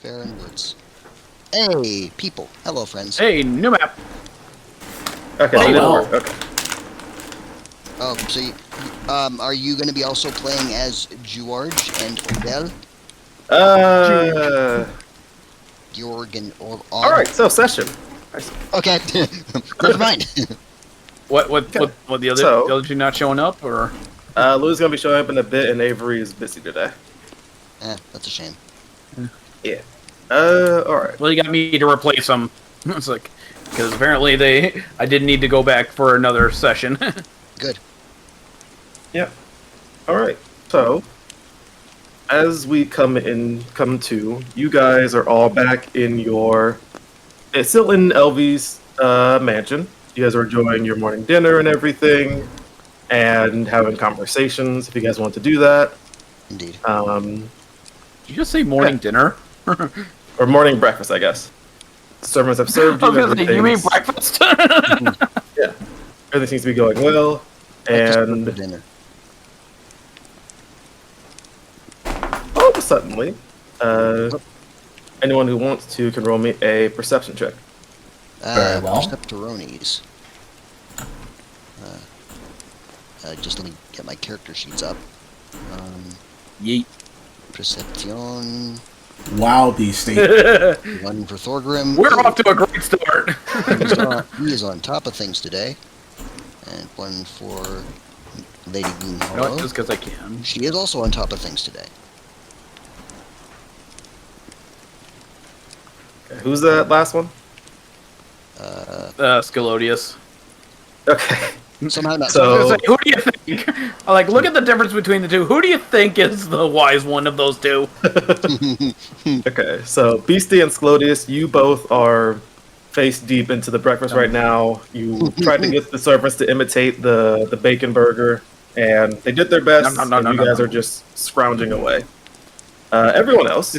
Barren woods. Hey, people. Hello, friends. Hey, new map. Okay, Oh, so it didn't wow. work. Okay. Oh, so you, are you going to be also playing as George and Odell? Georg and Alright, so session. Okay, never mind. What the other two not showing up, or? Lou's gonna be showing up in a bit, and Avery is busy today. That's a shame. Yeah. Alright. Well, you got me to replace them. It's like, because apparently I didn't need to go back for another session. Good. Yep. Alright, so, as we come to, you guys are all back in your... It's still in Elvie's mansion. You guys are enjoying your morning dinner and everything, and having conversations, if you guys want to do that. Indeed. Did you just say morning dinner? Or morning breakfast, I guess. Servants have served you. You mean breakfast? Yeah. Everything seems to be going well, and... dinner. All of a suddenly, anyone who wants to can roll me a perception check. Very well. Perceptoronies. Just let me get my character sheets up. Yeet. Perception. Wow, these states. One for Thorgrim. We're off to a great start. He is on top of things today. And one for Lady Goonhollow. No, just because I can. She is also on top of things today. Okay, who's that last one? Scalodius. Okay. Somehow not. So- Like, who do you think? I like, look at the difference between the two. Who do you think is the wise one of those two? Okay, so Beastie and Sclodius, you both are face deep into the breakfast right now. You tried to get the servants to imitate the bacon burger, and they did their best, and you guys are just scrounging away. Everyone else,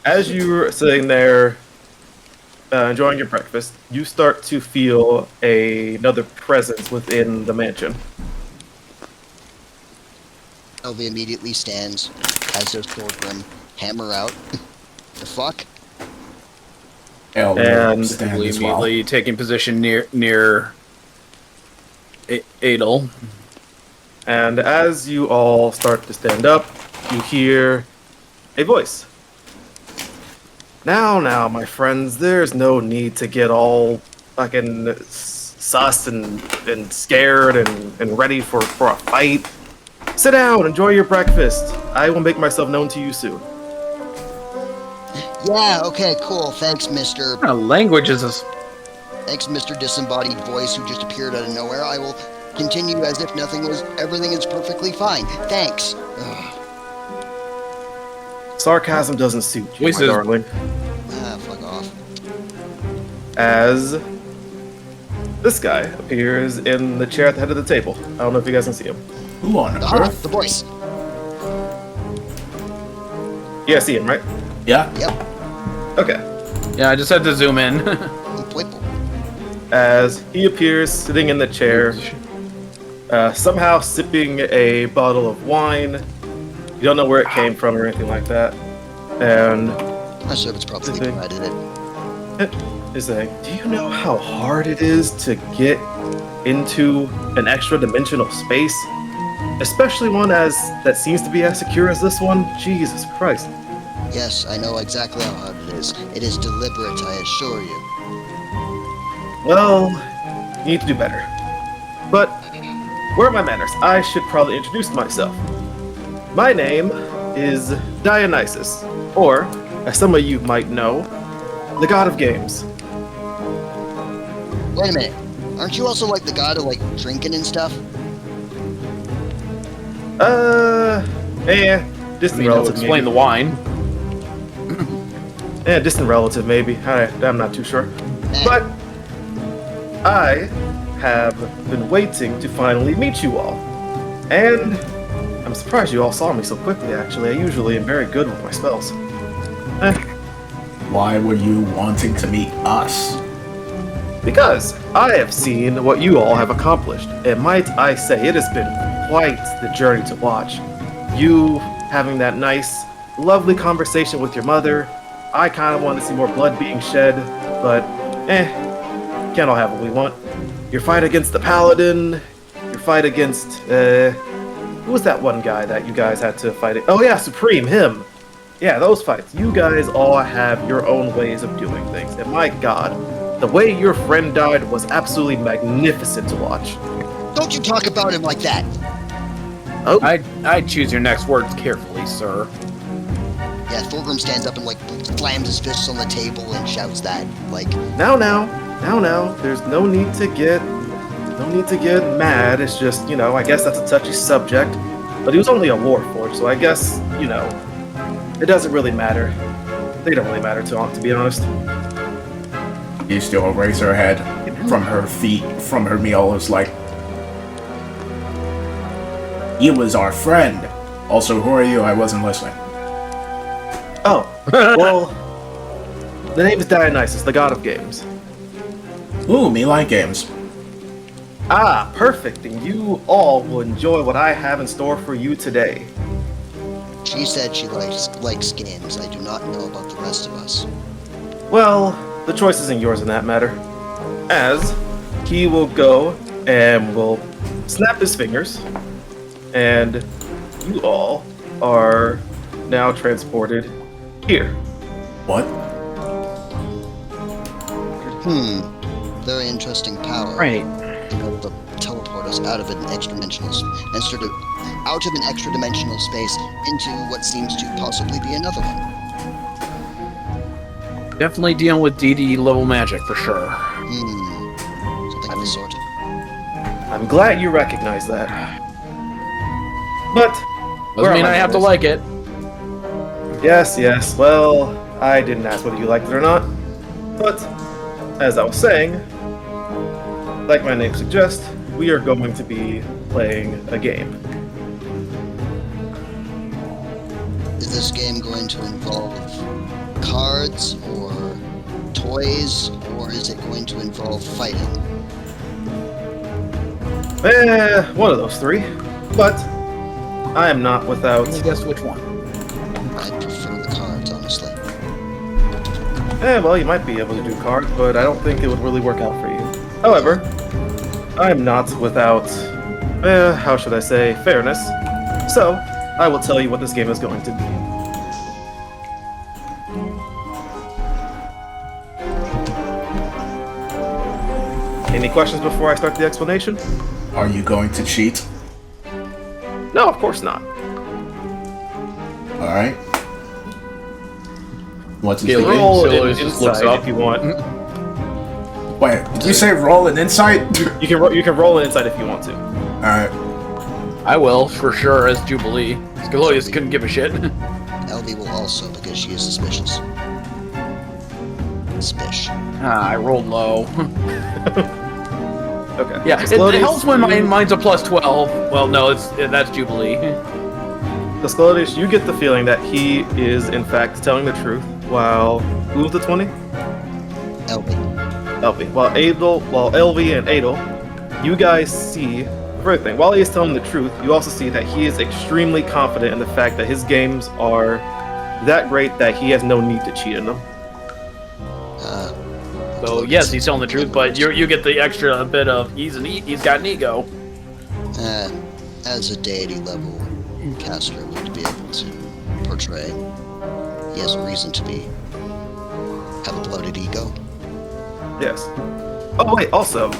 as you're sitting there enjoying your breakfast, you start to feel another presence within the mansion. Elvie immediately stands, as does Thorgrim. Hammer out. The fuck? And stand as well. Immediately taking position near Adel. And as you all start to stand up, you hear a voice. Now, my friends, there's no need to get all fucking sus and scared and ready for a fight. Sit down, enjoy your breakfast. I will make myself known to you soon. Yeah, okay, cool. Thanks, Mr. What kind of language is this? Thanks, Mr. Disembodied Voice who just appeared out of nowhere. I will continue as if everything is perfectly fine. Thanks. Ugh. Sarcasm doesn't suit you, my Voices. darling. Fuck off. As this guy appears in the chair at the head of the table. I don't know if you guys can see him. Who on Aha, earth? the voice. Yeah, see him, right? Yeah. Yep. Okay. Yeah, I just had to zoom in. Whipple. As he appears sitting in the chair, somehow sipping a bottle of wine. You don't know where it came from or anything like that. And My servants probably Thing. provided it. he's saying, do you know how hard it is to get into an extra dimensional space? Especially one that seems to be as secure as this one? Jesus Christ. Yes, I know exactly how hard it is. It is deliberate, I assure you. Well, you need to do better. But, where are my manners? I should probably introduce myself. My name is Dionysus, or, as some of you might know, the god of games. Wait a minute. Aren't you also like the god of like drinking and stuff? Distant You know, relative, explain the maybe. wine. Distant relative, maybe. I'm not too sure. But I have been waiting to finally meet you all. And I'm surprised you all saw me so quickly, actually. I usually am very good with my spells. Why were you wanting to meet us? Because I have seen what you all have accomplished, and might I say, it has been quite the journey to watch. You having that nice, lovely conversation with your mother, I kind of wanted to see more blood being shed, but can't all have what we want. Your fight against the Paladin, your fight against, who was that one guy that you guys had to fight? Oh yeah, Supreme, him. Yeah, those fights. You guys all have your own ways of doing things, and my god, the way your friend died was absolutely magnificent to watch. Don't you talk about him like that. Oh, I'd choose your next words carefully, sir. Yeah, Thorgrim stands up and like slams his fists on the table and shouts that. Like, now. There's no need to get mad. It's just, I guess that's a touchy subject. But he was only a warforged, so I guess, it doesn't really matter. They don't really matter to be honest. You still raise her head from her feet, from her meal. Is like, you was our friend. Also, who are you? I wasn't listening. Oh, well, the name is Dionysus, the god of games. Ooh, me like games. Ah, perfect. And you all will enjoy what I have in store for you today. she said she likes games. I do not know about the rest of us. Well, the choice isn't yours in that matter. As he will go and will snap his fingers, and you all are now transported here. What? Very interesting power. Right. Being able to teleport us out of an extra-dimensional space into what seems to possibly be another one. Definitely dealing with DD level magic for sure. Something of the sort. I'm glad you recognize that. But Doesn't mean I have to like it. Yes. Well, I didn't ask whether you liked it or not. But as I was saying, like my name suggests, we are going to be playing a game. Is this game going to involve cards or toys, or is it going to involve fighting? One of those three. But I am not without. Let me guess which one. I prefer the cards, honestly. Well, you might be able to do cards, but I don't think it would really work out for you. However, I am not without, how should I say, fairness. So, I will tell you what this game is going to be. Any questions before I start the explanation? Are you going to cheat? No, of course not. Alright. What's his Gil- name? Roll so in it just looks insight up. if you want. Wait, did you say roll an insight? You can roll an insight if you want to. Alright. I will, for sure, as Jubilee. Scalolius couldn't give a shit. Elvie will also, because she is suspicious. I rolled low. Okay. Yeah, it Scalodius, helps when mine's a plus 12. Well, no, that's Jubilee. The Scalodius, you get the feeling that he is, in fact, telling the truth, while... Who was the 20? Elvie. Elvie. While Elvie and Adel, you guys see everything. While he is telling the truth, you also see that he is extremely confident in the fact that his games are that great that he has no need to cheat in them. So yes, he's telling the truth, but you get the extra bit of he's got an ego. As a deity level caster would be able to portray, he has a reason to have a bloated ego. Yes. Oh wait, also,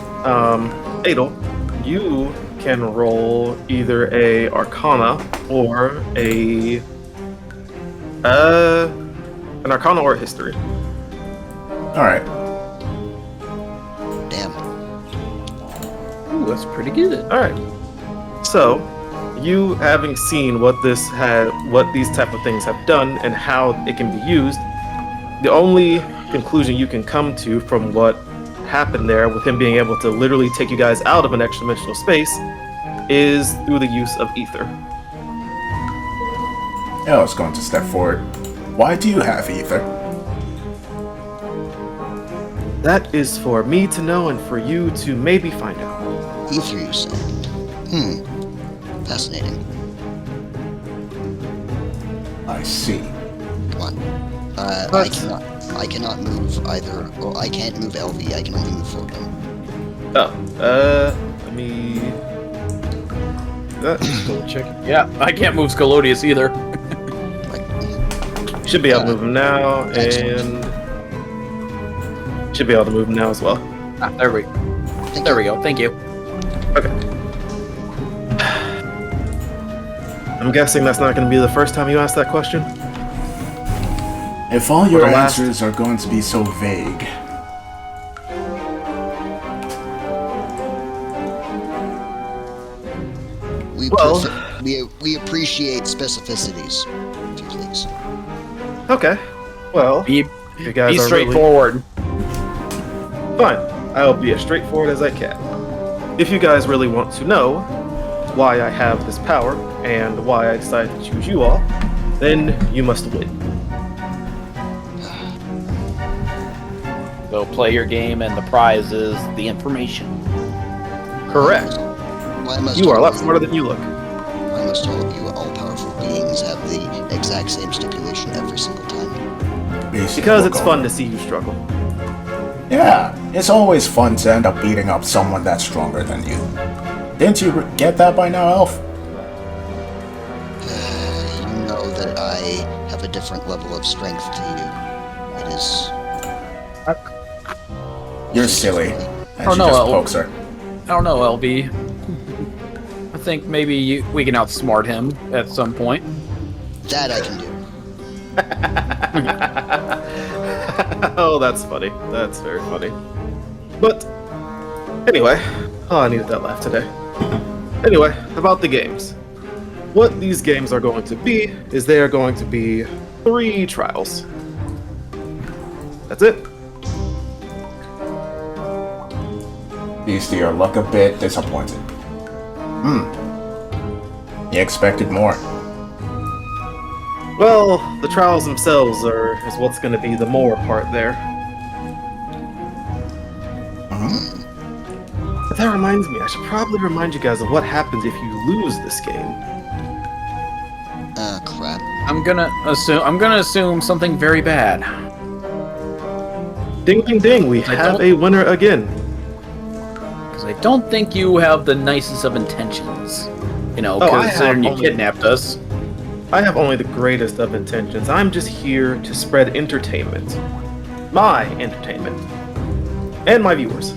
Adel, you can roll either a Arcana or an Arcana or a History. Alright. Damn. Ooh, that's pretty good. All right. So, you having seen what these type of things have done and how it can be used, the only conclusion you can come to from what happened there with him being able to literally take you guys out of an extra-dimensional space is through the use of ether. I was going to step forward. Why do you have ether? That is for me to know and for you to maybe find out. Ether, you say? Fascinating. I see. Come on. I cannot move either. Well, I can't move LV. I can only move Fulcrum. Let me. Double check. Yeah, I can't move Scalodius either. Should be able to move him now, excellent. and should be able to move him now as well. There we go. Thank you. Okay. I'm guessing that's not going to be the first time you ask that question. If all your the last- answers are going to be so vague, We appreciate specificities, if you please. Okay. Well, Be you guys are straightforward. Fine. I'll be as straightforward as I can. If you guys really want to know why I have this power and why I decided to choose you all, then you must win. So play your game, and the prize is the information. Correct. Why must You are a all lot of smarter than you look. Why must all of you all-powerful beings have the exact same stipulation every single time? Because it's fun to see you struggle. Yeah, it's always fun to end up beating up someone that's stronger than you. Didn't you get that by now, Elf? You know that I have a different level of strength to you. It is... You're silly. And Oh, she no, just Elf. pokes her. I don't know, LB. I think maybe we can outsmart him at some point. That I can do. Oh, that's funny. That's very funny. But, anyway, I needed that laugh today. Anyway, about the games. What these games are going to be is they are going to be 3 trials. That's it. Beastie, you look a bit disappointed. You expected more. Well, the trials themselves is what's going to be the more part there. But that reminds me, I should probably remind you guys of what happens if you lose this game. Crap. I'm gonna assume something very bad. Ding ding ding, we have a winner again. Because I don't think you have the nicest of intentions. You know, Oh, I considering you have kidnapped us. I have only the greatest of intentions. I'm just here to spread entertainment. My entertainment. And my viewers.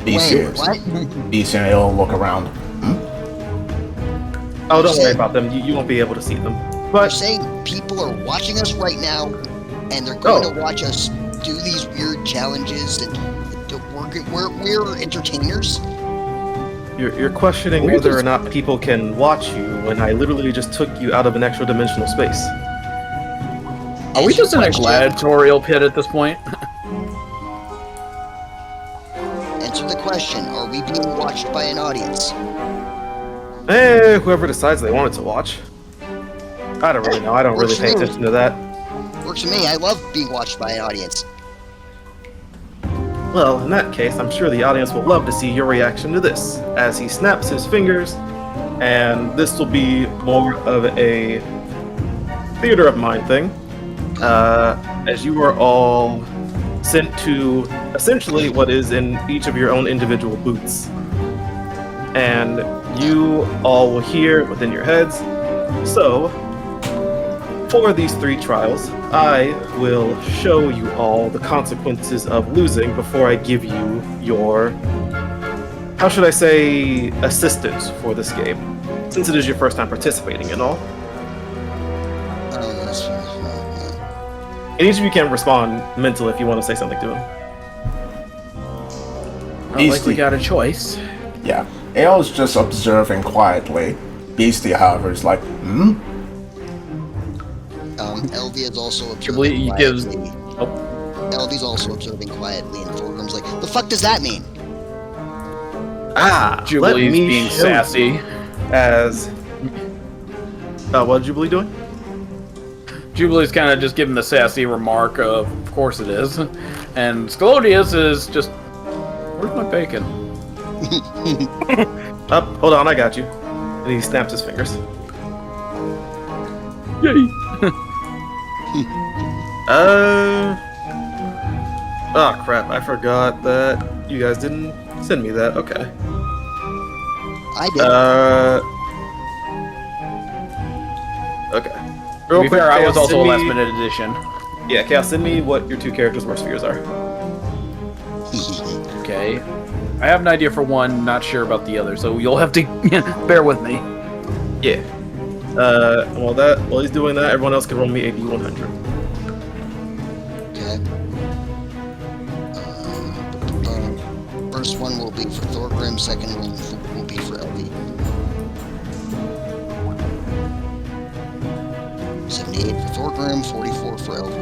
Beastie, Wait, what? Beastie, he'll look around. Oh, don't worry about them. You won't be able to see them. You're But saying people are watching us right now, and they're going Oh. to watch us do these weird challenges, and we're entertainers? you're questioning We're whether just- or not people can watch you when I literally just took you out of an extra dimensional space. Are we just in a Question. gladiatorial pit at this point? Answer the question, are we being watched by an audience? Whoever decides they wanted to watch. I don't really know. I don't really pay attention to that. Works for me, I love being watched by an audience. Well, in that case, I'm sure the audience will love to see your reaction to this, as he snaps his fingers, and this will be more of a theater of mind thing, as you are all sent to essentially what is in each of your own individual booths. And you all will hear within your heads. So, for these 3 trials, I will show you all the consequences of losing before I give you your, how should I say, assistance for this game, since it is your first time participating and all. And each of you can respond mentally if you want to say something to him. Not like we got a choice. Yeah. Ael's just observing quietly. Beastie, however, is like, LV is also He observing gives. quietly. Oh, LV's also observing quietly, and Fulcrum's like, the fuck does that mean? Let Jubilee's me being show sassy. you as... what is Jubilee doing? Jubilee's kind of just giving the sassy remark of course it is. And Scalodius is just, where's my bacon? Up, hold on, I got you. And he snaps his fingers. Yay! Oh crap! I forgot that you guys didn't send me that. Okay. I did. Okay. To be fair, I Chaos, was also a send last me- minute addition. Yeah, Chaos, send me what your 2 characters' worst fears are. Okay. I have an idea for one, not sure about the other, so you'll have to bear with me. Yeah. While he's doing that, everyone else can roll me a D100. Okay. First one will be for Thorgrim, second one will be for LV. 78 for Thorgrim, 44 for LV.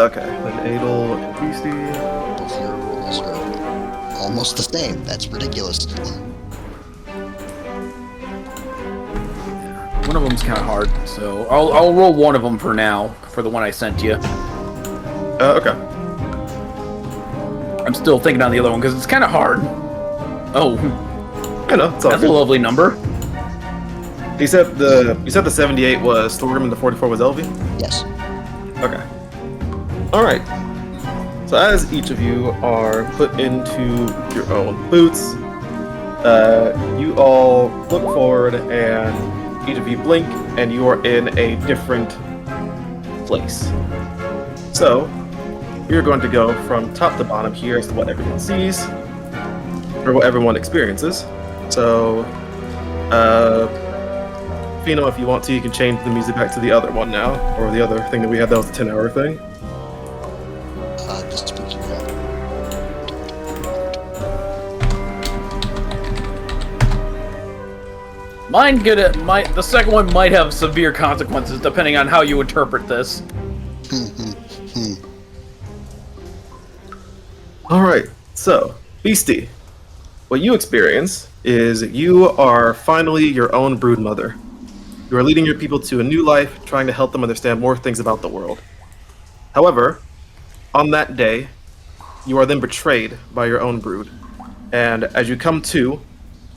Okay. Then Adel and Beastie. Both your rolls are almost the same. That's ridiculous. One of them's kind of hard, so I'll roll one of them for now, for the one I sent you. Okay. I'm still thinking on the other one, because it's kind of hard. Oh, I know, it's all that's a good. lovely number. You said the 78 was Thorgrim and the 44 was Elvie? Yes. Okay. Alright. So as each of you are put into your own boots, you all look forward and each of you blink and you are in a different place. So, we're going to go from top to bottom here as to what everyone sees, or what everyone experiences. So, Pheno, if you want to, you can change the music back to the other one now, or the other thing that we had that was a 10-hour thing. The spooky one. The second one might have severe consequences depending on how you interpret this. Alright, so, Beastie, what you experience is you are finally your own brood mother. You are leading your people to a new life, trying to help them understand more things about the world. However, on that day, you are then betrayed by your own brood. And as you come to...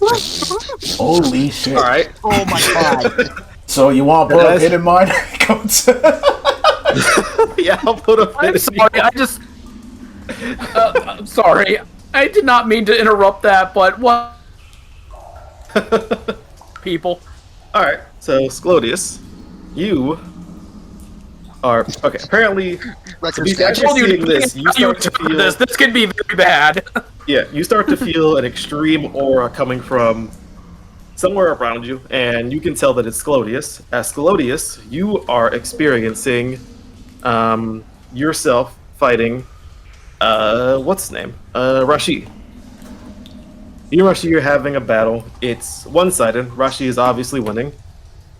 Holy shit. Alright. Oh my god. So you want to put a hit in mine? Yeah, I'll put a I'm sorry, I'm sorry. I did not mean to interrupt that, but what? People. Alright, so Sclodius, you are... Okay, apparently... Record So Beastie, scratch. as you're seeing this, you You start to interpret feel... this could be very bad. Yeah, you start to feel an extreme aura coming from somewhere around you, and you can tell that it's Sclodius. As Sclodius, you are experiencing yourself fighting, what's his name? Rashi. You and Rashi are having a battle. It's one-sided. Rashi is obviously winning.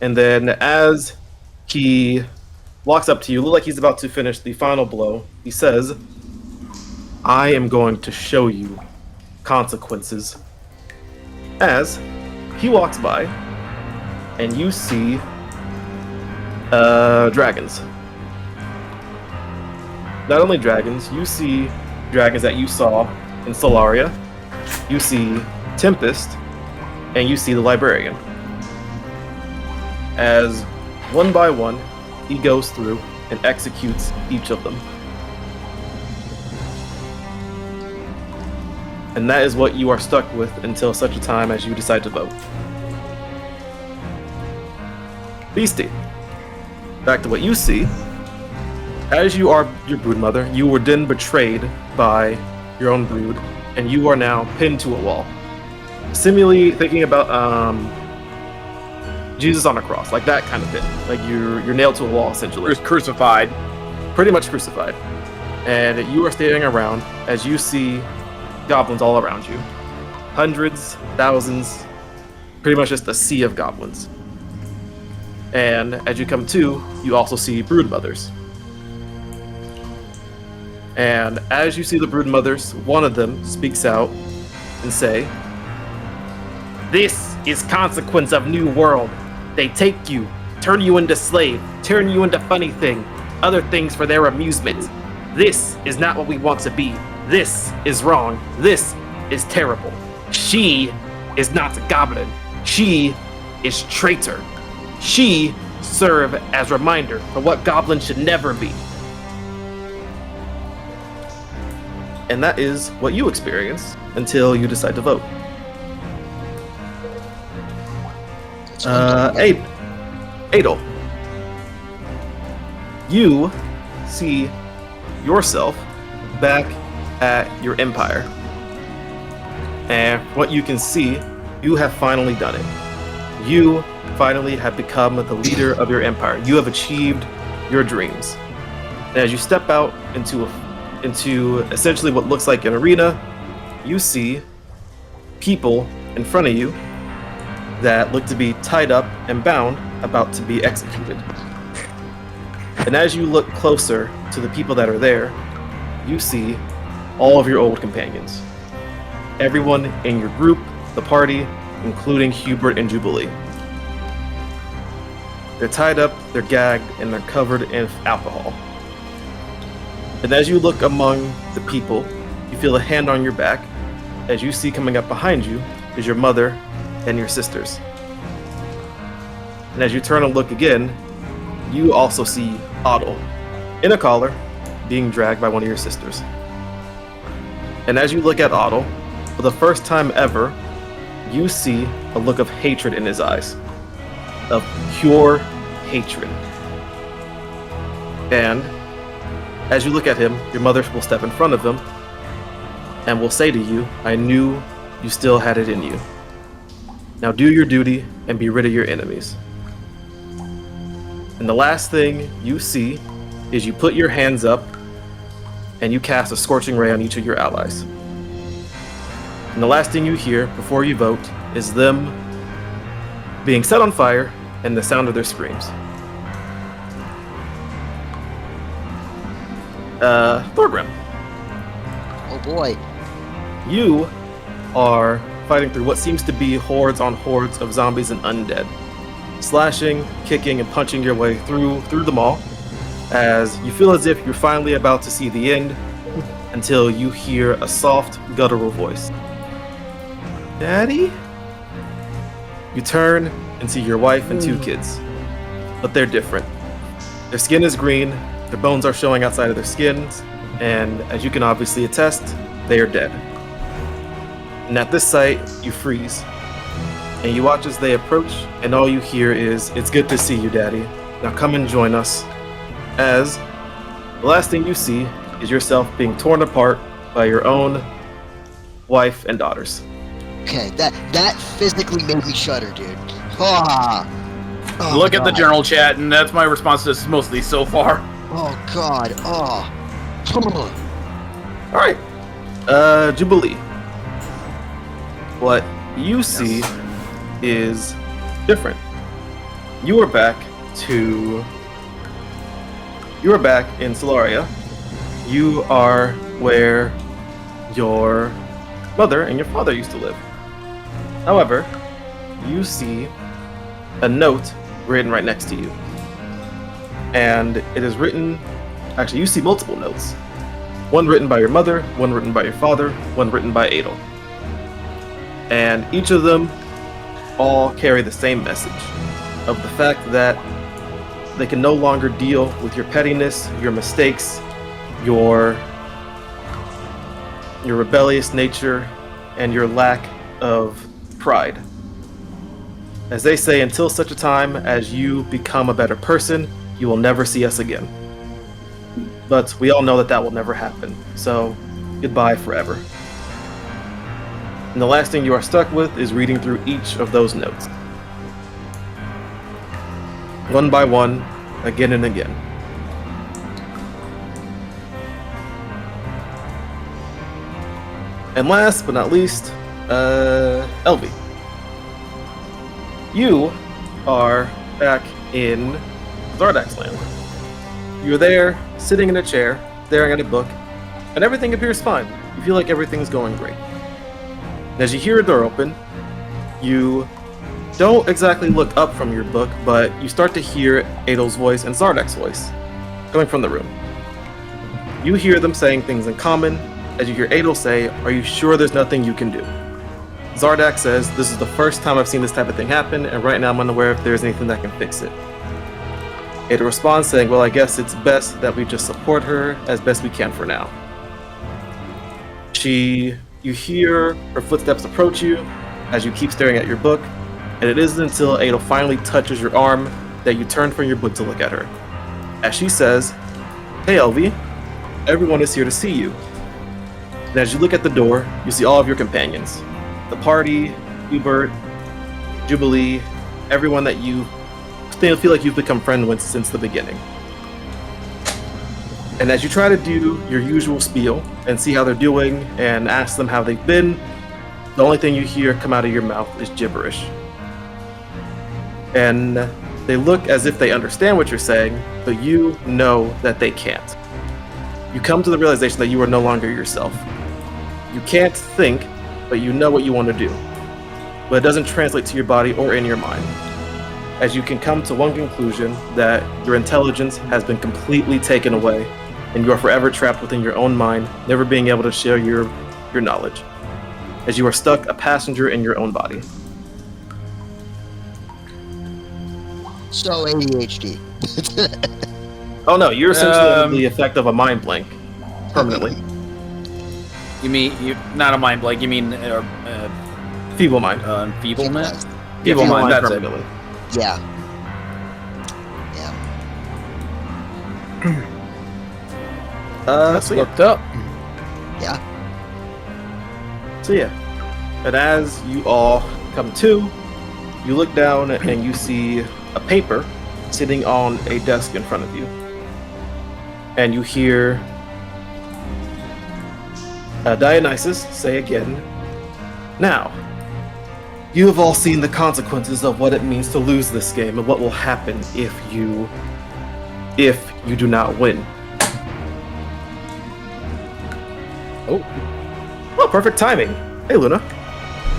And then as he walks up to you, look like he's about to finish the final blow, he says, I am going to show you consequences. As he walks by, and you see dragons. Not only dragons, you see dragons that you saw in Solaria, you see Tempest, and you see the Librarian. As one by one, he goes through and executes each of them. And that is what you are stuck with until such a time as you decide to vote. Beastie, back to what you see. As you are your brood mother, you were then betrayed by your own brood, and you are now pinned to a wall. Similarly, thinking about Jesus on a cross, like that kind of thing. Like you're nailed to a wall, essentially. Crucified. Pretty much crucified. And you are standing around as you see goblins all around you. Hundreds, thousands, pretty much just a sea of goblins. And as you come to, you also see brood mothers. And as you see the brood mothers, one of them speaks out and say, "This is consequence of new world. They take you, turn you into slave, turn you into funny thing, other things for their amusement. This is not what we want to be. This is wrong. This is terrible. She is not a goblin. She is traitor. She serve as reminder for what goblins should never be. And that is what you experience until you decide to vote. Adel, you see yourself back at your empire. And what you can see, you have finally done it. You finally have become the leader of your empire. You have achieved your dreams. And as you step out into essentially what looks like an arena, you see people in front of you that look to be tied up and bound, about to be executed. And as you look closer to the people that are there, you see all of your old companions. Everyone in your group, the party, including Hubert and Jubilee. They're tied up, they're gagged, and they're covered in alcohol. And as you look among the people, you feel a hand on your back. As you see coming up behind you is your mother and your sisters. And as you turn and look again, you also see Otto in a collar being dragged by one of your sisters. And as you look at Otto, for the first time ever, you see a look of hatred in his eyes. Of pure hatred. And as you look at him, your mother will step in front of him and will say to you, "I knew you still had it in you. Now do your duty and be rid of your enemies." And the last thing you see is you put your hands up and you cast a scorching ray on each of your allies. And the last thing you hear before you vote is them being set on fire and the sound of their screams. Thorgrim. Oh boy. You are fighting through what seems to be hordes on hordes of zombies and undead. Slashing, kicking, and punching your way through them all, as you feel as if you're finally about to see the end, until you hear a soft, guttural voice. "Daddy?" You turn and see your wife and two kids, but they're different. Their skin is green, their bones are showing outside of their skins, and as you can obviously attest, they are dead. And at this sight, you freeze. And you watch as they approach, and all you hear is, "It's good to see you, Daddy. Now come and join us." As the last thing you see is yourself being torn apart by your own wife and daughters. Okay, that physically made me shudder, dude. Ah. Oh, Look at the God. general chat, and that's my response to this mostly so far. Oh God. Oh. All right, Jubilee. What you see is different. You are back in Solaria. You are where your mother and your father used to live. However, you see a note written right next to you. And it is written, actually you see multiple notes. One written by your mother, one written by your father, one written by Adel. And each of them all carry the same message of the fact that they can no longer deal with your pettiness, your mistakes, your rebellious nature, and your lack of pride. As they say, until such a time as you become a better person, you will never see us again. But we all know that that will never happen, so goodbye forever. And the last thing you are stuck with is reading through each of those notes. One by one, again and again. And last but not least, Elvie. You are back in Zardax land. You're there, sitting in a chair, staring at a book, and everything appears fine. You feel like everything's going great. As you hear a door open, you don't exactly look up from your book, but you start to hear Adel's voice and Zardak's voice coming from the room. You hear them saying things in common, as you hear Adel say, "Are you sure there's nothing you can do?" Zardak says, "This is the first time I've seen this type of thing happen, and right now I'm unaware if there's anything that can fix it." Adel responds saying, "Well, I guess it's best that we just support her as best we can for now." You hear her footsteps approach you as you keep staring at your book, and it isn't until Adel finally touches your arm that you turn from your book to look at her. As she says, "Hey, Elvie, everyone is here to see you." And as you look at the door, you see all of your companions. The party, Hubert, Jubilee, everyone that you feel like you've become friends with since the beginning. And as you try to do your usual spiel and see how they're doing and ask them how they've been, the only thing you hear come out of your mouth is gibberish. And they look as if they understand what you're saying, but you know that they can't. You come to the realization that you are no longer yourself. You can't think, but you know what you want to do. But it doesn't translate to your body or in your mind. As you can come to one conclusion, that your intelligence has been completely taken away, and you are forever trapped within your own mind, never being able to share your knowledge, as you are stuck a passenger in your own body. So ADHD. Oh no, you're essentially under the effect of a mind blank, permanently. You mean not a mind blank? You mean Feeble mind. Feeblement? Yeah, Feeble mind. That's permanently. Yeah. Yeah. That's looked up. Yeah. So yeah, and as you all come to, you look down and you see a paper sitting on a desk in front of you. And you hear Dionysus say again, "Now, you have all seen the consequences of what it means to lose this game and what will happen if you do not win." Oh, perfect timing. Hey, Luna.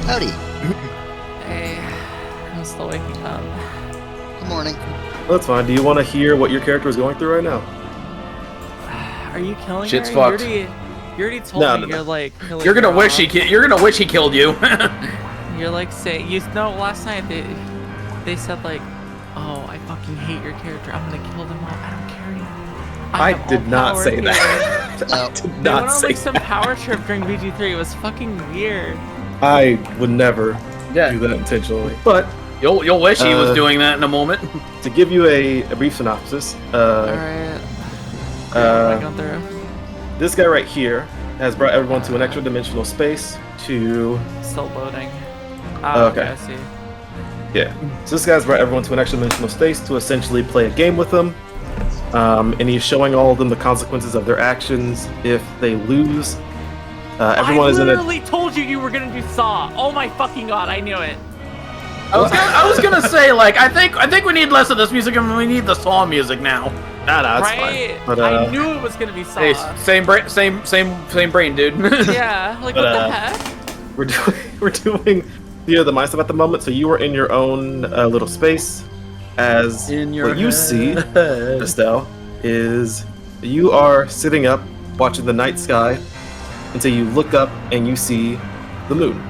Howdy. Hey, I'm still waking up. Good morning. That's fine. Do you want to hear what your character is going through right now? Are you killing Shit's her? fucked. You already told No, me no, no. you're like. You're gonna wish he killed you. You're like saying last night they said like, "Oh, I fucking hate your character. I'm gonna kill them all. I don't care anymore." I have did all not power say here." that. No. I did They went not on say like some that. power trip during BG3. It was fucking weird. I would never Yeah. do that intentionally. But You'll wish he was doing that in a moment. to give you a brief synopsis, Alright. What am I going through? this guy right here has brought everyone to an extra dimensional space to... Still loading. Okay. I see. Yeah. So this guy's brought everyone to an extra dimensional space to essentially play a game with them. And he's showing all of them the consequences of their actions if they lose. Everyone is in I a... literally told you were gonna do Saw. Oh my fucking god, I knew it. I was gonna say, like, I think we need less of this music and we need the Saw music now. Nah, it's Right? fine. But, I knew it was gonna be Saw. Hey, same brain, dude. Yeah, like what the heck? we're doing the mind stuff at the moment. So you are in your own little space. As In your what you see, head. Estelle, is you are sitting up watching the night sky until you look up and you see the moon.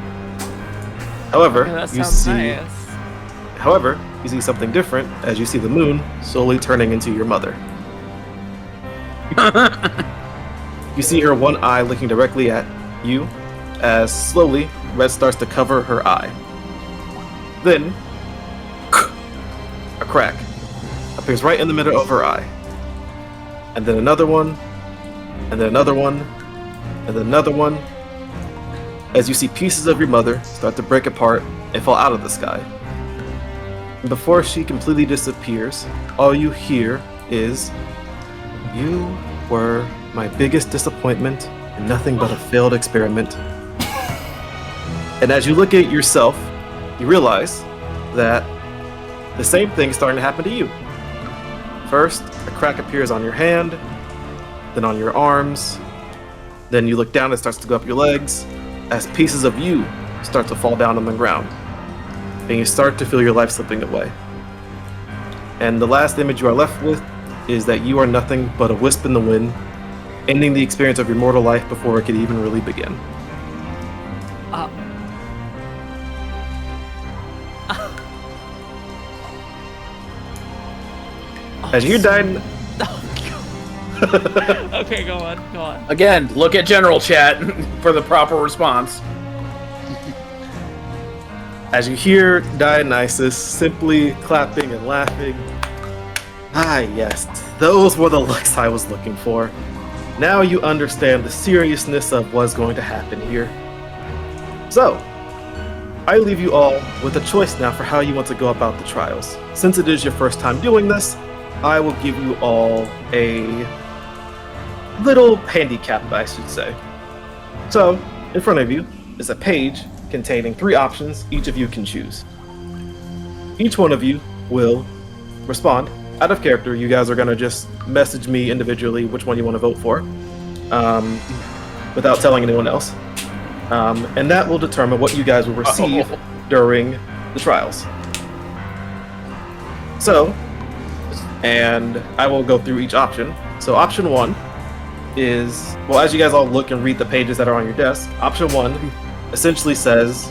However, Yeah, that you sounds see nice. However, you see something different as you see the moon slowly turning into your mother. You see her one eye looking directly at you as slowly red starts to cover her eye. Then, a crack appears right in the middle of her eye. And then another one, and then another one, and then another one, as you see pieces of your mother start to break apart and fall out of the sky. And before she completely disappears, all you hear is, "You were my biggest disappointment and nothing but a failed experiment." And as you look at yourself, you realize that the same thing is starting to happen to you. First, a crack appears on your hand, then on your arms, then you look down, it starts to go up your legs, as pieces of you start to fall down on the ground. and you start to feel your life slipping away. And the last image you are left with is that you are nothing but a wisp in the wind, ending the experience of your mortal life before it could even really begin. As you died... Okay, go on. Again, look at general chat for the proper response. As you hear Dionysus simply clapping and laughing. Ah, yes, those were the looks I was looking for. Now you understand the seriousness of what's going to happen here. So, I leave you all with a choice now for how you want to go about the trials. Since it is your first time doing this, I will give you all a little handicap, I should say. So, in front of you is a page containing 3 options each of you can choose. Each one of you will respond. Out of character, you guys are going to just message me individually which one you want to vote for, without telling anyone else. And that will determine what you guys will receive during the trials. So, and I will go through each option. So option 1 is, well, as you guys all look and read the pages that are on your desk, option 1 essentially says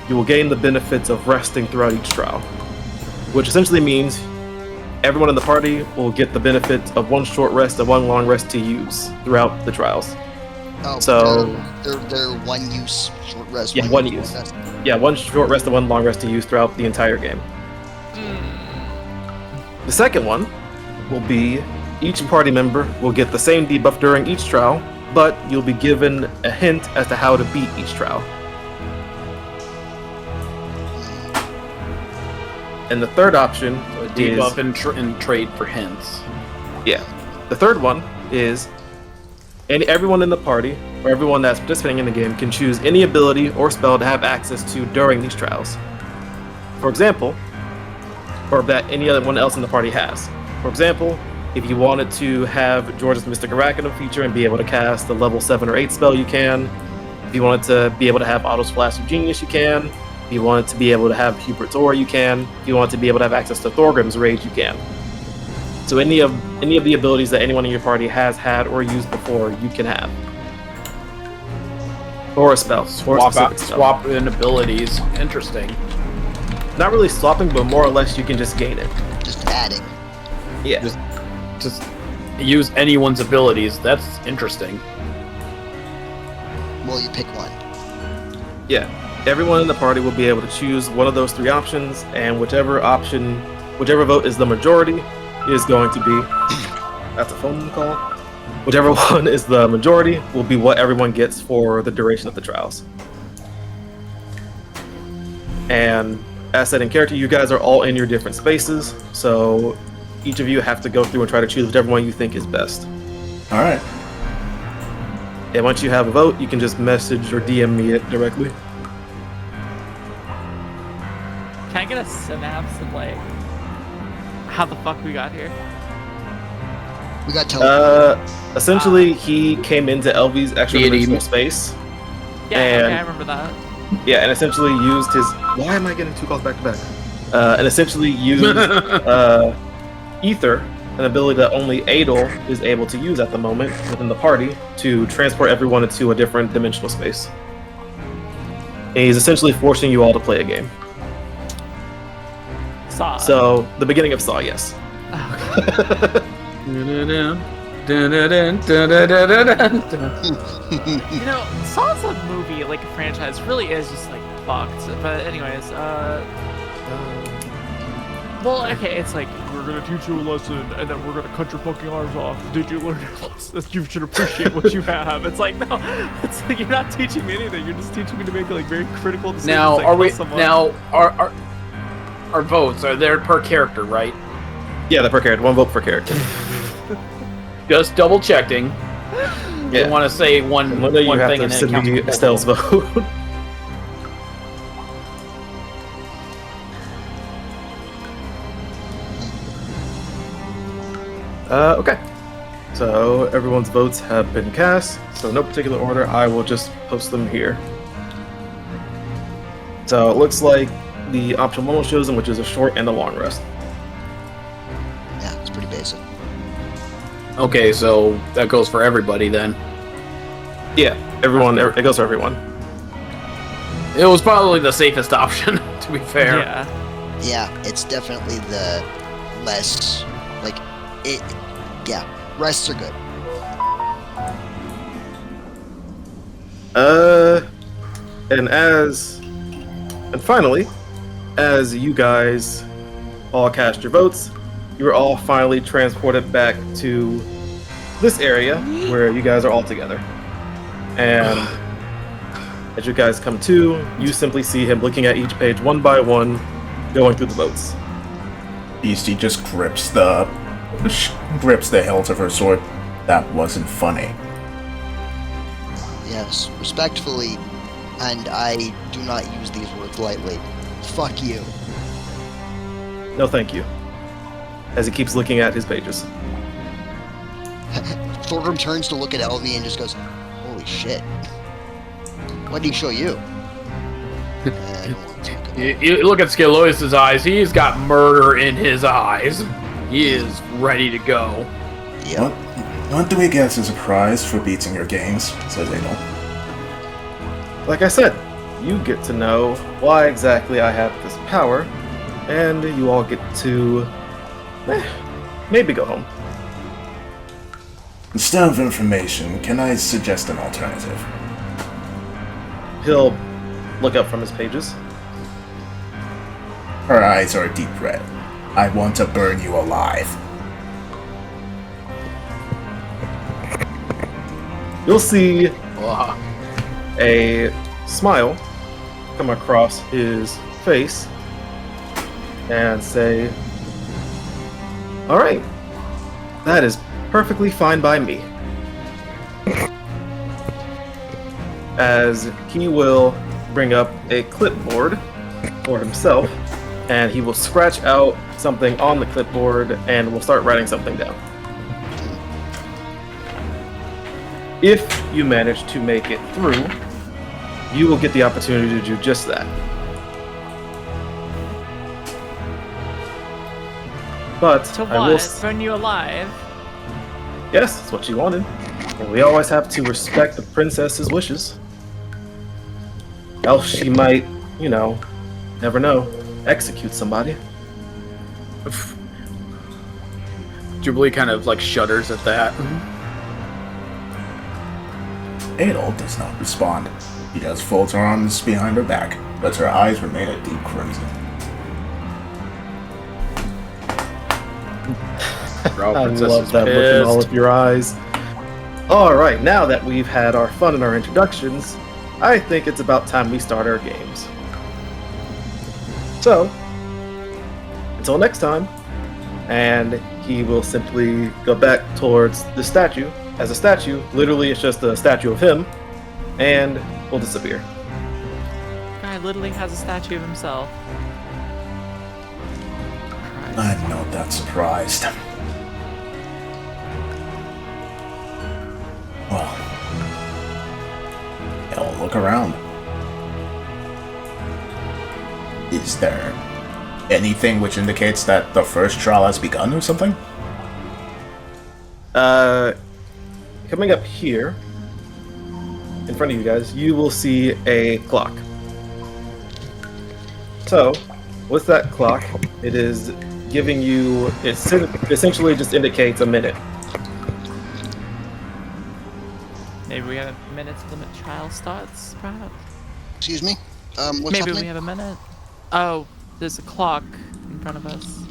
you will gain the benefits of resting throughout each trial, which essentially means everyone in the party will get the benefit of 1 short rest and 1 long rest to use throughout the trials. Oh, So they're one use short rest. Yeah, one use. Rest. Yeah, 1 short rest and 1 long rest to use throughout the entire game. The second one will be each party member will get the same debuff during each trial, but you'll be given a hint as to how to beat each trial. And the third option is... Debuff and trade for hints. Yeah. The third one is everyone in the party, or everyone that's participating in the game, can choose any ability or spell to have access to during these trials. For example, or that anyone else in the party has. For example, if you wanted to have George's Mystic Arachnum feature and be able to cast a level 7 or 8 spell, you can. If you wanted to be able to have Otto's Flash of Genius, you can. If you wanted to be able to have Hubert's Aura, you can. If you wanted to be able to have access to Thorgrim's Rage, you can. So any of the abilities that anyone in your party has had or used before, you can have. Or a spell. Or a specific spell. Swap in abilities. Interesting. Not really swapping, but more or less you can just gain it. Just adding. Yeah. Just use anyone's abilities. That's interesting. Well, you pick one. Yeah. Everyone in the party will be able to choose one of those 3 options, and whichever vote is the majority is going to be... That's a phone call. Whichever one is the majority will be what everyone gets for the duration of the trials. And as said in character, you guys are all in your different spaces, so each of you have to go through and try to choose whichever one you think is best. Alright. And once you have a vote, you can just message or DM me it directly. Can I get a synapse of like how the fuck we got here? We got teleported. Essentially, he came into LV's extra dimensional space. Yeah, and, okay, I remember that. Yeah, and essentially used his... Why am I getting 2 calls back to back? And essentially used Ether, an ability that only Adel is able to use at the moment within the party, to transport everyone into a different dimensional space. And he's essentially forcing you all to play a game. Saw. So, the beginning of Saw, yes. You know, Saw's a movie, like a franchise, really is just like fucked. But anyways, well, okay, it's like we're gonna teach you a lesson, and then we're gonna cut your fucking arms off. Did you learn your lesson? You should appreciate what you have. It's like no, it's like you're not teaching me anything. You're just teaching me to make like very critical decisions. Now, like, are we? kill someone. Now, our votes are there per character, right? Yeah, the per character. 1 vote per character. Just double checking. Yeah. I want to say one You thing have and to then send count me the Estelle's vote. Okay. So everyone's votes have been cast. So no particular order. I will just post them here. So it looks like the option one was chosen, which is a short and a long rest. Yeah, it's pretty basic. Okay, so that goes for everybody then. Yeah, everyone. It goes for everyone. It was probably the safest option, to be fair. Yeah. Yeah, it's definitely the less, like, it, yeah, rests are good. And finally, as you guys all cast your votes, you are all finally transported back to this area where you guys are all together. And as you guys come to, you simply see him looking at each page one by one, going through the votes. Beastie just grips the hilt of her sword. That wasn't funny. Yes, respectfully, and I do not use these words lightly. Fuck you. No, thank you. As he keeps looking at his pages. Thorgrim turns to look at Elvie and just goes, holy shit. What did he show you? I don't want to talk about it. You look at Scalorius' eyes, he's got murder in his eyes. He is ready to go. Yep. What do we get as a prize for beating your games? Says Adel. Like I said, you get to know why exactly I have this power, and you all get to maybe go home. Instead of information, can I suggest an alternative? He'll look up from his pages. Her eyes are deep red. I want to burn you alive. You'll see Ugh. a smile come across his face and say, all right, that is perfectly fine by me. As he will bring up a clipboard for himself, and he will scratch out something on the clipboard and will start writing something down. If you manage to make it through, you will get the opportunity to do just that. But To I will what? Burn you alive? Yes, that's what she wanted. And we always have to respect the princess's wishes. Else she might, never know, execute somebody. Jubilee kind of like shudders at that. Adel does not respond. He just folds her arms behind her back, but her eyes remain a deep crimson. I love that look in all of your eyes. Alright, now that we've had our fun and our introductions, I think it's about time we start our games. So, until next time, and he will simply go back towards the statue. As a statue, literally it's just a statue of him, and will disappear. Guy literally has a statue of himself. I'm not that surprised. Well, I'll look around. Is there anything which indicates that the first trial has begun or something? Coming up here, in front of you guys, you will see a clock. So, with that clock, it is giving you, it essentially just indicates a minute. Maybe we have a minute till the trial starts, perhaps? Excuse me? What's Maybe happening? we have a minute. Oh, there's a clock in front of us.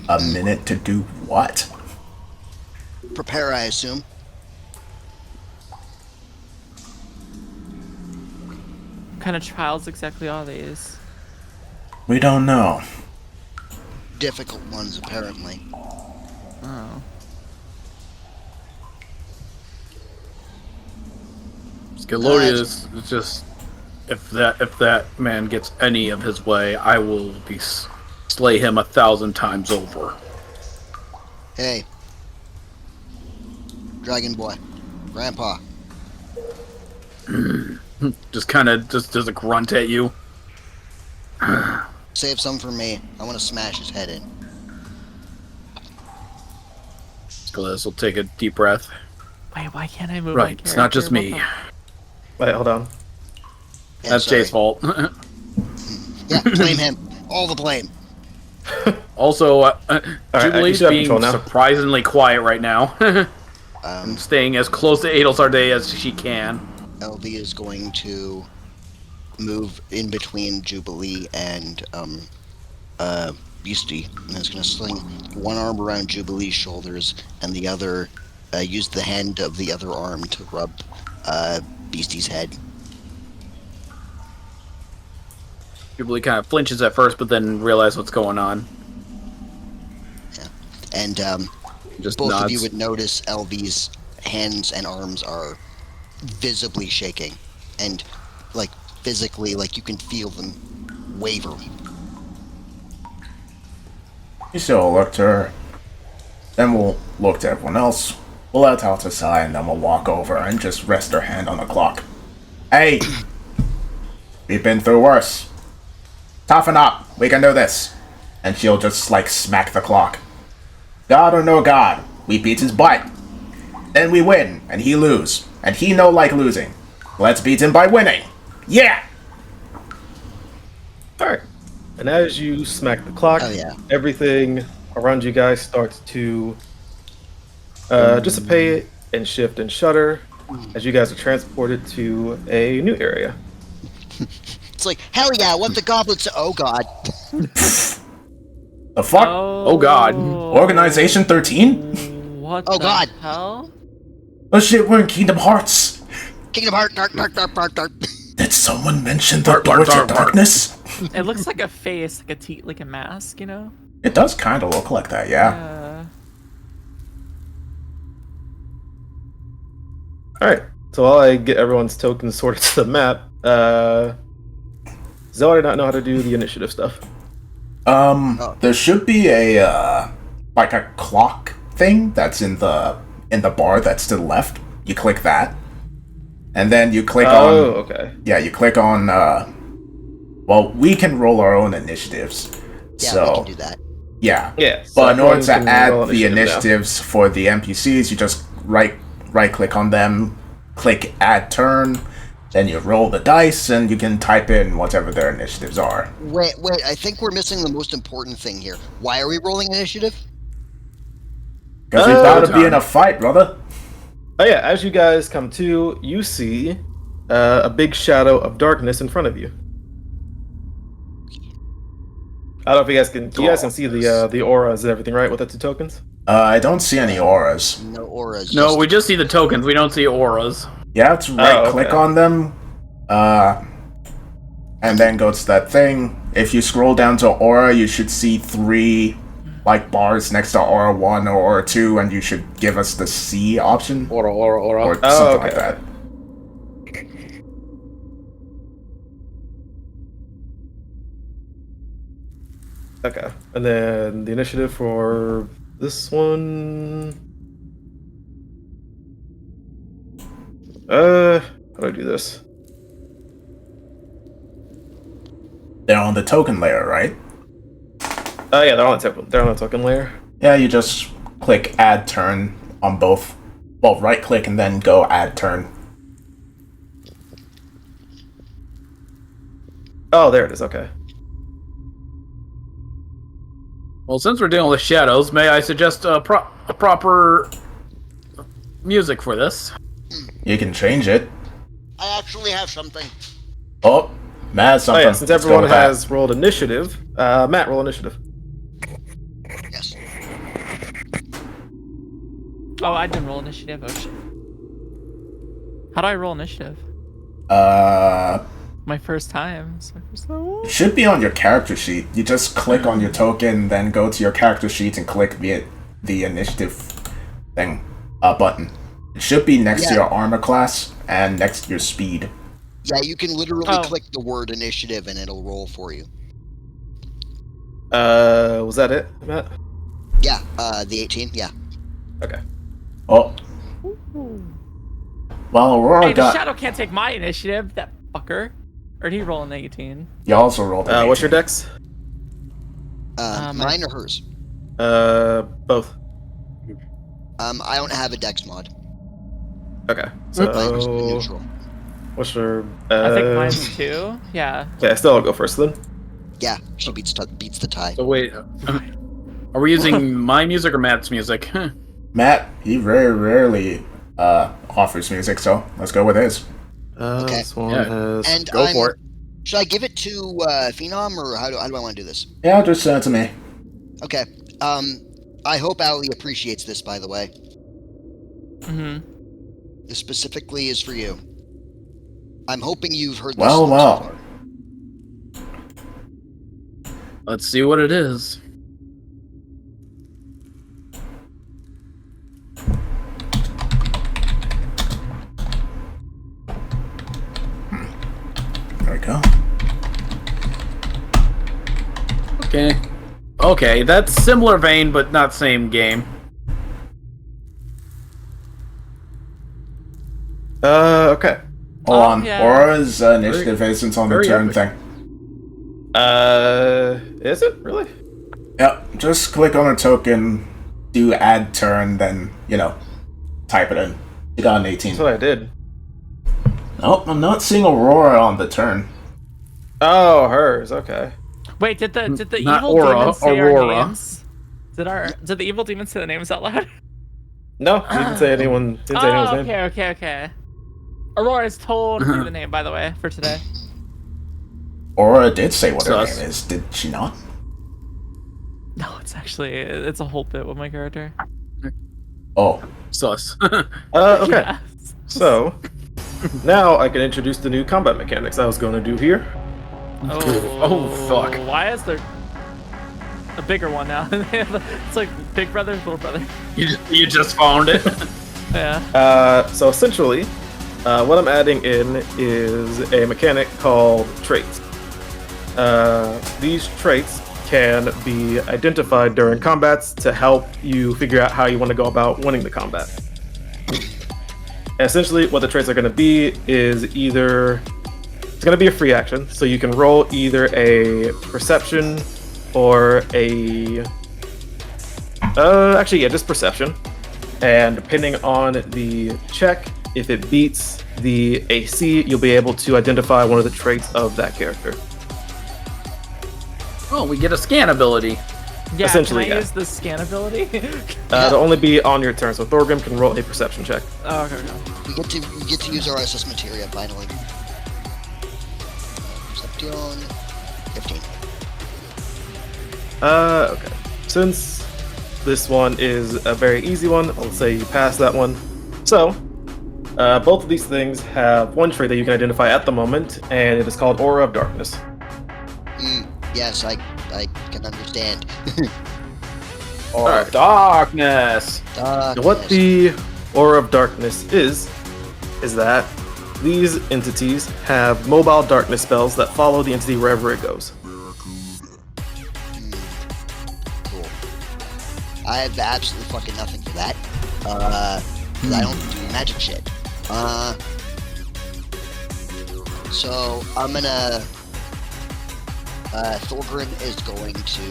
A minute to do what? Prepare, I assume. What kind of trials exactly are these? We don't know. Difficult ones, apparently. Oh. Scalorius is just, if that man gets any of his way, I will slay him 1,000 times over. Hey. Dragon boy. Grandpa. Just kind of just does a grunt at you. Save some for me. I want to smash his head in. Skeletis will take a deep breath. Wait, why can't I move? Right, my it's not just character? me. Wait, hold on. Yeah, That's sorry. Jay's fault. Yeah, blame him. All the blame. Also, right, Jubilee's you have being control now. surprisingly quiet right now. And staying as close to Adel Sarday as she can. LV is going to move in between Jubilee and Beastie, and is going to sling one arm around Jubilee's shoulders and the other use the hand of the other arm to rub Beastie's head. Jubilee kind of flinches at first, but then realizes what's going on. Yeah. And Just both nods. of you would notice LV's hands and arms are visibly shaking, and like physically, like you can feel them waver. You still look to her. Then we'll look to everyone else. We'll let out a sigh and then we'll walk over and just rest her hand on the clock. Hey! We've been through worse. Toughen up. We can do this. And she'll just, like, smack the clock. God or no God, we beat his butt. Then we win, and he lose. And he no like losing. Let's beat him by winning. Yeah! Alright. And as you smack the clock, Oh, yeah. everything around you guys starts to dissipate and shift and shudder as you guys are transported to a new area. It's like, hell yeah, what the goblets... Oh god. The fuck? Oh god. Organization 13? What Oh, the God. hell? Oh shit, we're in Kingdom Hearts. Kingdom Heart, dark. Did someone mention the Dark, door dark, to dark, dark. darkness? It looks like a face, like a mask, you know? It does kind of look like that, yeah. Alright, so while I get everyone's tokens sorted to the map, Zoe did not know how to do the initiative stuff. There should be a like a clock thing that's in the bar that's to the left. You click that, and then you click on. Okay. Yeah, you click on. Well, we can roll our own initiatives. Yeah, so we can do that. yeah. Yeah. so But in order everyone to can add roll the initiative now. initiatives for the NPCs, you just right click on them, click add turn, then you roll the dice, and you can type in whatever their initiatives are. Wait, I think we're missing the most important thing here. Why are we rolling initiative? Because we about to be time. in a fight, brother. Oh yeah, as you guys come to, you see a big shadow of darkness in front of you. I don't know if you guys can see the auras and everything, right, with the 2 tokens? I don't see any auras. No auras. No, we just see the tokens. We don't see auras. You have to right click okay. on them, and then go to that thing. If you scroll down to aura, you should see 3 like bars next to aura 1 or aura 2, and you should give us the C option Aura. or Oh, something okay. like that. Okay. And then the initiative for this one. How do I do this? They're on the token layer, right? Oh yeah, they're on the token layer. Yeah, you just click add turn on both. Well, right click and then go add turn. Oh, there it is. Okay. Well, since we're dealing with shadows, may I suggest a proper music for this? You can change it. I actually have something. Oh, Matt has Oh something. yeah, since Let's go everyone with that. has rolled initiative, Matt, roll initiative. Yes. Oh, I didn't roll initiative. Oh shit. How do I roll initiative? My first time. It's my first time. It should be on your character sheet. You just click on your token, then go to your character sheet and click the initiative thing button. It should be next to Yeah. your armor class and next to your speed. Yeah, you can literally Oh. click the word initiative and it'll roll for you. Was that it, Matt? Yeah, the 18, yeah. Okay. Oh, well, Aurora Hey, the got. shadow can't take my initiative. That fucker. Or did he roll an 18? You also rolled an What's your 18. dex? Mine or hers? Both. I don't have a dex mod. Okay. Mine's So neutral. what's your? I think mine's 2. Yeah. Okay, still I'll go first then. Yeah, she beats the tie. So wait, are we using my music or Matt's music? Matt, he very rarely offers music, so let's go with his. Okay. This one Yeah. has. And Go for it. Should I give it to Phenom, or how do I want to do this? Yeah, just send it to me. Okay. I hope Ali appreciates this, by the way. Mm-hmm. This specifically is for you. I'm hoping you've heard this Well, song well. so far. Let's see what it is. There we go. Okay. Okay, that's similar vein, but not same game. Okay. Hold on. yeah. Aura's initiative isn't on the very turn epic. thing. Is it really? Yep, just click on a token, do add turn, then, type it in. You got an 18. That's what I did. Nope, I'm not seeing Aurora on the turn. Oh, hers. Okay. Wait, did the Not evil Aura, demons say Aurora. our names? Did the evil demons say the names out loud? No, she didn't say anyone. Didn't say anyone's name. Okay. Aurora's totally the name, by the way, for today. Aura did say what her Sus. name is, did she not? No, it's a whole bit with my character. Oh, Sus. Okay. Yeah. So now I can introduce the new combat mechanics I was going to do here. Oh, fuck. Why is there a bigger one now? It's like Big Brother, Little Brother. You just found it. Yeah. So essentially, what I'm adding in is a mechanic called traits. These traits can be identified during combats to help you figure out how you want to go about winning the combat. Essentially, what the traits are going to be is it's going to be a free action, so you can roll either a perception or a just perception, and depending on the check, if it beats the AC, you'll be able to identify one of the traits of that character. Oh, we get a scan ability. Yeah, Essentially, can I yeah. use the scan ability? It'll only be on your turn, so Thorgrim can roll a perception check. Oh, okay. We get to use our SS materia finally. Perception 15. Okay. Since this one is a very easy one, I'll say you pass that one. So, both of these things have one trait that you can identify at the moment, and it is called Aura of Darkness. Yes, I can understand. Alright. Darkness. What the Aura of Darkness is that these entities have mobile darkness spells that follow the entity wherever it goes. Cool. I have absolutely fucking nothing for that. 'Cause I don't do magic shit. So I'm gonna. Thorgrim is going to.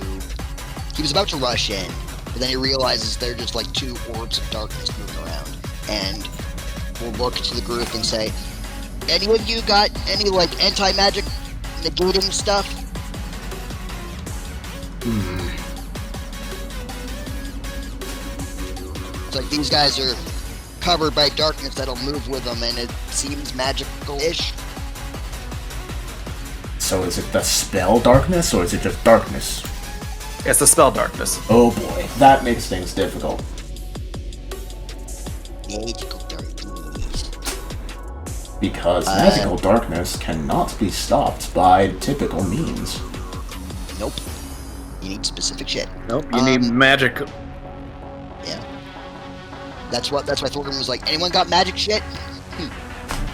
He was about to rush in, but then he realizes they're just like two orbs of darkness moving around, and we'll look to the group and say, "Any of you got any like anti-magic negating stuff?" It's like these guys are covered by darkness that'll move with them, and it seems magical-ish. so is it the spell darkness, or is it just darkness? It's the spell darkness. Oh boy, that makes things difficult. Magical darkness. Because magical darkness cannot be stopped by typical means. Nope. You need specific shit. Nope, you need magic. Yeah. That's why Thorgrim was like, anyone got magic shit?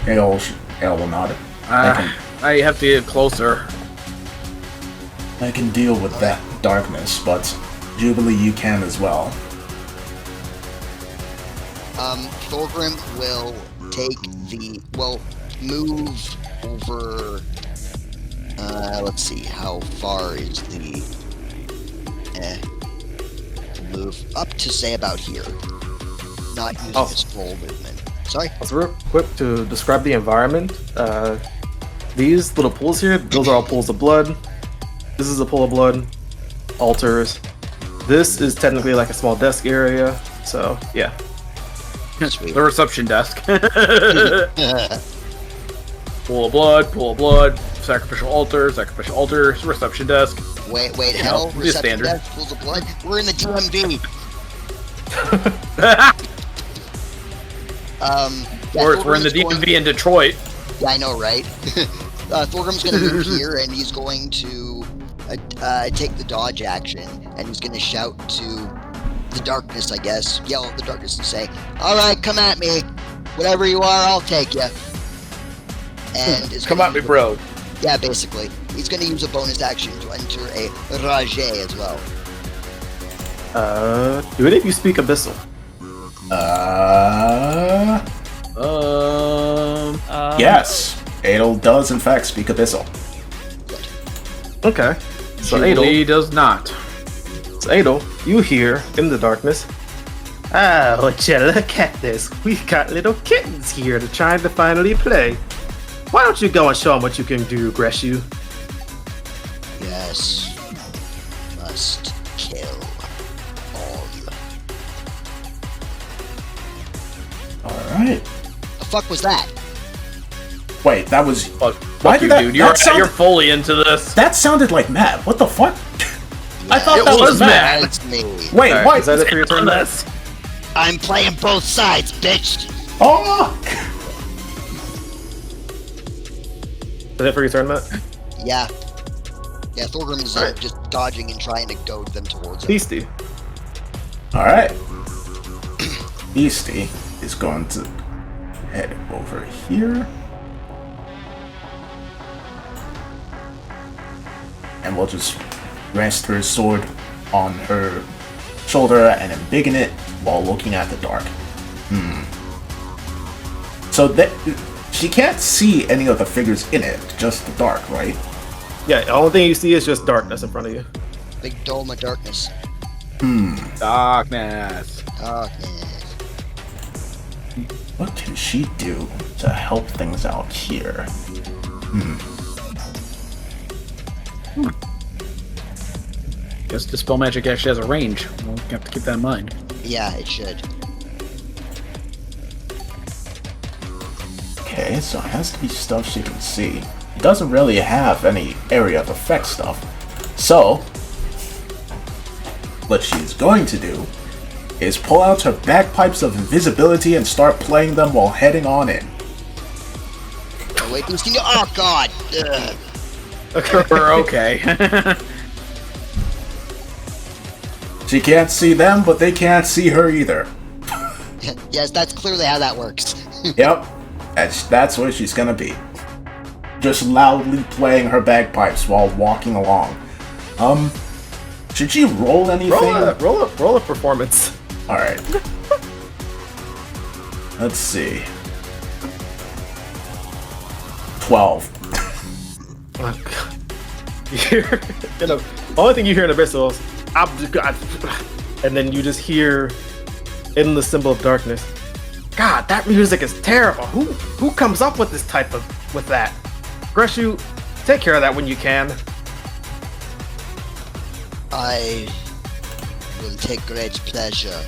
Ale will nod. I have to get closer. I can deal with that darkness, but Jubilee you can as well. Thorgrim will move over Let's see. How far is the move? Up to say about here. Not using his full movement. Sorry. So real quick to describe the environment. These little pools here, those are all pools of blood. This is a pool of blood. Altars. This is technically like a small desk area. So yeah. Sweet. The reception desk. Pool of blood, sacrificial altar, reception desk. Wait, You hell, know, the reception standard. desk, pools of blood. We're in the DMV. We're in the DMV in Detroit. Yeah, I know, right? Thorgrim's gonna move here, and he's going to take the dodge action, and he's gonna shout to the darkness, I guess, yell at the darkness and say, "Alright, come at me. Whatever you are, I'll take you." And is Come gonna at me, use bro. Yeah, basically. He's gonna use a bonus action to enter a Rage as well. Do any of you speak Abyssal? Yes. Adel does in fact speak Abyssal. Okay. So Adel, He does not. you hear in the darkness. Ah, would you look at this? We've got little kittens here to trying to finally play. Why don't you go and show them what you can do, Greshu? Yes. Must kill all. Alright. The fuck was that? Wait, that was. Fuck Why you, did that- dude. that You're sound- fully into this. That sounded like Matt. What the fuck? I thought It that was was Matt. Matt. That's me. Wait, Alright, what? is that it for your turn? This. I'm playing both sides, bitch. Oh! Is that for your turn, Matt? Yeah. Yeah, Thorgrim is Alright. just dodging and trying to goad them towards him. Beastie. Alright. Beastie is going to head over here. And we'll just rest her sword on her shoulder and embiggen it while looking at the dark. So that she can't see any of the figures in it, just the dark, right? Yeah, the only thing you see is just darkness in front of you. Big dome of darkness. Darkness. Darkness. What can she do to help things out here? Guess Dispel Magic actually has a range. We'll have to keep that in mind. Yeah, it should. Okay, so it has to be stuff she can see. It doesn't really have any area of effect stuff. So, what she's going to do is pull out her bagpipes of invisibility and start playing them while heading on in. Oh, wait, Beastie, no. Oh, God. Ugh. We're okay. She can't see them, but they can't see her either. Yes, that's clearly how that works. Yep, that's where she's gonna be. Just loudly playing her bagpipes while walking along. Should she roll anything? Roll a performance. Alright. Let's see. 12. Oh, God. You're, only thing you hear in Abyssal is, and then you just hear in the symbol of darkness. God, that music is terrible. Who comes up with this type of with that? Greshu, take care of that when you can. I will take great pleasure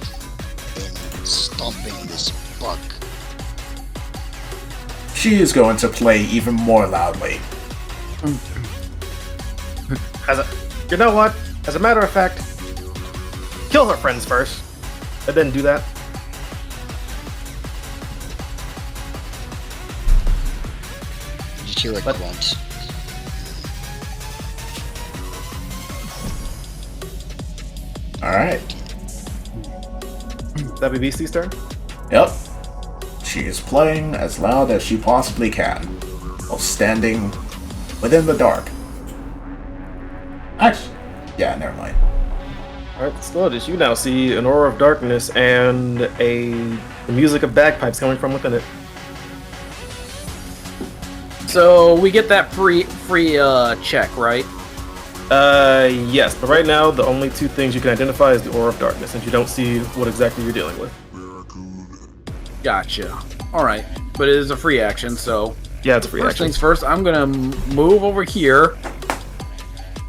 in stomping this buck. She is going to play even more loudly. You know what? As a matter of fact, kill her friends first, and then do that. You just hear a grunt. Alright. That'd be Beastie's turn. Yep. She is playing as loud as she possibly can, while standing within the dark. Actually, yeah, never mind. Alright, Stilidus, you now see an aura of darkness and the music of bagpipes coming from within it. So we get that free check, right? Yes, but right now the only two things you can identify is the Aura of Darkness, since you don't see what exactly you're dealing with. Gotcha. All right, but it is a free action, so Yeah, it's a free first action. things first. I'm gonna move over here,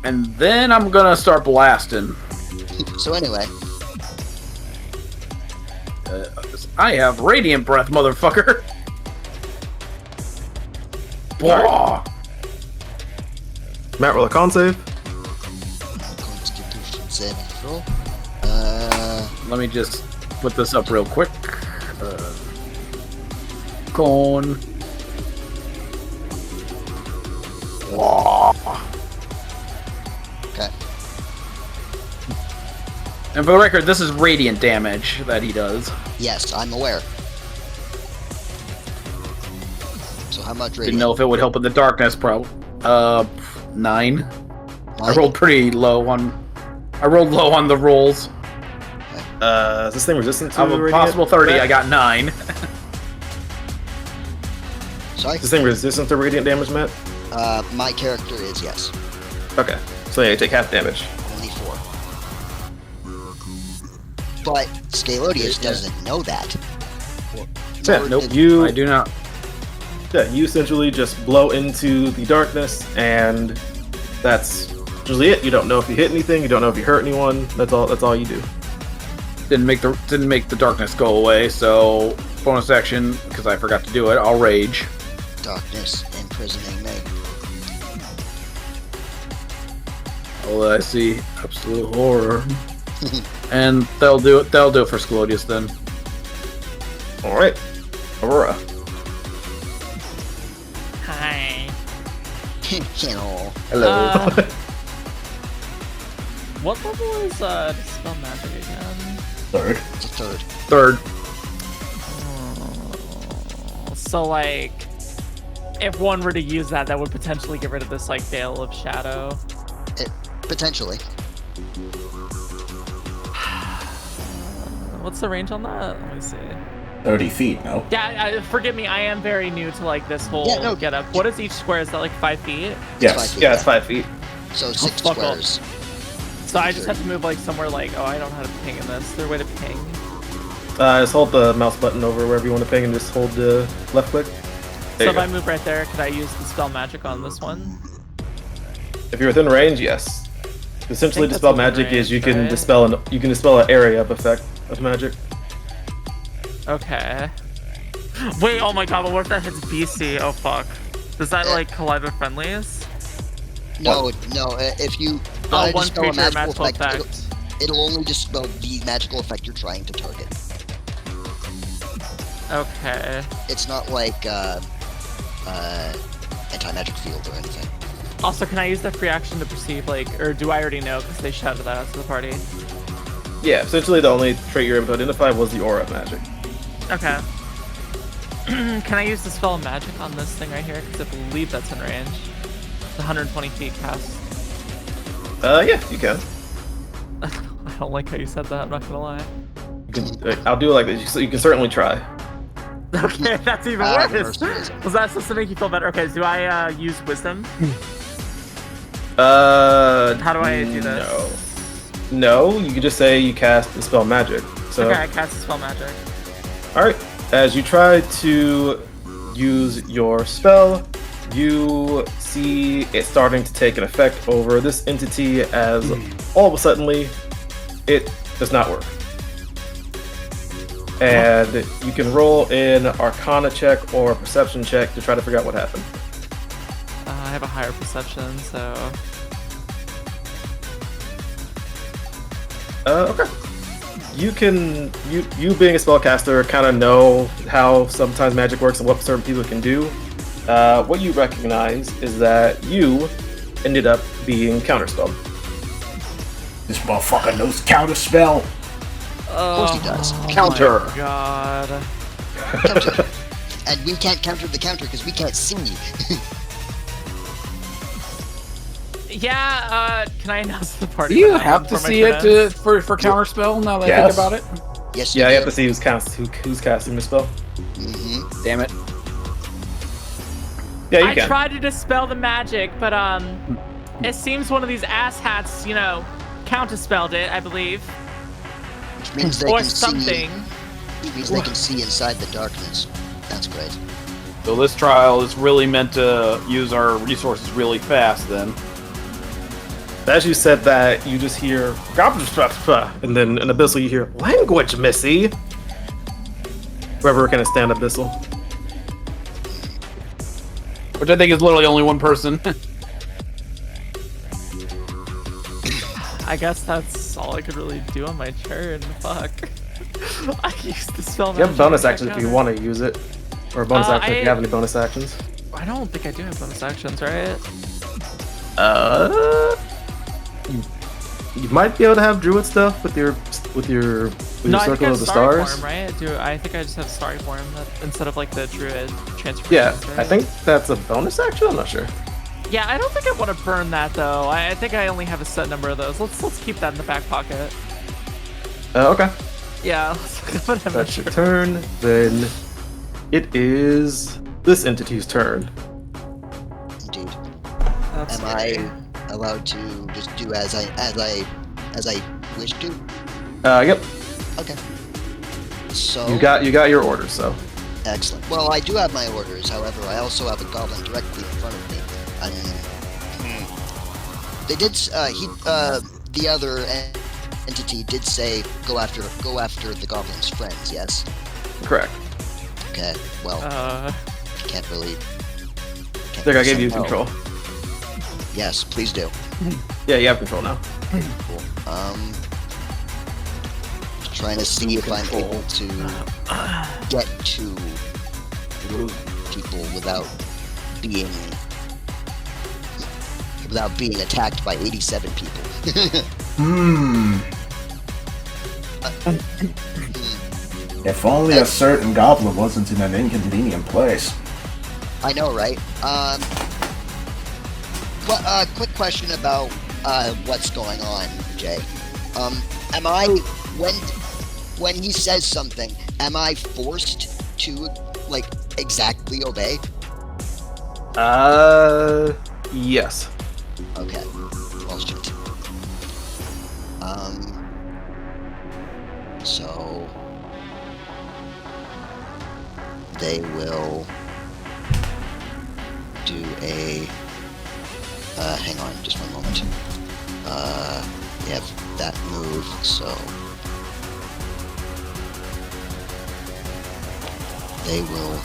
and then I'm gonna start blasting. So anyway, I have Radiant Breath, motherfucker. Blah. Matt, roll a con save. Constitution saving throw. Let me just put this up real quick. Con. Blah. Okay. And for the record, this is radiant damage that he does. Yes, I'm aware. So how much Didn't radiant? know if it would help with the darkness, 9. I rolled pretty low on. I rolled low on the rolls. Is this thing resistant to Out of a radiant? possible 30, I got 9. Sorry? Is this thing resistant to radiant damage, Matt? My character is, yes. Okay, so yeah, you take half damage. Only 4. But Scalodius doesn't know that. Yeah, Nor nope. did- You I do not. Yeah, you essentially just blow into the darkness, and that's usually it. You don't know if you hit anything. You don't know if you hurt anyone. That's all. That's all you do. Didn't make the darkness go away. So bonus action, because I forgot to do it. I'll rage. Darkness imprisoning me. Oh, I see absolute horror. And they'll do it. They'll do it for Scalodius then. All right, Aurora. Hi. You know. Hello. What level is Dispel Magic again? 3rd. It's a 3rd. 3rd. So like, if one were to use that, that would potentially get rid of this like Veil of Shadow. Potentially. What's the range on that? Let me see. 30 feet, no? Yeah, forgive me, I am very new to like this whole Yeah, no. getup. What is each square? Is that like 5 feet? Yes. 5 feet, Yeah, it's 5 feet. So 6 fuck off. squares. So I just have to move like somewhere like, oh, I don't know how to ping in this. Is there a way to ping? Just hold the mouse button over wherever you want to ping, and just hold the left click. So There you if go. I move right there, could I use the spell magic on this one? If you're within range, yes. Essentially, I think dispel that's within magic is you range, can right? dispel an area of effect of magic. Okay. Wait, oh my god, but what if that hits BC? Oh fuck. Does that like collide with friendlies? No, if you Oh, wanna one dispel a creature magical magical effect, effect. it'll only dispel the magical effect you're trying to target. Okay. It's not like anti-magic field or anything. Also, can I use the free action to perceive, like, or do I already know because they shouted that out to the party? Yeah, essentially the only trait you're able to identify was the aura of magic. Okay. Can I use the spell of magic on this thing right here? Because I believe that's in range. It's 120 feet cast. Yeah, you can. I don't like how you said that, I'm not gonna lie. You can I'll do it like this. You can certainly try. Okay, that's even Ah, worse. mercy. Was that supposed to make you feel better? Okay, do I use wisdom? How do I do this? No, you can just say you cast dispel magic. So, Okay, I cast the spell magic. all right. As you try to use your spell, you see it starting to take an effect over this entity. As all of a sudden, it does not work. And you can roll an Arcana check or a Perception check to try to figure out what happened. I have a higher perception, so... Okay. You can, you being a spellcaster, kind of know how sometimes magic works and what certain people can do. What you recognize is that you ended up being counterspelled. This motherfucker knows counterspell. Of course he does. Counter. My god. Counter. And we can't counter the counter because we can't see. Yeah, can I announce the party? Do you what have happened to for my see it cadets? for counterspell? Now that I Yes. think about it. Yes, Yeah, you have do. to see who's casting the spell. Mhm. Damn it. Yeah, you I can. tried to dispel the magic, but it seems one of these asshats, counterspelled it, I believe. Which means they Or can something. see. Which means they can see inside the darkness. That's great. So this trial is really meant to use our resources really fast. Then. As you said that, you just hear and then in Abyssal you hear language, Missy. Whoever can stand Abyssal. Which I think is literally only one person. I guess that's all I could really do on my turn. Fuck. I used the spell. You have bonus actions if you want to use it. Or bonus action if you have any bonus actions. I don't think I do have bonus actions, right? You might be able to have druid stuff with your No, I think I circle have of the starry stars. form, right? I think I just have starry form instead of like the druid transformation. Yeah, right? I think that's a bonus action. I'm not sure. Yeah, I don't think I want to burn that though. I think I only have a set number of those. Let's keep that in the back pocket. Okay. Yeah, whatever. That's your turn. Then it is this entity's turn. Indeed. That's Am I allowed to just do as I wish to? Yep. Okay. So You got your orders, so. excellent. Well, I do have my orders. However, I also have a goblin directly in front of me. They did. The other entity did say go after the goblin's friends. Yes. Correct. Okay. Well, can't really. I think I gave you say no. control. Yes, please do. Yeah, you have control now. Cool. Trying to see if I'm able to get to people without being attacked by 87 people. If only a certain goblin wasn't in an inconvenient place. I know, right? Quick question about what's going on, Jay. Am I when he says something, am I forced to exactly obey? Yes. Okay. Well, shit. So they will do a. Hang on, just one moment. We have that move, so they will.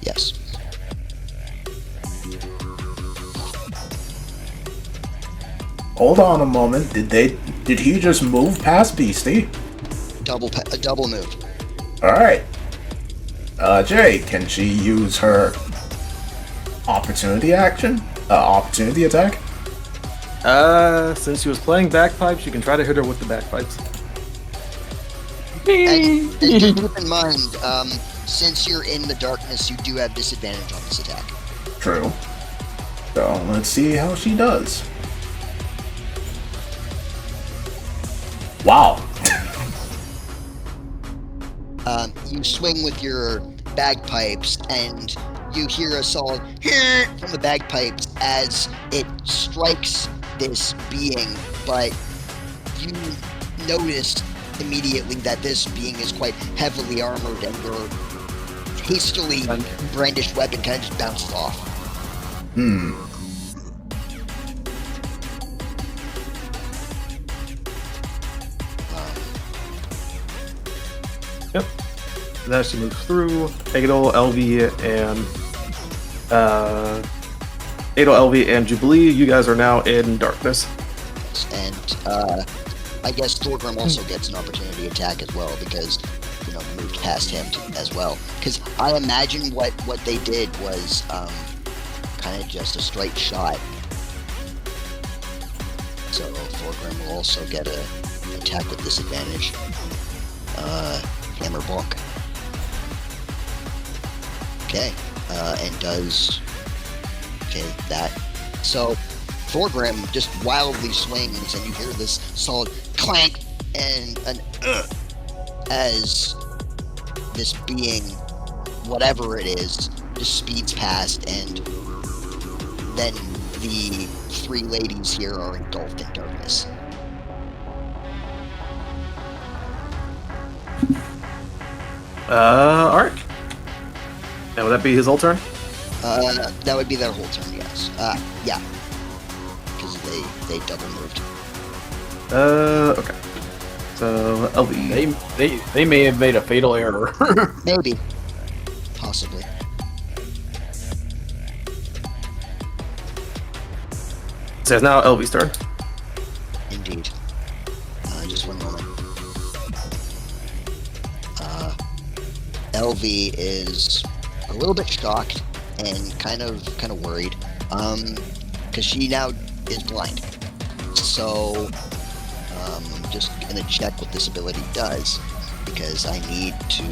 Yes. Hold on a moment. Did he just move past Beastie? A double move. Alright. Jay, can she use her opportunity action? Opportunity attack? Since she was playing bagpipes, you can try to hit her with the bagpipes. And keep in mind, since you're in the darkness, you do have disadvantage on this attack. True. So, let's see how she does. Wow. You swing with your bagpipes, and you hear a solid from the bagpipes as it strikes this being, but you noticed immediately that this being is quite heavily armored, and your hastily brandished weapon kind of just bounces off. Yep. Then she moves through. Adol, LV, and Jubilee. You guys are now in darkness. And I guess Thorgrim also gets an opportunity attack as well, because moved past him as well. Because I imagine what they did was kind of just a straight shot. So Thorgrim will also get an attack with disadvantage. Hammer block. Okay, and does that. So Thorgrim just wildly swings, and you hear this solid clank and an as this being, whatever it is, just speeds past, and then the three ladies here are engulfed in darkness. Alright. And would that be his whole turn? That would be their whole turn, yes. Yeah. Because they double moved. Okay. So, LV. They may have made a fatal error. Maybe. Possibly. So it's now LV's turn. Indeed. Just one moment. LV is a little bit shocked and kind of worried, because she now is blind. So, just gonna check what this ability does, because I need to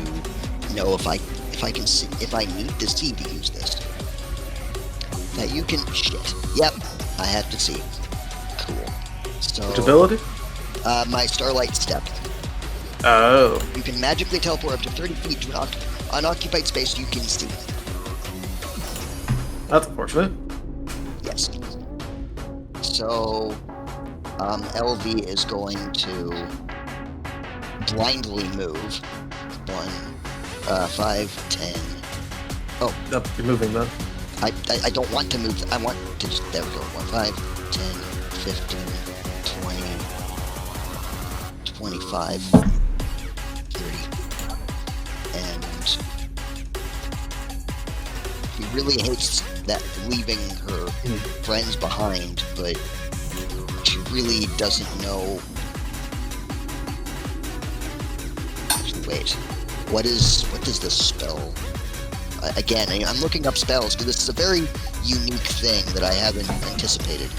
know if I can see, if I need to see to use this. That you can shit. Yep, I have to see. Cool. So Which ability? my Starlight Step. Oh. You can magically teleport up to 30 feet to an unoccupied space you can see. That's unfortunate. Yes. So, LV is going to blindly move. 5, 10. Oh, Yep, you're moving then. I don't want to move. I want to just, there we go. 1, 5, 10, 15, 20, 25, 30. And he really hates that leaving her friends behind, but she really doesn't know. Wait, what does this spell? Again, I'm looking up spells because this is a very unique thing that I haven't anticipated.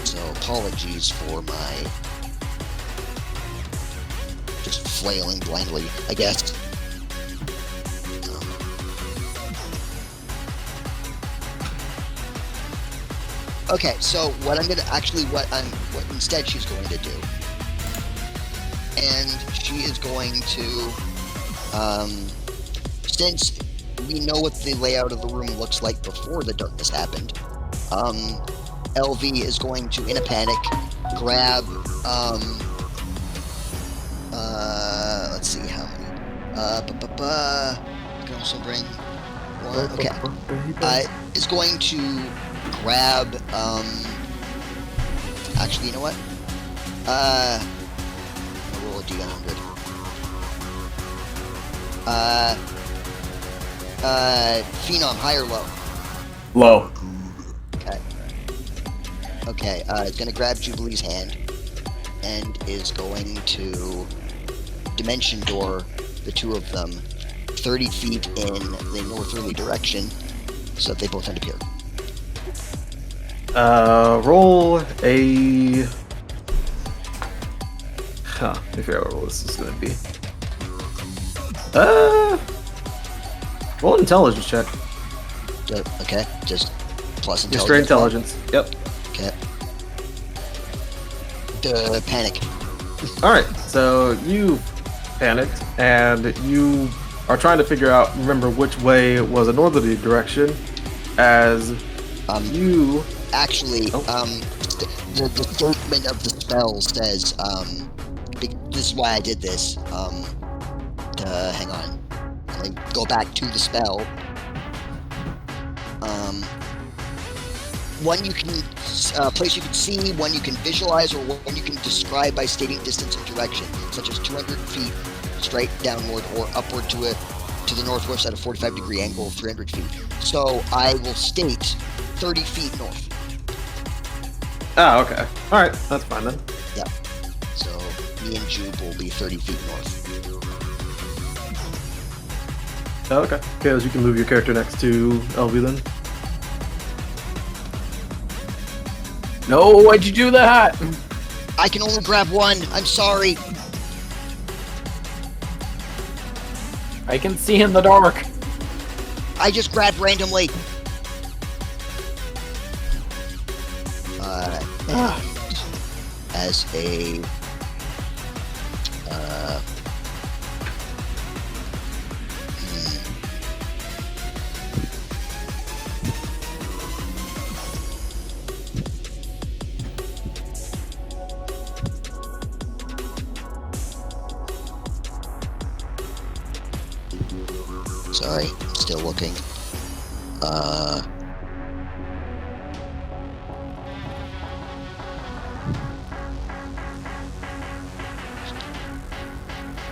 So apologies for my just flailing blindly, I guess. Okay, so what instead she's going to do, and she is going to, since we know what the layout of the room looks like before the darkness happened, LV is going to, in a panic, grab, let's see how many, can also bring one, okay, is going to grab, actually, you know what, I'm gonna roll a D100. Phenom, high or low? Low. Okay, it's gonna grab Jubilee's hand and is going to dimension door the two of them 30 feet in the northerly direction so that they both end up here. Roll a... Let me figure out what roll this is gonna be. Roll an intelligence check. Okay, just plus intelligence. Just straight intelligence. Yep. Okay. Panic. Alright, so you panicked, and you are trying to remember which way was a northerly direction, as you... Actually, the statement of the spell says, this is why I did this, hang on, let me go back to the spell. One you can, place you can see, one you can visualize, or one you can describe by stating distance and direction, such as 200 feet straight downward or upward to the northwest at a 45-degree angle of 300 feet. So I will state 30 feet north. Oh, okay. Alright, that's fine then. Yeah. So me and Jube will be 30 feet north. Oh, okay. Okay, so you can move your character next to LV then. No, why'd you do that? I can only grab one. I'm sorry. I can see in the dark. I just grabbed randomly. as a sorry, I'm still looking.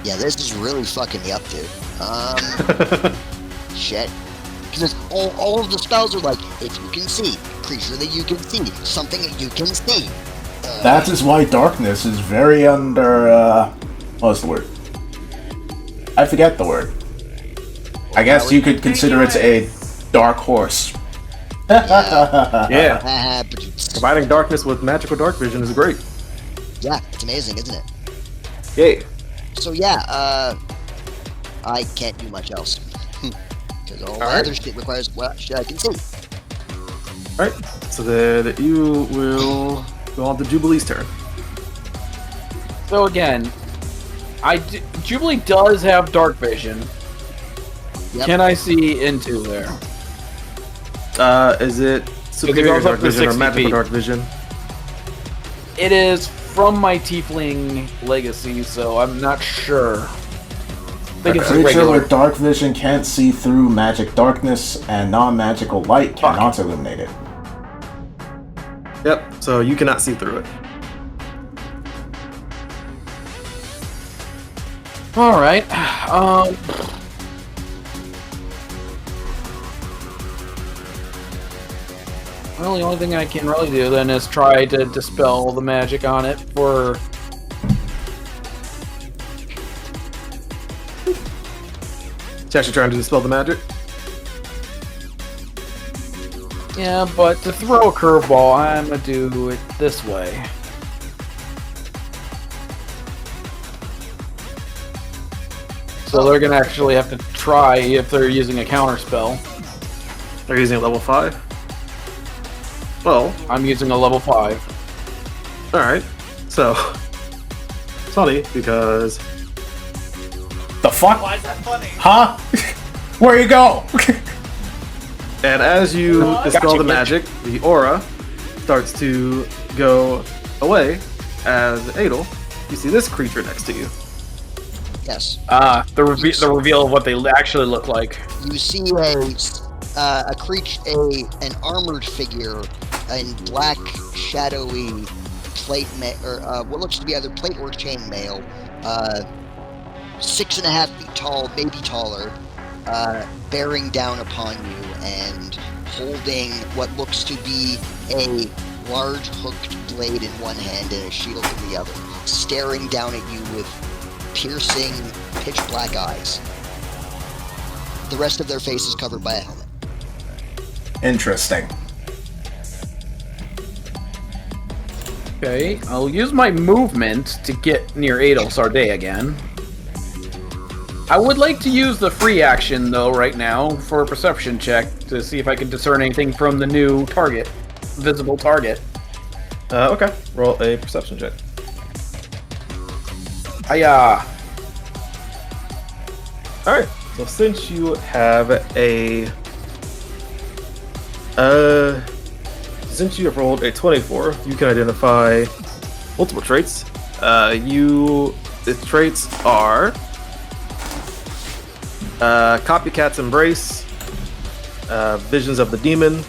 Yeah, this is really fucking me up, dude. Shit. Because all of the spells are like, if you can see, creature that you can see, something that you can see. That is why darkness is very under, what's the word? I forget the word. I guess you could consider it a dark horse. Yeah. Combining darkness with magical dark vision is great. Yeah, it's amazing, isn't it? Yay. So yeah, I can't do much else. Because all the other shit requires what shit I can see. Alright, so then you will go on to Jubilee's turn. So again, Jubilee does have dark vision. Yep. Can I see into there? Is it superior goes up dark to vision or 60 magical feet. dark vision? It is from my tiefling legacy, so I'm not sure. I think A it's creature regular. with dark vision can't see through magic darkness, and non-magical light cannot illuminate it. Yep, so you cannot see through it. Alright. Well, the only thing I can really do then is try to dispel the magic on it for... It's actually trying to dispel the magic. Yeah, but to throw a curveball, I'm gonna do it this way. So they're gonna actually have to try if they're using a counter spell. They're using a level 5. Well, I'm using a level 5. alright. So, it's funny because The fuck? Why is that funny? Huh? Where you go? and as you dispel Gotcha, the magic, the aura starts to go away as Adel, you see this creature next to you. Yes. The reveal of what they actually look like. You see a creature, an armored figure in black, shadowy plate or what looks to be either plate or chain mail, 6.5 feet tall, maybe taller, bearing down upon you and holding what looks to be a large hooked blade in one hand and a shield in the other, staring down at you with piercing, pitch black eyes. The rest of their face is covered by a helmet. Interesting. Okay, I'll use my movement to get near Adel Sarday again. I would like to use the free action, though, right now, for a perception check to see if I can discern anything from the new target, visible target. Okay, roll a perception check. Hiya! Alright, so since you have since you have rolled a 24, you can identify multiple traits. The traits are Copycat's Embrace, Visions of the Demon,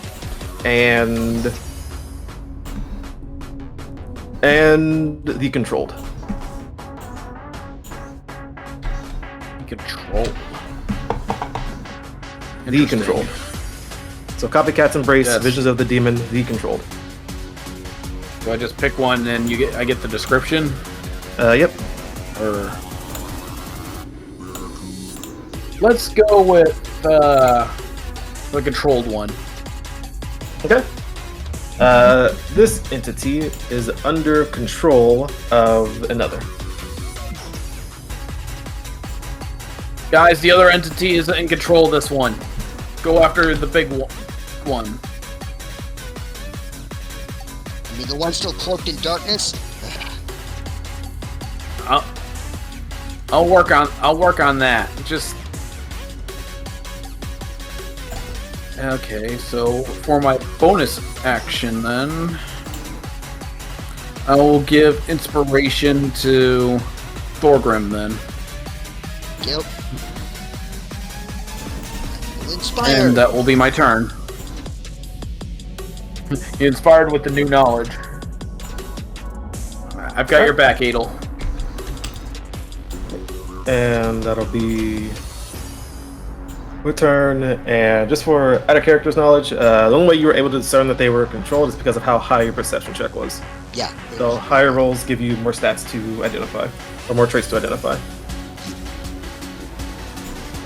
and the Controlled. Control. The Controlled. So Copycat's Embrace, Yes. Visions of the Demon, the Controlled. Do I just pick one and I get the description? Yep. Or let's go with the controlled one. Okay. This entity is under control of another. Guys, the other entity is in control of this one. Go after the big one. mean, the one still cloaked in darkness? I'll work on that. Just okay. So for my bonus action, then I will give inspiration to Thorgrim. Then Yep. Inspired. and that will be my turn. Inspired with the new knowledge. I've got your back, Adel. And that'll be your turn. And just for out of character's knowledge, the only way you were able to discern that they were controlled is because of how high your perception check was. Yeah. So higher rolls give you more stats to identify, or more traits to identify.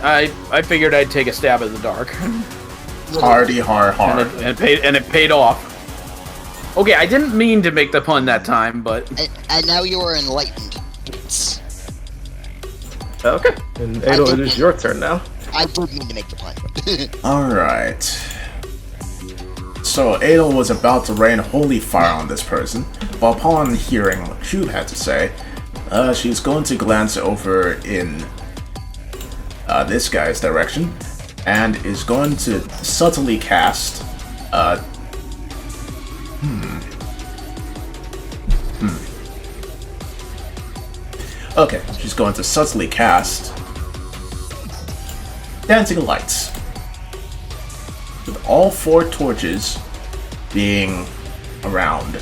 I figured I'd take a stab at the dark, Hardy har har. and it paid off. Okay, I didn't mean to make the pun that time, but And now you are enlightened. It's, Okay. And Adel, it is your turn now. I did mean to make the pun. Alright. So Adel was about to rain holy fire on this person, but upon hearing what Cube had to say, she's going to glance over in this guy's direction, and is going to subtly cast Okay, she's going to subtly cast Dancing Lights, with all 4 torches being around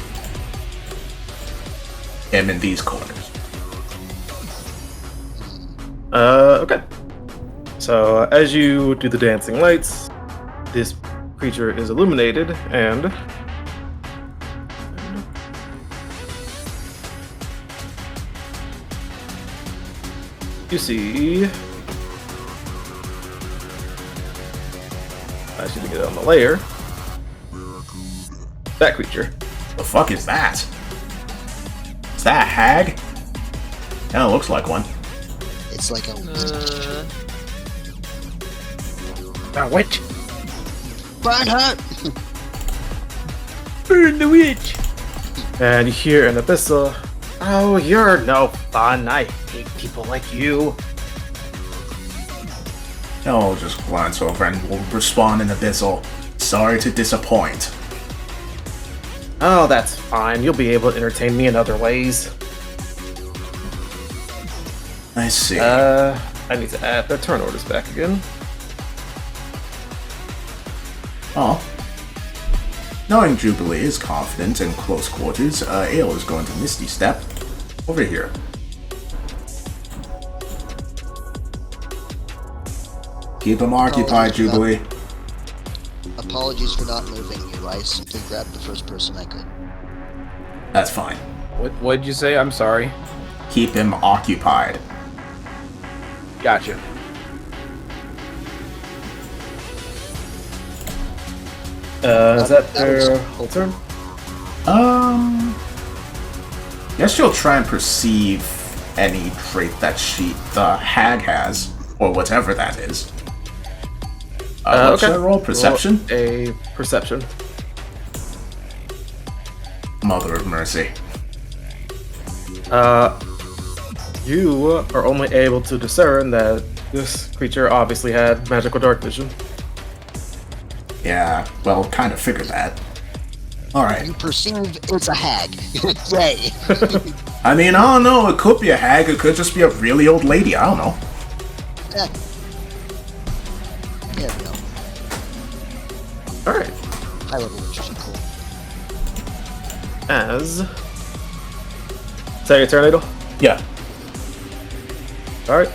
him in these corners. Okay. So as you do the dancing lights, this creature is illuminated, and you see. I should get it on the layer. That creature. The fuck is that? Is that a hag? Yeah, it looks like one. It's like a witch. burn her. Burn the witch. And you hear an abyssal. Oh, you're no fun. I hate people like you. I'll just glance over and will respond in Abyssal. Sorry to disappoint. Oh, that's fine. You'll be able to entertain me in other ways. I see. I need to add their turn orders back again. Oh. Knowing Jubilee is confident in close quarters, Ale is going to Misty Step over here. Keep him occupied, Jubilee. Apologies for not moving you. I simply grabbed the first person I could. That's fine. What did you say? I'm sorry. Keep him occupied. Gotcha. Is that their whole turn? Guess she'll try and perceive any trait that the hag has, or whatever that is. What should I roll? Perception? Roll a perception. Mother of mercy. You are only able to discern that this creature obviously had magical dark vision. Yeah, well, kind of figured that. Alright. You perceive it's a hag. Yay. I mean, I don't know, it could be a hag, it could just be a really old lady, I don't know. Yeah. Yeah, no. Alright. High level witches are cool. Is that your turn, Adel? Yeah. Alright.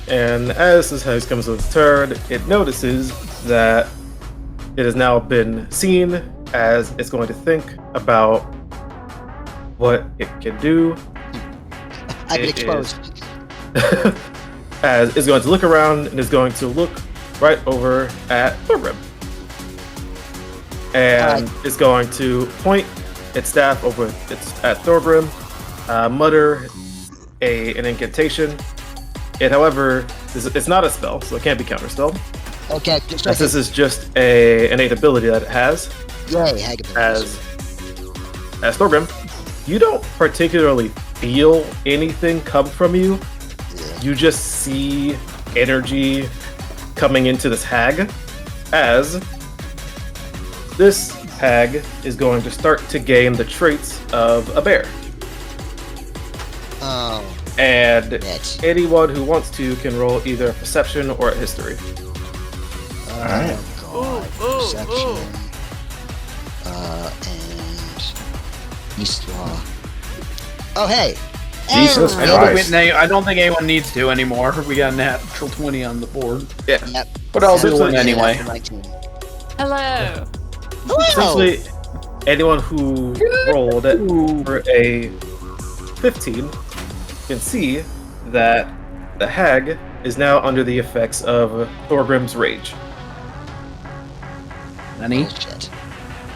And as this house comes to its turn, it notices that it has now been seen, as it's going to think about what it can do. I've been It exposed. As it's going to look around and is going to look right over at Thorgrim. And it's going to point its staff over at Thorgrim, mutter an incantation. It, however, it's not a spell, so it can't be counterspelled. Okay, just As this is just an innate ability that it has. Yay, hag abilities. As as Thorgrim, you don't particularly feel anything come from you. Yeah. You just see energy coming into this hag as this hag is going to start to gain the traits of a bear. Oh, And that's anyone who wants to can roll either a perception or a history. Alright. God. Perception. And East Law. Oh, hey. Jesus I don't think anyone needs to anymore. We got a natural 20 on the board. Yeah. Yep. But I'll do Essentially, one anyway. 19. Hello. Essentially, anyone who rolled for a 15 can see that the hag is now under the effects of Thorgrim's rage. Any? Bullshit.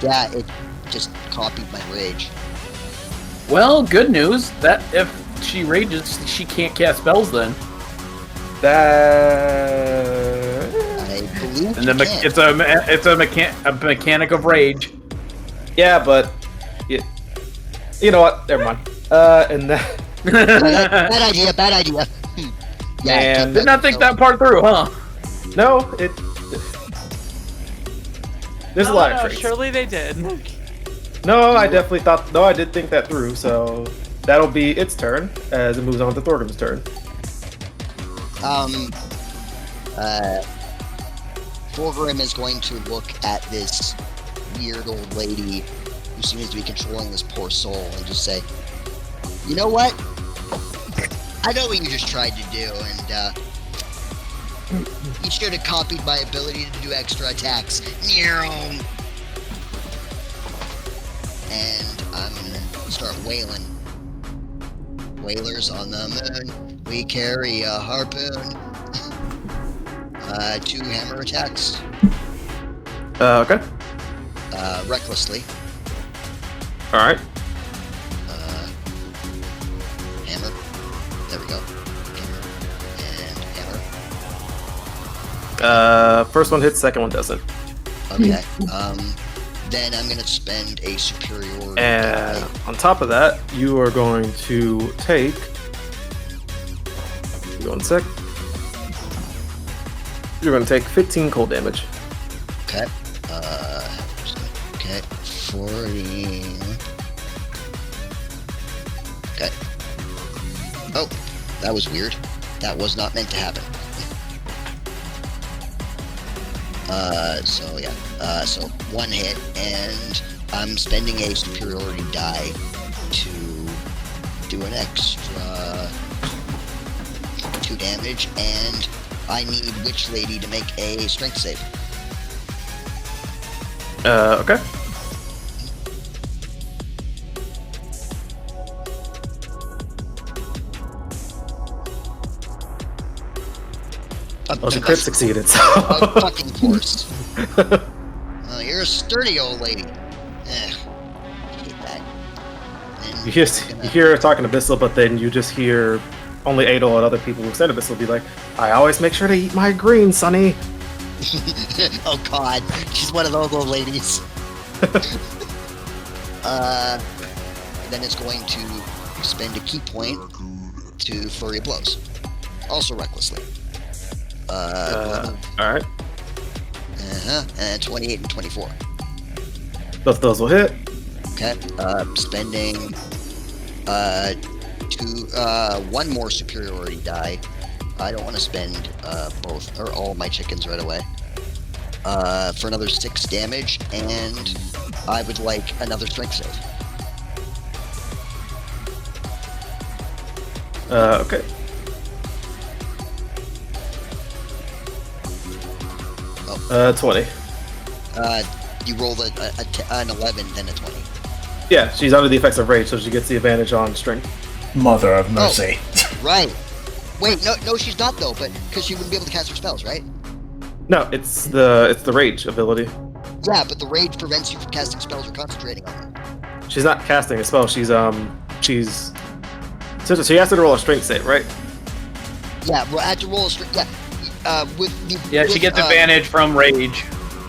Yeah, it just copied my rage. Well, good news. That if she rages, she can't cast spells then. That I believe And you the can. it's a mechanic of rage. yeah, but you know what? Never mind. And that Bad idea, bad idea. Yeah, Man. Did not think that part through, huh? no, it. There's a lot of traits. Surely they did. No, I definitely thought. No, I did think that through. So that'll be its turn as it moves on to Thorgrim's turn. Thorgrim is going to look at this weird old lady who seems to be controlling this poor soul and just say, you know what? I know what you just tried to do, and you should have copied my ability to do extra attacks. And I'm gonna start wailing. Whalers on the moon, we carry a harpoon. 2 hammer attacks. Okay. Recklessly. All right. Hammer. There we go. Hammer. And hammer. First one hits, second one doesn't. Okay. Then I'm gonna spend a superiority And die. on top of that, you are going to take. Give me 1 sec. You're going to take 15 cold damage. Okay. Okay. 40. Okay. Oh, that was weird. That was not meant to happen. So yeah. So 1 hit, and I'm spending a superiority die to do an extra 2 damage, and I need Witch Lady to make a strength save. Okay. Well, the crit succeeded, so. Of fucking course. Oh, you're a sturdy old lady. Hate that. And You hear her talking to Bissell, but then you just hear only Adol and other people who send to Bissell be like, I always make sure to eat my greens, Sonny. oh god, she's one of those old ladies. Then it's going to spend a key point to Flurry of Blows. Also recklessly. Alright. And 28 and 24. Both of those will hit. Okay. Spending 1 more superiority die. I don't want to spend both or all my chickens right away. For another 6 damage, and I would like another strength save. Okay. Oh. 20. You rolled an 11, then a 20. Yeah, she's under the effects of rage, so she gets the advantage on strength. Mother of mercy. Right. Wait, no, she's not though, but because she wouldn't be able to cast her spells, right? No, it's the rage ability. Yeah, but the rage prevents you from casting spells or concentrating on them. She's not casting a spell. She's so she has to roll a strength save, right? Yeah, well, I had to roll a strength. Yeah, She gets advantage from rage.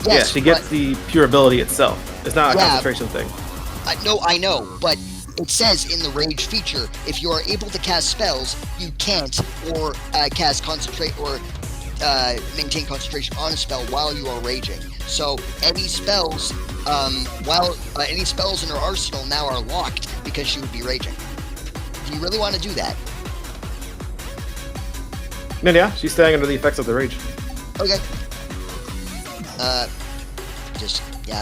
Yes, yeah, she gets but- the pure ability itself. It's not a Yeah. concentration thing. I know, but it says in the rage feature, if you are able to cast spells, you can't or cast concentrate or maintain concentration on a spell while you are raging. So any spells, any spells in her arsenal now are locked because she would be raging. Do you really want to do that? And yeah, she's staying under the effects of the rage. Okay. I'm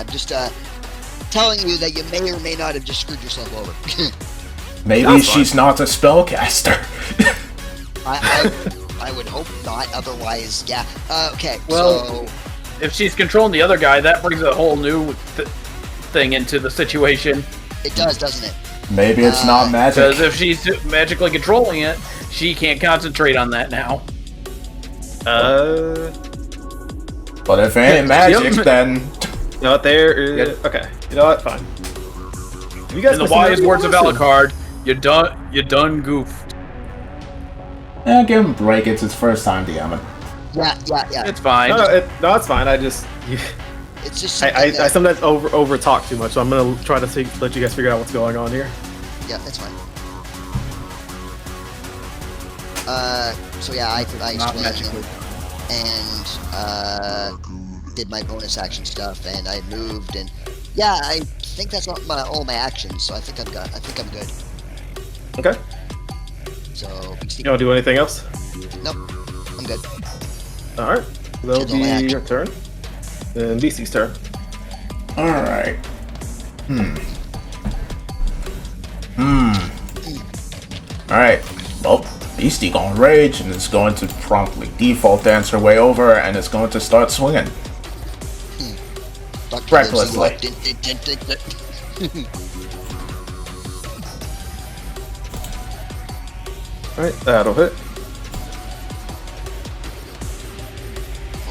just telling you that you may or may not have just screwed yourself over. Maybe That's she's not a spellcaster. I would hope not. Otherwise, yeah. Okay. Well, so if she's controlling the other guy, that brings a whole new thing into the situation. it does, doesn't it? Maybe it's not magic. Because if she's magically controlling it, she can't concentrate on that now. But if it ain't magic, then You know what? Okay. You know what? Fine. You guys In the listen wise to words of listen. Alucard, you done goofed. give him a break. It's his first time DMing. Yeah. It's fine. No, it's fine. I just It's just I something sometimes over talk too much, so I'm gonna try to let you guys figure out what's going on here. yeah, that's fine. So yeah, I Not explained magically. and did my bonus action stuff, and I moved, and yeah, I think that's all my actions. So I think I'm good. Okay. So You don't do anything else? nope, I'm good. All right. That'll That's all I be action. your turn. Then BC's turn. Alright. Alright. Well, Beastie gonna rage and is going to promptly default dance her way over and is going to start swinging. Dr. Recklessly. All right, that'll hit.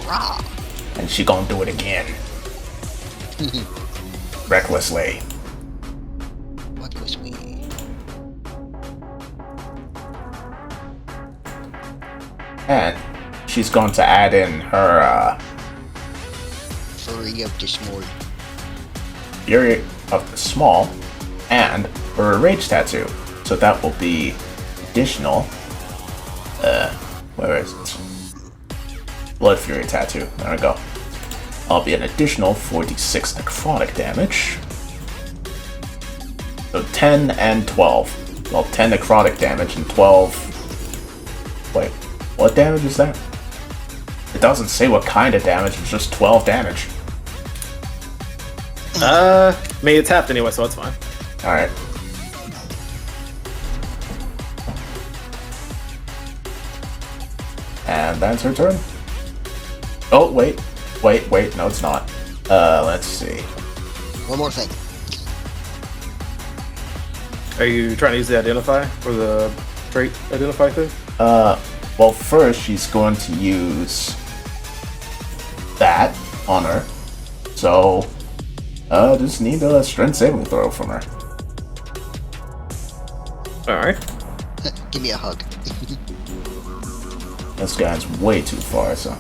Rah. And she gonna do it again. Recklessly. What was we? And she's going to add in her Fury of Dismord. Fury of the Small and her Rage Tattoo. So that will be additional. Where is it? Blood Fury Tattoo. There we go. I'll be an additional 46 necrotic damage. So 10 and 12. Well, 10 necrotic damage and 12. Wait, what damage is that? It doesn't say what kind of damage, it's just 12 damage. I mean, it's tapped anyway, so it's fine. Alright. And that's her turn. Oh, wait, no it's not. Let's see. One more thing. Are you trying to use the identify or the trait identify thing? Well, first she's going to use that on her. So, just need a strength saving throw from her. All right. Give me a hug. This guy's way too far, so.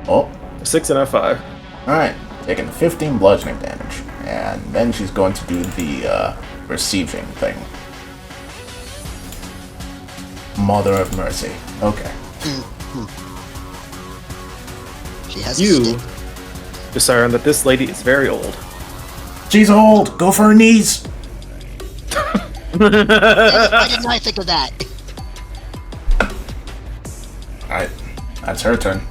Oh, 6 and a 5. alright. Taking 15 bludgeoning damage. And then she's going to do the, receiving thing. Mother of Mercy. Okay. She has a You stick. discern that this lady is very old. She's old! Go for her knees! Why didn't I think of that? Alright. That's her turn.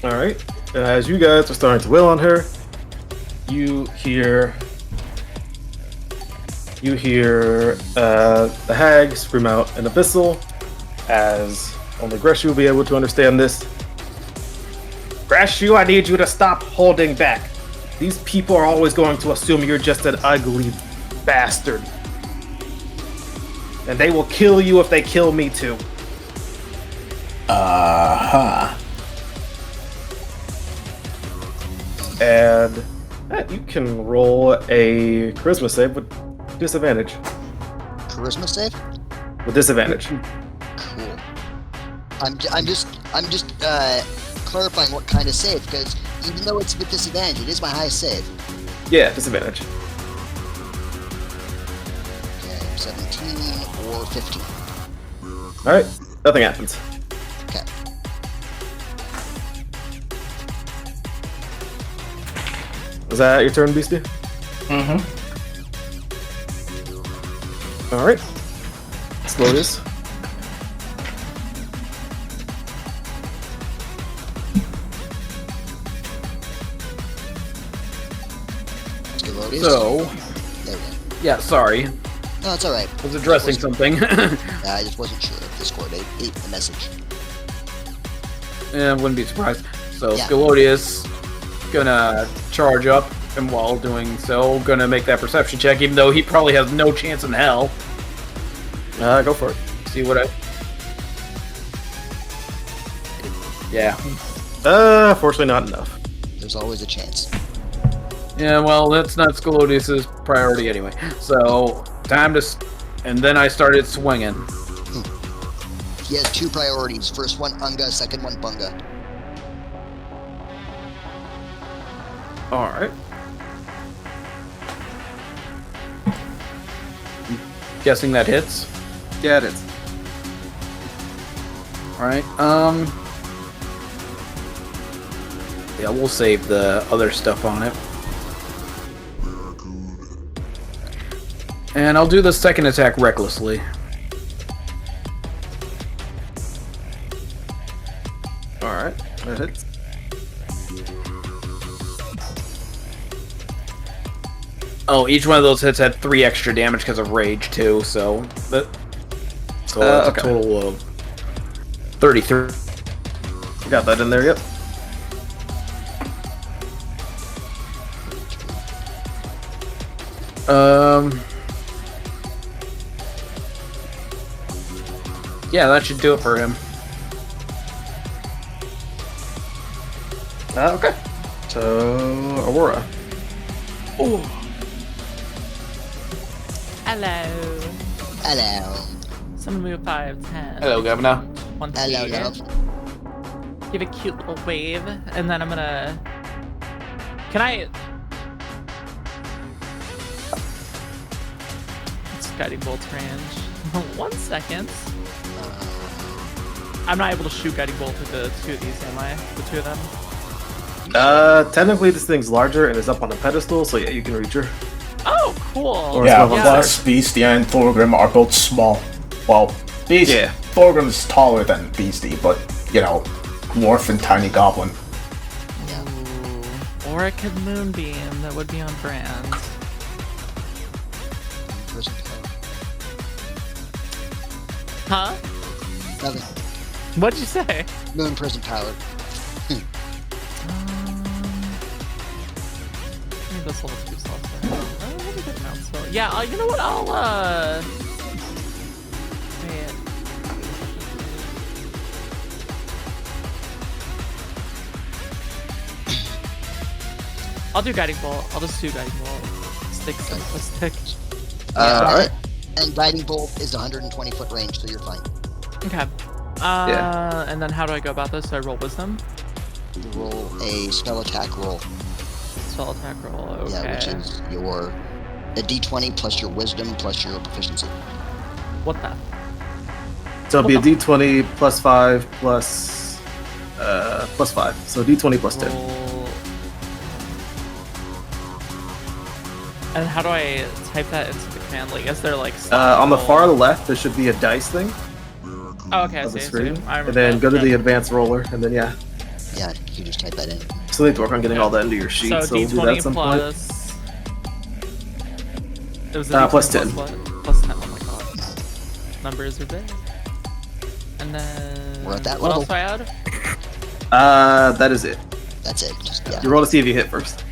All right. And as you guys are starting to wail on her, you hear the hag scream out an abyssal, as only Greshu will be able to understand this. Greshu, I need you to stop holding back. These people are always going to assume you're just an ugly bastard. And they will kill you if they kill me too. Uh-huh. And you can roll a charisma save with disadvantage. Charisma save? With disadvantage. Cool. I'm just clarifying what kind of save, because even though it's with disadvantage, it is my highest save. Yeah, disadvantage. Okay, 17 or 15. All right, nothing happens. Okay. Is that your turn, Beastie? Mm-hmm. All right. Slotus. Scalodius. So, There we go. yeah, sorry. No, it's alright. I was addressing something. I just wasn't sure if Discord ate the message. Yeah, I wouldn't be surprised. So, Yeah. Scalodius gonna charge up, and while doing so, gonna make that perception check, even though he probably has no chance in hell. Go for it. See what I... Yeah. Fortunately not enough. There's always a chance. Yeah, well, that's not Scalodius' priority anyway. So, time to... And then I started swinging. He has two priorities. First one, Unga. Second one, Bunga. All right. Guessing that hits. Yeah, it is. Alright, yeah, we'll save the other stuff on it. And I'll do the second attack recklessly. All right, that hits. Oh, each one of those hits had 3 extra damage because of rage too, so that's okay. a total of 33. You got that in there, yep. Yeah, that should do it for him. Okay. So, Aurora. Hello. Hello. So I'm gonna move 5, 10. Hello, Governor. 1 Hello, here. love. Give a cute little wave, and then I'm gonna. Can I? It's guiding bolts range. 1 second. I'm not able to shoot guiding bolt with the 2 of these, am I? The 2 of them. Technically this thing's larger and is up on a pedestal, so yeah, you can reach her. Oh, cool. Or Yeah, level plus Beastie and Thorgrim are both small. Well, Beastie, Yeah. Thorgrim is taller than Beastie, but, you know, dwarf and tiny goblin. Ooh. Or a kid moonbeam that would be on brand. Prison power. Huh? Nothing. What'd you say? Moon prison power. Maybe this level 2 slots. Oh, let me get mount spell. Yeah, you know what? Wait. I'll do guiding bolt. I'll just do guiding bolt. Stick. Alright. And guiding bolt is 120-foot range, so you're fine. Okay. And then how do I go about this? Do I roll wisdom? You roll a spell attack roll. Spell attack roll. Okay. Yeah, which is a d20 plus your wisdom plus your proficiency. What the? So it'll be a d20 plus 5 plus 5. So d20 plus 10. Roll. And how do I type that into the command? Like, is there like On the far left, there should be a dice thing Oh, okay, I of the see. screen. I remember And then that. go to Yeah. the advanced roller, and then yeah. Yeah, you just type that in. So they need to work on getting all that into your sheet, So so we'll do that at D20 some point. plus. It was a Plus D20 10. what? Plus 10. Oh my god. Numbers are big. And then. We're at that what level. else do I add? That is it. That's it. Just, yeah. You roll to see if you hit first.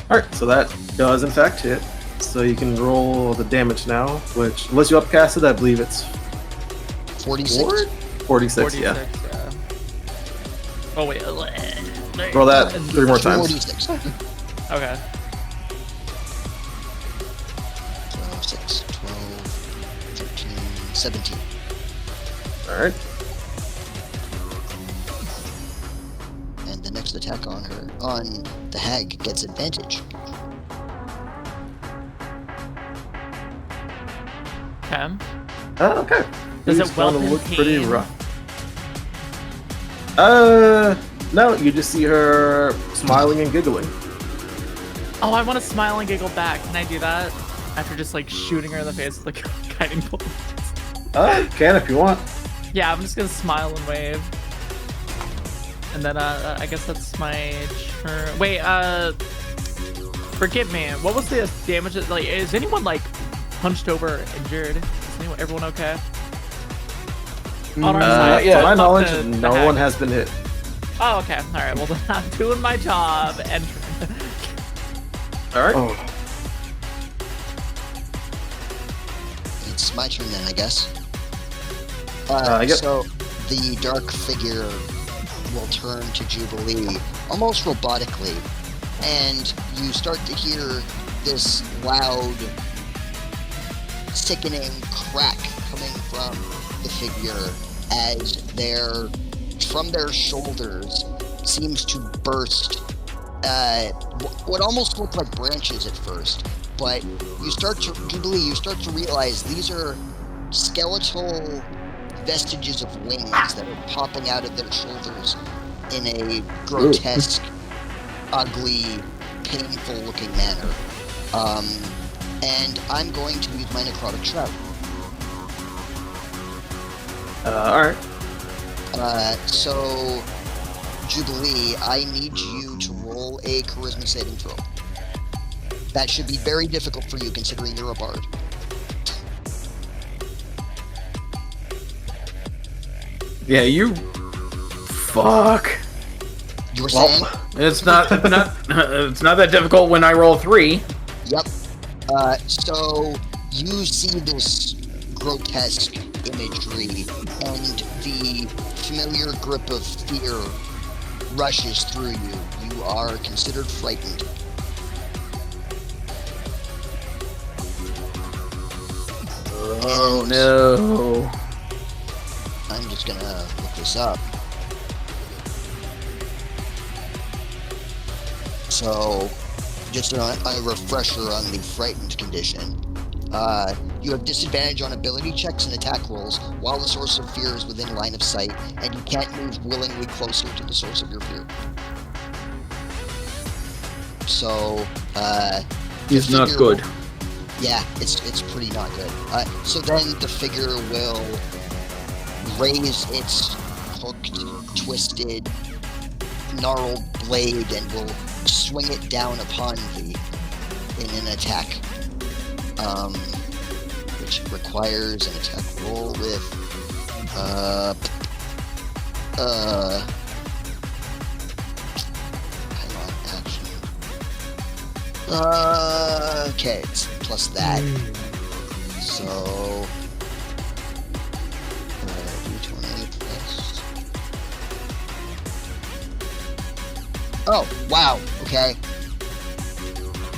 Alright, so that does in fact hit. So you can roll the damage now, which, unless you upcast it, I believe it's 46. 46, yeah. Oh, wait. Roll that 3 more times. 46. Okay. 12, 6, 12, 13, 17. Alright. next attack on the hag gets advantage. Okay. Okay. Does He's it whelp gonna in look pretty pain? rough. No, you just see her smiling and giggling. Oh, I want to smile and giggle back. Can I do that? After just like shooting her in the face with like a guiding bolt. Can if you want. Yeah, I'm just gonna smile and wave. And then I guess that's my turn. Wait, forgive me. What was the damage? Like, is anyone like punched over, injured? Is everyone okay? On our side, Yeah, to my fuck knowledge, the no hag. one has been hit. Oh, okay. All right. Well, then I'm doing my job. And All right. Oh, It's my turn then, I guess. Yep. So the dark figure will turn to Jubilee almost robotically, and you start to hear this loud, sickening crack coming from the figure as from their shoulders seems to burst what almost look like branches at first, but you start to realize these are skeletal vestiges of wings that are popping out of their shoulders in a grotesque, ugly, painful looking manner. And I'm going to use my necrotic shroud. All right. So Jubilee, I need you to roll a charisma saving throw. That should be very difficult for you considering you're a bard. Yeah, you. Fuck. You were saying? It's not it's not that difficult when I roll 3. Yep. So you see this grotesque imagery, and the familiar grip of fear rushes through you. You are considered frightened. Oh no. I'm just gonna look this up. So, just a refresher on the frightened condition. You have disadvantage on ability checks and attack rolls while the source of fear is within line of sight, and you can't move willingly closer to the source of your fear. So, It's not good. Yeah, it's pretty not good. So then the figure will raise its hooked, twisted, gnarled blade and will swing it down upon thee in an attack, which requires an attack roll with hang on, action. Okay, it's plus that. So D20 plus. Oh, wow. Okay.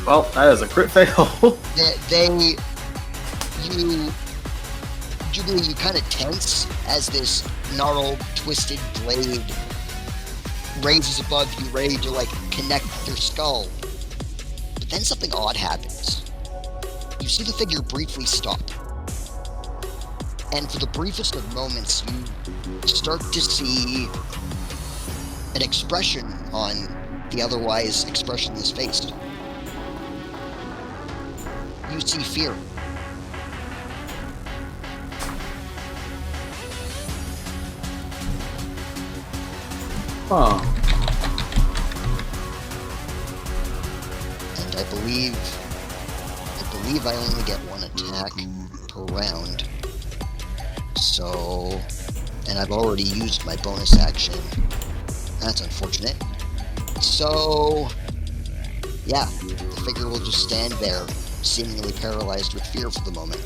Well, that is a crit fail. Jubilee, you kind of tense as this gnarled, twisted blade raises above you, ready to like connect with your skull. But then something odd happens. You see the figure briefly stop. And for the briefest of moments, you start to see an expression on the otherwise expressionless face. You see fear. Oh. And I believe I only get one attack per round. So, and I've already used my bonus action. That's unfortunate. So, yeah, the figure will just stand there, seemingly paralyzed with fear for the moment.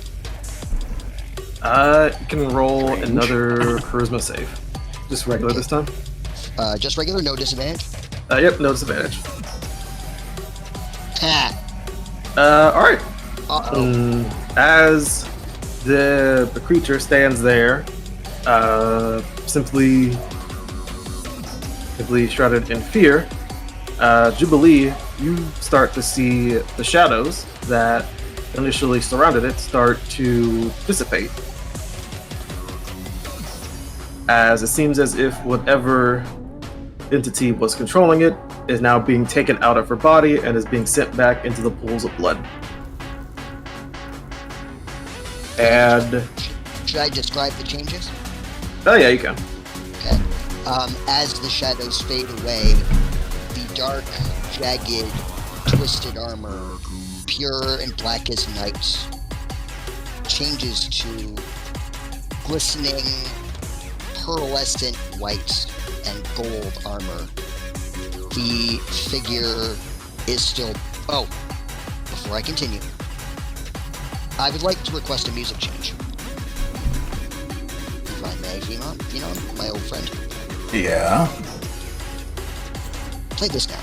You can roll another charisma save. Just regular this time? Just regular, no disadvantage? Yep, no disadvantage. Ha! Alright. Uh-oh. As the creature stands there, simply actively shrouded in fear, Jubilee, you start to see the shadows that initially surrounded it start to dissipate. As it seems as if whatever entity was controlling it is now being taken out of her body and is being sent back into the pools of blood. And Should I describe the changes? oh yeah, you can. Okay. As the shadows fade away, the dark, jagged, twisted armor, pure and black as night, changes to glistening, pearlescent white and gold armor. The figure is still... Oh, before I continue, I would like to request a music change. If I may, Phenom, my old friend. Yeah. Play this now.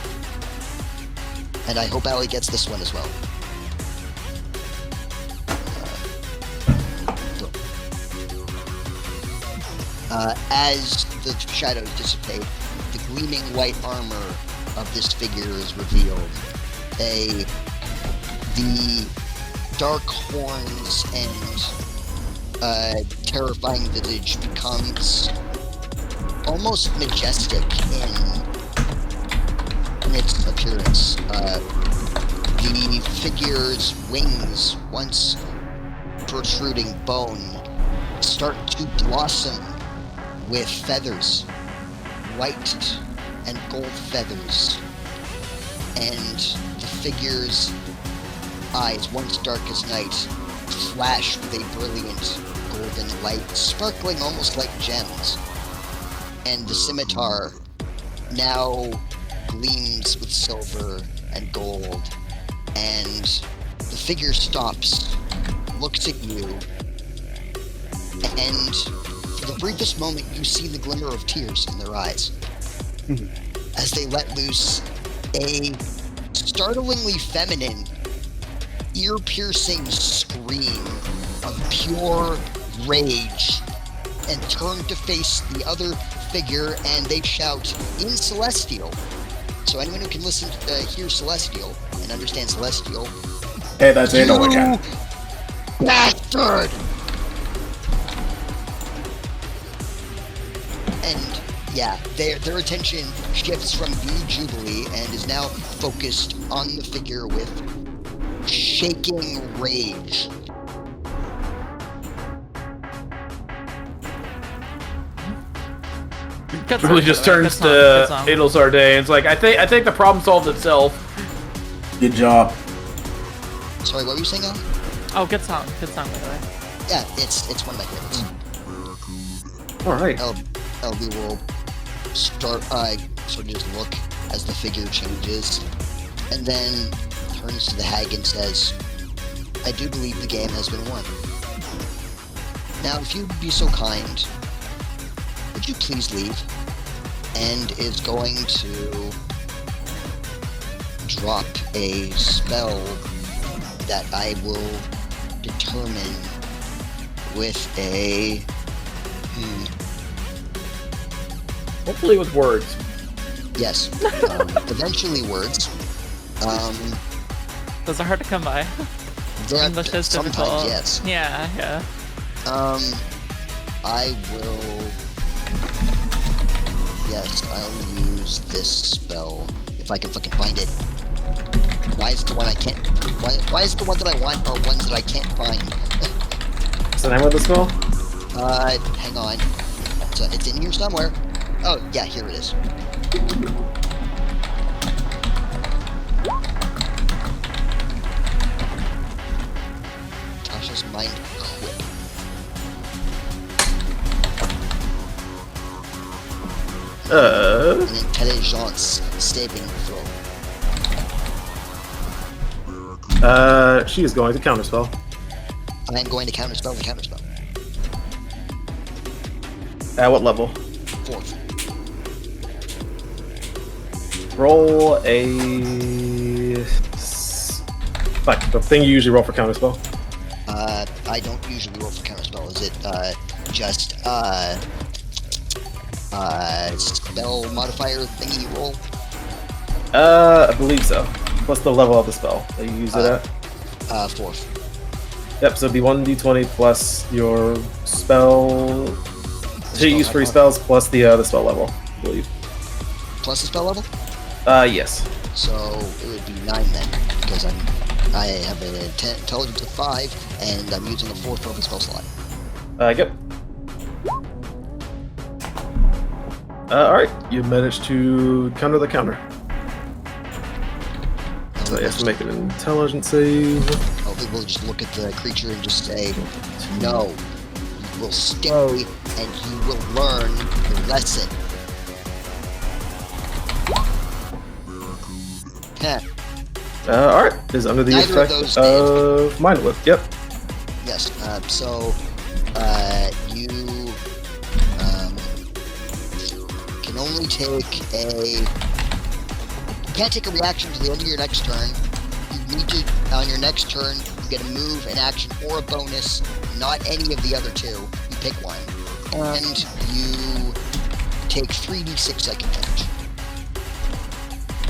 And I hope Allie gets this one as well. As the shadows dissipate, the gleaming white armor of this figure is revealed. The dark horns and terrifying visage becomes almost majestic in its appearance. The figure's wings, once protruding bone, start to blossom with feathers, white and gold feathers, and the figure's eyes, once dark as night, flash with a brilliant golden light, sparkling almost like gems. And the scimitar now gleams with silver and gold, and the figure stops, looks at you, and for the briefest moment you see the glimmer of tears in their eyes as they let loose a startlingly feminine, ear-piercing scream of pure rage, and turn to face the other figure, and they shout in Celestial. So anyone who can hear Celestial and understand Celestial, Hey, that's Adol again. bastard! And yeah, their attention shifts from you, Jubilee, and is now focused on the figure with shaking rage. Really just turns to Adol Sarday and it's like, I think the problem solved itself. Good job. Sorry, what were you saying, Alan? Oh, good song, by the way. Yeah, it's one of my favorites. All right. LB will start, sort of just look as the figure changes, and then turns to the hag and says, I do believe the game has been won. Now, if you'd be so kind, would you please leave? And is going to drop a spell that I will determine with a... Hopefully with words. Yes. Eventually words. Those are hard to come by. English is sometimes, difficult. yes. Yeah. I will... Yes, I'll use this spell. If I can fucking find it. Why is the one I can't... Why is the one that I want are ones that I can't find? What's the name of the spell? Hang on. It's in here somewhere. Oh, yeah, here it is. Tasha's Mind Quip. An intelligence saving throw. She is going to counterspell. I am going to counterspell the counterspell. At what level? 4th. Roll a... Like, the thing you usually roll for counterspell. I don't usually roll for counterspell. Is it, just, spell modifier thingy you roll? I believe so. What's the level of the spell that you use it at? 4th. Yep, so it'd be 1d20 plus your spell. So you use free spells plus the spell level, I believe. Plus the spell level? Yes. So it would be 9 then, because I have an intelligence of 5, and I'm using a 4th broken spell slot. Yep. Alright, you managed to counter the counter. So you have to make an intelligence save. Hopefully we'll just look at the creature and just say, no, you will stay and you will learn the lesson. Heh. Alright, is under the Neither of effect those of Mind Whip. Yep. Yes, so you can only take you can't take a reaction to the end of your next turn. You need to, on your next turn, you get a move, an action, or a bonus, not any of the other two. You pick one. And you take 3d6 psychic damage.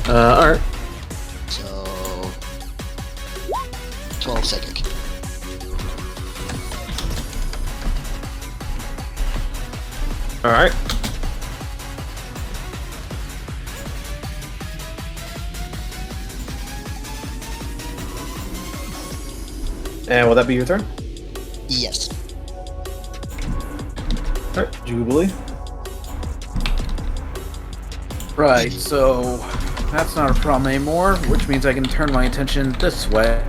Alright. So 12 psychic. Alright. And will that be your turn? Yes. Alright, Jubilee. Right, so that's not a problem anymore, which means I can turn my attention this way.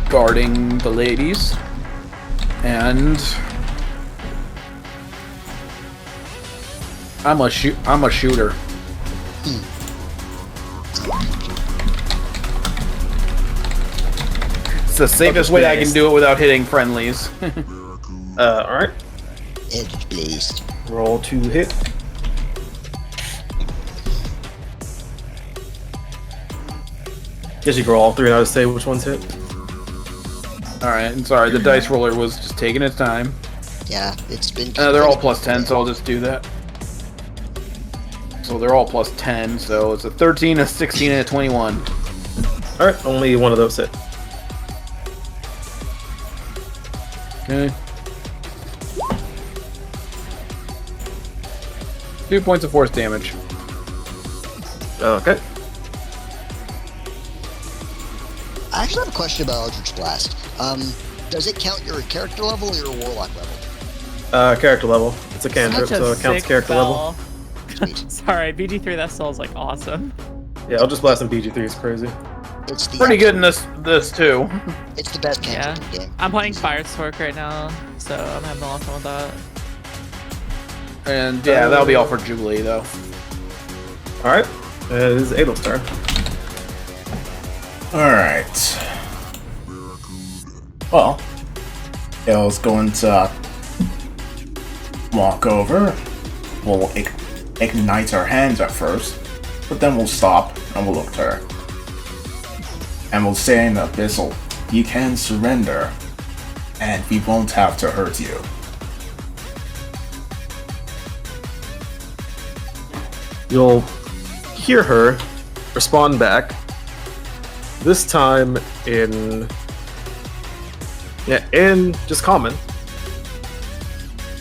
Guarding the ladies. And I'm a shooter. It's the safest way I can do it without hitting friendlies. Alright. Edge blaze. Roll to hit. Guess you can roll all three and I'll just say which one's hit. Alright, I'm sorry, the dice roller was just taking its time. Yeah, it's been. They're all plus 10, so I'll just do that. So they're all plus 10, so it's a 13, a 16, and a 21. Alright, only one of those hit. Okay. 2 points of force damage. Okay. I actually have a question about Eldritch Blast. Does it count your character level or your warlock level? Character level. It's a cantrip, Such a so it counts sick character spell. level. Sweet. Sorry, BG3, that spell is like awesome. Yeah, I'll just blast in BG3, it's crazy. It's the Pretty good in this too. It's the best cantrip in the game. I'm playing Firestork right now, so I'm having a lot of fun with that. And yeah, that'll be all for Jubilee though. Alright, it is Adel's turn. Alright. Well, Adel's going to walk over. We'll ignite our hands at first, but then we'll stop and we'll look at her. And we'll say in Abyssal, you can surrender, and we won't have to hurt you. You'll hear her respond back. This time in just common.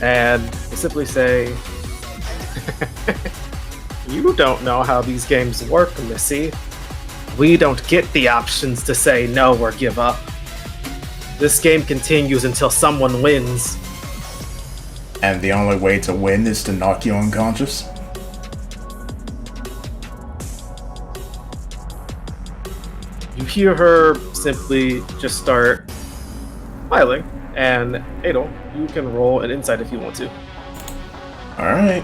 And we'll simply say, you don't know how these games work, Missy. We don't get the options to say no or give up. This game continues until someone wins. And the only way to win is to knock you unconscious? You hear her simply just start smiling, and Adel, you can roll an insight if you want to. Alright.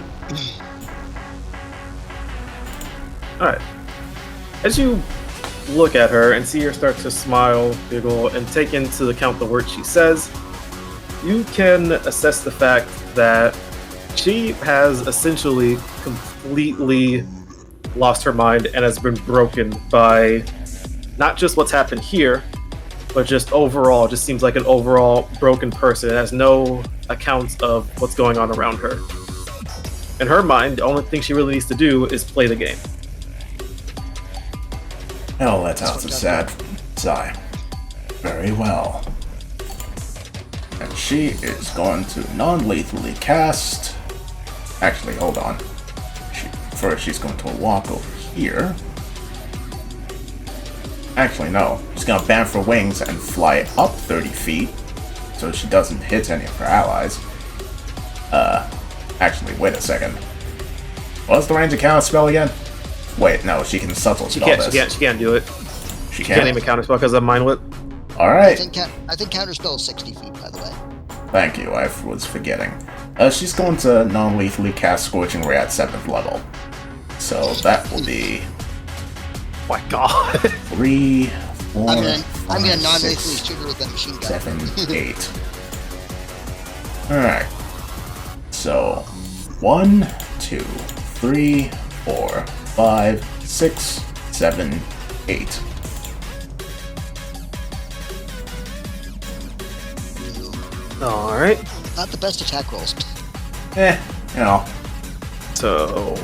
Alright. As you look at her and see her start to smile, giggle, and take into account the words she says, you can assess the fact that she has essentially completely lost her mind and has been broken by not just what's happened here, but just overall, just seems like an overall broken person. It has no account of what's going on around her. In her mind, the only thing she really needs to do is play the game. Oh, that sounds a sad sigh. Very well. And she is going to non-lethally cast... Actually, hold on. First, she's going to walk over here. Actually, no. She's going to bend for wings and fly up 30 feet, so she doesn't hit any of her allies. Actually, wait a second. What's the range of counter spell again? Wait, no, she can subtle spell this. She can't do it. She Can't even counterspell because of Mindwhip. Alright. I think counterspell is 60 feet, by the way. Thank you, I was forgetting. She's going to non-lethally cast Scorching Ray at 7th level. So that will be... Oh my god. 3, 4, I'm gonna 5, non-lethally 6, shoot her with a machine gun. 7, 8. Alright. So, 1, 2, 3, 4, 5, 6, 7, 8. Alright. Not the best attack rolls. You know. So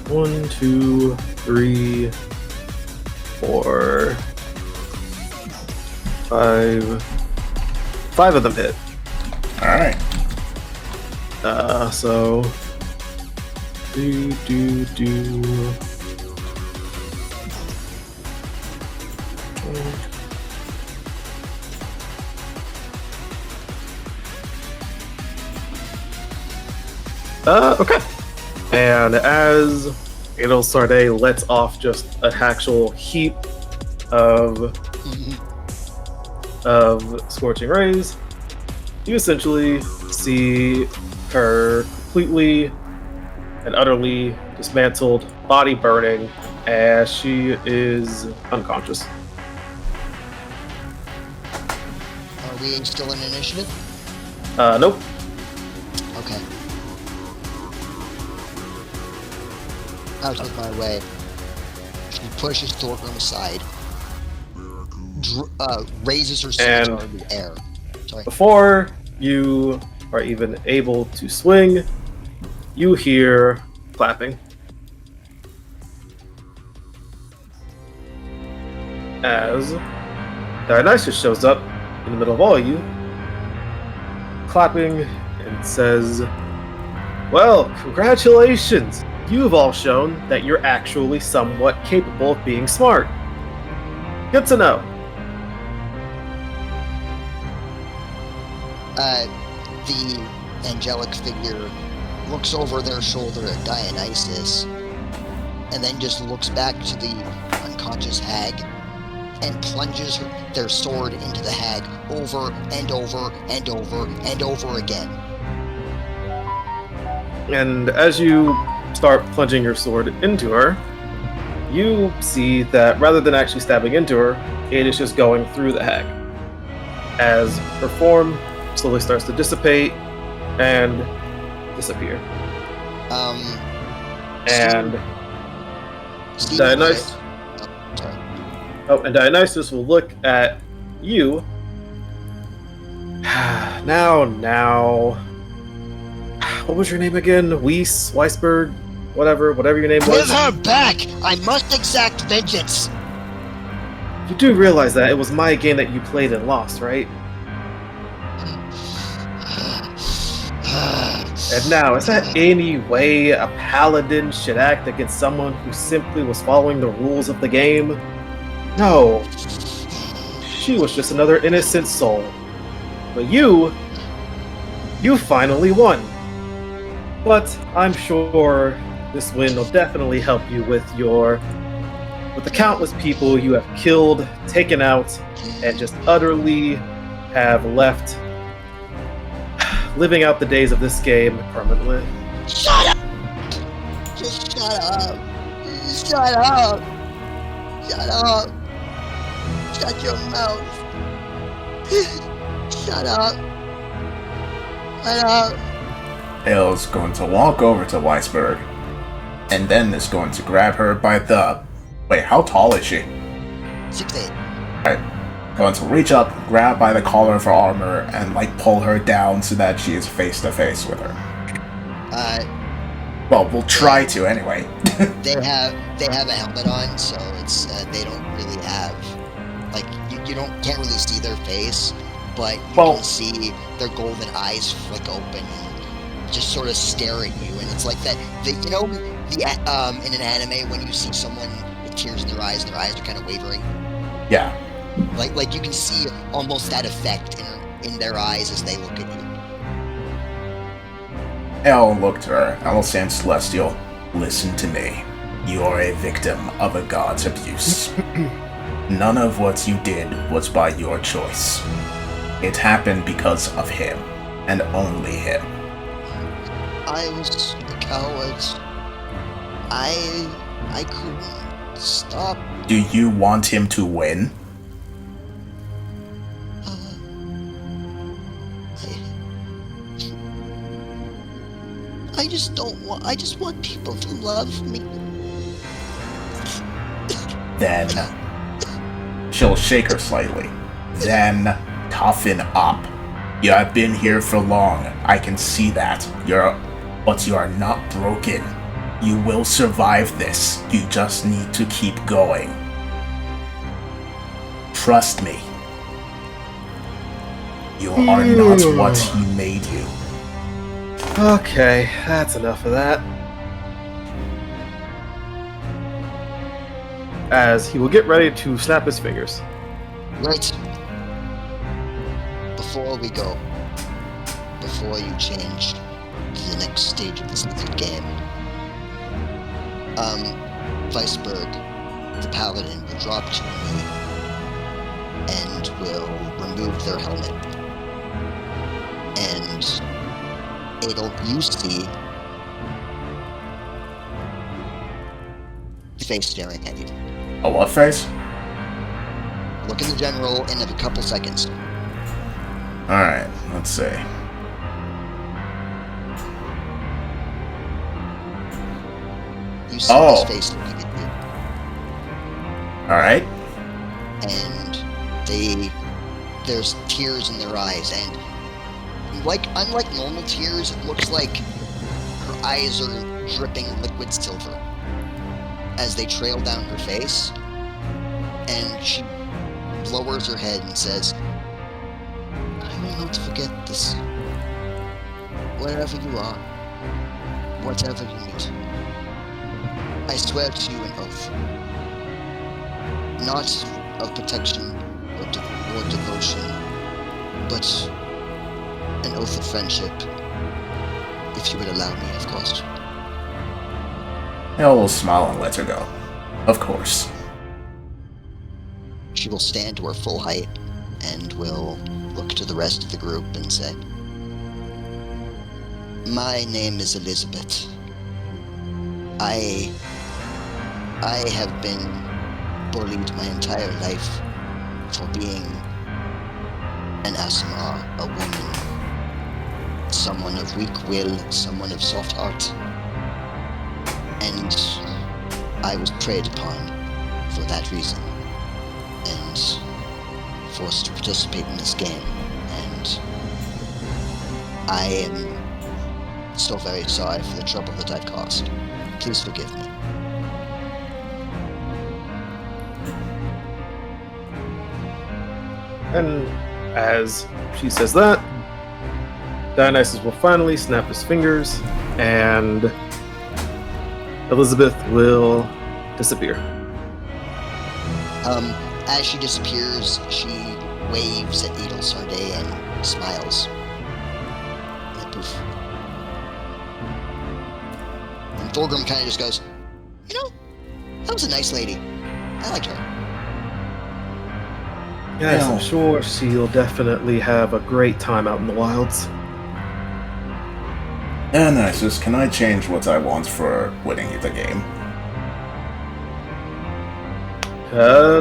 1, 2, 3, 4, 5. 5 of them hit. Alright. So okay. And as Adol Sarday lets off just an actual heap of scorching rays, you essentially see her completely and utterly dismantled, body burning, as she is unconscious. Are we still in initiative? Nope. Okay. Out of my way. She pushes Thorgrim aside. Raises her scimitar in the air. Sorry. Before you are even able to swing, you hear clapping. As Dionysus shows up in the middle of all of you, clapping, and says, "Well, congratulations! You've all shown that you're actually somewhat capable of being smart. Good to know." The angelic figure looks over their shoulder at Dionysus, and then just looks back to the unconscious hag, and plunges their sword into the hag over and over and over and over again. And as you start plunging your sword into her, you see that rather than actually stabbing into her, it is just going through the hag. As her form slowly starts to dissipate and disappear. And Dionysus. And Dionysus will look at you. Now. What was your name again? Weisberg? Whatever your name was. Give her back! I must exact vengeance! You do realize that it was my game that you played and lost, right? And now, is that any way a paladin should act against someone who simply was following the rules of the game? No. She was just another innocent soul. But you finally won. But I'm sure this win will definitely help you with the countless people you have killed, taken out, and just utterly have left living out the days of this game permanently. Shut up! Just shut up! Shut up! Shut up! Shut your mouth! Shut up! Shut up! Hale's going to walk over to Weisberg, and then is going to grab her by the... Wait, how tall is she? 6'8". Going to reach up, grab by the collar of her armor, and like pull her down so that she is face to face with her. Well, we'll try to anyway. They have a helmet on, so it's they don't really have like you can't really see their face, but you can see their golden eyes flick open and just sort of stare at you, and it's like that. In an anime when you see someone with tears in their eyes and their eyes are kind of wavering. Yeah. Like you can see almost that effect in their eyes as they look at you. I'll look to her. I will say in Celestial, listen to me. You are a victim of a god's abuse. None of what you did was by your choice. It happened because of him, and only him. I was a coward. I couldn't stop. Do you want him to win? I just don't want. I just want people to love me. Then she'll shake her slightly. Then toughen up. You have been here for long. I can see that. But you are not broken. You will survive this. You just need to keep going. Trust me. You are not what he made you. Okay, that's enough of that. As he will get ready to snap his fingers. Right. Before we go, before you change to the next stage of this little game, Weisberg, the paladin, will drop to a knee and will remove their helmet. And it'll you see face staring at you. A what face? Look in the general in a couple seconds. Alright, let's see. You see his face looking at Alright. you. And there's tears in their eyes, and unlike normal tears, it looks like her eyes are dripping liquid silver as they trail down her face, and she lowers her head and says, I will not forget this. Wherever you are, whatever you need, I swear to you an oath, not of protection or devotion, but an oath of friendship, if you would allow me, of course. Hale will smile and let her go. Of course. She will stand to her full height and will look to the rest of the group and say, my name is Elizabeth. I have been bullied my entire life for being an Asmar, a woman, someone of weak will, someone of soft heart. And I was preyed upon for that reason and forced to participate in this game. And I am so very sorry for the trouble that I've caused. Please forgive me. And as she says that, Dionysus will finally snap his fingers, and Elizabeth will disappear. As she disappears, she waves at Edel Sarde and smiles. And poof. And Thorgrim kind of just goes, that was a nice lady. I liked her. Yes, I'm sure she'll definitely have a great time out in the wilds. Dionysus, can I change what I want for winning the game?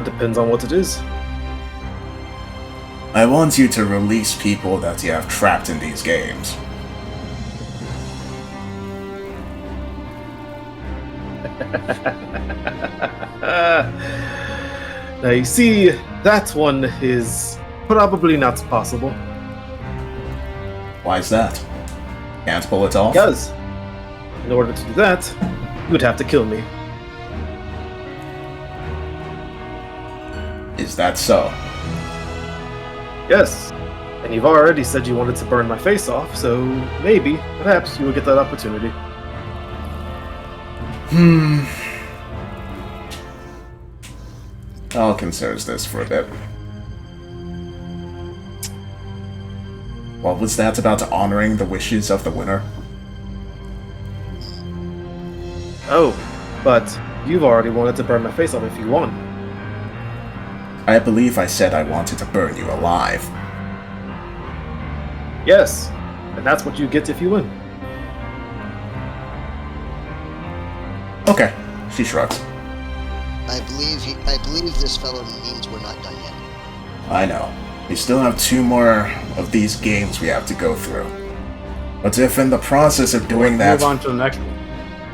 Depends on what it is. I want you to release people that you have trapped in these games. Now you see, That one is probably not possible. Why is that? Can't pull it off? Because, in order to do that, you would have to kill me. Is that so? Yes. And you've already said you wanted to burn my face off, so maybe, perhaps, you will get that opportunity. I'll consider this for a bit. What was that about honoring the wishes of the winner? Oh, but you've already wanted to burn my face off if you won. I believe I said I wanted to burn you alive. Yes, and that's what you get if you win. Okay, she shrugs. I believe this fellow means we're not done yet. I know. We still have 2 more of these games we have to go through. But if in the process of doing that... Move on to the next one.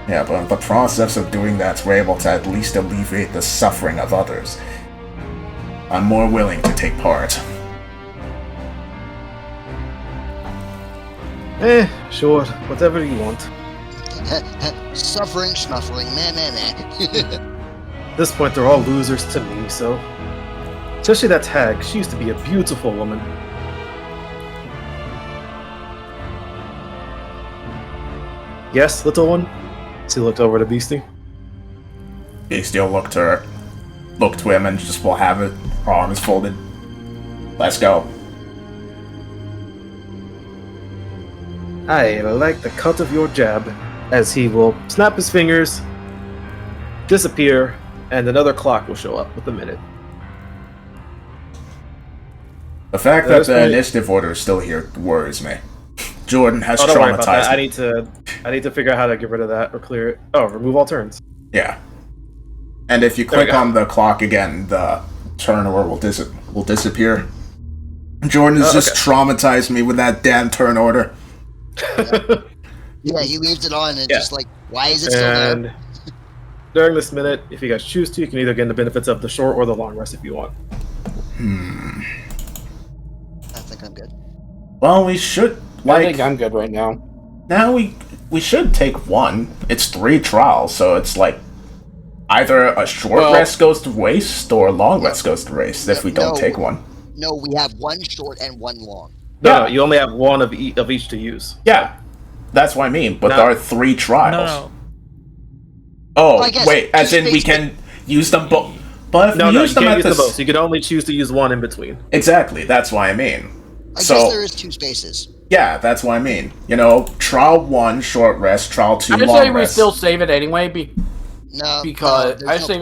Yeah, but in the process of doing that, we're able to at least alleviate the suffering of others. I'm more willing to take part. Sure, whatever you want. Suffering, snuffling, meh. At this point, they're all losers to me, so... Especially that hag, she used to be a beautiful woman. Yes, little one? She looked over to Beastie. He still looked to him and just will have it, arms folded. Let's go. I like the cut of your jab, as he will snap his fingers, disappear, and another clock will show up with a minute. The fact that the initiative order is still here worries me. Jordan has Don't worry about that. traumatized me. I need to figure out how to get rid of that or clear it. Oh, remove all turns. Yeah. And if you click on the clock again, the turn order will disappear. Jordan has just traumatized me with that damn turn order. Yeah, he leaves it on and just like, why is it still there? During this minute, if you guys choose to, you can either gain the benefits of the short or the long rest if you want. I think I'm good. Well, we should I think I'm good right now. now we should take one. It's 3 trials, so it's like either a short rest goes to waste or a long rest goes to waste if we don't take one. No, we have 1 short and 1 long. No, you only have 1 of each to use. Yeah, that's what I mean. But there are 3 trials. No. Oh, wait, as in we can use them both. But if we use them at use them both. So you can only choose to use 1 in between. Exactly, that's why I mean. I guess there is 2 spaces. Yeah, that's what I mean. You know, trial 1, short rest, trial 2, long rest. I say we still save it anyway, because I save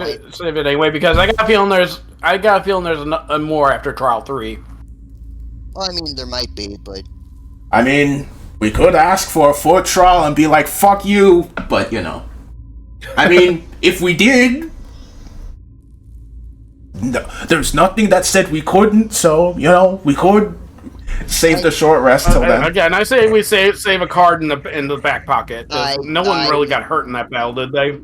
it anyway because I got a feeling there's more after trial 3. Well, I mean, there might be, but... I mean, we could ask for a 4th trial and be like, fuck you, but, you know. I mean, if we did... No, there's nothing that said we couldn't, so, you know, we could save the short rest till then. Again, I say we save a card in the back pocket. No one really got hurt in that battle, did they?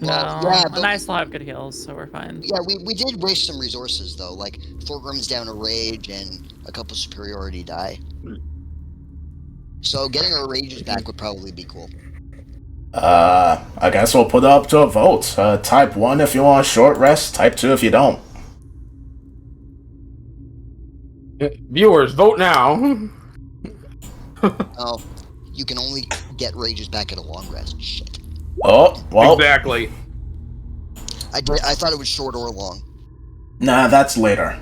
No, yeah, and I still have good heals, so we're fine. Yeah, we did waste some resources, though, like Thorgrim's down a rage and a couple superiority die. So getting our rages back would probably be cool. I guess we'll put it up to a vote. Type 1 if you want a short rest, type 2 if you don't. Viewers, vote now. Oh, you can only get rages back at a long rest. Shit. Oh, well. Exactly. I thought it was short or long. Nah, that's later.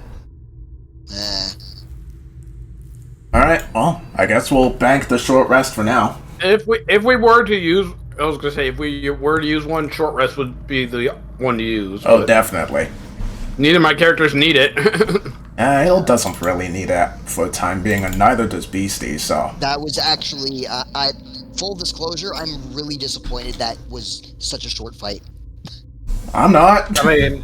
Alright, well, I guess we'll bank the short rest for now. If we were to use, I was gonna say, if we were to use one, short rest would be the one to use. Oh, definitely. Neither of my characters need it. Hill doesn't really need that for the time being, and neither does Beastie, so... That was actually, full disclosure, I'm really disappointed that was such a short fight. I'm not. I mean,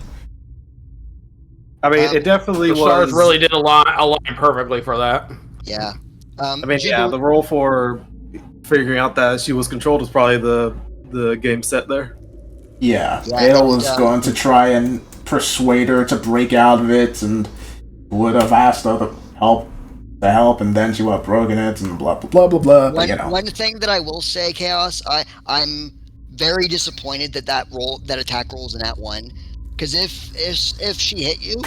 it definitely was... Shards really did align perfectly for that. Yeah. The role for figuring out that she was controlled was probably the game set there. Yeah, Hill was going to try and persuade her to break out of it, and would have asked her to help, and then she would have broken it, and blah blah blah blah blah. But, One thing that I will say, Chaos, I'm very disappointed that attack roll is an at 1, because if she hit you,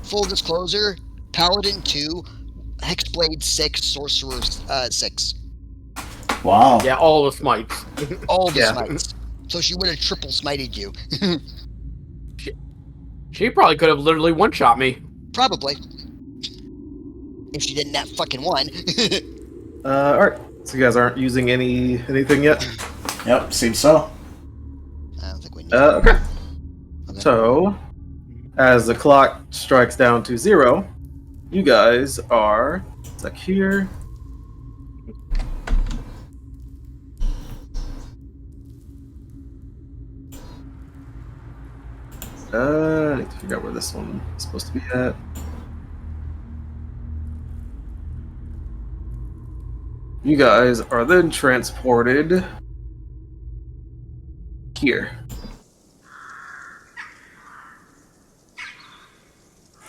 full disclosure, Paladin 2, Hexblade 6, Sorcerer 6. Wow. Yeah, all the smites. All the Yeah. smites. So she would have triple smited you. She probably could have literally one-shot me. Probably. If she didn't that fucking one. Alright. So you guys aren't using anything yet? Yep, seems so. I don't think we need Okay. Okay. So, as the clock strikes down to 0, you guys are like here. I need to figure out where this one is supposed to be at. You guys are then transported here.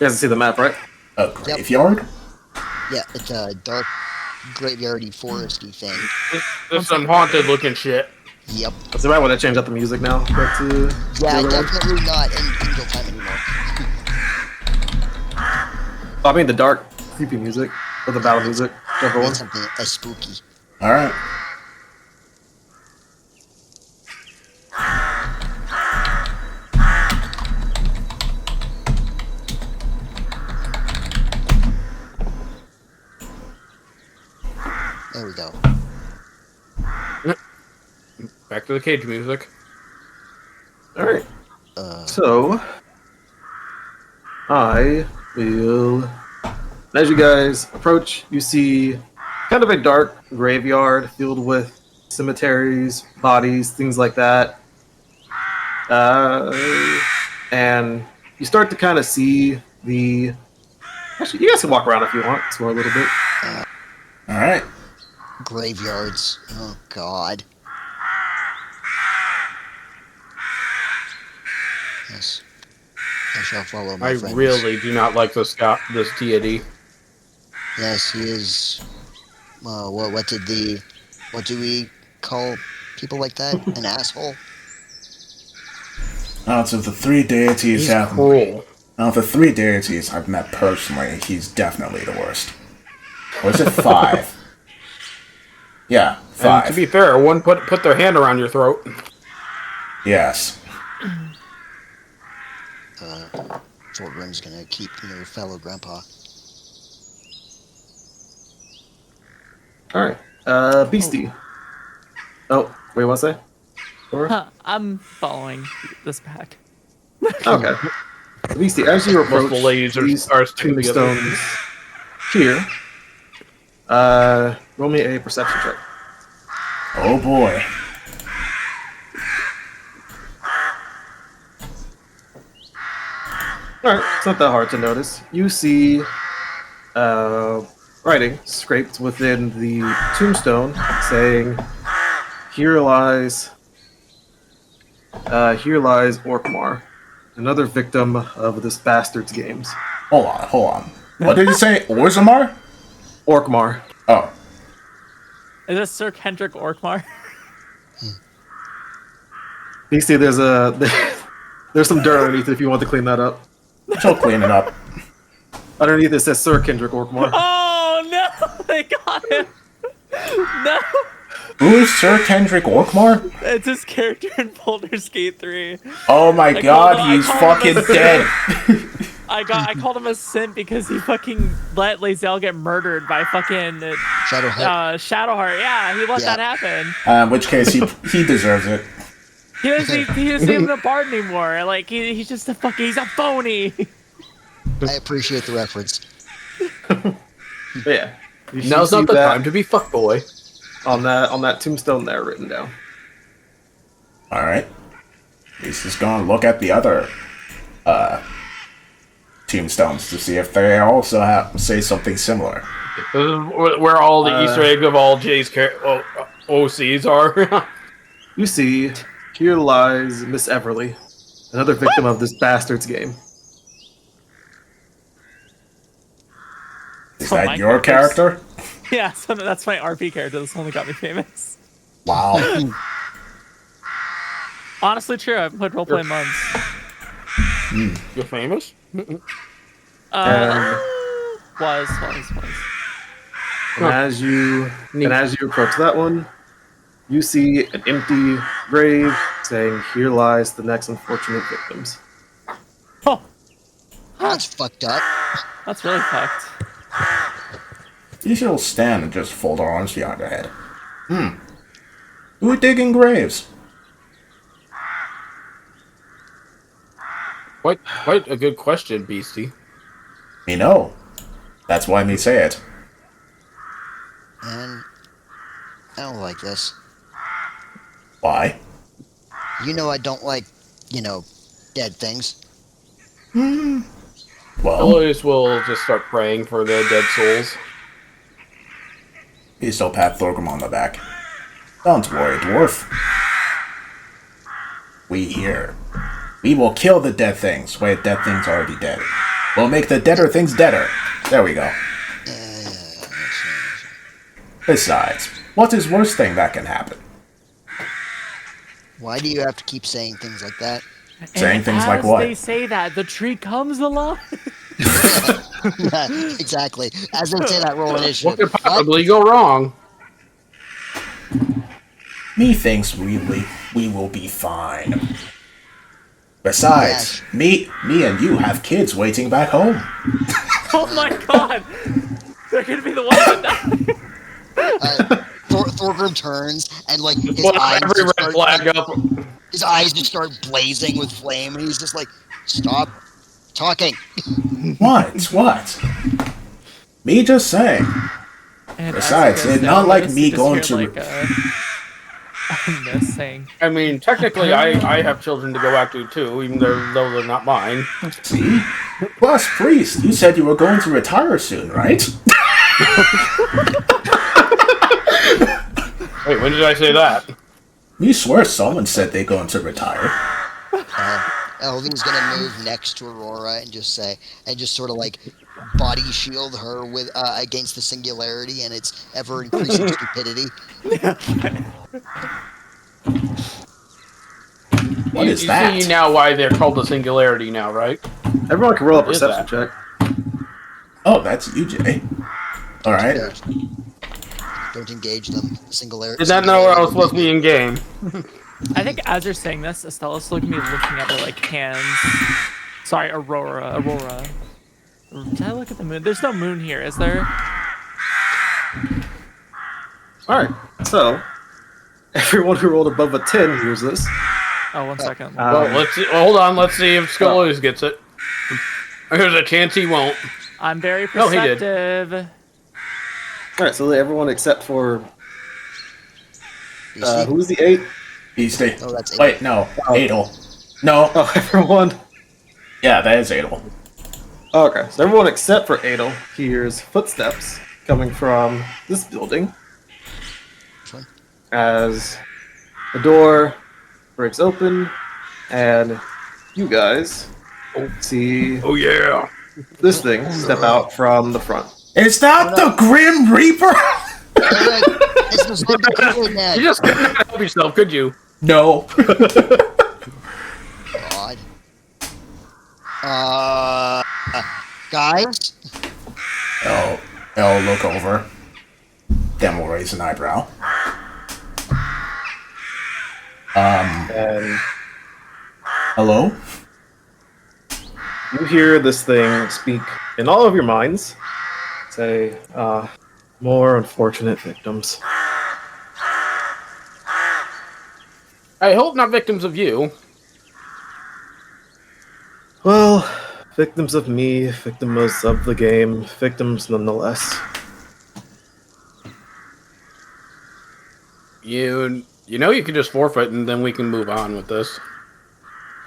You guys see the map, right? A graveyard? Yeah, it's a dark, graveyardy, foresty thing. This some haunted looking shit. Yep. So you might want to change up the music now. Back to Yeah, the other one. definitely not in Angel Time anymore. I mean the dark, creepy music, or the battle music, whichever one. Need something as spooky. Alright. There we go. Back to the cage music. All right. Uh, So, I will. As you guys approach, you see kind of a dark graveyard filled with cemeteries, bodies, things like that. And you start to kind of see the. Actually, you guys can walk around if you want, explore a little bit. Alright. graveyards. Oh, God. Yes. I shall follow my I friends. really do not like this deity. Yes, he is. What do we call people like that? An asshole? Out of the three deities He's have cruel. out of the three deities I've met personally, he's definitely the worst. Or is it 5? Yeah, And 5. to be fair, one put their hand around your throat. Yes. Fort Rim's gonna keep your fellow grandpa. All right. Beastie. Oh, wait, what's that? Huh, I'm following this pack. Okay. Beastie, as you approach Multiple ladies these are sticking together. tombstones here, roll me a perception check. Oh boy. Alright, it's not that hard to notice. You see writing scraped within the tombstone saying, here lies Orkmar, another victim of this bastard's games. Hold on. What did you say? Orzammar? Orkmar. Oh. Is this Sir Kendrick Orkmar? You see there's some dirt underneath if you want to clean that up. She'll clean it up. Underneath it says Sir Kendrick Orkmar. Oh no! They got him! No! Who is Sir Kendrick Orkmar? It's his character in Baldur's Gate 3. Oh my god, I he's called him fucking a dead. I called him a simp because he fucking let Lae'zel get murdered by fucking Shadowheart. Shadowheart. Yeah, he let Yeah. that happen. In which case, he deserves it. He doesn't even a bard anymore. Like he's just he's a phony. I appreciate the reference. But yeah. You should Now's see not the that time to be fuckboy. on that tombstone there written down. Alright. He's just gonna look at the other tombstones to see if they also say something similar. This is where all the Easter eggs of all Jay's OCs are. You see, here lies Miss Everly, another victim of this bastard's game. that my your character? Yeah, so that's my RP character. That's only got me famous. Wow. Honestly, true. I've played roleplay in months. You're famous? And- Was. And as you approach that one, you see an empty grave saying, "Here lies the next unfortunate victims." Oh, That's fucked up. that's really fucked. You should all stand and just fold our arms behind our head. Who digging graves? Quite a good question, Beastie. Me know. That's why me say it. And I don't like this. Why? You know I don't like, dead things. Well, Always will just start praying for the dead souls. he still pat Thorgrim on the back. Don't worry, dwarf. We here. We will kill the dead things. Wait, dead things already dead. We'll make the deader things deader. There we go. Besides, what is worst thing that can happen? Why do you have to keep saying things like that? Saying And things like as what? they say that, the tree comes alive. Exactly. As they say that, roll What initiative. could possibly go wrong? Me thinks we will be fine. Besides, me and you have kids waiting back home. Oh my god! They're gonna be the ones that die. Thorgrim turns and his Well, eyes every just red start, flag up. his eyes just start blazing with flame, and he's just like, "Stop talking." What? Me just saying. And Besides, as you guys it's know, not like this, me you just going hear, to- a miss saying, I mean, technically, I have children to go back to too, even though they're not mine. See? Plus, priest, you said you were going to retire soon, right? Wait, when did I say that? You swear someone said they're going to retire. Elvin's gonna move next to Aurora and just sort of body shield her with against the singularity and its ever increasing stupidity. What is you that? see now why they're called the singularity now, right? Everyone can roll a What is perception that? check. Oh, that's you, Jay. Alright. Don't engage them. Singularity. Did not know where I was supposed to be in game. I think as you're saying this, Estella's looking at me looking at her hands. Sorry, Aurora. Did I look at the moon? There's no moon here, is there? Alright, so, everyone who rolled above a 10 hears this. Oh, 1 second. Well, let's see. Hold on. Let's see if Scolus gets it. There's a chance he won't. I'm very No, he did. perceptive. Alright, so everyone except for, Beastie? who's the 8? Beastie. Oh, that's Wait, no. Adel. No. Oh, everyone. Yeah, that is Adel. Okay, so everyone except for Adel hears footsteps coming from this building Which one? as the door breaks open and you guys see Oh yeah. this thing step out from the front. Is that the Grim Reaper? This was not the kid, Ned. You just couldn't help yourself, could you? No. God. Guys? I'll look over. Then we'll raise an eyebrow. And Hello? you hear this thing speak in all of your minds. Say, more unfortunate victims. I hope not victims of you. Well, victims of me, victims of the game, victims nonetheless. You know you can just forfeit and then we can move on with this.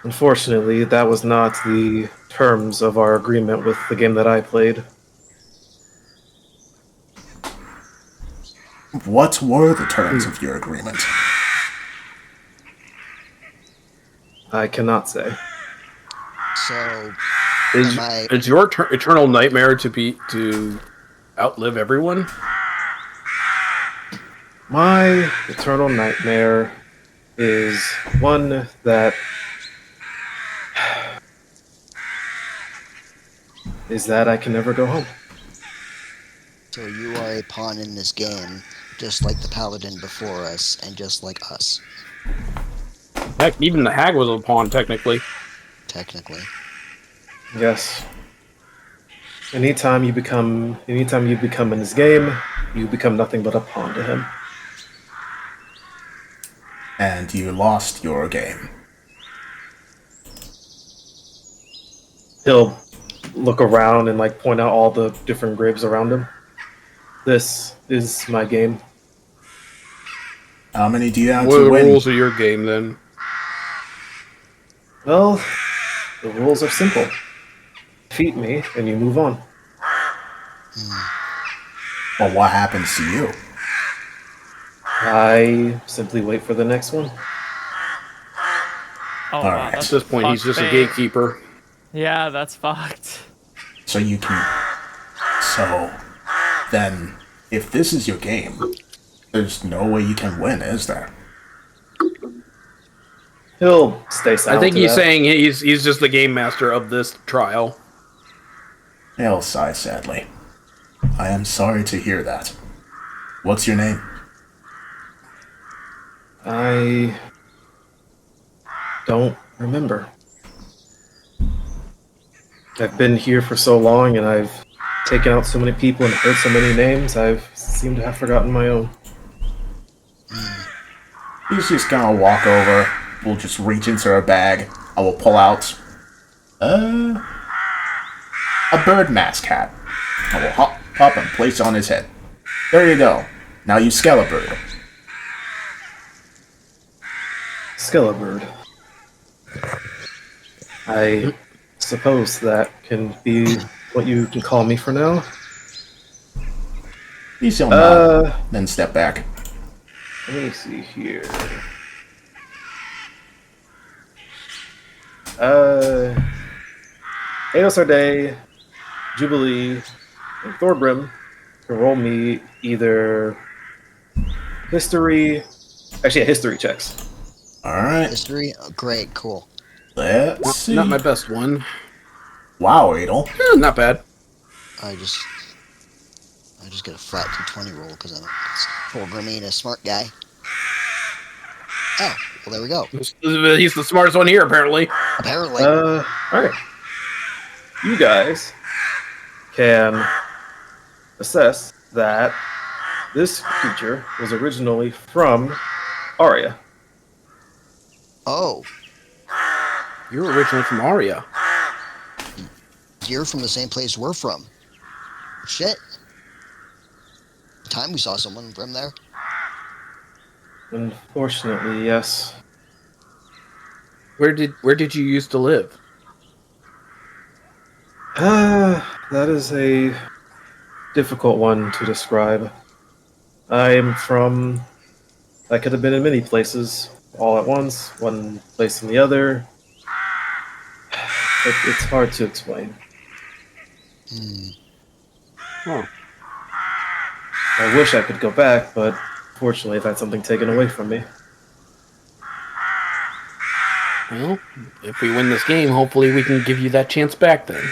Unfortunately, that was not the terms of our agreement with the game that I played. What were the terms of your agreement? I cannot say. So, Is am I... it's your eternal nightmare to outlive everyone? My eternal nightmare is one that I can never go home. So you are a pawn in this game, just like the paladin before us, and just like us, Heck, even the hag was a pawn, technically. technically. Yes. Anytime you become in this game, you become nothing but a pawn to him. And you lost your game. He'll look around and like point out all the different graves around him. This is my game. How many do you have What are to the win? rules of your game, then? Well, the rules are simple. Defeat me, and you move on. Well, what happens to you? I simply wait for the next one. Oh, Alright. wow, At that's this point, he's just a fucked. gatekeeper. Yeah, that's fucked. So you can... So... Then, if this is your game, there's no way you can win, is there? He'll stay silent. I think to he's that. saying he's just the game master of this trial. He'll sigh sadly. I am sorry to hear that. What's your name? I don't remember. I've been here for so long, and I've taken out so many people and heard so many names, I've seemed to have forgotten my own. He's just gonna walk over. We'll just reach into her bag. I will pull out a bird mask hat. I will hop and place it on his head. There you go. Now you Skelebird. Skelebird. I suppose that can be what you can call me for now. He shall nod, then step back. Let me see here. Ados Arday, Jubilee, and Thorbrim can roll me either history checks. Alright, History? Oh, great, cool. let's see. Not my best one. Wow, Adel. Not bad. I just get a flat d20 roll because I'm Fulgrim ain't a smart guy. Oh, well there we go. He's the smartest one here, apparently. Apparently. Alright. You guys can assess that this creature was originally from Aria. Oh, You're originally from Aria. you're from the same place we're from. Shit. The time we saw someone from there. Unfortunately, yes. Where did you used to live? That is a difficult one to describe. I could have been in many places all at once, one place and the other. It's hard to explain. Oh. I wish I could go back, but fortunately I've had something taken away from me. Well, if we win this game, hopefully we can give you that chance back then.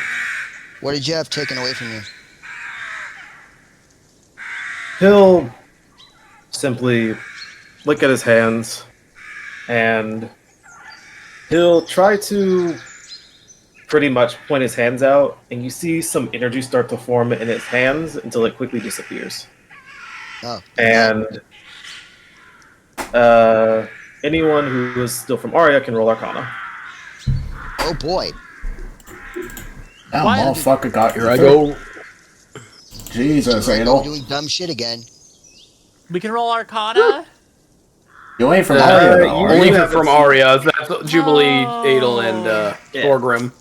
What did you have taken away from you? He'll simply look at his hands, and he'll try to pretty much point his hands out, and you see some energy start to form in his hands until it quickly disappears. Oh, And anyone who is still from Aria can roll Arcana. oh boy. That Why- motherfucker got Here I go. Jesus, We're Adel. doing dumb shit again. We can roll Arcana? You ain't from Uh, Aria, though, you are Only you? haven't from seen- Aria. That's Jubilee, Oh. Adel, and Thorgrim.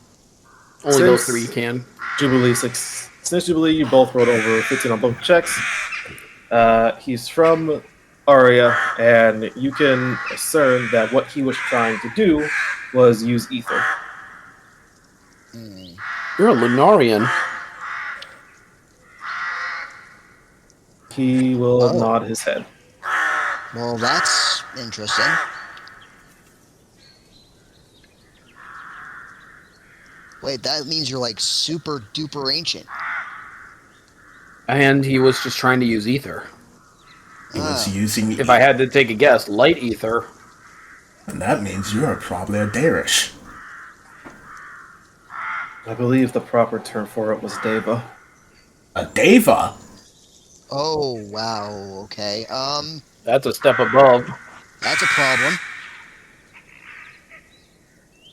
Only those Since- three can. Jubilee, since Jubilee, you both rolled over 15 on both checks. He's from Aria, and you can discern that what he was trying to do was use ether. Hmm. You're a Lunarian. He will Oh. nod his head. Well, that's interesting. Wait, that means you're like super duper ancient. And he was just trying to use ether. He was Ah. using. If I had to take a guess, light ether. And that means you're probably a Darish. I believe the proper term for it was Deva. A Deva? Oh, wow. Okay. That's a step above. That's a problem.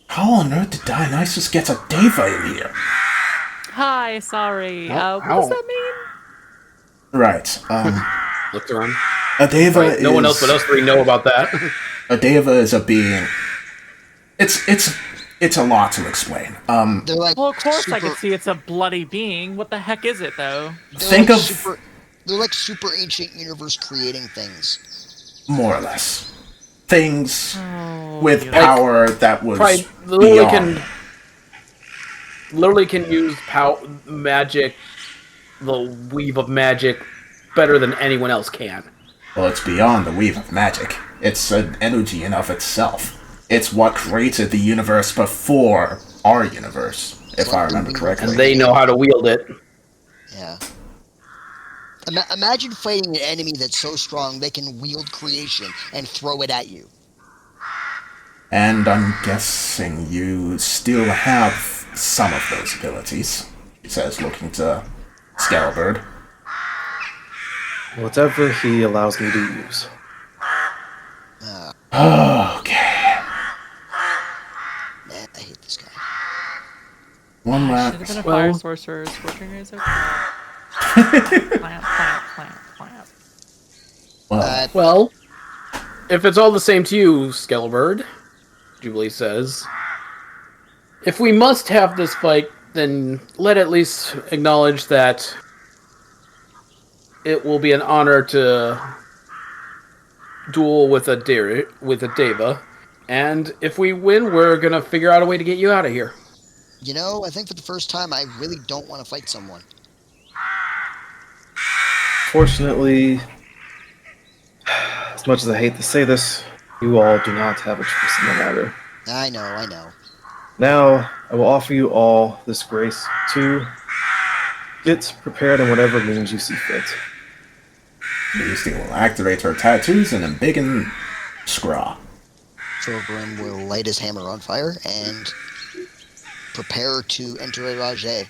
How on earth did Dionysus get a Deva in here? Hi, sorry. What How? does that mean? Right. Looked around. A Deva Right, is. no one else but us three know about that. A Deva is a being. It's a lot to explain. They're like Well, of course I super, can see it's a bloody being. What the heck is it, though? Think like of they're like super ancient universe creating things. more or less things Oh, with you- power that was Probably beyond. literally can use magic, the weave of magic, better than anyone else can. Well, it's beyond the weave of magic. It's an energy in of itself. It's what created the universe before our universe, if I remember correctly. And they know how to wield it. Yeah. Imagine fighting an enemy that's so strong they can wield creation and throw it at you. And I'm guessing you still have some of those abilities, he says, looking to Scalabird. Whatever he allows me to use. Okay. Man, I hate this guy. One Should last. have been a Well- fire sorcerer. Scorching rays okay. Plant. Well, Well, if it's all the same to you, Skelbird, Jubilee says, if we must have this fight, then let at least acknowledge that it will be an honor to duel with a Deva, and if we win, we're gonna figure out a way to get you out of here. You know, I think for the first time, I really don't want to fight someone. Fortunately, as much as I hate to say this, you all do not have a choice in the matter. I know. Now, I will offer you all this grace to get prepared in whatever means you see fit. Beastie will activate her tattoos and embiggen Scraw. Thorgrim will light his hammer on fire and prepare to enter a Rajay.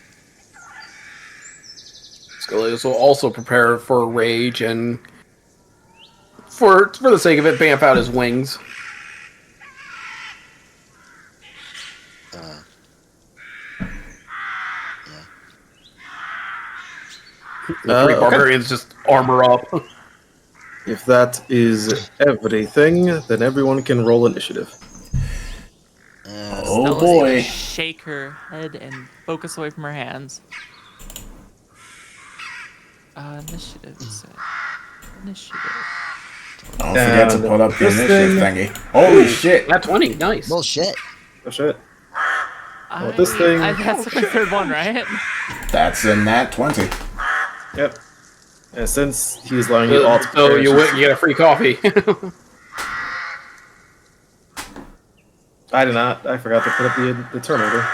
Skellius will also prepare for rage and, for the sake of it, bamf out his wings. The three Okay. barbarians just armor up. If that is everything, then everyone can roll initiative. Oh Stella's boy. gonna shake her head and focus away from her hands. Initiative. You said. Initiative. Don't forget to And put up the this initiative thing- thingy. Holy shit! Nat 20, nice. Well, shit. Oh shit. Well, this thing- That's my third one, right? That's a nat 20. Yep. And since he's allowing you all to So prepare, you get a free coffee. I did not. I forgot to put up the turn order.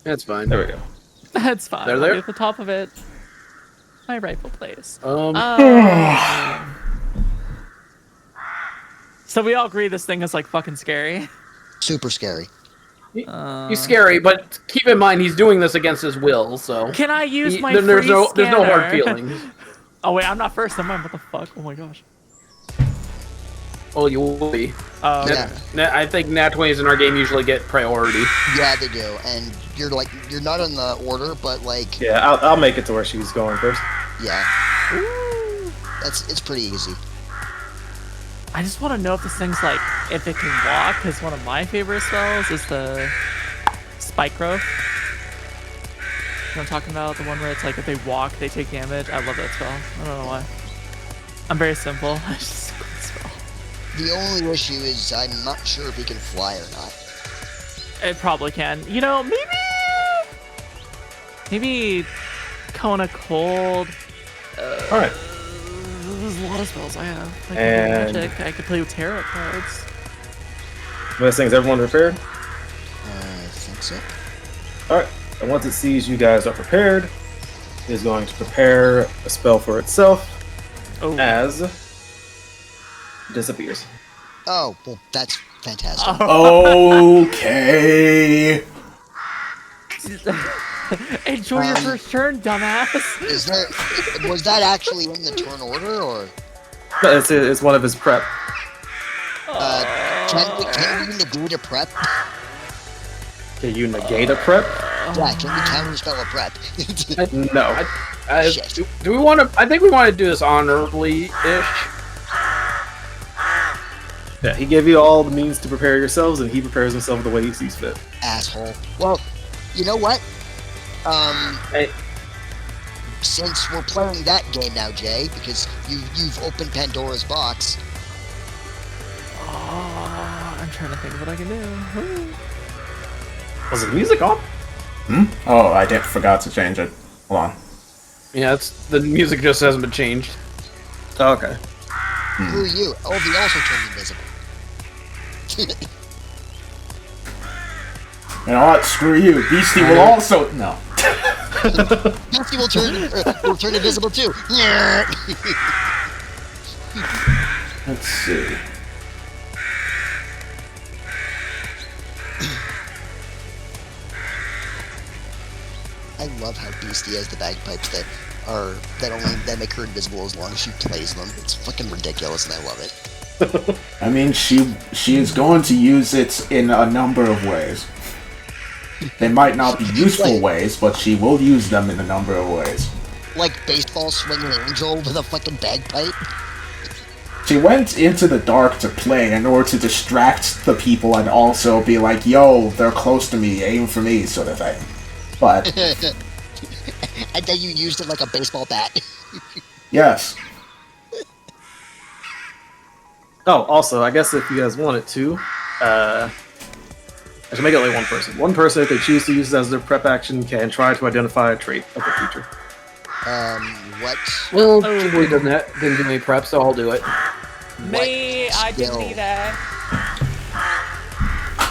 That's fine. There we go. That's fine. They're I'll there? be at the top of it. My rightful place. Um, So we all agree this thing is like fucking scary. Super scary. he's scary, but keep in mind he's doing this against his will. So Can I use my then there's free no hard scanner? feelings. Oh wait, I'm not first. Am I? What the fuck? Oh my gosh. Oh, you will be. Oh, Yeah. I think Nat 20s in our game usually get priority. Yeah, they do. And you're not in the order, but like, Yeah, I'll make it to where she's going first. yeah, Ooh. it's pretty easy. I just want to know if this thing's like, if it can walk, because one of my favorite spells is the Spike Growth. You know what I'm talking about? The one where it's like, if they walk, they take damage. I love that spell. I don't know why. I'm very simple. It's just a cool spell. The only issue is I'm not sure if he can fly or not. It probably can. You know, maybe Cone of Cold. All right. There's a lot of spells I have. I can And- do magic. I can play with tarot cards. Best thing is everyone prepared? I think so. Alright. And once it sees you guys are prepared, it is going to prepare a spell for itself Oh. as disappears. Oh, well, that's fantastic. Okay. Enjoy your first turn, dumbass. Is there? Was that actually in the turn order, or No, it's one of his prep. can we negate a prep? Can you negate a prep? Yeah, can we counterspell a prep? No. Shit. Do we want to? I think we want to do this honorably-ish. Yeah, he gave you all the means to prepare yourselves, and he prepares himself the way he sees fit. Asshole. Well, you know what? Hey. Since we're playing that game now, Jay, because you've opened Pandora's box. Oh, I'm trying to think of what I can do. Was the music on? Oh, I forgot to change it. Hold on. Yeah, the music just hasn't been changed. Oh, okay. Screw you. Oh, he also turned invisible. You know what? Screw you. Beastie will also no. Beastie will turn invisible too. Let's see. I love how Beastie has the bagpipes that make her invisible as long as she plays them. It's fucking ridiculous, and I love it. I mean, she is going to use it in a number of ways. They might not be useful ways, but she will use them in a number of ways. Like baseball swinging angel with a fucking bagpipe. She went into the dark to play in order to distract the people and also be like, yo, they're close to me, aim for me, sort of thing. But, And then you used it like a baseball bat. yes. Oh, also, I guess if you guys wanted to, I should make it only one person. One person, if they choose to use it as their prep action, can try to identify a trait of the creature. What? Well, Jubilee didn't do any prep, so I'll do it. Me, I didn't skill? need that.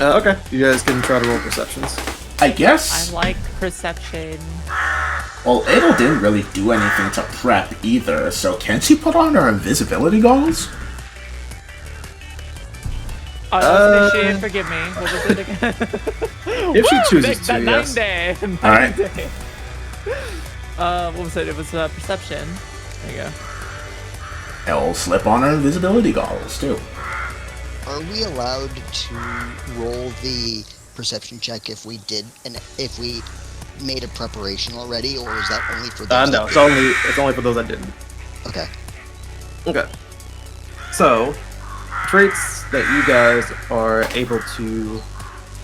Okay, you guys can try to roll perceptions. I guess. I like perception. Well, Adel didn't really do anything to prep either, so can she put on her invisibility goggles? Initiate, forgive me. What was it again? If she chooses to, that yes. 9 day. Alright. What was it? It was perception. There you go. It'll slip on her invisibility goggles, too. Are we allowed to roll the perception check if we made a preparation already, or is that only for those? No, that it's only for those that didn't. Okay. Okay. So, traits that you guys are able to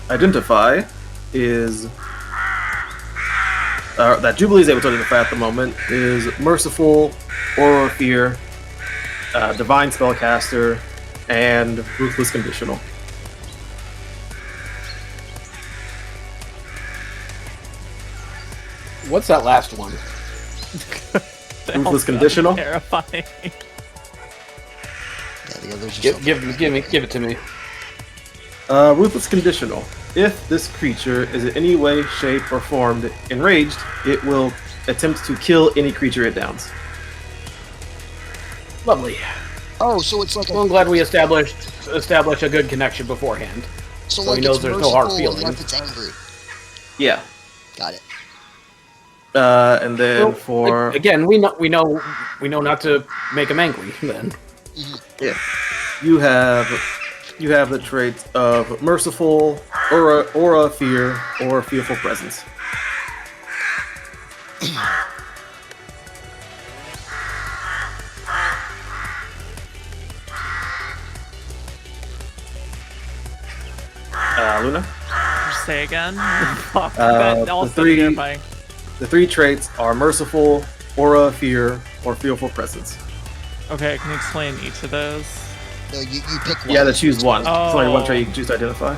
identify is that Jubilee is able to identify at the moment is Merciful, Aura of Fear, Divine Spellcaster, and Ruthless Conditional. What's that last one? Ruthless Conditional? Terrifying. Yeah, the others are Give it to me. Ruthless Conditional. If this creature is in any way, shape, or form enraged, it will attempt to kill any creature it downs. Lovely. Oh, so it's like Well, I'm glad we established a good connection beforehand. so he like knows it's there's no hard merciful feelings. unless it's angry. Yeah. Got it. And then Well, for again, we know not to make him angry. Then you have the traits of Merciful, Aura of Fear, or Fearful Presence. Luna? Just say again. Fuck. That all the still three- terrifying. The three traits are Merciful, Aura of Fear, or Fearful Presence. Okay, can you explain each of those? No, you pick one. You gotta choose one. Oh. It's only one trait you can choose to identify.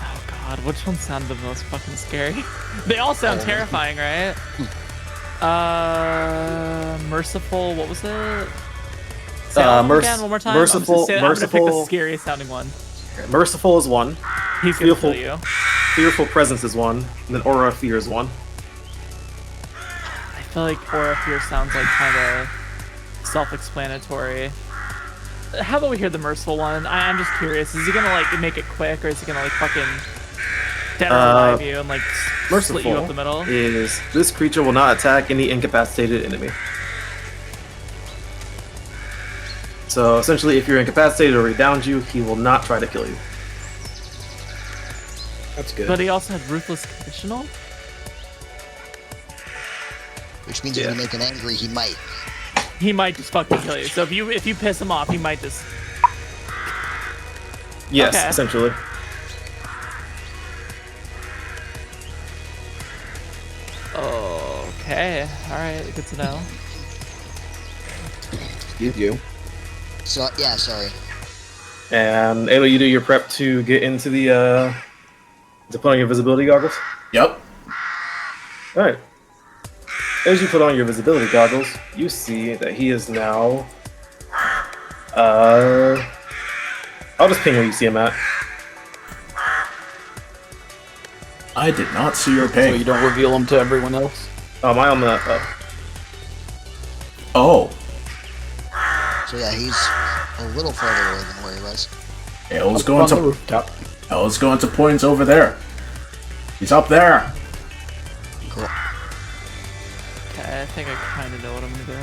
Oh God, which one sounded the most fucking scary? They all sound terrifying, right? Merciful. What was it? Say all of them again, one more time. Merciful. I'm gonna pick the scariest sounding one. Merciful is one. He's gonna kill you. Fearful presence is one, and then aura of fear is one. I feel like aura of fear sounds like kind of self-explanatory. How about we hear the merciful one? I'm just curious. Is he gonna like make it quick, or is he gonna like fucking dead or alive you and like split you up the middle? Is this creature will not attack any incapacitated enemy. So essentially, if you're incapacitated or he downs you, he will not try to kill you. That's good. But he also had ruthless conditional. Which means if you make him angry, he might. He might just fucking kill you. So if you piss him off, he might just. Yes, Okay. essentially. Okay. All right. Good to know. You. So, yeah, sorry. And Ayla, you do your prep to get into the to put on your visibility goggles. Yep. All right. As you put on your visibility goggles, you see that he is now. I'll just ping where you see him at. I did not see your So ping. you don't reveal them to everyone else? Am I on the? Oh, So, yeah, he's a little farther away than where he was. Hale's On going the to rooftop. Hale's going to points over there. He's up there. Cool. Okay. I think I kind of know what I'm gonna do.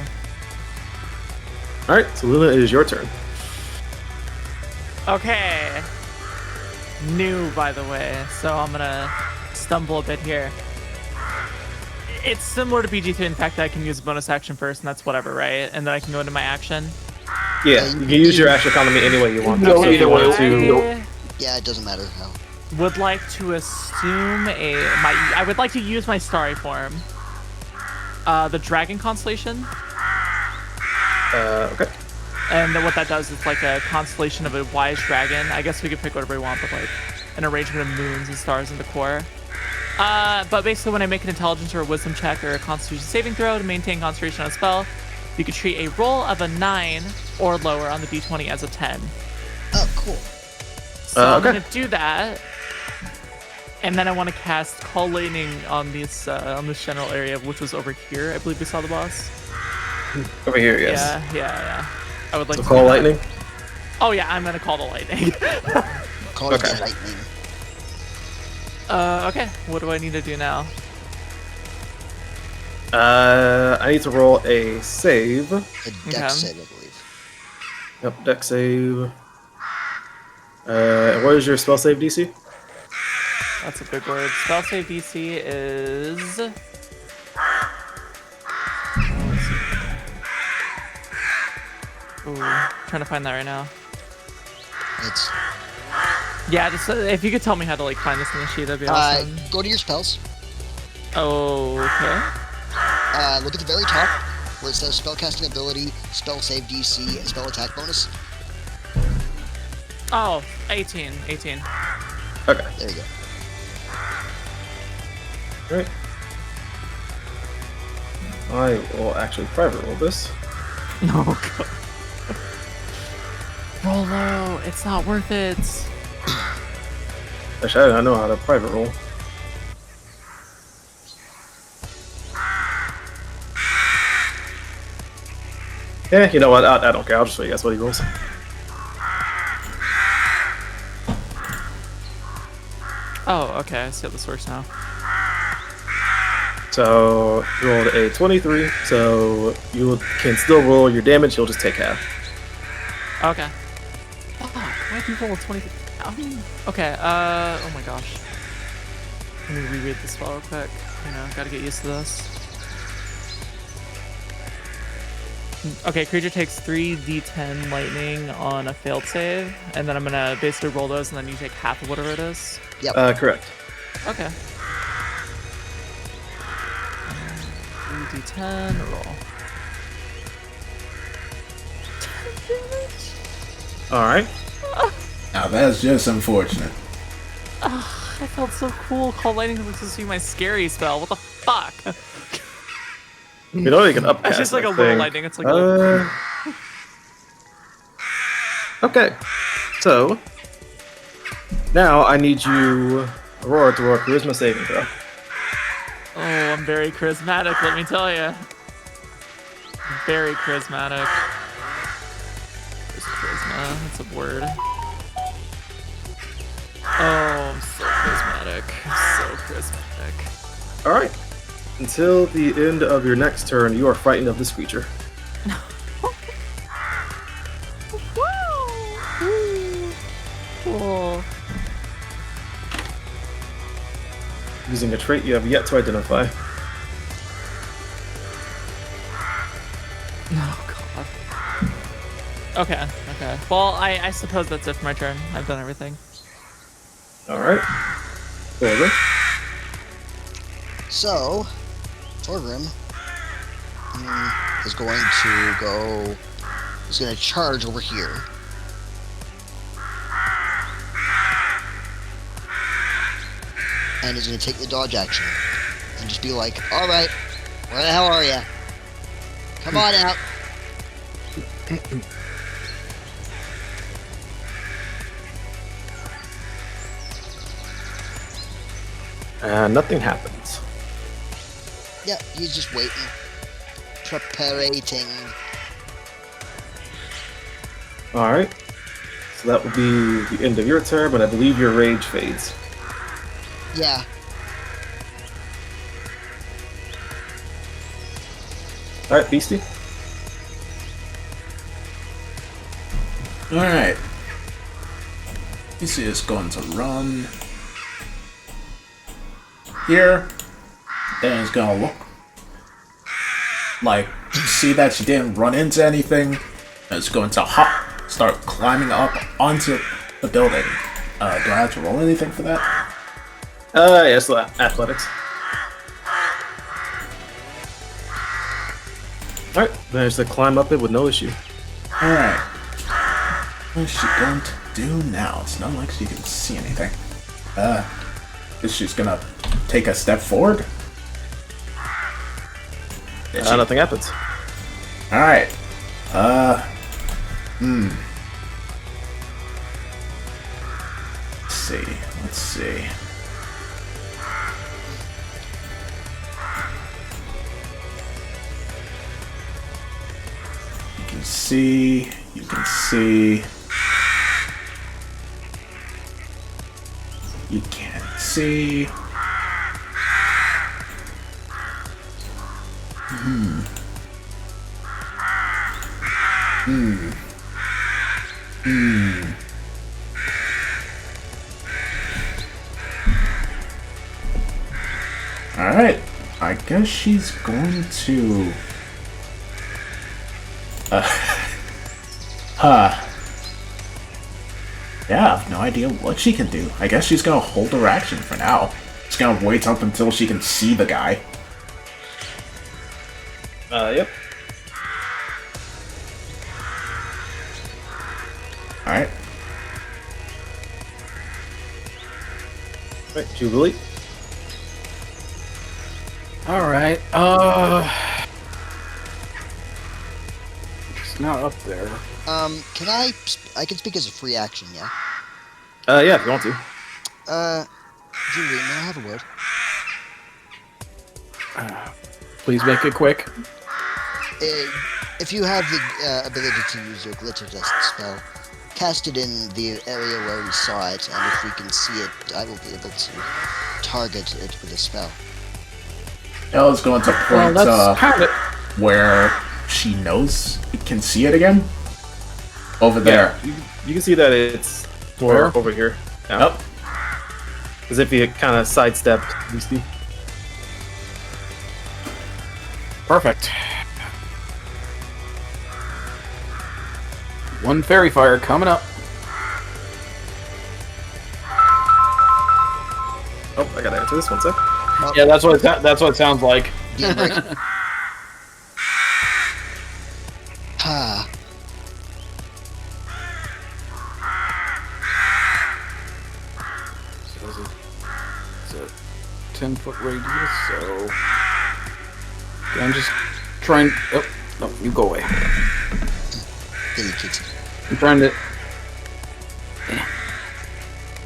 All right, so Luna, it is your turn. Okay. New, by the way, so I'm gonna stumble a bit here. It's similar to BG3 in fact that I can use a bonus action first, and that's whatever, right? And then I can go into my action. Yeah, you can use your action economy any way you want. No, So if you either way. want to, Yeah, it doesn't matter how. Would like to assume I would like to use my starry form. The dragon constellation. okay. And then what that does is like a constellation of a wise dragon. I guess we could pick whatever we want, but like an arrangement of moons and stars in the core. But basically when I make an intelligence or a wisdom check or a constitution saving throw to maintain concentration on a spell, you can treat a roll of a 9 or lower on the d20 as a 10. Oh, cool. So I'm okay. gonna do that. And then I want to cast Call Lightning on this general area, which was over here. I believe we saw the boss. Over here, yes. Yeah. I would like So to call do that. lightning. Oh yeah, I'm gonna call the lightning. Call it Okay. the lightning. Okay. What do I need to do now? I need to roll a save. A dex Okay. save, I believe. Yep, deck save. What is your spell save DC? That's a big word. Spell save DC is. Ooh, trying to find that right now. It's Yeah, just if you could tell me how to like find this in the sheet, that'd be awesome. go to your spells. Okay. Look at the very top where it says spellcasting ability, spell save DC, and spell attack bonus. Oh, 18. Okay. There you go. Right. I will actually private roll this. Oh god. Roll low. It's not worth it. Actually, I know how to private roll. Yeah, you know what? I don't care. I'll just show you guys what he rolls. Oh, okay. I see how this works now. So you rolled a 23, so you can still roll your damage. You'll just take half. Okay. Fuck, why do you roll a 20? Okay, oh my gosh. Let me reread this spell real quick. You know, gotta get used to this. Okay, creature takes 3d10 lightning on a failed save, and then I'm gonna basically roll those, and then you take half of whatever it is. Correct. Okay. 3d10, roll. 10 damage? All right. Now that's just unfortunate. I felt so cool. Call lightning was supposed to be my scary spell. What the fuck? You know you can upcast. It's just like I a little think. lightning. It's like a Okay, so now I need you, Aurora, to roll a charisma saving throw. Oh, I'm very charismatic, let me tell you. Very charismatic. There's charisma, that's a word. Oh, I'm so charismatic. So charismatic. All right. Until the end of your next turn, you are frightened of this creature. Cool. Using a trait you have yet to identify. Oh god. Okay, okay. Well, I suppose that's it for my turn. I've done everything. All right. Over. So, Torgrim is going to go. He's going to charge over here. And he's going to take the dodge action and just be like, "All right, where the hell are you? Come on out." Nothing happens. Yep, he's just waiting, preparing. All right. So that will be the end of your turn, but I believe your rage fades. Yeah. All right, Beastie. Alright. This is going to run here. Then it's gonna look like, see that she didn't run into anything. And it's going to hop, start climbing up onto the building. Do I have to roll anything for that? Yes, athletics. All right, managed to climb up it with no issue. Alright. What is she going to do now? It's not like she can see anything. Is she gonna take a step forward? Nothing happens. Alright. Let's see. You can see. You can't see. Alright, I guess she's going to... Yeah, I have no idea what she can do. I guess she's gonna hold her action for now. She's gonna wait up until she can see the guy. Yep. Alright. Right, Jubilee. Alright, it's not up there. Can I can speak as a free action, yeah? Yeah, if you want to. Julie, may I have a word? Please make it quick. If you have the ability to use your glitter dust spell, cast it in the area where we saw it, and if we can see it, I will be able to target it with a spell. Ella's going to point that's kind of... where she knows it can see it again. Over there. Yeah, you can see that it's more over here. Yeah. Yep. As if you kind of sidestepped, Beastie. Perfect. One fairy fire coming up. Oh, I gotta answer this one sec. Yeah, that's what it sounds like. Deal breaker. Ha. 10-foot radius, so... Okay, I'm just trying... Oh, no, you go away. Billy Kitty. I'm trying to...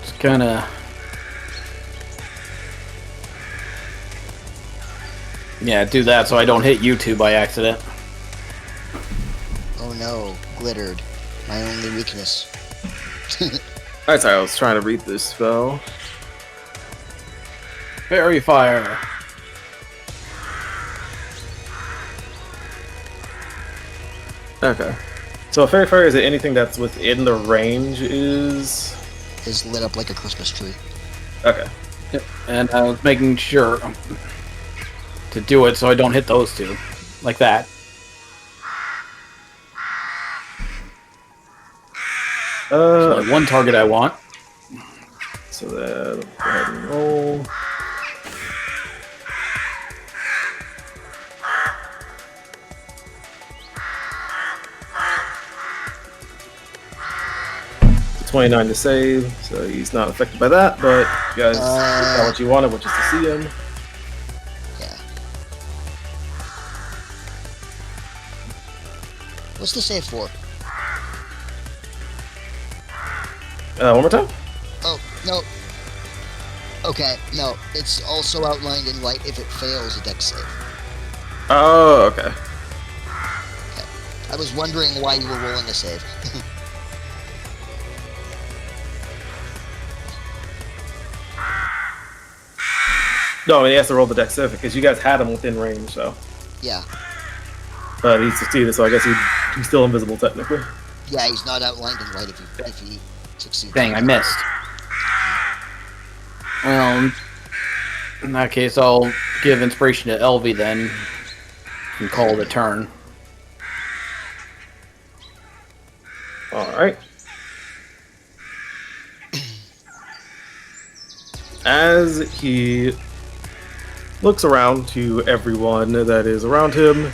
Just kinda... Yeah, do that so I don't hit you two by accident. Oh no, glittered. My only weakness. Alright, sorry, I was trying to read this spell. Fairy fire. Okay. So a fairy fire is anything that's within the range is... Is lit up like a Christmas tree. Okay. Yep. And I was making sure to do it so I don't hit those two. Like that. There's only one target I want. So then, go ahead and roll. It's 29 to save, so he's not affected by that, but you guys got what you wanted, which is to see him. Yeah. What's the save for? One more time? Oh, no. Okay, no. It's also outlined in white if it fails a dex save. Oh, okay. Okay. I was wondering why you were rolling a save. No, I mean, he has to roll the dex save because you guys had him within range, so. Yeah. But he succeeded, so I guess he's still invisible technically. Yeah, he's not outlined in white if he succeeds. Dang, I missed. Well, in that case, I'll give inspiration to Elvie then. And call it a turn. Alright. As he looks around to everyone that is around him,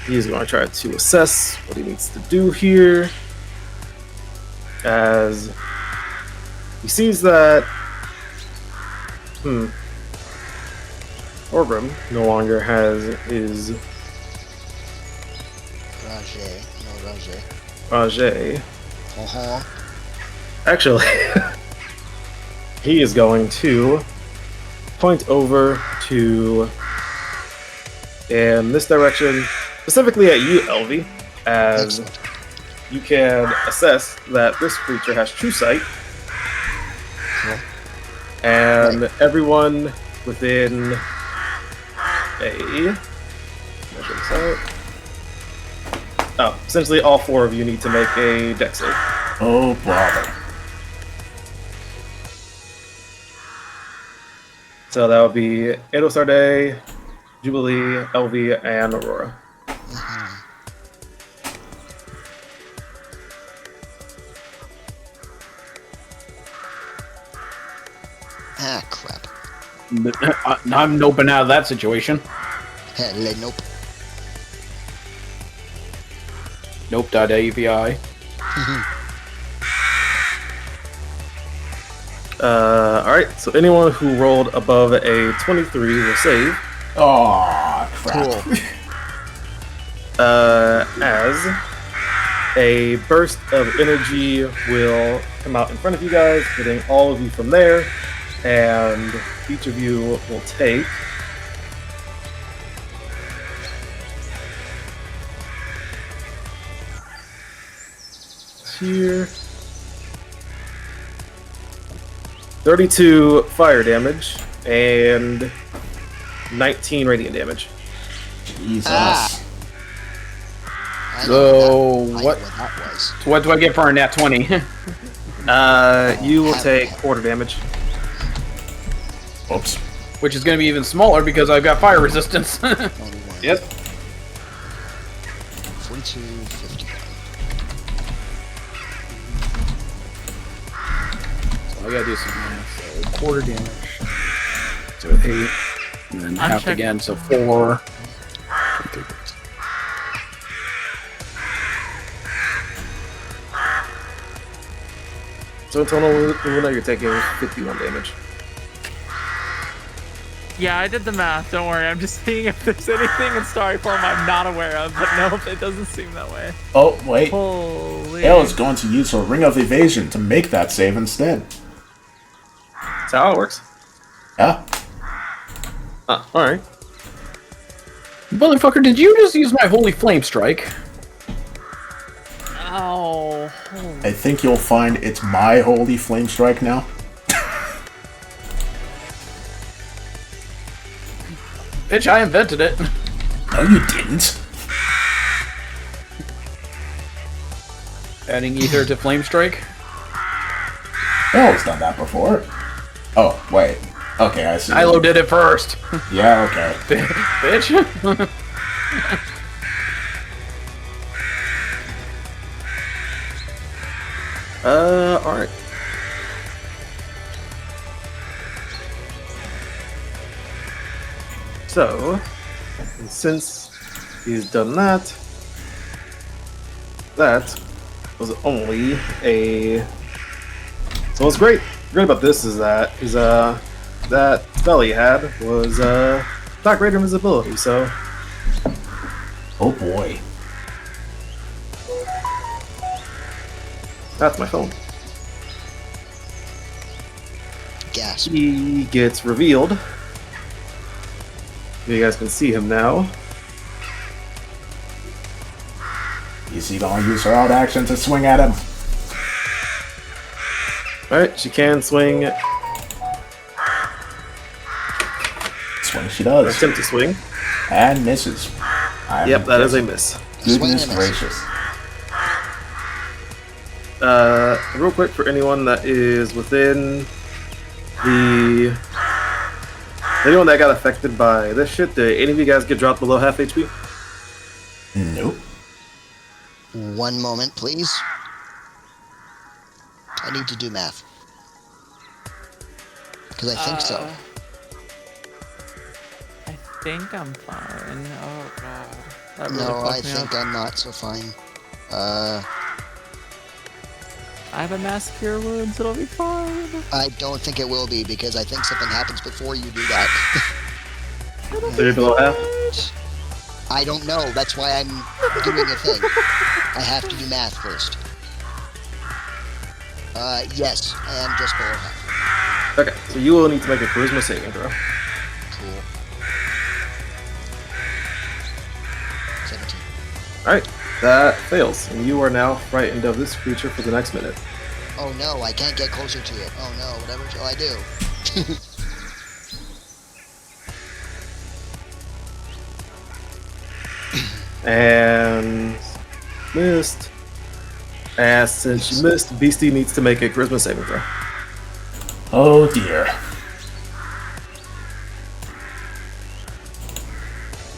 he's going to try to assess what he needs to do here. As he sees that Orgrim no longer has his Rajay. Uh-huh. Actually, he is going to point over to in this direction, specifically at you, Elvie, as Excellent. you can assess that this creature has true sight, Cool. and everyone within measure this out. Oh, essentially all four of you need to make a dex save. Oh, bother. So that would be Edo Sarday, Jubilee, Elvie, and Aurora. Ah, crap. I'm noping out of that situation. Nope. Nope.avi. Alright, so anyone who rolled above a 23 will save. Oh, crap. Cool. As a burst of energy will come out in front of you guys, hitting all of you from there, and each of you will take here 32 fire damage and 19 radiant damage. Jesus. Ah. I So, know what- that was. So what do I get for a nat 20? You will take quarter damage. Oops. Which is going to be even smaller because I've got fire resistance. Only one. Yep. 42, 51. So I gotta do some math. So quarter damage. So 8. And then I'm half check- again, so 4. So in total, Luna, you're taking 51 damage. Yeah, I did the math. Don't worry. I'm just seeing if there's anything in story form I'm not aware of. But no, it doesn't seem that way. Oh, wait. Holy. Hale is going to use her Ring of Evasion to make that save instead. That's how it works. Yeah. Alright. Motherfucker, did you just use my Holy Flame Strike? Oh. I think you'll find it's my Holy Flame Strike now. Bitch, I invented it. No, you didn't. Adding ether to Flame Strike. Hale's done that before. Oh, wait. Okay, I see. Ilo did it first. Yeah, okay. Bitch. Alright. So, since he's done that, that was only a... So what's great about this is that that spell he had was not greater invisibility, so... Oh boy. That's my phone. Gasp. He gets revealed. You guys can see him now. Is he gonna use her out action to swing at him? Alright, she can swing. Swing she does. Attempt to swing. And misses. Yep, that is a miss. Goodness Swing and a miss. gracious. Real quick for anyone that is within the... Anyone that got affected by this shit, did any of you guys get dropped below half HP? Nope. 1 moment, please. I need to do math. Because I think so. I think I'm fine. Oh god. That really No, I fucked me think up. I'm not so fine. I have a mass cure wounds. It'll be fine. I don't think it will be, because I think something happens before you do that. So you're below half? I don't know, that's why I'm doing a thing. I have to do math first. Yes, I am just below half. Okay, so you will need to make a charisma saving throw. Cool. 17. Alright, that fails. And you are now frightened of this creature for the next minute. Oh no, I can't get closer to it. Oh no, whatever shall I do? And... missed. And since you missed, Beastie needs to make a charisma saving throw. Oh dear.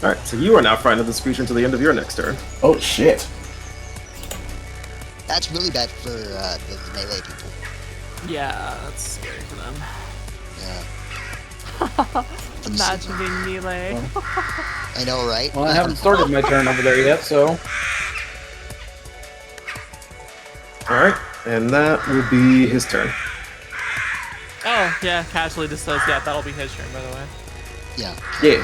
Alright, so you are now frightened of this creature until the end of your next turn. Oh shit. That's really bad for the melee people. Yeah, that's scary for them. Yeah. Imagine being melee. I know, right? Well, I haven't started my turn over there yet, so... Alright, and that will be his turn. Oh, yeah, casually just says, yeah, that'll be his turn, by the way. Yeah. Yeah.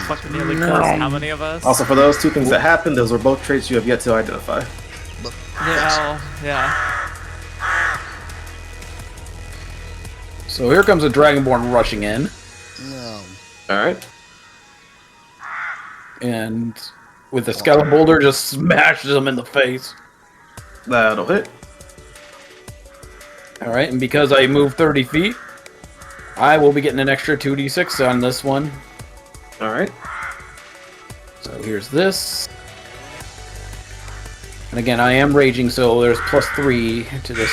Fucking nearly kills how many of us? Also, for those two things that happened, those were both traits you have yet to identify. But, Yeah, oh, yeah. So here comes a Dragonborn rushing in, no. Alright. and with the Skeleton Boulder just smashes him in the face. That'll hit. Alright, and because I moved 30 feet, I will be getting an extra 2d6 on this one. Alright. So here's this. And again, I am raging, so there's +3 to this.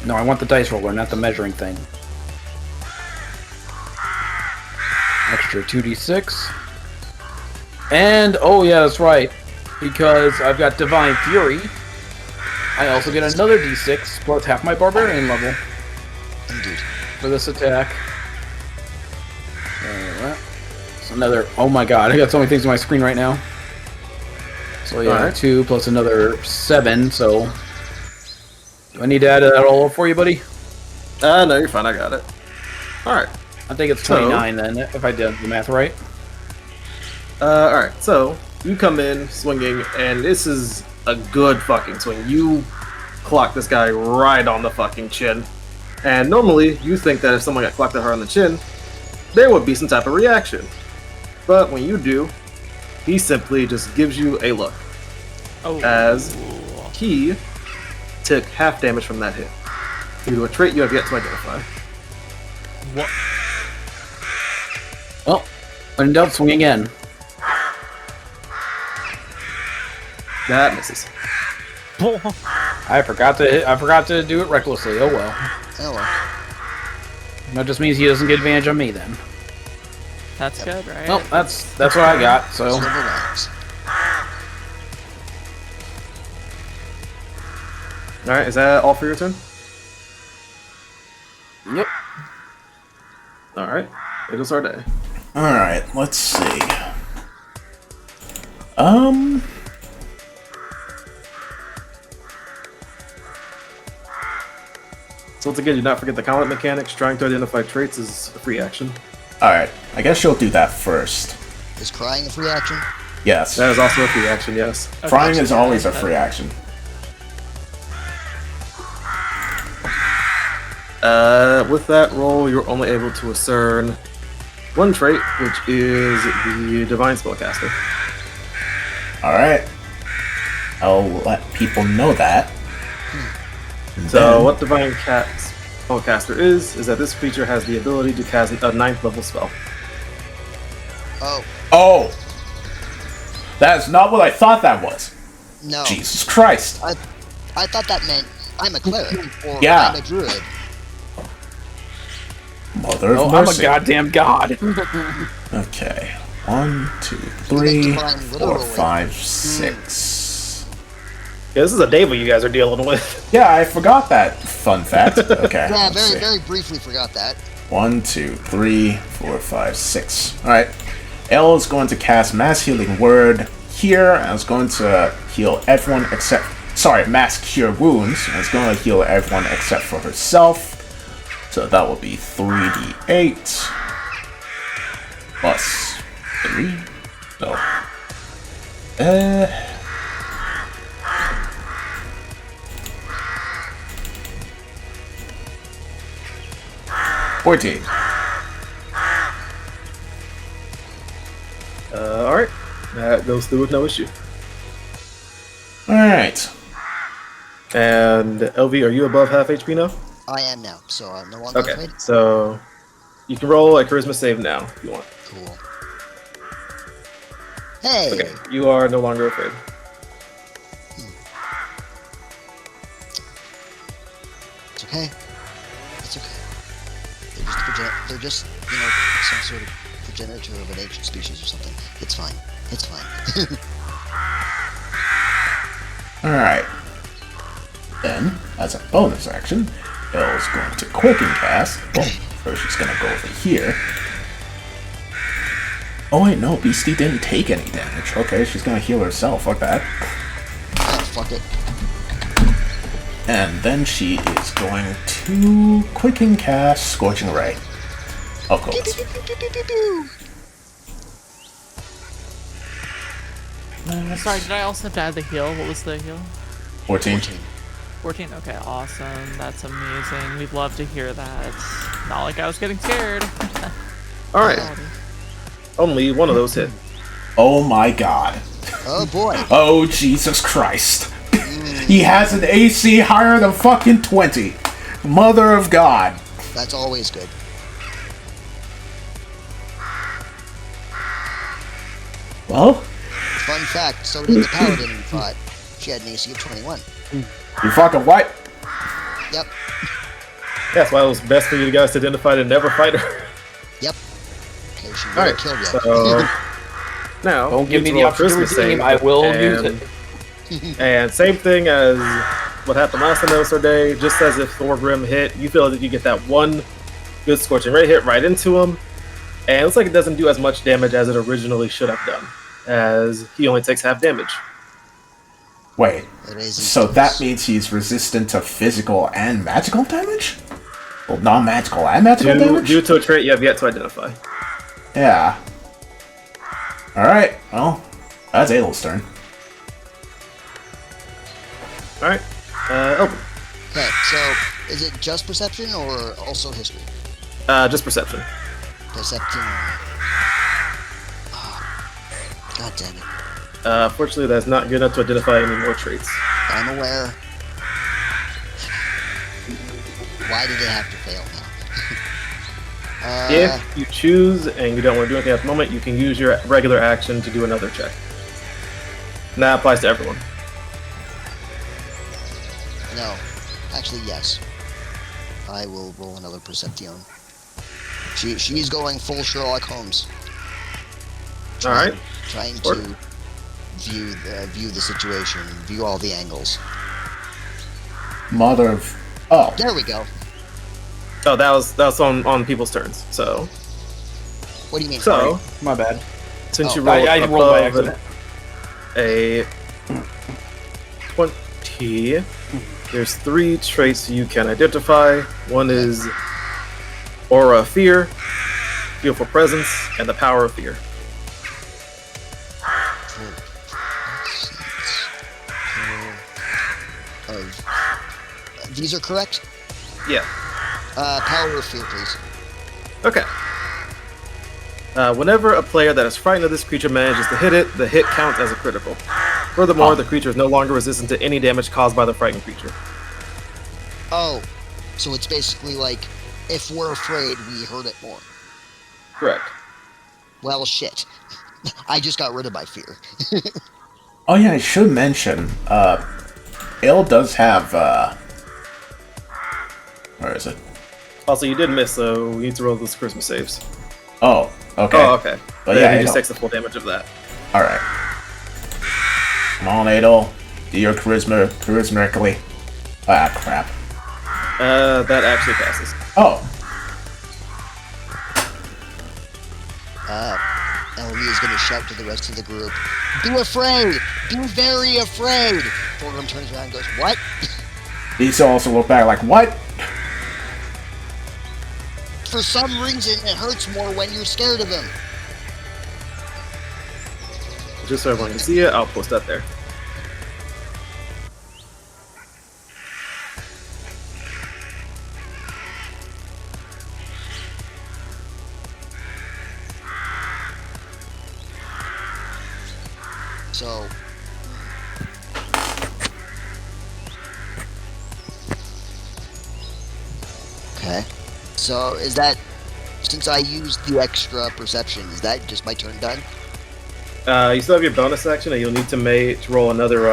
No, I want the dice roller, not the measuring thing. Extra 2d6. And, oh yeah, that's right. Because I've got Divine Fury, I also get another d6 plus half my Barbarian level Indeed. for this attack. So another, oh my god, I got so many things on my screen right now. So yeah, Alright. 2 plus another 7, so... Do I need to add that all up for you, buddy? No, you're fine, I got it. Alright. I think it's 29 then, if I did the math right. Alright, so you come in swinging, and this is a good fucking swing. You clock this guy right on the fucking chin. And normally, you think that if someone got clocked at her on the chin, there would be some type of reaction. But when you do, he simply just gives you a look. Oh. As he took half damage from that hit. Due to a trait you have yet to identify. What? Well, when in doubt, swing again. That misses. I forgot to do it recklessly. Oh well. Oh well. That just means he doesn't get advantage on me then. That's good, right? Well, that's what I got. So. Silver linings. Alright, is that all for your turn? Yep. Alright, it goes our day. Alright, let's see. So once again, do not forget the combat mechanics. Trying to identify traits is a free action. Alright, I guess she'll do that first. Is crying a free action? Yes. That is also a free action, yes. Frying is always a free action. With that roll, you're only able to discern one trait, which is the Divine Spellcaster. Alright. I'll let people know that. And So then- what Divine Spellcaster is that this creature has the ability to cast a 9th level spell. Oh, Oh! That is not what I thought that was. no. Jesus Christ. I thought that meant I'm a cleric or Yeah. I'm a druid. Mother of Oh, I'm a mercy. goddamn god. Okay. 1, 2, 3, Divine 4, literally. 5, 6. Yeah, this is a Deva you guys are dealing with. Yeah, I forgot that fun fact. Okay. Yeah, let's see. very briefly forgot that. 1, 2, 3, 4, 5, 6. Alright. L is going to cast Mass Healing Word here. I was going to heal everyone except... Sorry, Mass Cure Wounds. I was going to heal everyone except for herself. So that will be 3d8 plus 3. No. 14. Alright. That goes through with no issue. Alright. And LV, are you above half HP now? I am now, so I'm no longer Okay, afraid. so you can roll a charisma save now if you want. Cool. Hey! Okay, you are no longer afraid. It's okay. It's okay. They're just, you know, some sort of progenitor of an ancient species or something. It's fine. It's fine. Alright. Then, as a bonus action, Elle's going to Quicken Cast. Well, first she's going to go over here. Oh wait, no, Beastie didn't take any damage. Okay, she's going to heal herself. Fuck that. Ah, fuck it. And then she is going to Quicken Cast Scorching Ray. Of Pew, course. pew, pew, pew, pew, pew, pew. Sorry, did I also have to add the heal? What was the heal? 14. 14? Okay, awesome. That's amazing. We'd love to hear that. It's not like I was getting scared. Alright, only one of those hit. Oh my god. Oh boy. Oh Jesus Christ. He has an AC higher than fucking 20. Mother of God. That's always good. Well, Fun fact, so did the paladin we fought. She had an AC of 21. you fucking what? Yep. That's why it was best for you guys to identify to never fight her. Yep. Okay, she really Alright, killed you. so now Don't give me you the roll a option to charisma redeem. save, I will and- use it. And same thing as what happened last time that day, just as if Thorgrim hit, you feel that you get that one good Scorching Ray hit right into him, and it looks like it doesn't do as much damage as it originally should have done, as he only takes half damage. Wait, It is so that means he's resistant to physical and magical damage? Well, non-magical and magical damage? Due to a trait you have yet to identify. Yeah. Alright, well, that's Adel's turn. Alright. Elvin. Okay, so is it just perception or also history? Just perception. Perception. Oh, God damn it. Fortunately, that's not good enough to identify any more traits. I'm aware. Why did it have to fail now? If you choose and you don't want to do anything at the moment, you can use your regular action to do another check. And that applies to everyone. No. Actually, yes. I will roll another Perception. She's going full Sherlock Holmes. Alright. Trying to view the situation, view all the angles. Mother of... Oh. There we go. Oh, that was on people's turns. So, What do you mean? so My bad. since you Oh, rolled, I rolled by above accident. a 20, there's 3 traits you can identify. One is Aura of Fear, Fearful Presence, and the Power of Fear. These are correct? Yeah. Power of Fear, please. Okay. Whenever a player that is frightened of this creature manages to hit it, the hit counts as a critical. Furthermore, the creature is no longer resistant to any damage caused by the frightened creature. Oh, so it's basically like, if we're afraid, we hurt it more. Correct. Well, shit. I just got rid of my fear. Oh yeah, I should mention, Ale does have, where is it? Also, you did miss, so we need to roll those Christmas saves. Oh, okay. Oh, okay. But Then yeah, he I just know. takes the full damage of that. Alright. Come on, Adel. Do your charismatically. Ah, crap. That actually passes. Oh. Ellie is going to shout to the rest of the group, "Be afraid! Be very afraid!" Thorgrim turns around and goes, "What?" These also look back like, what? For some reason, it hurts more when you're scared of him. Just so everyone can see it, I'll post that there. So, okay. So, is that, since I used the extra perception, is that just my turn done? You still have your bonus action, and you'll need to roll another.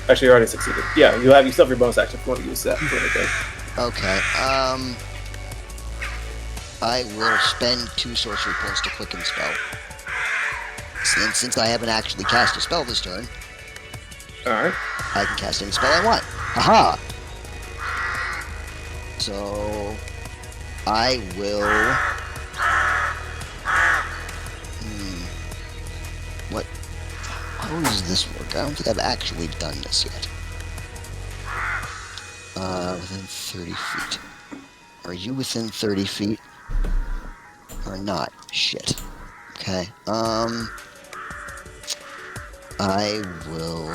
Actually, you already succeeded. Yeah, you still have your bonus action if you want to use that for anything. Okay. I will spend 2 sorcery points to quicken spell. Since I haven't actually cast a spell this turn, All right. I can cast any spell I want. Haha! So, I will... What? How does this work? I don't think I've actually done this yet. Within 30 feet. Are you within 30 feet? Or not? Shit. Okay, I will...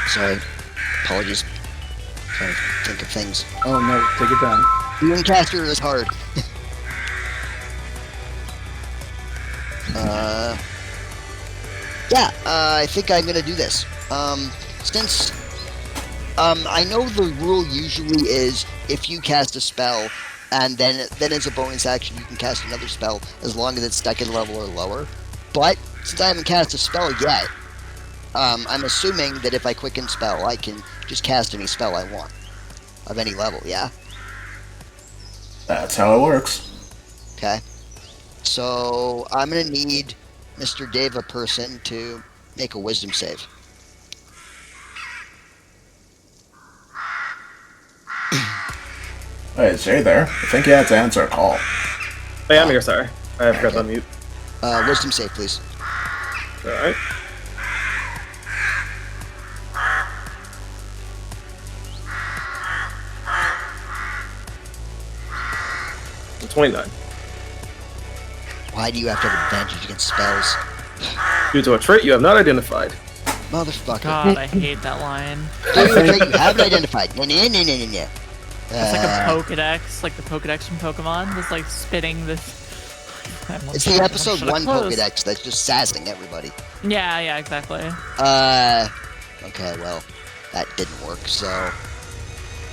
Sorry. Apologies. Trying to think of things. Oh no, take your time. Being caster is hard. Yeah, I think I'm gonna do this. Since I know the rule usually is if you cast a spell and then as a bonus action you can cast another spell as long as it's second level or lower. But since I haven't cast a spell yet, I'm assuming that if I quicken spell, I can just cast any spell I want of any level. Yeah. That's how it works. Okay. So I'm gonna need Mr. Deva person to make a wisdom save. Hey, is Jay there? I think he had to answer a call. Hey, I'm here, sorry. I forgot to unmute. Wisdom save, please. Alright. The 29. Why do you have to have advantage against spells? Due to a trait you have not identified. Motherfucker. God, I hate that line. Due to a trait you haven't identified. Nah. It's like a Pokedex, like the Pokedex from Pokemon, just like spitting this. It's the episode 1 Pokedex that's just sassing everybody. Yeah, exactly. Okay, well, that didn't work, so...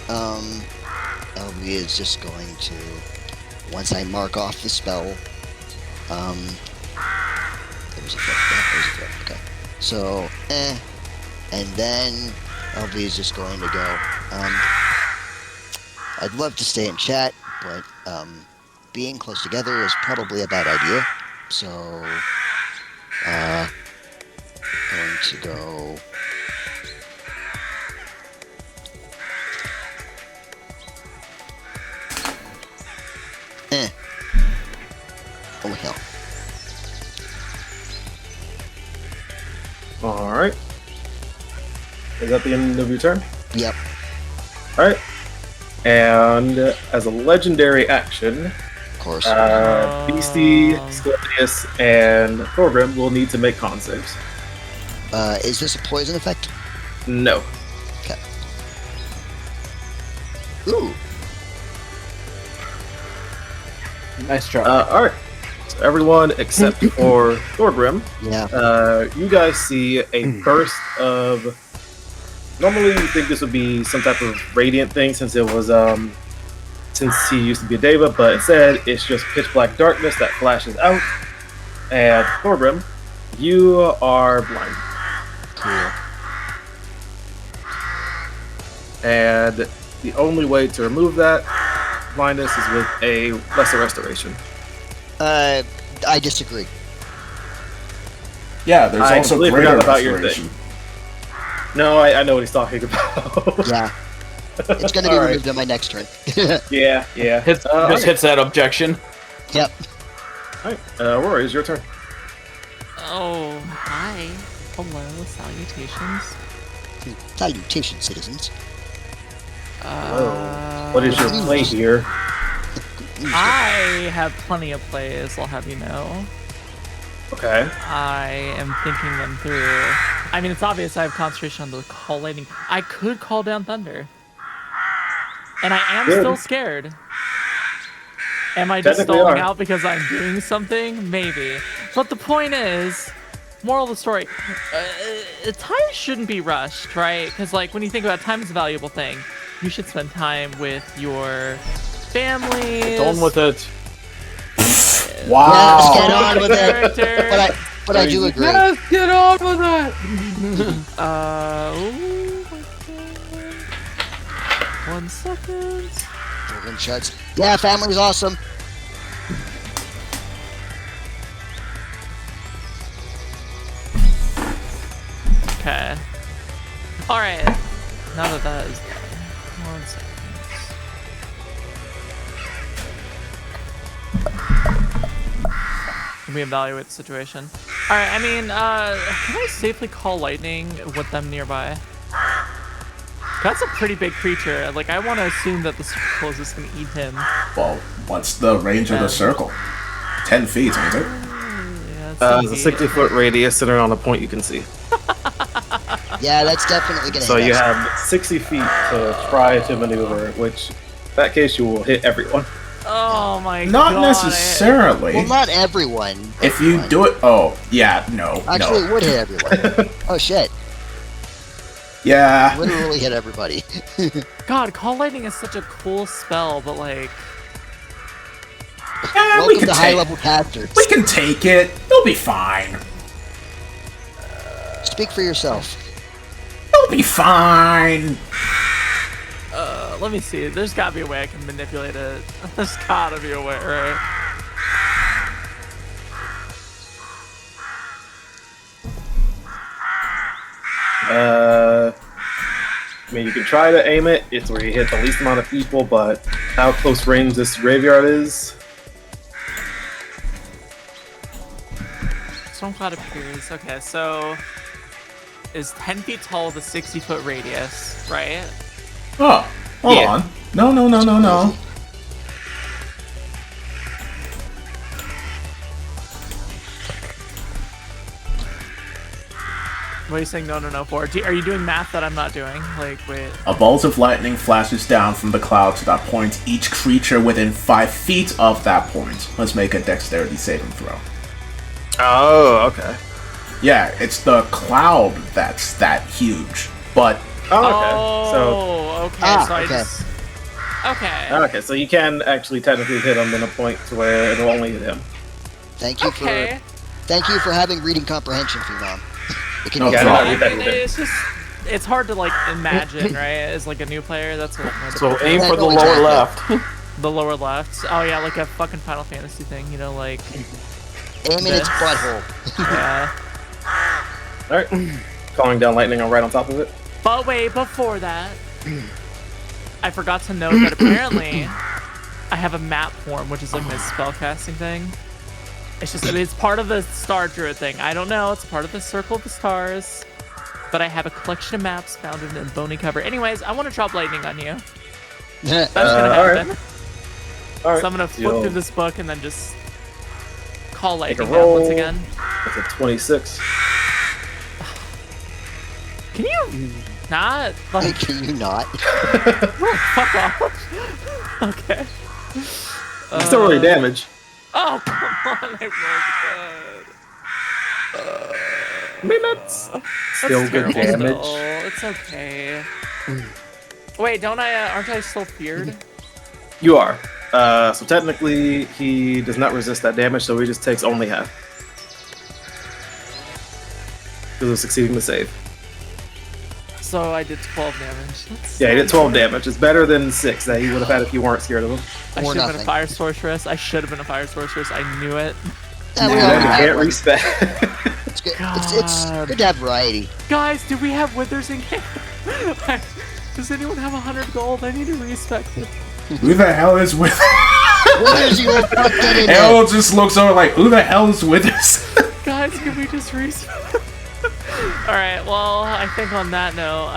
LB is just going to... Once I mark off the spell... There was a flip, okay. So, and then LB is just going to go, I'd love to stay in chat, but, being close together is probably a bad idea, so, going to go... Oh, hell. Alright. Is that the end of your turn? Yep. Alright. And as a legendary action, Of course. Beastie, Scorpius, and Thorgrim will need to make con saves. Is this a poison effect? No. Okay. Ooh. Nice try. Alright. So everyone except for Thorgrim, Yeah. you guys see a burst of... Normally you think this would be some type of radiant thing since it was, since he used to be a Deva, but instead it's just pitch black darkness that flashes out. And Thorgrim, you are blind. Cool. And the only way to remove that blindness is with a lesser restoration. I disagree. Yeah, there's I also completely greater forgot about your restoration. No, I know what he's talking about. Yeah. It's gonna be Alright. removed on my next turn. Yeah. Just hits that objection. Yep. Alright, Rory, it's your turn. Oh, hi. Hello, salutations. Salutations, citizens. What is your play here? I have plenty of plays, I'll have you know. Okay. I am thinking them through. I mean, it's obvious I have concentration on the call lightning. I could call down thunder. And I am Good. still scared. Am I just Technically stalling are. out because I'm doing something? Maybe. But the point is, moral of the story, time shouldn't be rushed, right? Because, like, when you think about time is a valuable thing, you should spend time with your family. Get on with it. Wow. Yes, get on with it. Character. But I do agree. Yes, get on with it. Oh my God. 1 second. Thorgrim shuts. Yeah, family's awesome. Okay. Alright. Now that is done. 1 second. Let me evaluate the situation. Alright, I mean, can I safely call lightning with them nearby? That's a pretty big creature. Like, I want to assume that the circle is just going to eat him. Well, what's the range of the circle? 10 feet, ain't it? Yeah, There's a 60-foot radius centered on a point you can see. Yeah, that's definitely gonna So hit you us. have 60 feet to try to maneuver, which, in that case, you will hit everyone. Oh my god. Not necessarily. Well, not everyone. If you do it, oh yeah, no, Actually, no, it would hit everyone. Oh shit. yeah. Literally hit everybody. God, Call Lightning is such a cool spell, but like... Yeah, we Welcome can to take. high-level casters. We can take it. They'll be fine. Speak for yourself. They'll be fine. Let me see. There's gotta be a way I can manipulate it. There's gotta be a way, right? I mean, you can try to aim it. It's where you hit the least amount of people, but how close range this graveyard is. Stormcloud appears. Okay, so is 10 feet tall with a 60-foot radius, right? Oh, hold on. No. What are you saying no for? Are you doing math that I'm not doing? Like, wait. A bolt of lightning flashes down from the cloud to that point. Each creature within 5 feet of that point must make a dexterity saving throw. Oh, okay. Yeah, it's the cloud that's that huge. But Okay, so I okay. just... Okay. Okay, so you can actually technically hit him in a point to where it'll only hit him. Thank you for having reading comprehension, Phenom. It can No be Yeah, problem. I read that either. It's just... It's hard to, like, imagine, right? As, like, a new player, that's what... So aim for the no, lower exactly. left. The lower left. Oh, yeah, like a fucking Final Fantasy thing, you know, like... aim in its butthole. Yeah. Alright. Calling down lightning right on top of it. But wait, before that... I forgot to note that apparently I have a map form, which is like my spellcasting thing. It's just, it's part of the Star Druid thing. I don't know, it's part of the Circle of the Stars. But I have a collection of maps found in a bony cover. Anyways, I want to drop lightning on you. That's gonna happen. Alright. So I'm gonna flip through this book and then just call Make a lightning down roll. once again. That's a 26. Can you not? Like, Can you not? fuck off. Okay. Still really damage. Oh, come on, I rolled good. I mean, that's still That's good terrible damage. still. It's okay. Wait, don't I? Aren't I still feared? You are. So technically, he does not resist that damage, so he just takes only half. Because of succeeding the save. So I did 12 damage. That's Yeah, he did 12 damage. It's better than 6 that he would have had if you weren't scared of him. I Or should have been a nothing. fire sorceress. I should have been a fire sorceress. I knew it. Yeah, we You already had can't one. respect. It's good. It's God. good to have variety. Guys, do we have withers in game? Does anyone have 100 gold? I need to respect it. who the hell is with? Where's your fuck that in there? Errol just looks over like, who the hell is with us? Guys, can we just respect? Alright, well, I think on that note,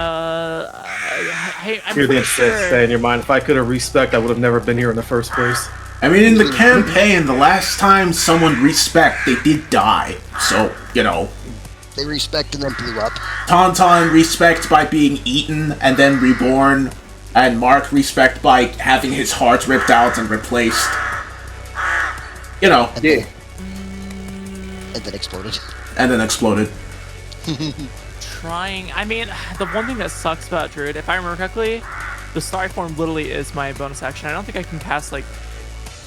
hey, I'm Hear the pretty insist sure... say in your mind, if I could have respect, I would have never been here in the first place. I mean, in the campaign, the last time someone respect, they did die. So, you know, They respect and then blew up. Tauntaun respect by being eaten and then reborn, and Mark respect by having his heart ripped out and replaced. You know, And Yeah. then exploded. and then exploded. Trying... I mean, the one thing that sucks about Druid, if I remember correctly, the Starry Form literally is my bonus action. I don't think I can cast, like,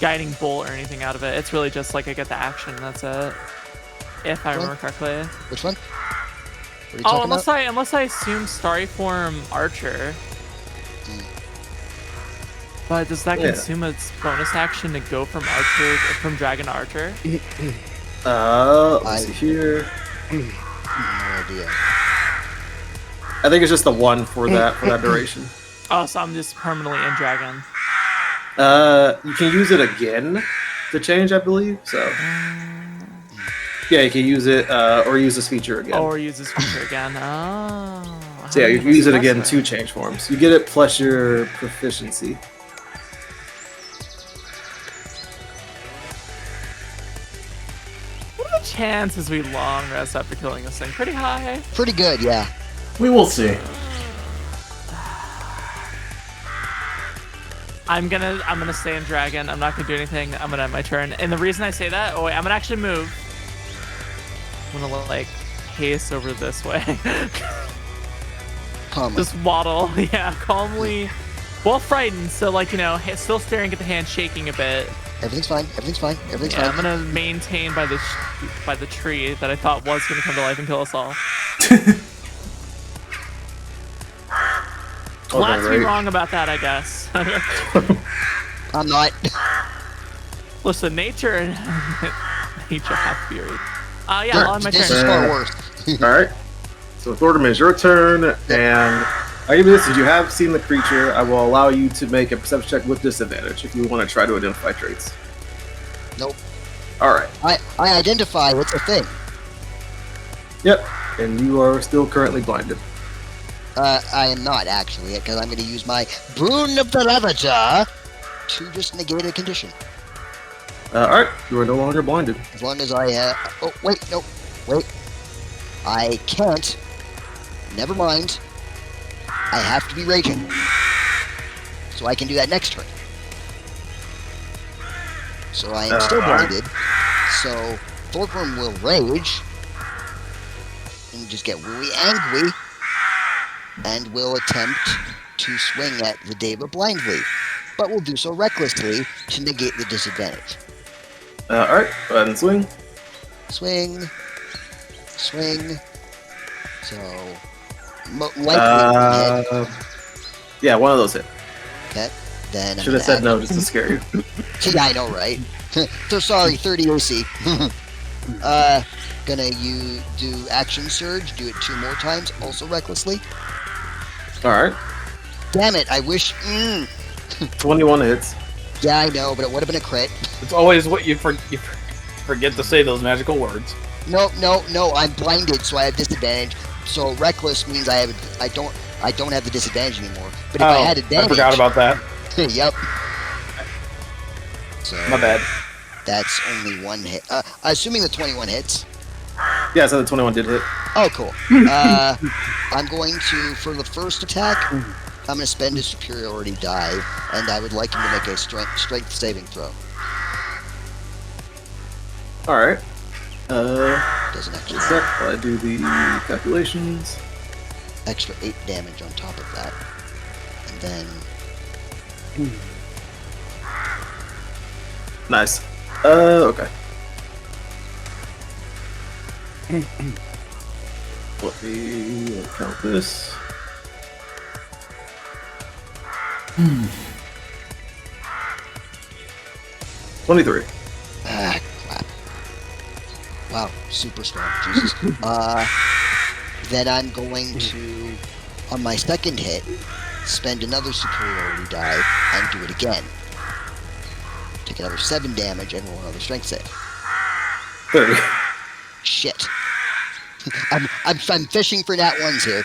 Guiding Bolt or anything out of it. It's really just, like, I get the action, that's it. If I remember correctly. Which one? What are you Oh, talking about? unless I assume Starry Form Archer. But does that Yeah. consume its bonus action to go from Archer, from Dragon to Archer? Let's see here. No idea. I think it's just the one for that duration. Oh, so I'm just permanently in Dragon. You can use it again to change, I believe. So yeah, you can use it or use this feature again. Or use this feature again. Oh. So yeah, you can use it again too. to change forms. You get it plus your proficiency. What are the chances we long rest after killing this thing? Pretty high. Pretty good, yeah. We will see. I'm gonna stay in Dragon. I'm not gonna do anything. I'm gonna end my turn. And the reason I say that, oh wait, I'm gonna actually move. I'm gonna like pace over this way. Calmly. Just waddle, yeah, calmly. Well, frightened, so like, you know, still staring at the hand, shaking a bit. Everything's fine. Everything's fine. Everything's Yeah, I'm fine. gonna maintain by the tree that I thought was gonna come to life and kill us all. Glad to be wrong about that, I guess. I'm not. Listen, nature and nature have fury. Yeah, on my This turn. is far worse. All right. So Thornton, it's your turn, and I'll give you this. Since you have seen the creature, I will allow you to make a perception check with disadvantage if you want to try to identify traits. Nope. Alright. I identify what's a thing. Yep. And you are still currently blinded. I am not, actually, because I'm going to use my Boon of the Ravager to just negate a condition. Alright. You are no longer blinded. As long as I, oh, wait, no, wait. I can't. Never mind. I have to be raging. So I can do that next turn. So I am still blinded. So Thorgrim will rage. And just get really angry. And will attempt to swing at the Deva blindly. But will do so recklessly to negate the disadvantage. Alright. Go ahead and swing. Swing. Swing. So... likely hit. Yeah, one of those hit. Okay. Then Should have said no just to scare you. Yeah, I know, right? So sorry, 30 AC. Gonna you do action surge, do it 2 more times, also recklessly. Alright. Damn it, I wish 21 hits. Yeah, I know, but it would have been a crit. It's always what you forget to say those magical words. No, I'm blinded, so I have disadvantage. So reckless means I don't have the disadvantage anymore. But if I had advantage, I forgot about that. Yep. So My bad. That's only 1 hit. Assuming the 21 hits. Yeah, so the 21 did hit. Oh, cool. I'm going to, for the first attack, I'm going to spend a superiority die, and I would like him to make a strength saving throw. Alright. Doesn't actually Set while I do the calculations. extra 8 damage on top of that. And then... Nice. Okay. Let me count this. $23. Ah, crap. Wow, super strong. Jesus. Then I'm going to, on my second hit, spend another superiority die and do it again. Take another 7 damage and roll another strength save. 30. Shit. I'm fishing for nat ones here.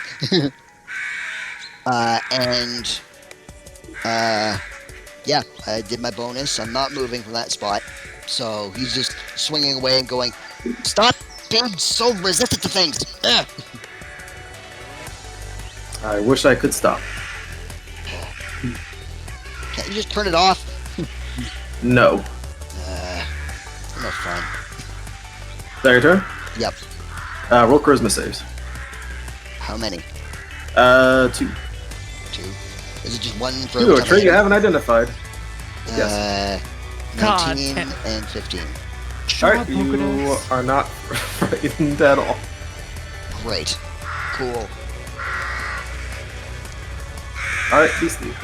Yeah, I did my bonus. I'm not moving from that spot. So he's just swinging away and going, "Stop being so resistant to things." Ugh. I wish I could stop. Can't you just turn it off? No. No fun. Is that your turn? Yep. Roll charisma saves. How many? 2. 2. Is it just 1 for Ooh, every a trait time you I hit? haven't identified. Yes. 19 and 15. Alright, you are not frightened at all. Great. Cool. Alright, Beastie.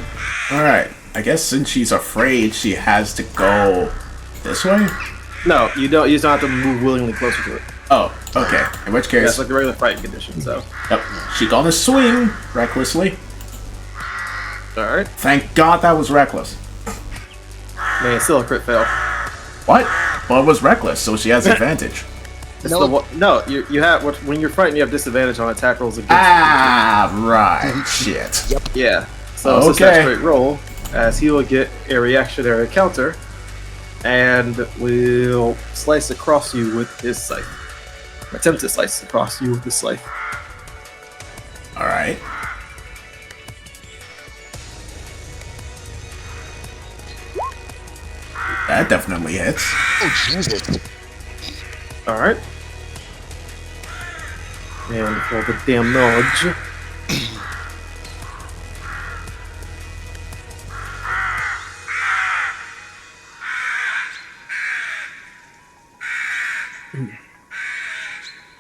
Alright, I guess since she's afraid, she has to go this way? No, you don't. You just don't have to move willingly closer to it. Oh, okay. In which Yeah, case, it's like a regular fighting condition, so. yep, she gonna swing recklessly. Alright. Thank God that was reckless. Man, it's still a crit fail. What? Well, it was reckless, so she has advantage. It's Nope. no, you have, when you're fighting, you have disadvantage on attack rolls against Right. Shit. Yep. Yeah. So it's a Okay. straight roll, as he will get a reactionary counter, and will slice across you with his scythe. Attempt to slice across you with his scythe. Alright. That definitely hits. Oh, Jesus. Alright. And for the damage.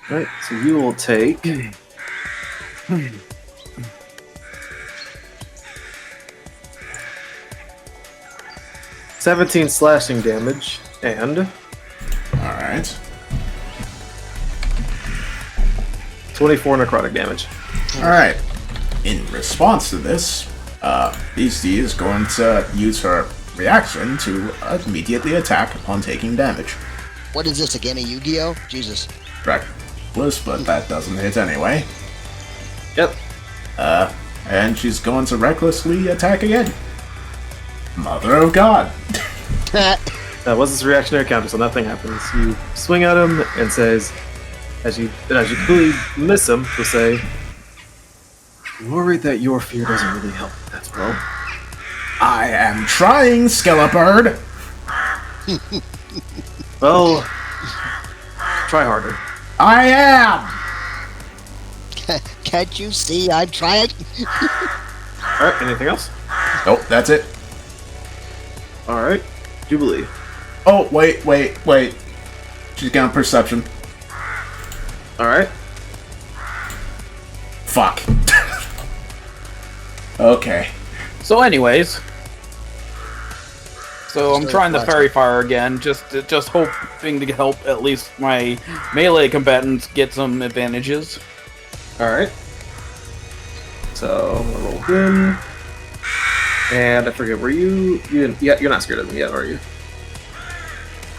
Right, so you will take 17 slashing damage and Alright. 24 necrotic damage. Alright. In response to this, Beastie is going to use her reaction to immediately attack upon taking damage. What is this, a game of Yu-Gi-Oh? Jesus. Reckless, but that doesn't hit anyway. Yep. And she's going to recklessly attack again. Mother of God. That was his reactionary counter, so nothing happens. You swing at him and says, as you completely miss him, he'll say, "Worried that your fear doesn't really help. That's bro." I am trying, Skellabird. Well, try harder. I am. Can't you see I'm trying? All right. Anything else? Nope, that's it. All right. Jubilee. Oh, wait. She's got perception. All right. Fuck. Okay. So, anyways. So I'm Still trying the flashing. fairy fire again, just hoping to help at least my melee combatants get some advantages. All right. So I'm gonna roll him. And I forget, were you? You're not scared of him yet, are you?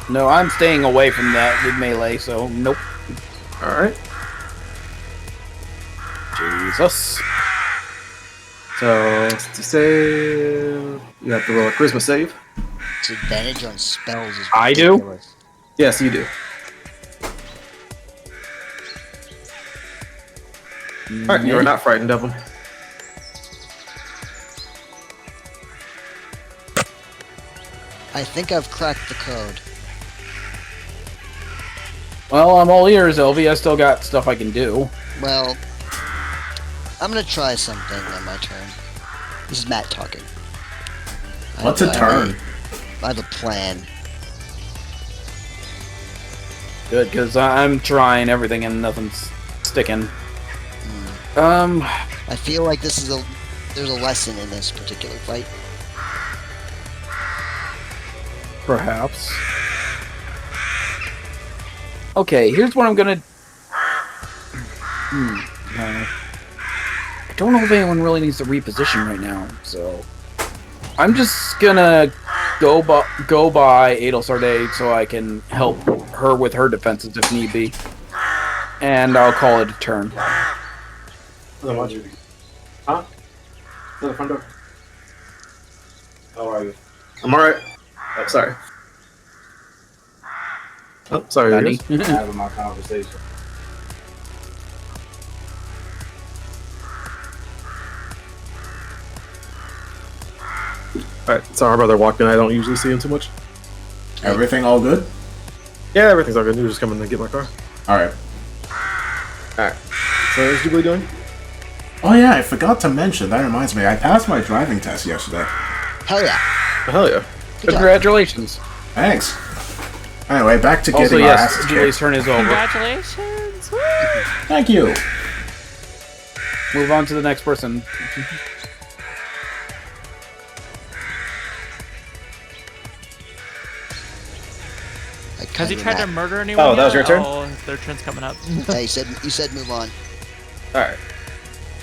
No, I'm staying away from that with melee, so nope. All right. Jesus. So to say you have to roll a charisma save. Disadvantage on spells is I do? ridiculous. Yes, you do. All right, you are not frightened of him. I think I've cracked the code. Well, I'm all ears, Elvie. I still got stuff I can do. Well, I'm gonna try something on my turn. This is Matt talking. What's a turn? I have a plan. Good, because I'm trying everything and nothing's sticking. I feel like there's a lesson in this particular fight. Perhaps. Okay, here's what I'm gonna... I don't know if anyone really needs to reposition right now, so... I'm just gonna go by Adel Sarday so I can help her with her defenses if need be. And I'll call it a turn. Huh? To the front door. How are you? I'm alright. Oh, sorry. Oh, sorry. Danny. Having my conversation. Alright, so our brother walked in. I don't usually see him too much. Everything all good? Yeah, everything's all good. You're just coming to get my car. Alright. Alright. So, what's Jubilee doing? Oh yeah, I forgot to mention, that reminds me, I passed my driving test yesterday. Hell yeah. Oh, hell yeah. Good job. Congratulations. Thanks. Anyway, back to Also, getting our yes, asses Julie's kicked. turn is over. Congratulations! Woo! Thank you. Move on to the next person. Has he tried to murder anyone? Oh, that was yet? your turn? Oh, their turn's coming up. Hey, you said move on. Alright.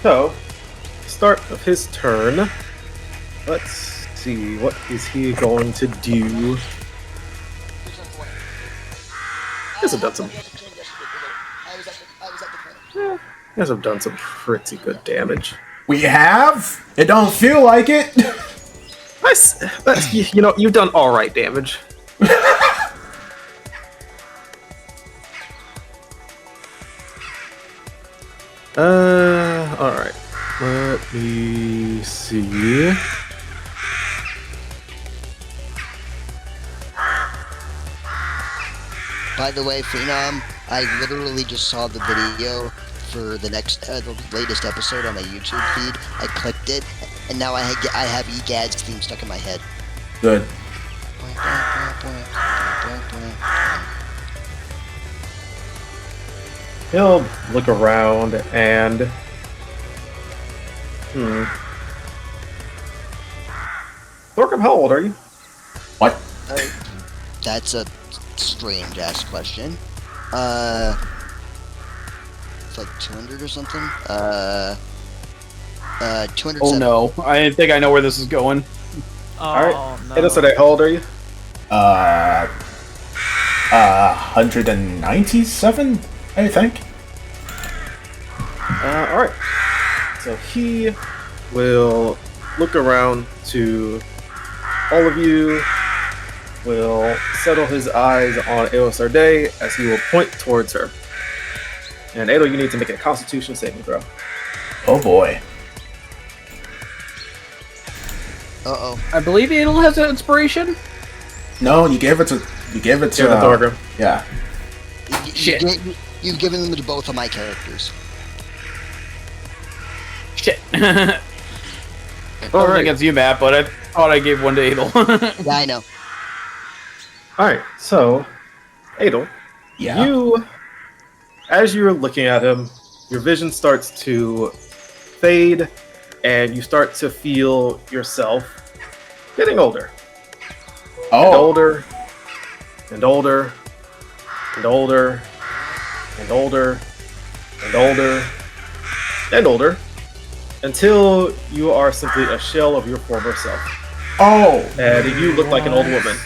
So, start of his turn. Let's see, what is he going to do? He has done some. You guys have done some pretty good damage. We have? It don't feel like it. You know, you've done alright damage. Alright. Let me see. By the way, Phenom, I literally just saw the video for the latest episode on my YouTube feed. I clicked it, and now I have EGAD's theme stuck in my head. Good. He'll look around and... Thorcom, how old are you? What? That's a strange ass question. It's like 200 or something. 207. Oh no, I think I know where this is going. Oh, Alright. no. Hey, so how old are you? 197, I think. Alright. So he will look around to all of you, will settle his eyes on Adel Sarday as he will point towards her. And Adel, you need to make a Constitution saving throw. Oh boy. Uh-oh. I believe Adel has an inspiration. No, you gave it to Give it to Thorgrim. Yeah. Shit. You've given them to both of my characters. Shit. All right. Against you, Matt, but I thought I gave one to Adel. Yeah, I know. Alright, so Adel, Yeah. you, as you're looking at him, your vision starts to fade, and you start to feel yourself getting older. And Oh. older, and older, and older, and older, and older, and older, until you are simply a shell of your former self. Oh. And you look like an old woman.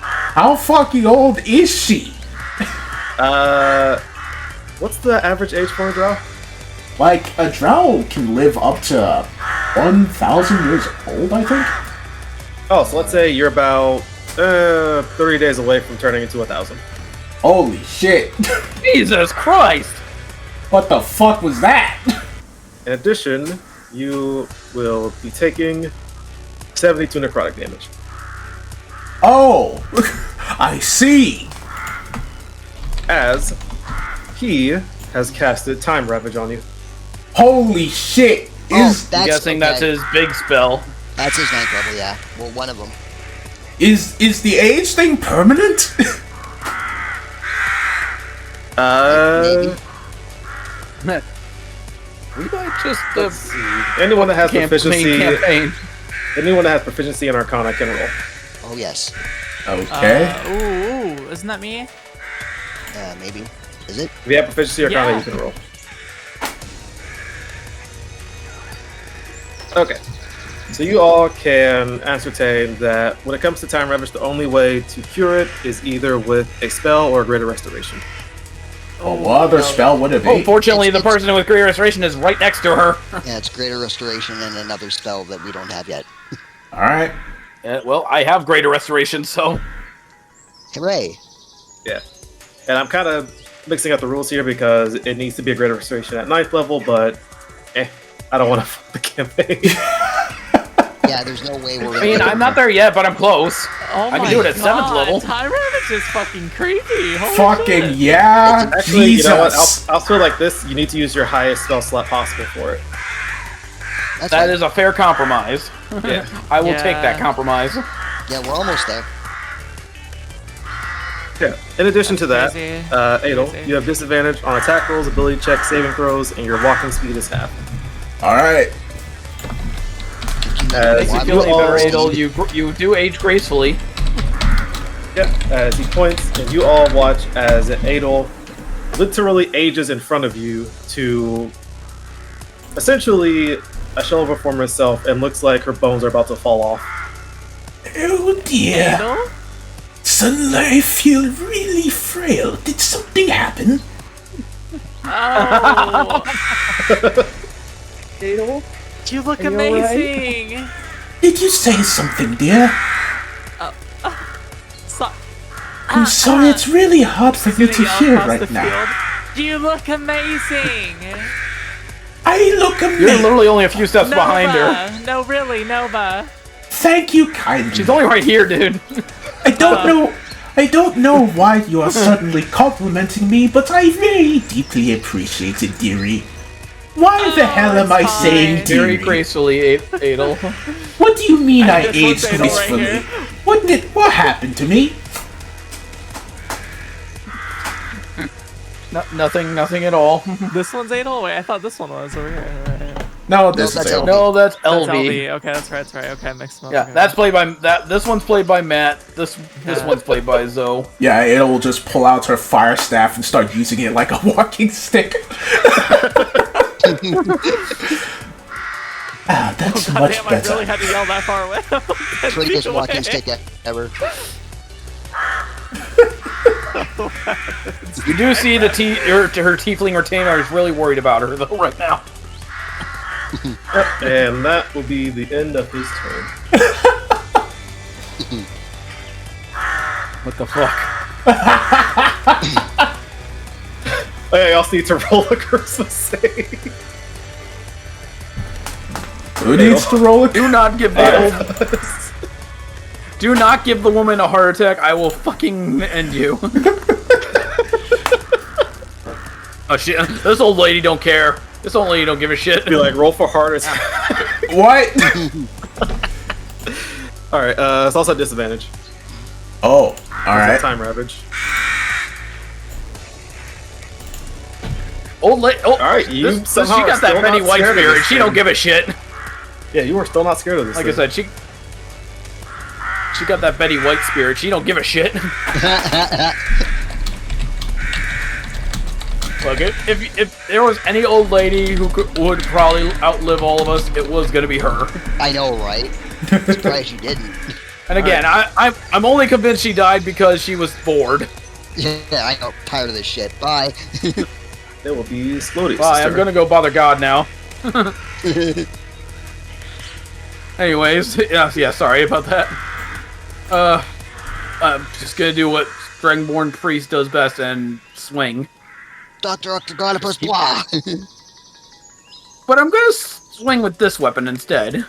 How fucking old is she? What's the average age for a drow? Like, a drow can live up to 1,000 years old, I think? Oh, so let's say you're about 30 days away from turning into 1,000. Holy shit. Jesus Christ! What the fuck was that? In addition, you will be taking 72 necrotic damage. Oh. I see. As he has casted Time Ravage on you. Holy shit. Oh, Is I'm guessing that's his big spell. That's his 9th level, yeah. Well, one of them. is the age thing permanent? Maybe. We might just Let's see. Anyone that has campaign. anyone that has proficiency in Arcana can roll. Oh, yes. Okay. Ooh, isn't that me? Maybe. Is it? If you have proficiency in Arcana, Yeah. you can roll. Okay. So you all can ascertain that when it comes to Time Ravage, the only way to cure it is either with a spell or a greater restoration. Oh, what other spell would it be? Oh, fortunately, the It's- person with Great Restoration is right next to her. Yeah, it's Greater Restoration and another spell that we don't have yet. Alright. Well, I have Greater Restoration, so... Hooray. Yeah. And I'm kind of mixing up the rules here because it needs to be a greater restoration at 9th level, but I don't want to fuck the campaign. Yeah, there's no way we're I gonna mean, I'm not there yet, but I'm close. Oh I can my do it at 7th God, level. Time Ravage is fucking creepy. Holy Fucking shit. yeah. Actually, Jesus. you know what? I'll feel like this. You need to use your highest spell slot possible for it. That's That fine. is a fair compromise. Yeah. I will Yeah. take that compromise. Yeah, we're almost there. Yeah. In addition to that, Crazy. Adel, Crazy. you have disadvantage on attack rolls, ability checks, saving throws, and your walking speed is half. Alright. Makes you Why feel would any better, all- Adel. You do age gracefully. Yeah. As he points, and you all watch as Adel literally ages in front of you to essentially a shell of her former self, and looks like her bones are about to fall off. Oh dear. Adel? Suddenly I feel really frail. Did something happen? Oh, Adel? you look Are you all right? amazing. Did you say something, dear? So- I'm sorry, it's really hard for you to sitting hear across the right now. field. You look amazing. I look You're amazing. literally only a few steps behind her. Nova. No, really, Nova. Thank you kindly. She's only right here, dude. I don't know why you are suddenly complimenting me, but I very deeply appreciate it, dearie. Why the hell am I it's saying fine. Very dearie? gracefully, Adel. What do you mean I this aged one's Adel right gracefully? here. What happened to me? Nothing at all. This one's Adel? Wait, I thought this one was over here. No, this that's is LV. No, that's That's LV. LV. Okay, that's right. Okay, I mixed them up. Yeah, Okay. that's played by This one's played by Matt. This one's played by Zoe. Yeah, Ada will just pull out her fire staff and start using it like a walking stick. That's God much damn, I better. really had to yell that far away. 10 feet Prettiest away. walking stick ever. You do see her tiefling retainer is really worried about her though right now. Yep, and that will be the end of his turn. What the fuck? Okay, y'all need to roll a charisma save. Who needs to roll it? Do not give the Do not give the woman a heart attack. I will fucking end you. Oh shit! This old lady don't care. This old lady don't give a shit. Be like, roll for heart attack. What? Alright, it's also a disadvantage. Oh, alright. Time ravage. Old lady. Oh, Alright, she you somehow got that Betty White spirit. She don't give a shit. Yeah, you were still not scared of this Like thing. I said, she got that Betty White spirit. She don't give a shit. Look, if there was any old lady who would probably outlive all of us, it was gonna be her. I know, right? Surprised you didn't. And again, I'm only convinced she died because she was bored. Yeah, I know. Tired of this shit. Bye. It will be Splodius. Bye, I'm gonna go bother God now. Anyways, yeah, sorry about that. I'm just gonna do what Dragonborn Priest does best and swing. Dr. Octagonopus, blah. But I'm gonna swing with this weapon instead.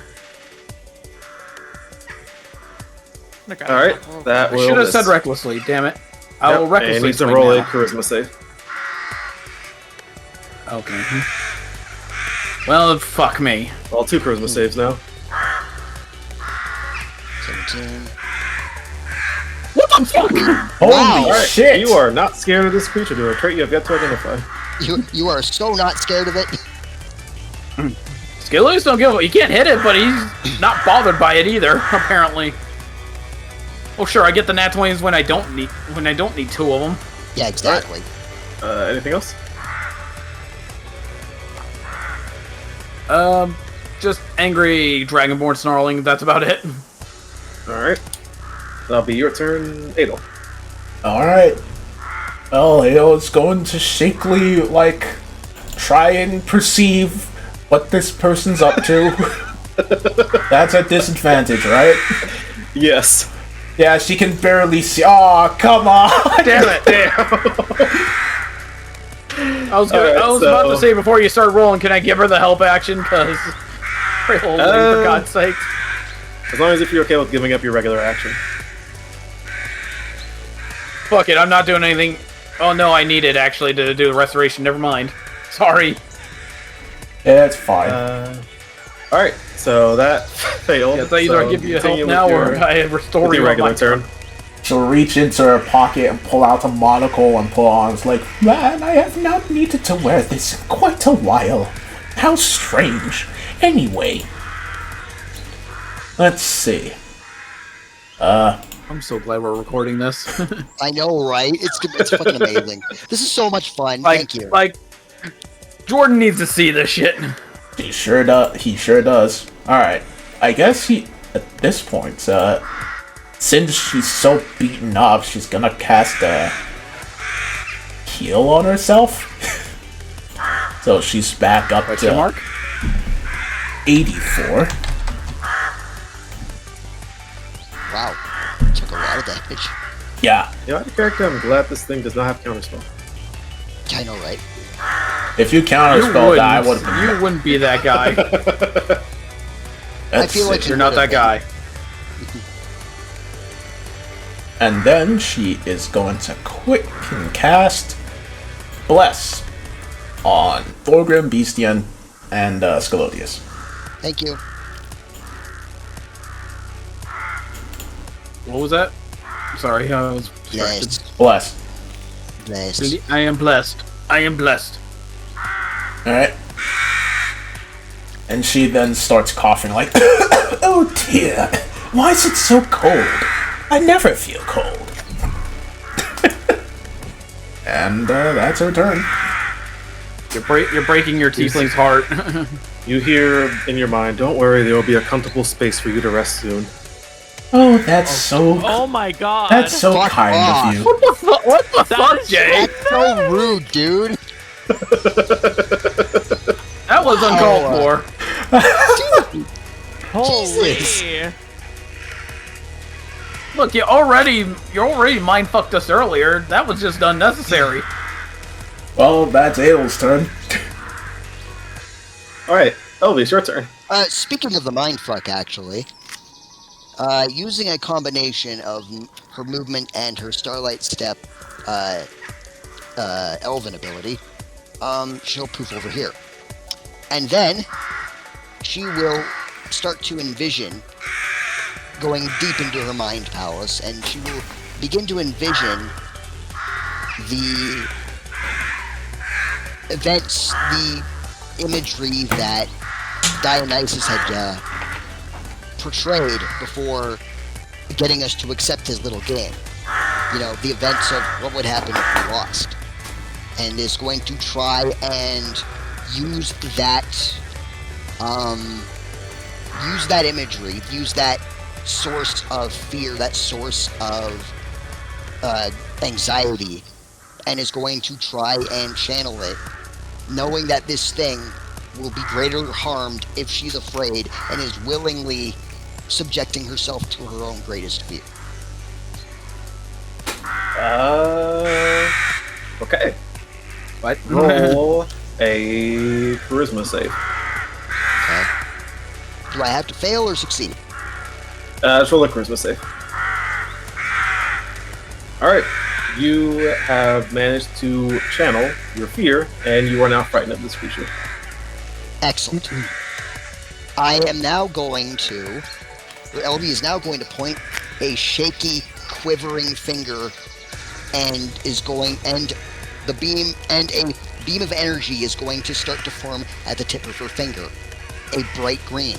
Alright, that I will should have miss. said recklessly, damn it. I will And recklessly needs to swing roll a now. charisma save. Okay. Well, fuck me. Well, 2 charisma saves now. 17. What the fuck? Holy Alright, shit! you are not scared of this creature, do a trait you have yet to identify. You are so not scared of it. Skillies don't give a... He can't hit it, but he's not bothered by it either, apparently. Oh sure, I get the nat 20s when I don't need 2 of them. Yeah, exactly. Anything else? Just angry Dragonborn snarling, that's about it. Alright. That'll be your turn, Adel. Alright. Well, Ao's going to shakily, like, try and perceive what this person's up to. That's a disadvantage, right? Yes. Yeah, she can barely see. Oh, come on! Damn it! I was about to say before you start rolling, can I give her the help action? Because for God's sake. As long as if you're okay with giving up your regular action. Fuck it, I'm not doing anything. Oh no, I need it actually to do the restoration. Never mind. Sorry. Yeah, it's fine. Alright, so that failed. Yes, either I give you help now or I restore your you on regular my turn. She'll reach into her pocket and pull out a monocle and pull on. It's like, man, I have not needed to wear this in quite a while. How strange. Anyway, let's see. I'm so glad we're recording this. I know, right? It's fucking amazing. This is so much fun. Thank you. Like, Jordan needs to see this shit. He sure does. He sure does. All right. I guess he at this point, since she's so beaten up, she's gonna cast a heal on herself. So she's back up Question to mark? 84. Wow. Took a lot of damage. Yeah. You know, out of character, I'm glad this thing does not have counterspell. I know, right? If you counterspell that, I would have been. You wouldn't be that guy. Let's feel like see. You're not that guy. And then she is going to quick and cast Bless on Thorgrim, Beastian, and Scalodius. Thank you. What was that? Sorry, I was distracted. Yes. Bless. Bless. I am blessed. I am blessed. Alright. And she then starts coughing like, oh dear, why is it so cold? I never feel cold. And that's her turn. You're breaking your tiefling's heart. You hear in your mind, "Don't worry, there will be a comfortable space for you to rest soon." Oh, that's so. Oh my god. That's so Fuck kind off. of you. What the That fuck, is Jay? That's so rude, dude. That was uncalled for. Holy. Jesus. Look, you already mind fucked us earlier. That was just unnecessary. Well, that's Adel's turn. All right, Elvis, your turn. Speaking of the mindfuck, actually, using a combination of her movement and her Starlight Step Elven ability, she'll poof over here. And then she will start to envision going deep into her mind palace, and she will begin to envision the events, the imagery that Dionysus had portrayed before getting us to accept his little game. You know, the events of what would happen if we lost. And is going to try and use that imagery, use that source of fear, that source of anxiety, and is going to try and channel it, knowing that this thing will be greatly harmed if she's afraid, and is willingly subjecting herself to her own greatest fear. Okay. What? Roll a charisma save. Okay. Do I have to fail or succeed? Just roll a charisma save. Alright. You have managed to channel your fear, and you are now frightened of this creature. Excellent. I am now going to, or LB is now going to point a shaky, quivering finger, and is going, and the beam, and a beam of energy is going to start to form at the tip of her finger. A bright green,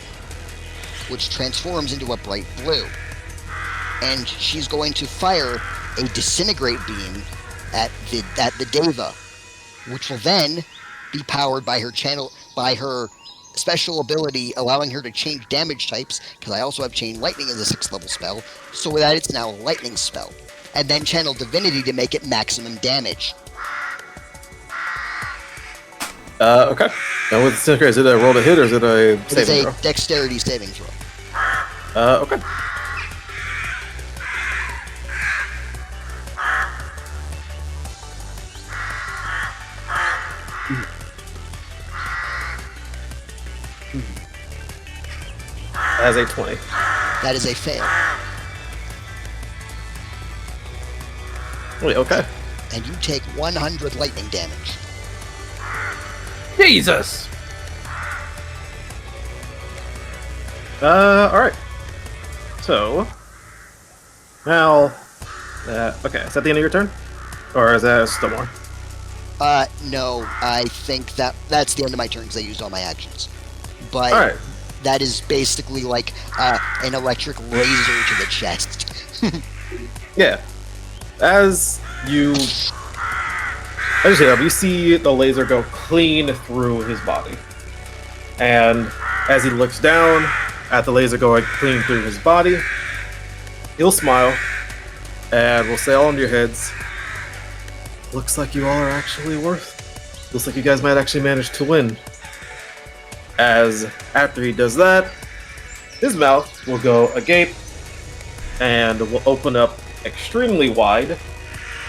which transforms into a bright blue. And she's going to fire a disintegrate beam at the Deva, which will then be powered by her special ability, allowing her to change damage types, because I also have Chain Lightning as a 6th level spell, so that it's now a lightning spell. And then channel Divinity to make it maximum damage. Okay. Now with Disintegrate, is it a roll to hit or is it a It's saving a throw? dexterity saving throw. Okay. As a 20. That is a fail. Wait, okay. And you take 100 lightning damage. Jesus! Alright. So, now, okay, is that the end of your turn? Or is that still more? No, I think that's the end of my turn because I used all my actions. But Alright. that is basically like an electric laser to the chest. Yeah. As you see the laser go clean through his body. And as he looks down at the laser going clean through his body, he'll smile and will say all in your heads, "Looks like you all are actually looks like you guys might actually manage to win." As after he does that, his mouth will go agape and will open up extremely wide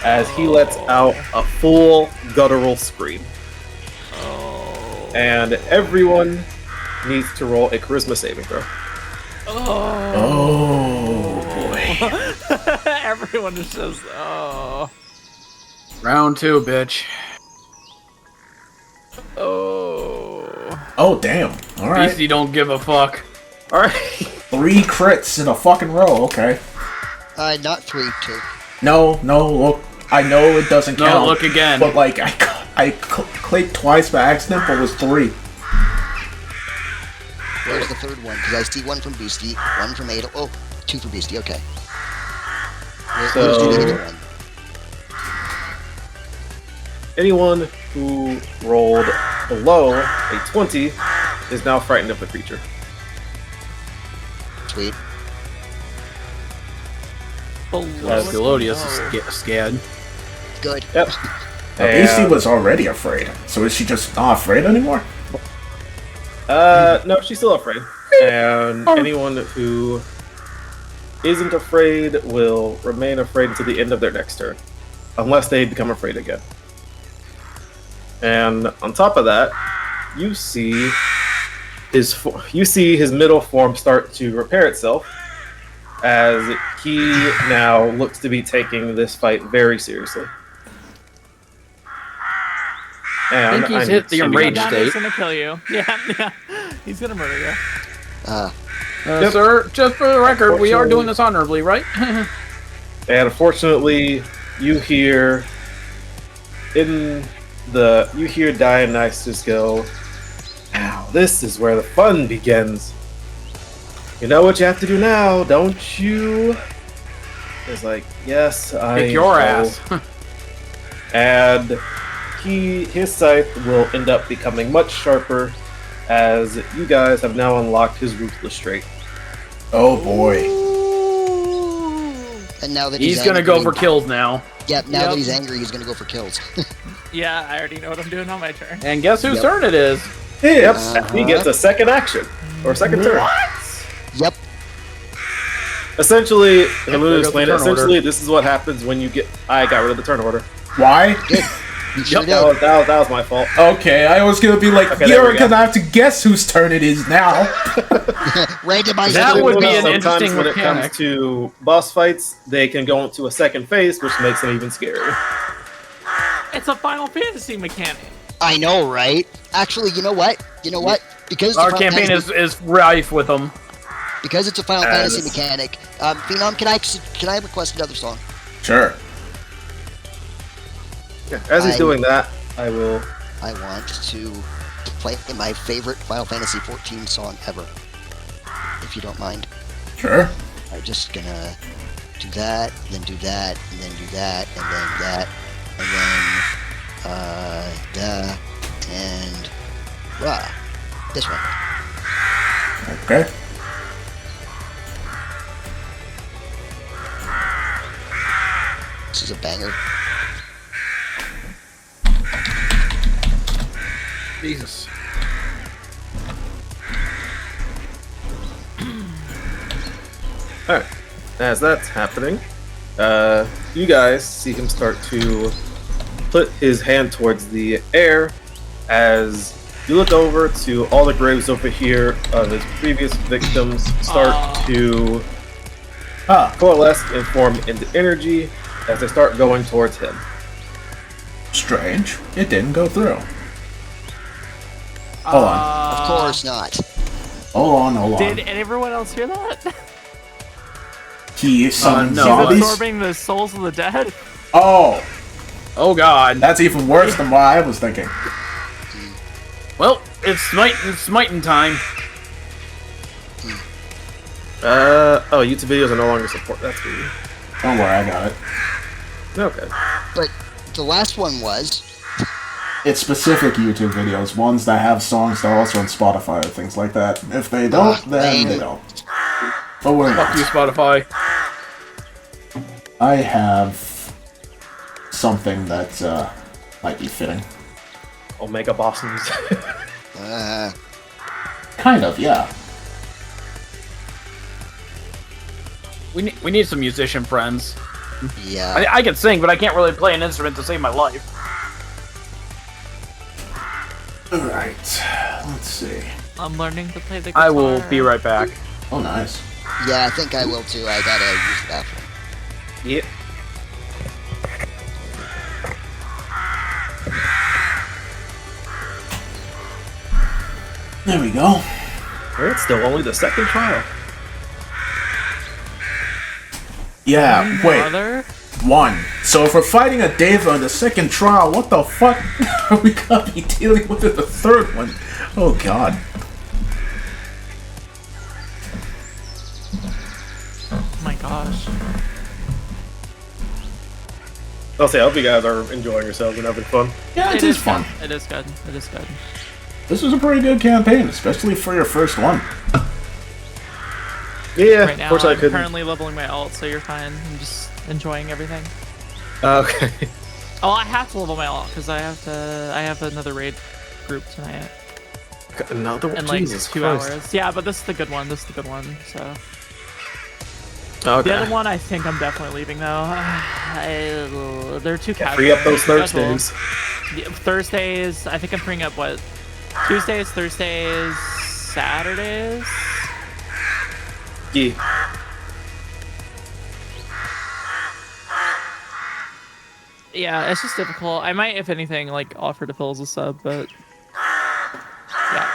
as he lets out a full guttural scream. And everyone needs to roll a charisma saving throw. Oh boy. Everyone just says, oh. Round 2, bitch. Oh damn. Alright. Beastie don't give a fuck. Alright. 3 crits in a fucking row, okay. Not 3, 2. No, look. I know it doesn't No, count. look again. But like, I clicked twice by accident, but it was 3. Where's the third one? Because I see one from Beastie, one from Adel. Oh, 2 for Beastie, okay. Where's the other one? Anyone who rolled below a 20 is now frightened of the creature. Sweet. Scalodius is scared. Good. Yep. Beastie was already afraid, so is she just not afraid anymore? No, she's still afraid. And anyone who isn't afraid will remain afraid until the end of their next turn, unless they become afraid again. And on top of that, you see his middle form start to repair itself, as he now looks to be taking this fight very seriously. I think he's hit the enraged state. He's gonna kill you. Yeah. He's gonna murder you. Sir, just for the record, we are doing this honorably, right? And unfortunately, you hear Dionysus go, "Now this is where the fun begins. You know what you have to do now, don't you?" It's like, "Yes, I Kick your know." ass. And his scythe will end up becoming much sharper, as you guys have now unlocked his ruthless trait. Oh boy. And now that He's gonna go for kills now. Yep, now that he's angry, he's gonna go for kills. Yeah, I already know what I'm doing on my turn. And guess whose turn it is? Yep, he gets a second action, or second turn. Yep. Essentially, I'm going to goes explain the it. turn order. Essentially, this is what happens when you get... I got rid of the turn order. Why? Good. You sure Yep. did. That was my fault. Okay, I was gonna be like, Okay, there you're we go. gonna have to guess whose turn it is now. Randomize That the would be rules. an Sometimes interesting when it mechanic. comes to boss fights, they can go into a second phase, which makes them even scarier. It's a Final Fantasy mechanic. I know, right? Actually, you know what? Because Our the Final campaign Fantasy- is rife with them. because it's a Final Fantasy this- mechanic. Phenom, can I request another song? Sure. Yeah, as he's doing that, I will... I want to play my favorite Final Fantasy 14 song ever, if you don't mind. Sure. I'm just gonna do that, then do that, and then do that, and then that, and then and this one. Okay. This is a banger. Jesus. Alright, as that's happening, you guys see him start to put his hand towards the air as you look over to all the graves over here of his previous victims start to coalesce and form into energy as they start going towards him. Strange. It didn't go through. Hold on. Of course not. Hold on. Did everyone else hear that? He summoned no. zombies? Absorbing the souls of the dead? Oh, Oh god. that's even worse than what I was thinking. Well, it's smiting time. YouTube videos are no longer support that speed. Don't worry, I got it. Okay. But the last one was. It's specific YouTube videos, ones that have songs that are also on Spotify or things like that. If they don't, then lame. they don't. But we're Fuck you, not. Spotify. I have something that might be fitting. Omega Bosses. Kind of, yeah. We need some musician friends. Yeah. I can sing, but I can't really play an instrument to save my life. Alright, let's see. I'm learning to play the guitar. I will be right back. Oh, nice. Yeah, I think I will too. I gotta use the bathroom. Yep. There we go. It's still only the second trial. Yeah, wait. Brother? One. So if we're fighting a Deva in the second trial, what the fuck are we gonna be dealing with in the third one? Oh god. Oh my gosh. I'll say, I hope you guys are enjoying yourselves and having fun. Yeah, it is fun. Good. It is good. It is good. This was a pretty good campaign, especially for your first one. Yeah, Right now, fortunately I I'm couldn't. currently leveling my alt, so you're fine. I'm just enjoying everything. Okay. Oh, I have to level my alt because I have another raid group tonight Another one? in like Jesus 2 Christ. hours. Yeah, but this is the good one. This is the good one. So Okay. the other one, I think I'm definitely leaving though. They're too casual. Free up those Casual. Thursdays. Yeah, Thursdays. I think I'm freeing up what? Tuesdays, Thursdays, Saturdays. Yeah. Yeah, it's just difficult. I might, if anything, like offer to fill as a sub, but yeah.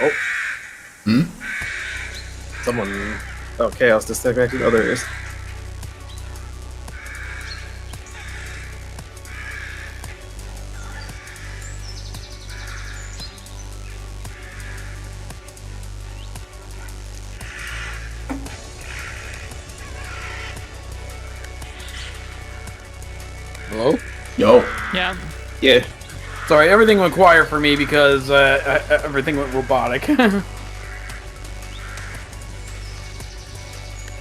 Oh. Someone. Oh, Chaos disconnected. Oh, there it is. Hello? Yo. Yeah. Yeah. Sorry, everything went quiet for me because everything went robotic.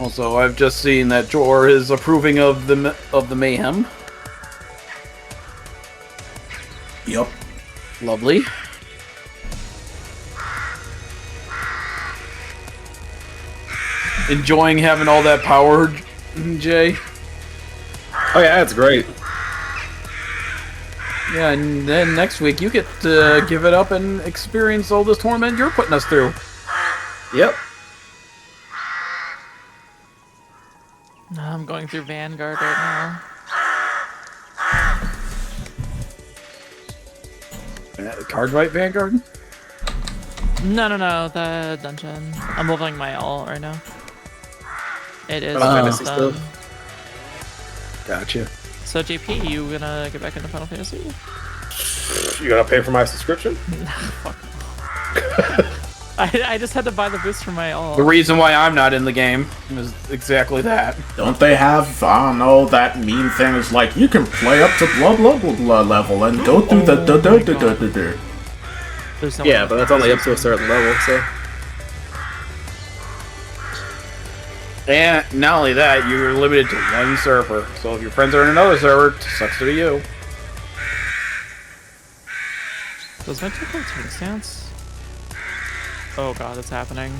Also, I've just seen that Jor is approving of the mayhem. Yup. Lovely. Enjoying having all that power, Jay. Oh yeah, that's great. Yeah, and then next week you get to give it up and experience all this torment you're putting us through. Yep. I'm going through Vanguard right Card right, Vanguard? now. No, the dungeon. I'm leveling my alt right now. It is Final Fantasy done. stuff. Gotcha. So JP, you gonna get back into Final Fantasy? You gotta pay for my subscription? Fuck. I just had to buy the boost for my alt. The reason why I'm not in the game is exactly that. Don't they have, I don't know, that meme thing is like, you can play up to blah blah blah blah level and go through the da da da da da da. There's no Yeah, way. but that's only up to a certain level, so. And not only that, you're limited to one server. So if your friends are in another server, sucks to be you. Does my take a tank stance? Oh god, it's happening.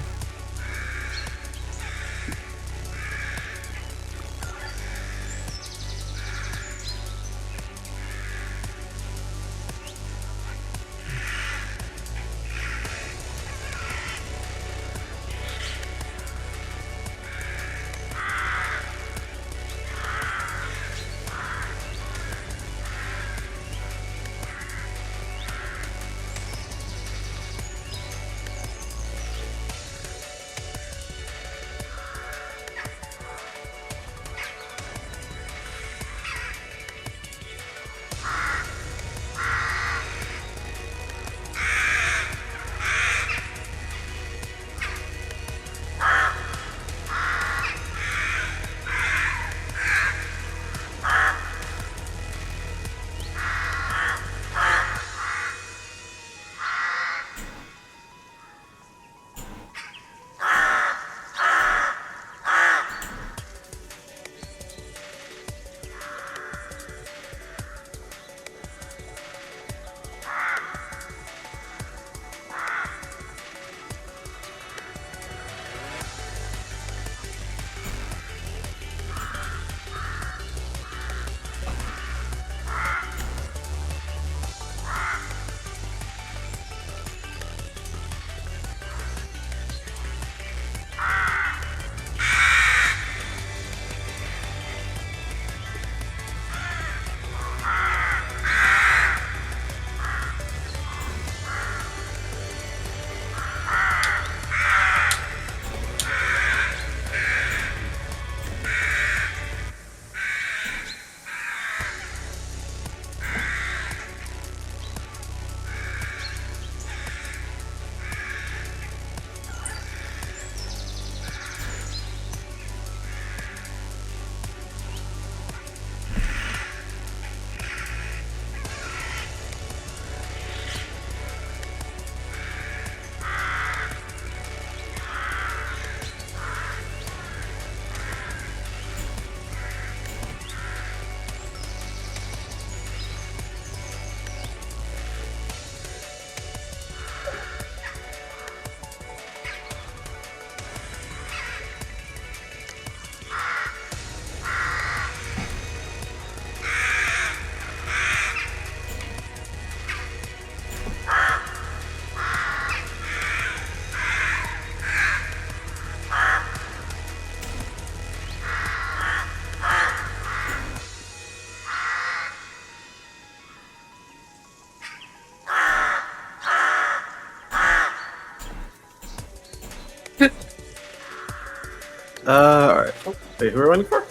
Alright. Wait, who are we waiting for?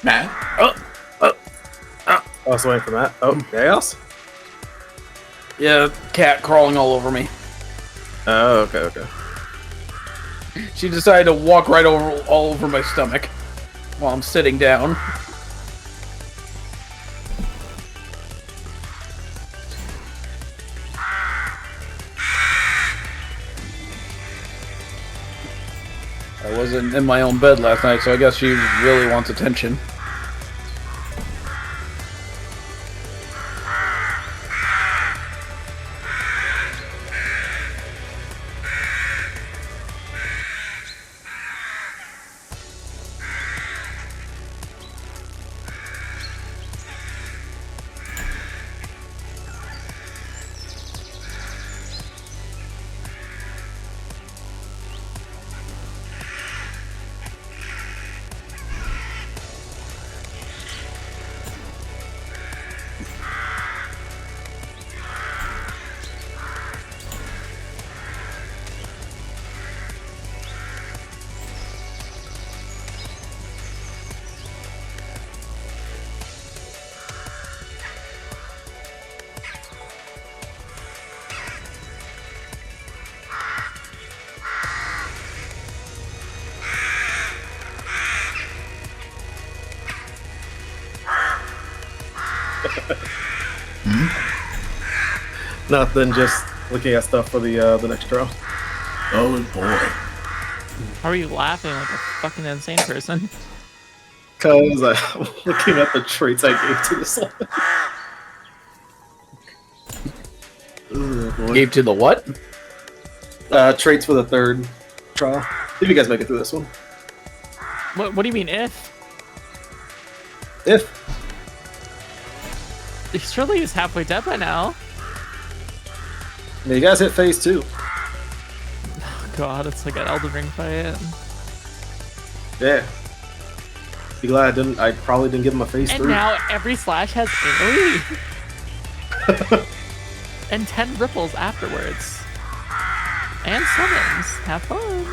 Matt? Also waiting for Matt. Oh, anything else? Yeah, cat crawling all over me. Oh, okay. She decided to walk right all over my stomach while I'm sitting down. I wasn't in my own bed last night, so I guess she really wants attention. Nothing, just looking at stuff for the next draw. Oh boy. How are you laughing like a fucking insane person? Because I'm looking at the traits I gave to this one. Oh, boy. Gave to the what? Traits for the third trial. If you guys make it through this one. What do you mean if? If. Surely he's halfway dead by now. Yeah, you guys hit phase 2. Oh god, it's like an Elden Ring fight. Yeah. Be glad I probably didn't give him a phase And 3. now every slash has AoE. And 10 ripples afterwards. And summons. Have fun.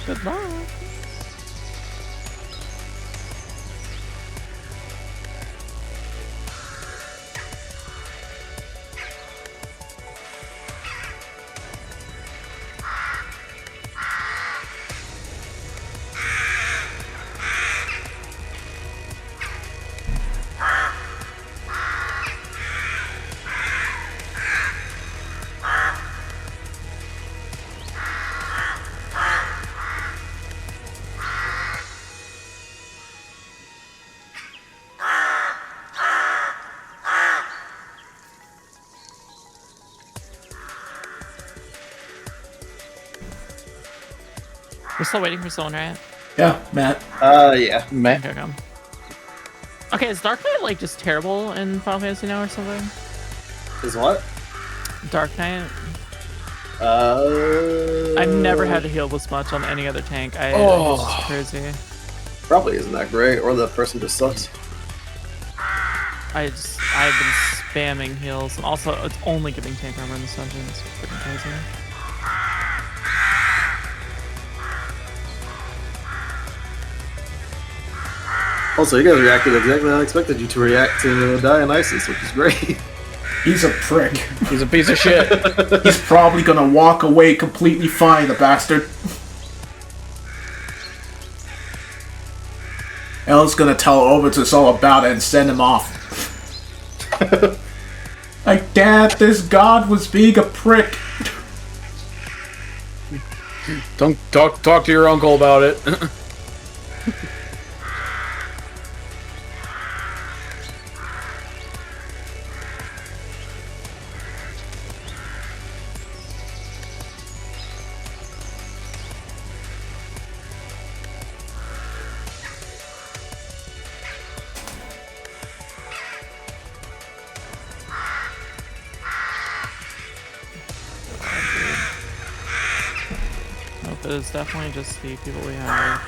Good luck. We're still waiting for someone, right? Yeah, Matt. Yeah. Man. Okay, come. Okay, is Dark Knight like just terrible in Final Fantasy now or something? Is what? Dark Knight? I've never had to heal this much on any other tank. It's just crazy. Probably isn't that great, or the person just sucks. I've been spamming heals, and also it's only giving tank armor in this dungeon. It's freaking crazy. Also, you guys reacted exactly how I expected you to react to Dionysus, which is great. He's a prick. He's a piece of shit. He's probably gonna walk away completely fine, the bastard. Elle's gonna tell Ovitus all about it and send him off. Like, Dad, this god was being a prick. Don't talk to your uncle about it. but it's definitely just the people we have.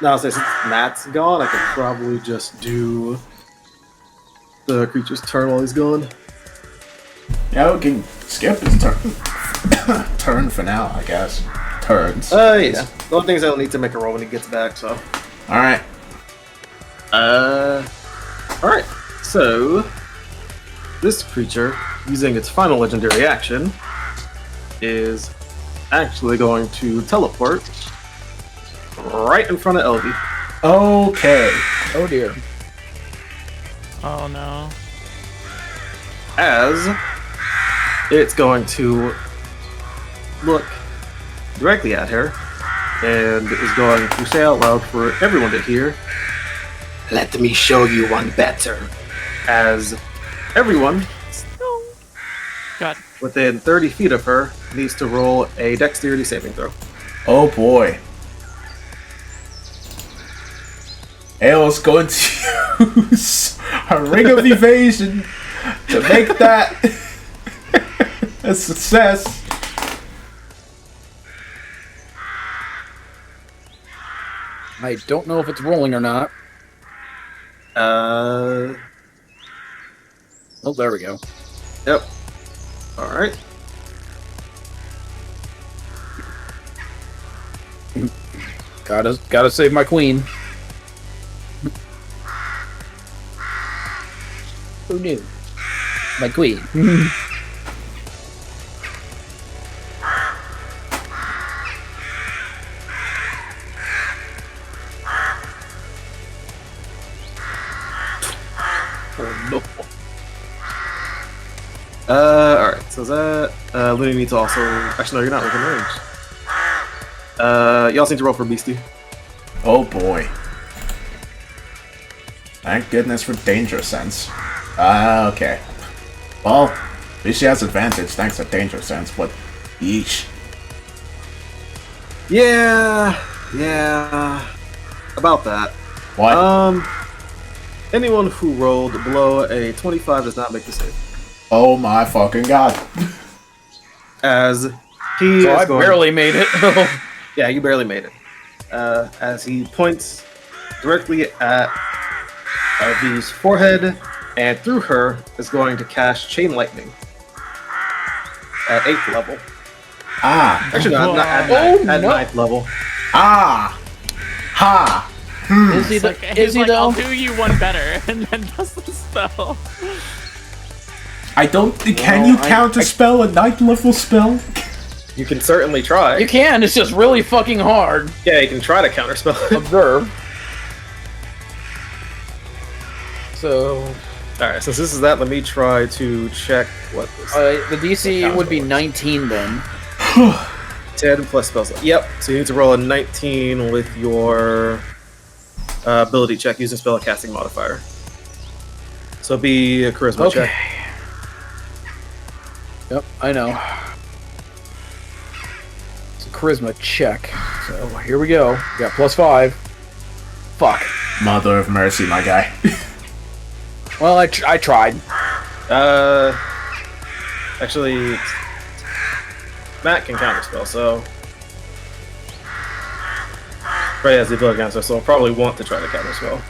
No, since Matt's gone, I could probably just do the creature's turn while he's gone. Yeah, we can skip his turn. Turn for now, I guess. Turns. Yeah. The only thing is I don't need to make a roll when he gets back, so. Alright. Alright. So, this creature, using its final legendary action, is actually going to teleport right in front of Elvie. Okay. Oh dear. Oh no. As it's going to look directly at her and is going to say out loud for everyone to hear, "Let me show you one better." As everyone No. God. within 30 feet of her needs to roll a dexterity saving throw. Oh boy. Ael's going to use a ring of evasion to make that a success. I don't know if it's rolling or not. Uh, Oh, there we go. yep. Alright. Gotta save my queen. Who knew? My queen. Oh no. Alright, so that, Looney needs to also, actually no, you're not within range. Y'all seem to roll for Beastie. Oh boy. Thank goodness for danger sense. Okay. Well, at least she has advantage thanks to danger sense, but yeesh. Yeah, about that. What? Anyone who rolled below a 25 does not make the save. Oh my fucking god. As he So is I going, barely made it. yeah, you barely made it. As he points directly at V's forehead, and through her is going to cast Chain Lightning at 8th level. Ah. Actually, not at, Oh, at no. 9th level. Ah. Ha. Is he He's like, is he though? I'll do you one better, and then does the spell. I don't. Can you counter spell a 9th level spell? You can certainly try. You can. It's just really fucking hard. Yeah, you can try to counterspell it. Observe. So Alright, since this is that, let me try to check what this the DC would be 19 then. 10 plus spells. Yep, so you need to roll a 19 with your ability check using spellcasting modifier. So be a charisma Okay. check. Yep, I know. It's a charisma check. So here we go. We got +5. Fuck. Mother of mercy, my guy. Well, I tried. Actually, Matt can counterspell, so Ray has the ability to counterspell, so I'll probably want to try to counterspell.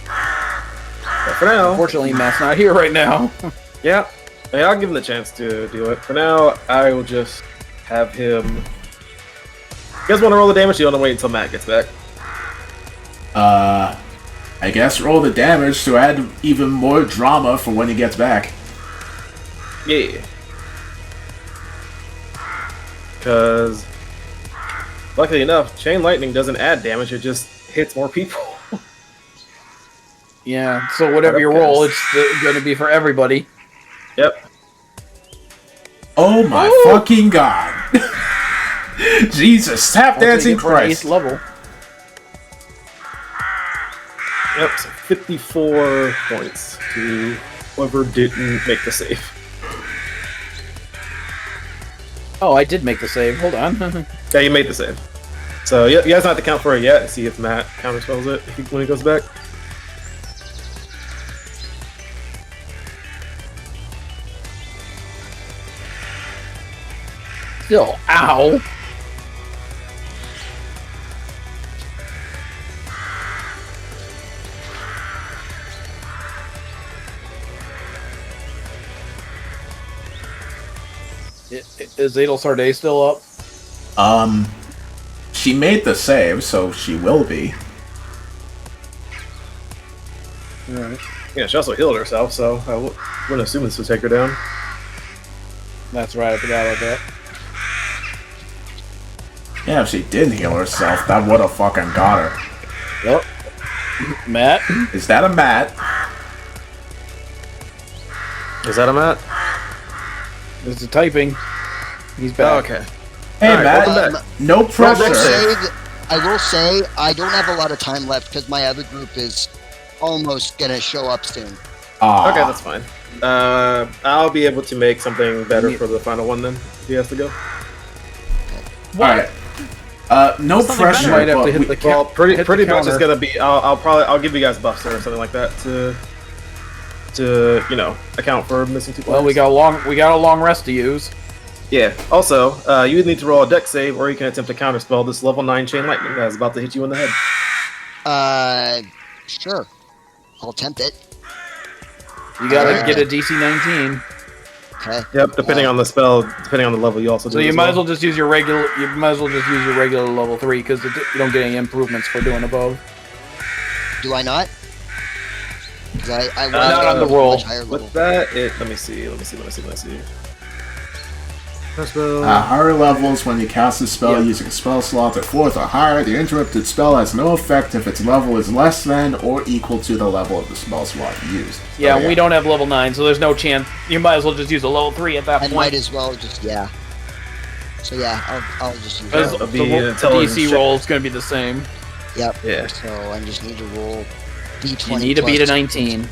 But for now, Unfortunately, Matt's not here right now. yeah, I'll give him the chance to do it. For now, I will just have him. You guys want to roll the damage? You want to wait until Matt gets back? I guess roll the damage to add even more drama for when he gets back. Yeah. Because, luckily enough, Chain Lightning doesn't add damage, it just hits more people. Yeah, so whatever you roll, it's going to be for everybody. Yep. Oh my fucking god. Jesus, tap dancing For an 8th Christ. level. Yep, so 54 points to whoever didn't make the save. Oh, I did make the save. Hold on. Yeah, you made the save. So you guys don't have to count for it yet. See if Matt counterspells it when he goes back. Still, ow. Is Adel Sarday still up? She made the save, so she will be. Alright. Yeah, she also healed herself, so I wouldn't assume this would take her down. That's right, I forgot about that. Yeah, if she did heal herself, that would have fucking got her. Yep. Matt? Is that a Matt? Is that a Matt? This is typing. He's Oh, back. okay. Hey, All right, Matt. welcome back. No pressure. I will say I don't have a lot of time left because my other group is almost gonna show up soon. Aw. Okay, that's fine. I'll be able to make something better for the final one then. If he has to go. Alright. No Something pressure. Might have but to hit we- the Well, pretty hit the much it's counter. gonna be. I'll give you guys buffs or something like that to account for missing 2 points. Well, we got a long rest to use. Yeah. Also, you would need to roll a dex save, or you can attempt to counterspell this level 9 chain lightning that is about to hit you in the head. Sure. I'll attempt it. You gotta get a DC 19. Okay. Yep. Depending on the spell, depending on the level, you also do. So it you as might as well just use your regular. You might as well just use your regular level 3 because you don't get any improvements for doing above. Do I not? Because I not on the a roll. much higher level. With that, let me see. Spell. higher levels, when you cast a spell Yeah. using a spell slot at 4th or higher, the interrupted spell has no effect if its level is less than or equal to the level of the spell slot used. Yeah, So, we don't have level 9, so there's no chance. You might as well just use a level 3 at that I point. might as well just So yeah, I'll just use Because that. It'll the be an the intelligence DC check. roll is going to be the same. Yep. Yeah. So I just need to roll D20. You need to beat a plus- 19.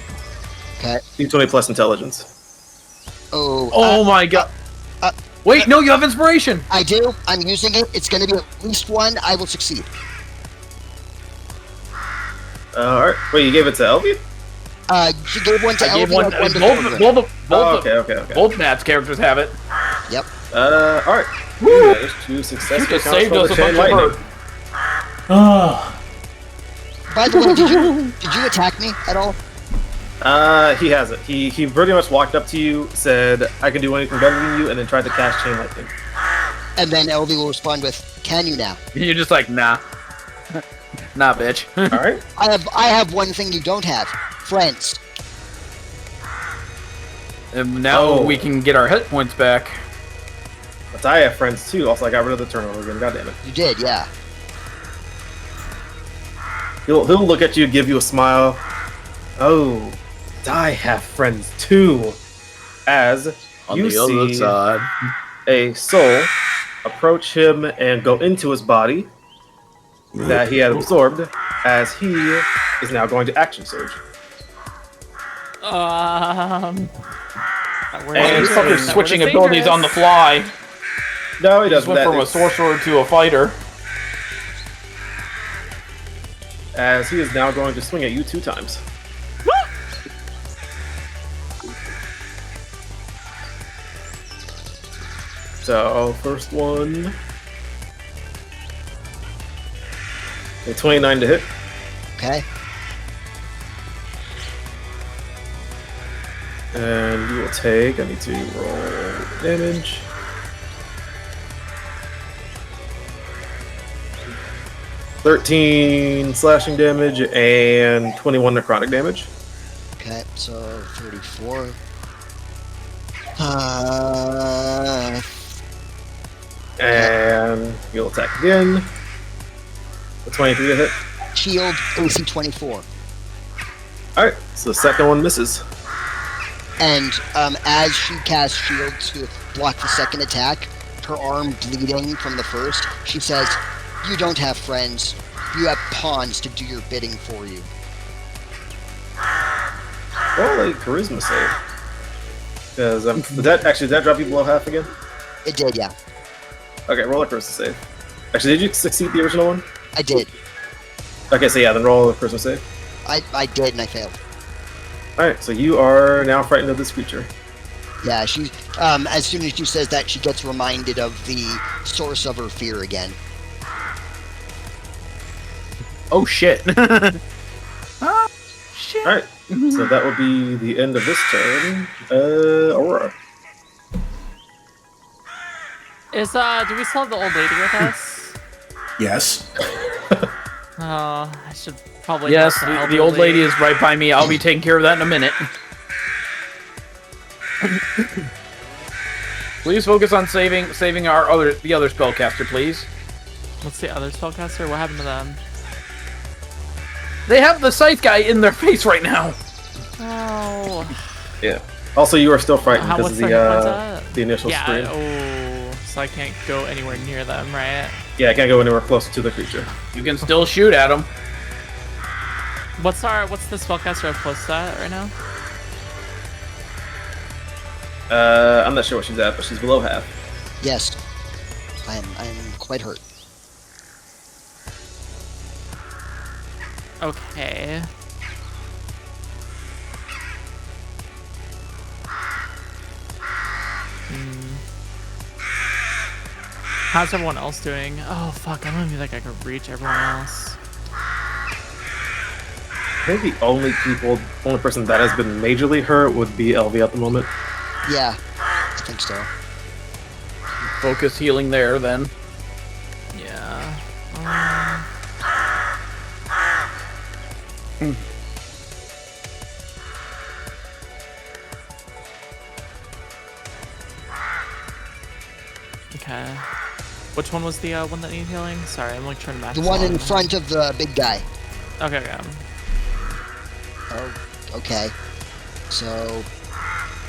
Okay. D20 plus intelligence. Oh my god. Wait, no, you have inspiration. I do. I'm using it. It's going to be at least 1. I will succeed. All right. Wait, you gave it to Elvie? She gave one to I gave Elvie, one. like one to Both, Corbin. Okay. both Matt's characters have it. Yep. All right. You managed to successfully You just saved counterspell us the a chain bunch of lightning. hurt. By the way, did you attack me at all? He hasn't. He pretty much walked up to you, said, "I can do anything better than you," and then tried to cast chain lightning. And then Elvie will respond with, "Can you now?" You're just like, nah. Nah, bitch. All right. I have one thing you don't have. Friends. And now Oh. we can get our hit points back. But I have friends too. Also, I got rid of the turnover again. God damn it. You did, yeah. He'll look at you, give you a smile. Oh, I have friends too. As On you the other see side. a soul approach him and go into his body that he had absorbed, as he is now going to action surge. And And this fucker's switching abilities on the fly. No, he Just doesn't. went from a That, sorcerer to a fighter. as he is now going to swing at you 2 times. So, first one. A 29 to hit. Okay. And you will take, I need to roll damage. $13 slashing damage and 21 necrotic damage. Okay, so 34. And you'll attack again. A 23 to hit. Shield, AC 24. Alright, so the second one misses. And as she casts shield to block the second attack, her arm bleeding from the first, she says, "You don't have friends. You have pawns to do your bidding for you." Roll a charisma save. Because did that drop you below half again? It did, yeah. Okay, roll a charisma save. Actually, did you succeed the original one? I did. Okay, so yeah, then roll a charisma save. I did, and I failed. Alright, so you are now frightened of this creature. Yeah, she. As soon as she says that, she gets reminded of the source of her fear again. Oh shit. Shit. Alright, so that will be the end of this turn. Aurora. Do we still have the old lady with us? Yes. Oh, I should probably. Yes, help the old lady is right by me. I'll be taking care of that in a minute. Please focus on saving the other spellcaster, please. What's the other spellcaster? What happened to them? They have the scythe guy in their face right now. Oh. Yeah. Also, you are still frightened because What's of their hit points at? the initial Yeah. scream. Oh, so I can't go anywhere near them, right? Yeah, I can't go anywhere closer to the creature. You can still shoot at him. What's the spellcaster close to that right now? I'm not sure what she's at, but she's below half. Yes. I'm quite hurt. Okay. How's everyone else doing? Oh fuck, I don't even think I could reach everyone else. I think the only person that has been majorly hurt would be LV at the moment. Yeah, I think so. Focus healing there, then. Yeah. Okay. Which one was the one that needed healing? Sorry, I'm like trying to match. The one in front of the big guy. Okay, okay. Oh, okay. So,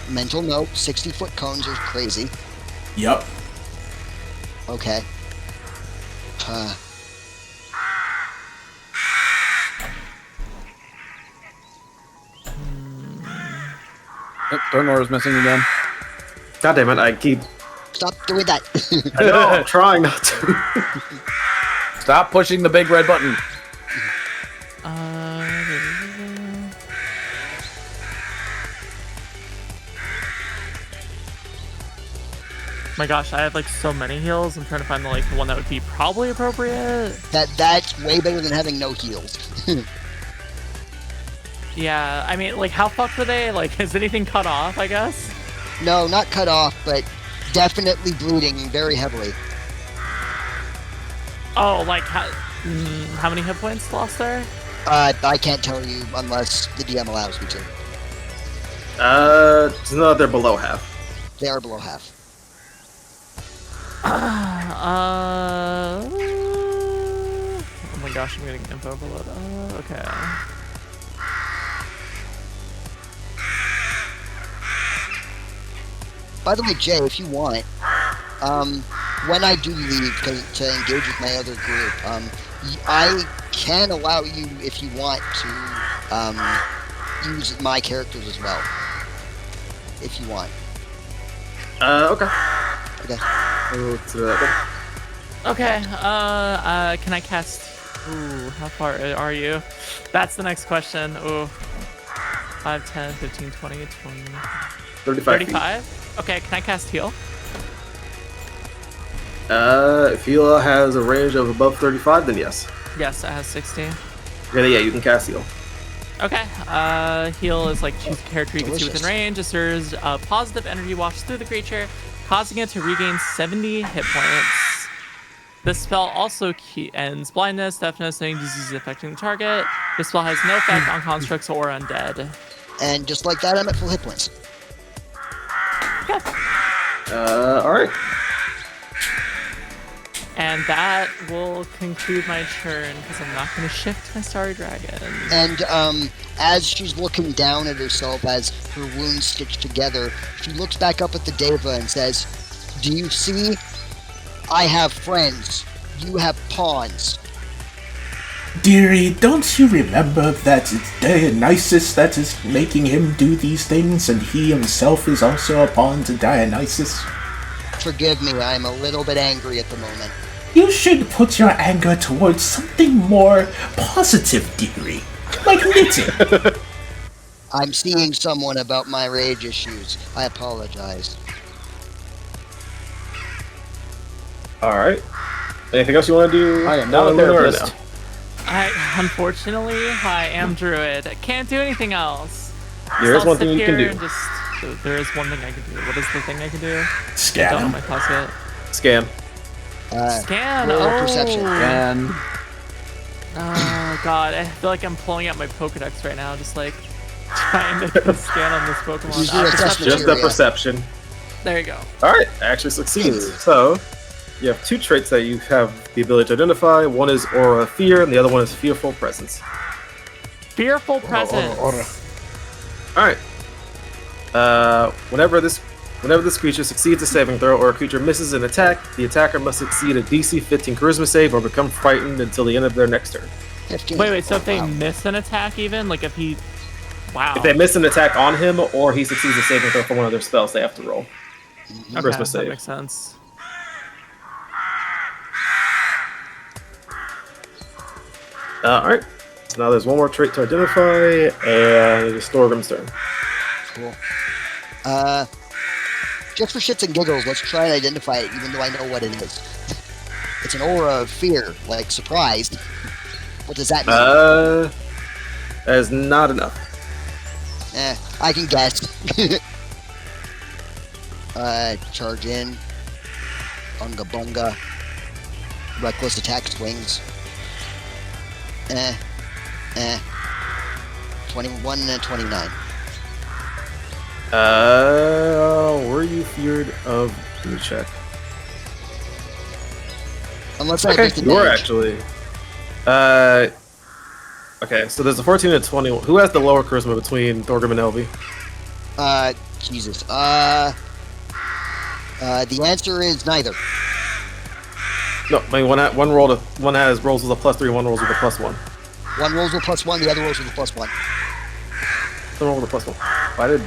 mental note: 60-foot cones are crazy. Yep. Okay. Yep, Thornor missing again. God damn it, I keep... Stop doing that. I know, I'm trying not to. Stop pushing the big red button. My gosh, I have like so many heals. I'm trying to find the one that would be probably appropriate. That's way better than having no heals. Yeah, I mean, like, how fucked were they? Like, is anything cut off, I guess? No, not cut off, but definitely bleeding very heavily. Oh, like, how many hit points lost there? I can't tell you unless the DM allows me to. No, they're below half. They are below half. Oh my gosh, I'm getting info overload. Okay. By the way, Jay, if you want, when I do leave to engage with my other group, I can allow you, if you want, to use my characters as well. If you want. Okay. Okay. Okay, can I cast... Ooh, how far are you? That's the next question. Ooh. 5, 10, 15, 20, 20... 35? Okay, can I cast heal? If heal has a range of above 35, then yes. Yes, it has 60. Yeah, you can cast heal. Okay, heal is like choose a character you can see within range. It serves a positive energy wash through the creature, causing it to regain 70 hit points. This spell also ends blindness, deafness, and any disease affecting the target. This spell has no effect on constructs or undead. And just like that, I'm at full hit points. Okay. Alright. And that will conclude my turn, because I'm not going to shift my Starry Dragon. And as she's looking down at herself as her wounds stitch together, she looks back up at the Deva and says, "Do you see? I have friends. You have pawns." Dearie, don't you remember that it's Dionysus that is making him do these things, and he himself is also a pawn to Dionysus? Forgive me, I'm a little bit angry at the moment. You should put your anger towards something more positive, dearie. Like knitting. I'm seeing someone about my rage issues. I apologize. Alright. Anything else you want to do? I am not a Luna, or therapist. Unfortunately, I am druid. I can't do anything else. There is I'll one sit thing you can here do. and there is one thing I can do. What is the thing I can do? Scan Down in him. my pocket. Scan. Scan. roll Oh. perception. And Oh god, I feel like I'm pulling out my Pokedex right now, just like trying to get a scan on this Pokemon. Use your assessment Just the area. perception. There you go. Alright, actually succeeds. So, you have 2 traits that you have the ability to identify. One is Aura of Fear, and the other one is Fearful Presence. Fearful presence. Alright. Whenever this creature succeeds a saving throw or a creature misses an attack, the attacker must succeed a DC 15 Charisma save or become frightened until the end of their next turn. 15. Wait, so if they Wow. miss an attack even? Like if he... Wow. If they miss an attack on him or he succeeds a saving throw for one of their spells, they have to roll. Okay, Charisma that save. makes sense. Alright. So now there's one more trait to identify, and it's Thorgrim's turn. Cool. Just for shits and giggles, let's try and identify it, even though I know what it is. It's an aura of fear, like surprised. What does that mean? That is not enough. I can guess. Charge in. Bunga bunga. Reckless attack swings. 21 and 29. Were you feared of? Let me check. Unless I Okay, have you are disadvantage. actually. Okay, so there's a 14 and 20. Who has the lower charisma between Thorgrim and Elvi? Jesus. The answer is neither. No, I mean one rolls with a +3, one rolls with a +1. One rolls with +1, the other rolls with a +1. One roll with a +1. Why did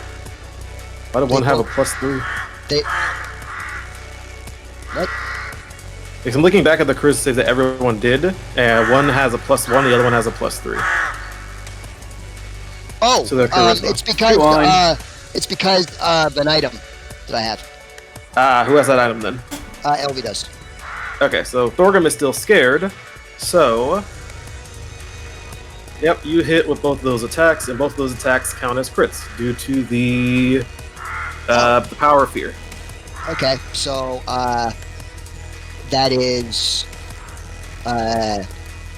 one have a +3? They. What? Because I'm looking back at the charisma saves that everyone did, and one has a +1, the other one has a +3. Oh, So they're charisma. it's because of an item that I have. Who has that item then? Elvi does. Okay, so Thorgrim is still scared, so... Yep, you hit with both of those attacks, and both of those attacks count as crits due to the power of fear. Okay, so that is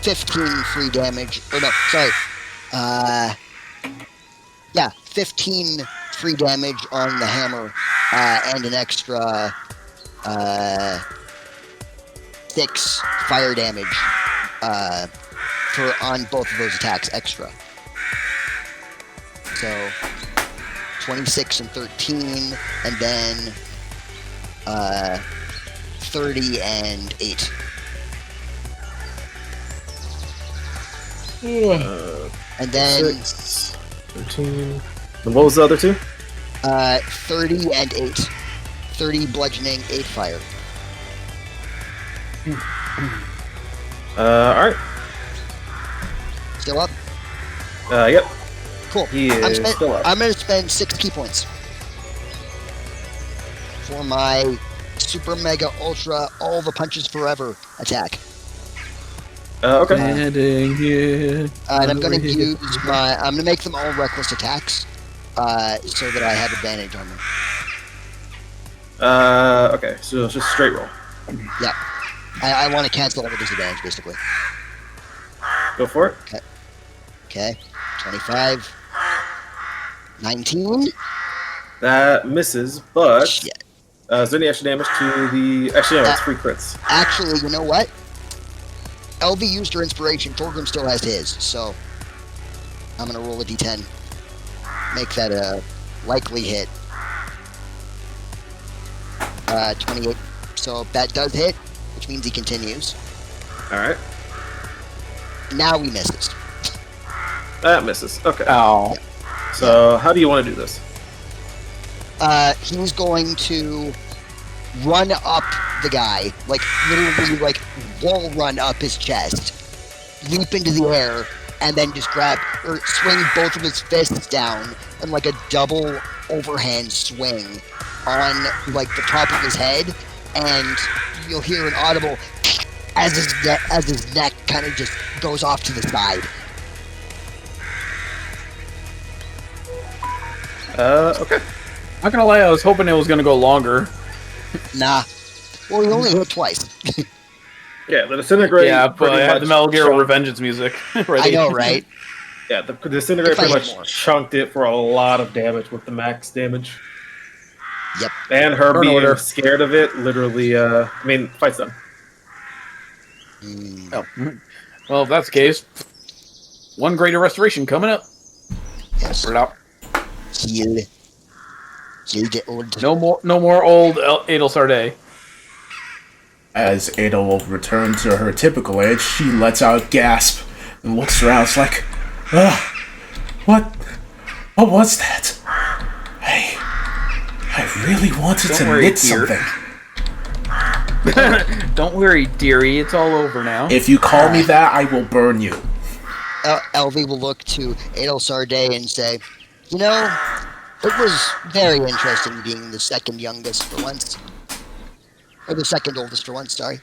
15 free damage. Or no, sorry. Yeah, 15 free damage on the hammer, and an extra 6 fire damage on both of those attacks extra. So 26 and 13, and then 30 and 8. And then 6, 13... And what was the other two? 30 and 8. 30 bludgeoning, 8 fire. Alright. Still up? Yep. Cool. He is still up. I'm going to spend 6 key points for my super mega ultra all the punches forever attack. Okay. Standing here. And I'm going to use I'm going to make them all reckless attacks, so that I have advantage on them. Okay, so it's just straight roll. Yeah. I want to cancel all the disadvantage, basically. Go for it. Okay. 25. 19. That misses, but... Shit. is there any extra damage to the... Actually, no, it's 3 crits. Actually, you know what? LV used her inspiration. Thorgrim still has his, so I'm going to roll a d10. Make that a likely hit. 28. So that does hit, which means he continues. Alright. Now he misses. That misses. Okay. Ow. So, how do you want to do this? He's going to run up the guy, like literally like wall run up his chest, leap into the air, and then just grab or swing both of his fists down and like a double overhand swing on like the top of his head, and you'll hear an audible as his neck kind of just goes off to the side. Okay. Not gonna lie, I was hoping it was gonna go longer. Nah. Well, he only hit twice. Yeah, the disintegrate. Yeah, but pretty I had much the Metal Gear chunked- Revengeance music I ready. know, right? Yeah, the disintegrate If I pretty hit much more. chunked it for a lot of damage with the max damage. Yep. And her Turn being order. scared of it, literally. I mean, fight's done. Oh. Well, if that's the case, one greater restoration coming up. Yes. Spread out. Heal. Heal the old. No more old Adel Sarday. As Ada will return to her typical age, she lets out a gasp and looks around. It's like, what was that? I really wanted Don't to worry, knit dear. something. Don't worry, dearie. It's all over now. If you call me that, I will burn you. Elvie will look to Adel Sarday and say, "You know, it was very interesting being the second youngest for once. Or the second oldest for once, sorry."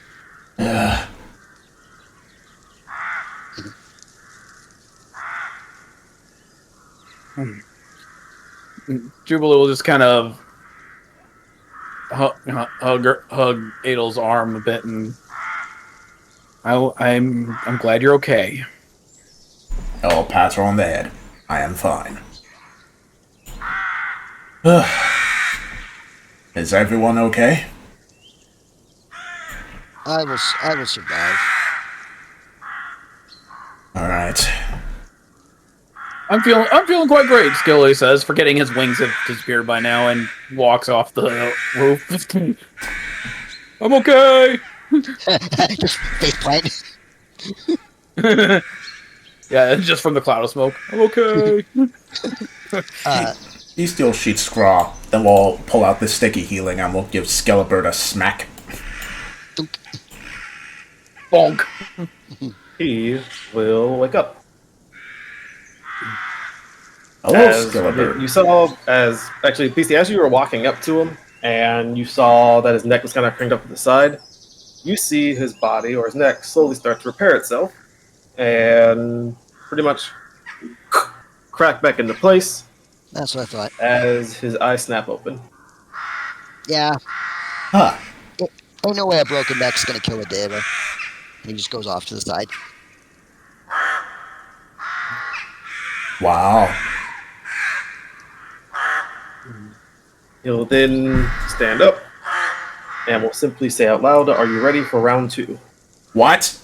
Jubilee will just kind of hug Adel's arm a bit, and I'm glad you're okay. I'll pat her on the head. I am fine. Is everyone okay? I will survive. Alright. I'm feeling quite great, Skilly says, forgetting his wings have disappeared by now, and walks off the roof. I'm okay. Just face plant. Yeah, just from the cloud of smoke. I'm okay. He still shoots Scraw, then we'll pull out the sticky healing and we'll give Skelebird a smack. Bonk. He will wake up. Hello, As Skelebird. you saw, actually, PC, as you were walking up to him, and you saw that his neck was kind of cranked up to the side, you see his body or his neck slowly start to repair itself, and pretty much crack back into place That's what I thought. as his eyes snap open. Yeah. Huh. Ain't no way a broken neck's gonna kill a Deva. And he just goes off to the side. Wow. He'll then stand up, and will simply say out loud, "Are you ready for round 2?" What?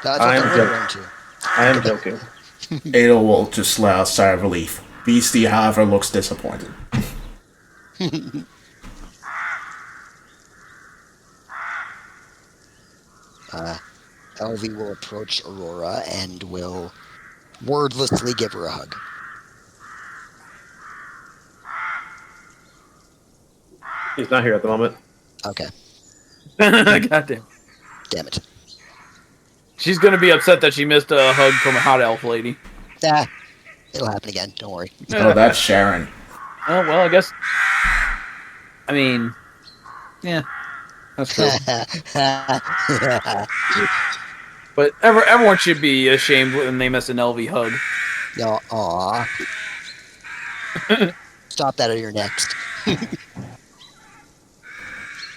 That's what I'm they're joking. going to. I am joking. Ada will just let out a sigh of relief. Beastie, however, looks disappointed. Elvie will approach Aurora and will wordlessly give her a hug. He's not here at the moment. Okay. Goddamn. Damn it. She's gonna be upset that she missed a hug from a hot elf lady. Ah, it'll happen again. Don't worry. Oh, that's Sharon. Oh, well, I guess. I mean, yeah, that's true. But everyone should be ashamed when they miss an LV hug. No, aw. Stop that or you're next.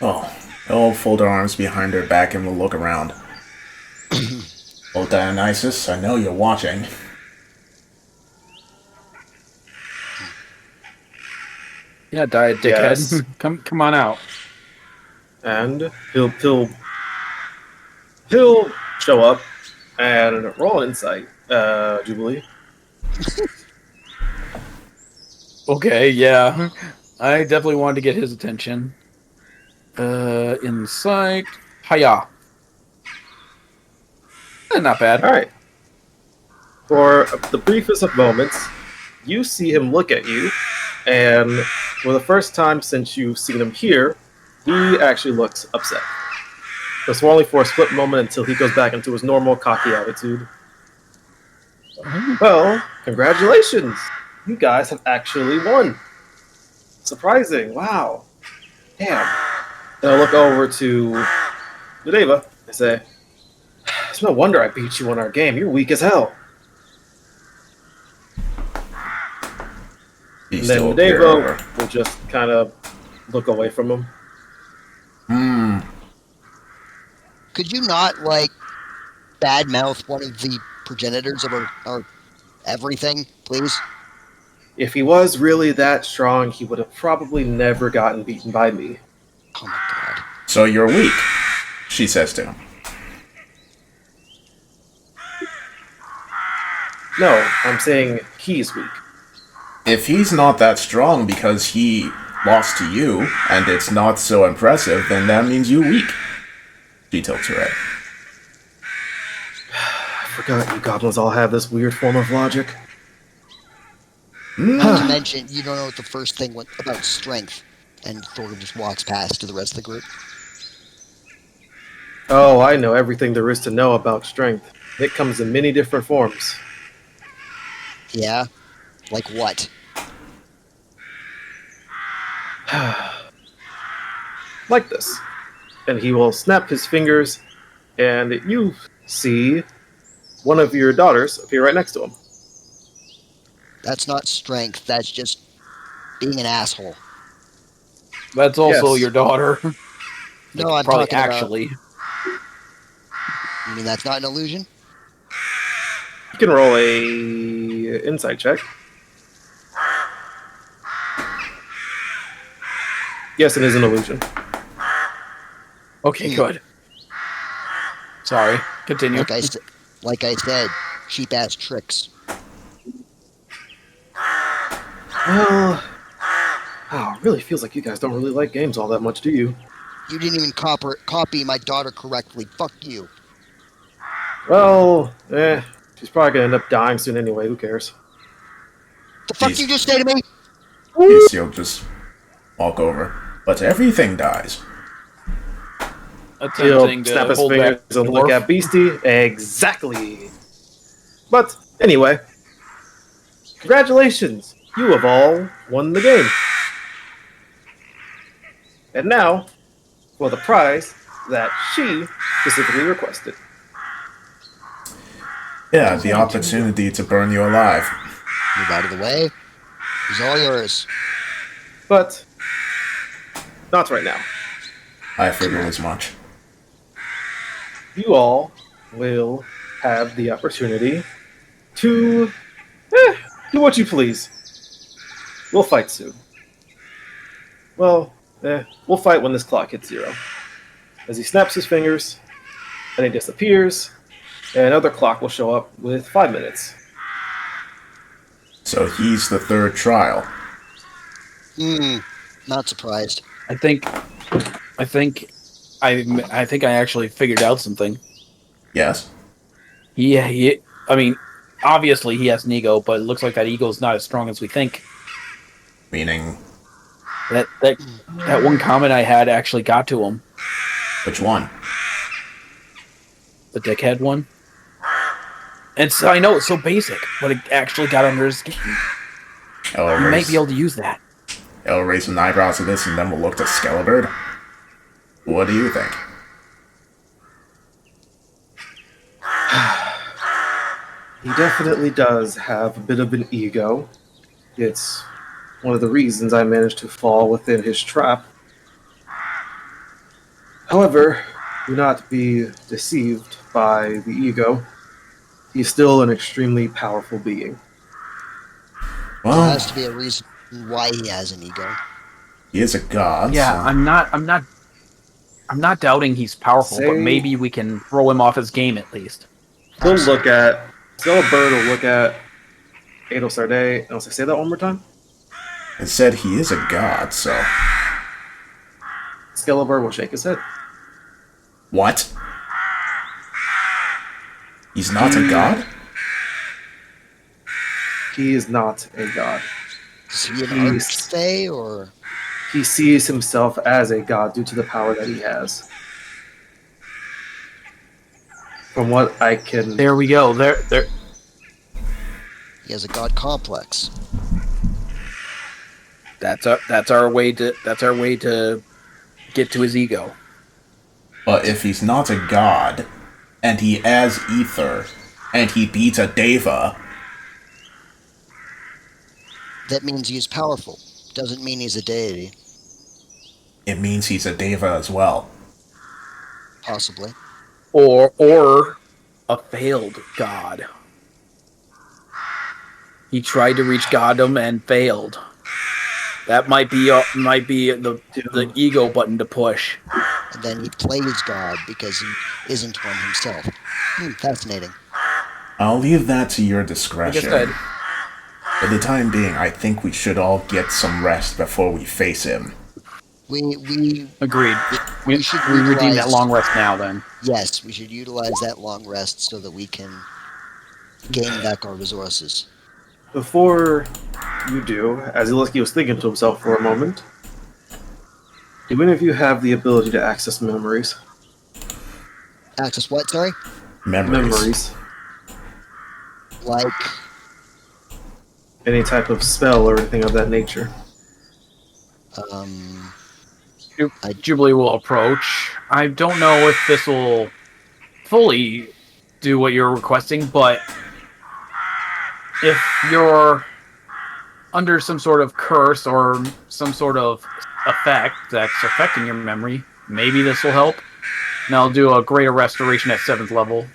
Oh, they'll fold their arms behind her back and will look around. Oh, Dionysus, I know you're watching. Yeah, diet dickhead. Yes. come on out. And he'll show up and roll insight, Jubilee. Okay, yeah. I definitely wanted to get his attention. Insight. Hiya. Not bad. All right. For the briefest of moments, you see him look at you, And for the first time since you've seen him here, he actually looks upset. But only for a split moment until he goes back into his normal cocky attitude. Well, congratulations! You guys have actually won. Surprising! Wow. Damn. And I look over to Nadeva and say, "It's no wonder I beat you on our game. You're weak as hell." He's And then still Nadeva here. will just kind of look away from him. Could you not, like, badmouth one of the progenitors of our everything, please? If he was really that strong, he would have probably never gotten beaten by me. Oh my god. So you're weak, she says to him. No, I'm saying he's weak. If he's not that strong because he lost to you, and it's not so impressive, then that means you're weak. She tilts her head. I forgot you goblins all have this weird form of logic. Not to mention, you don't know what the first thing about strength. And Thor just walks past to the rest of the group. Oh, I know everything there is to know about strength. It comes in many different forms. Yeah? Like what? Like this. And he will snap his fingers, and you see one of your daughters appear right next to him. That's not strength, that's just being an asshole. That's also Yes. your daughter. No, I'm Probably talking actually. about... You mean that's not an illusion? You can roll a insight check. Yes, it is an illusion. Okay, good. Sorry. Continue. Like I said, cheap-ass tricks. Well, wow, it really feels like you guys don't really like games all that much, do you? You didn't even copy my daughter correctly. Fuck you. Well, she's probably gonna end up dying soon anyway, who cares? The fuck Jeez. you just say to me? He'll just walk over. But everything dies. He'll Attempting to snap his hold fingers back and look dwarf. at Beastie. Exactly. But anyway, congratulations! You have all won the game. And now, for the prize that she specifically requested. Yeah, the opportunity to burn you alive. Move out of the way. It's all yours. But not right now. I figured as much. You all will have the opportunity to do what you please. We'll fight soon. Well, we'll fight when this clock hits 0. As he snaps his fingers, and he disappears, and another clock will show up with 5 minutes. So he's the third trial. Not surprised. I think I actually figured out something. Yes? I mean, obviously he has an ego, but it looks like that ego is not as strong as we think. Meaning, That one comment I had actually got to him. which one? The dickhead one. And so I know it's so basic, but it actually got under his skin. You might be able to use that. I'll raise some eyebrows at this and then we'll look to Skelebird. What do you think? He definitely does have a bit of an ego. It's one of the reasons I managed to fall within his trap. However, do not be deceived by the ego. He's still an extremely powerful being. There Well, has to be a reason why he has an ego. he is a god, Yeah, so... I'm not doubting he's powerful, but Say- maybe we can throw him off his game at least. He'll look at... Skelebird will look at Adel Sarday, and I'll say that one more time. It said he is a god, so... Skelebird will shake his head. What? He's not a god? He is not a god. Is he an He's- archfey, or He sees himself as a god due to the power that he has. From what I can... There we go. There. he has a god complex? That's our way to get to his ego. But if he's not a god, and he has ether, and he beats a deva, That means he's powerful. Doesn't mean he's a deity. it means he's a deva as well. Possibly. Or a failed god. He tried to reach goddom and failed. That might be the ego button to push. And then he plays God because he isn't one himself. Fascinating. I'll leave that to your Like I discretion. said, For the time being, I think we should all get some rest before we face him. We agreed. We should redeem that utilize- long rest now. Then Yes, we should utilize that long rest so that we can gain back our resources. Before you do, as Ilisky was thinking to himself for a moment, do any of you have the ability to access memories? Access what, sorry? Memories. Like, Any type of spell or anything of that nature? Jubilee will approach. I don't know if this will fully do what you're requesting, but if you're under some sort of curse or some sort of effect that's affecting your memory, maybe this will help. And I'll do a greater restoration at 7th level.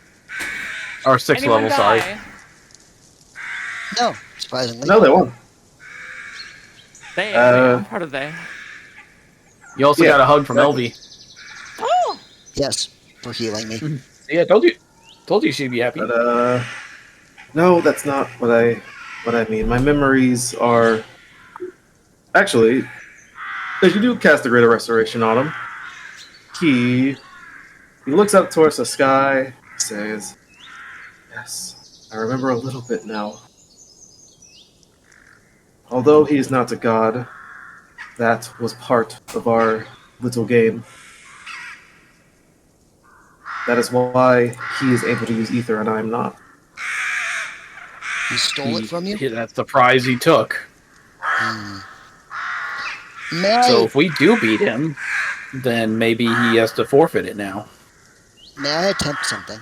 Or 6th Anyone level, sorry. die? no, surprisingly. No, they won't. They, I'm part of they. You also Yeah, got a hug from exactly. Elvie. Oh! Yes, for healing me. Yeah, told you she'd be happy. But no, that's not what I mean. My memories are actually, if you do cast a greater restoration on him, he looks up towards the sky, says, "Yes, I remember a little bit now. Although he is not a god, that was part of our little game. That is why he is able to use ether and I am not." He stole it from you? That's the prize he took. May I, So if we do beat him, then maybe he has to forfeit it now. may I attempt something?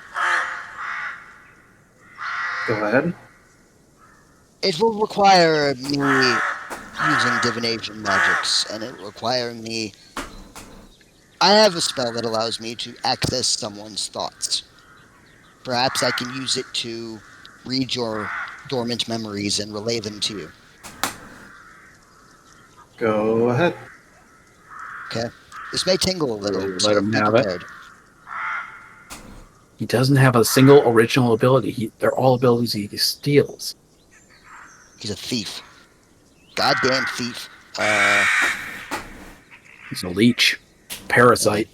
Go ahead. It will require me using divination magics, and it will require me... I have a spell that allows me to access someone's thoughts. Perhaps I can use it to read your dormant memories and relay them to you. Go ahead. Okay? This may tingle a little, Let so him be have it. prepared. He doesn't have a single original ability. They're all abilities he steals. He's a thief. Goddamn thief. He's a leech. Parasite.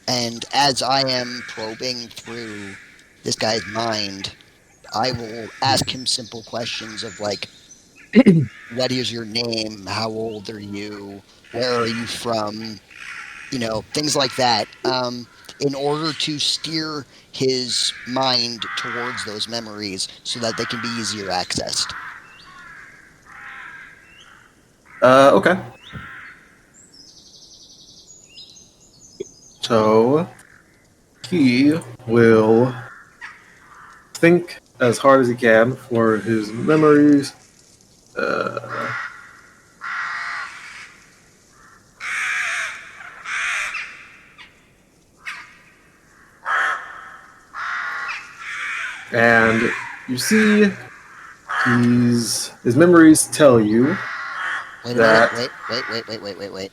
And as I am probing through this guy's mind, I will ask him simple questions of like, what is your name? How old are you? Where are you from? You know, things like that. In order to steer his mind towards those memories so that they can be easier accessed. Okay. So, he will think as hard as he can for his memories. And you see, his memories tell you Wait a that. minute. Wait.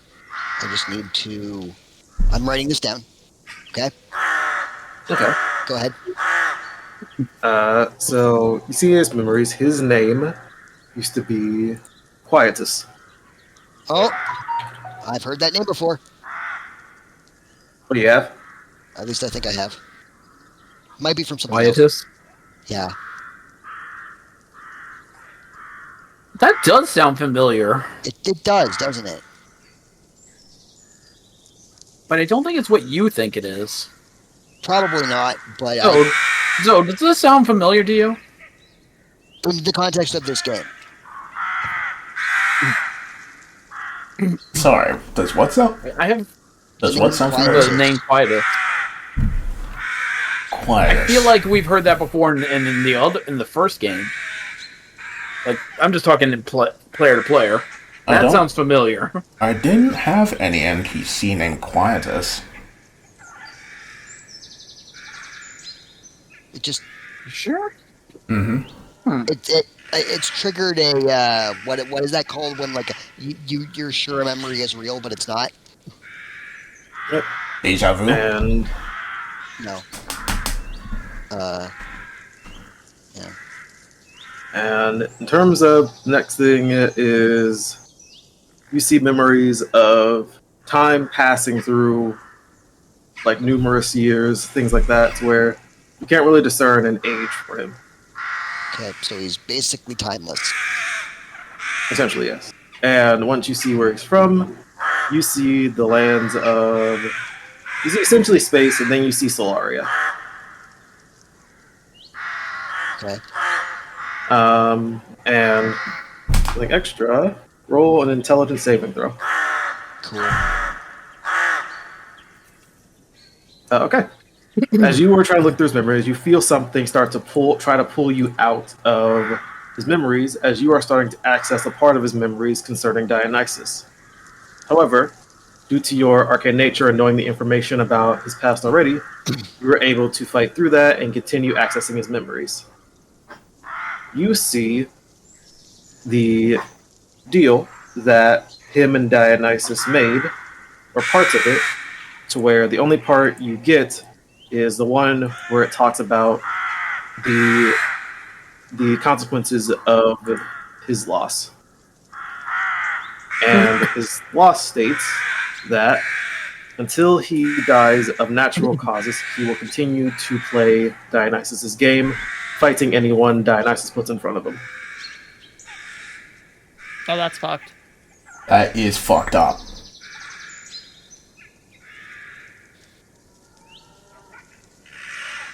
I just need to... I'm writing this down. Okay? Okay. Go ahead. So you see his memories. His name used to be Quietus. Oh, I've heard that name before. What do you have? At least I think I have. Might be from something else. Quietus. Yeah. That does sound familiar, It does, doesn't it? but I don't think it's what you think it is. Probably not, but So, does this sound familiar to you? in the context of this game. Sorry, does what sound? I have Does what sound Quietus. familiar? the name Quietus. Quiet. I feel like we've heard that before in the first game. Like, I'm just talking in player to player. I That don't- sounds familiar. I didn't have any NPC named Quietus. It just Sure. it's triggered a what is that called when like you're sure a memory is real but it's not? Deja vu? And No. Yeah. And in terms of next thing is you see memories of time passing through like numerous years, things like that, to where you can't really discern an age for him. Okay, so he's basically timeless. Essentially, yes. And once you see where he's from, you see the lands of you see essentially space, and then you see Solaria. Okay. And something extra, roll an intelligence saving throw. Cool. Okay. As you were trying to look through his memories, you feel something start to try to pull you out of his memories as you are starting to access a part of his memories concerning Dionysus. However, due to your arcane nature and knowing the information about his past already, you were able to fight through that and continue accessing his memories. You see the deal that him and Dionysus made, or parts of it, to where the only part you get is the one where it talks about the consequences of his loss. And his loss states that until he dies of natural causes, he will continue to play Dionysus' game, fighting anyone Dionysus puts in front of him. Oh, that's fucked. That is fucked up.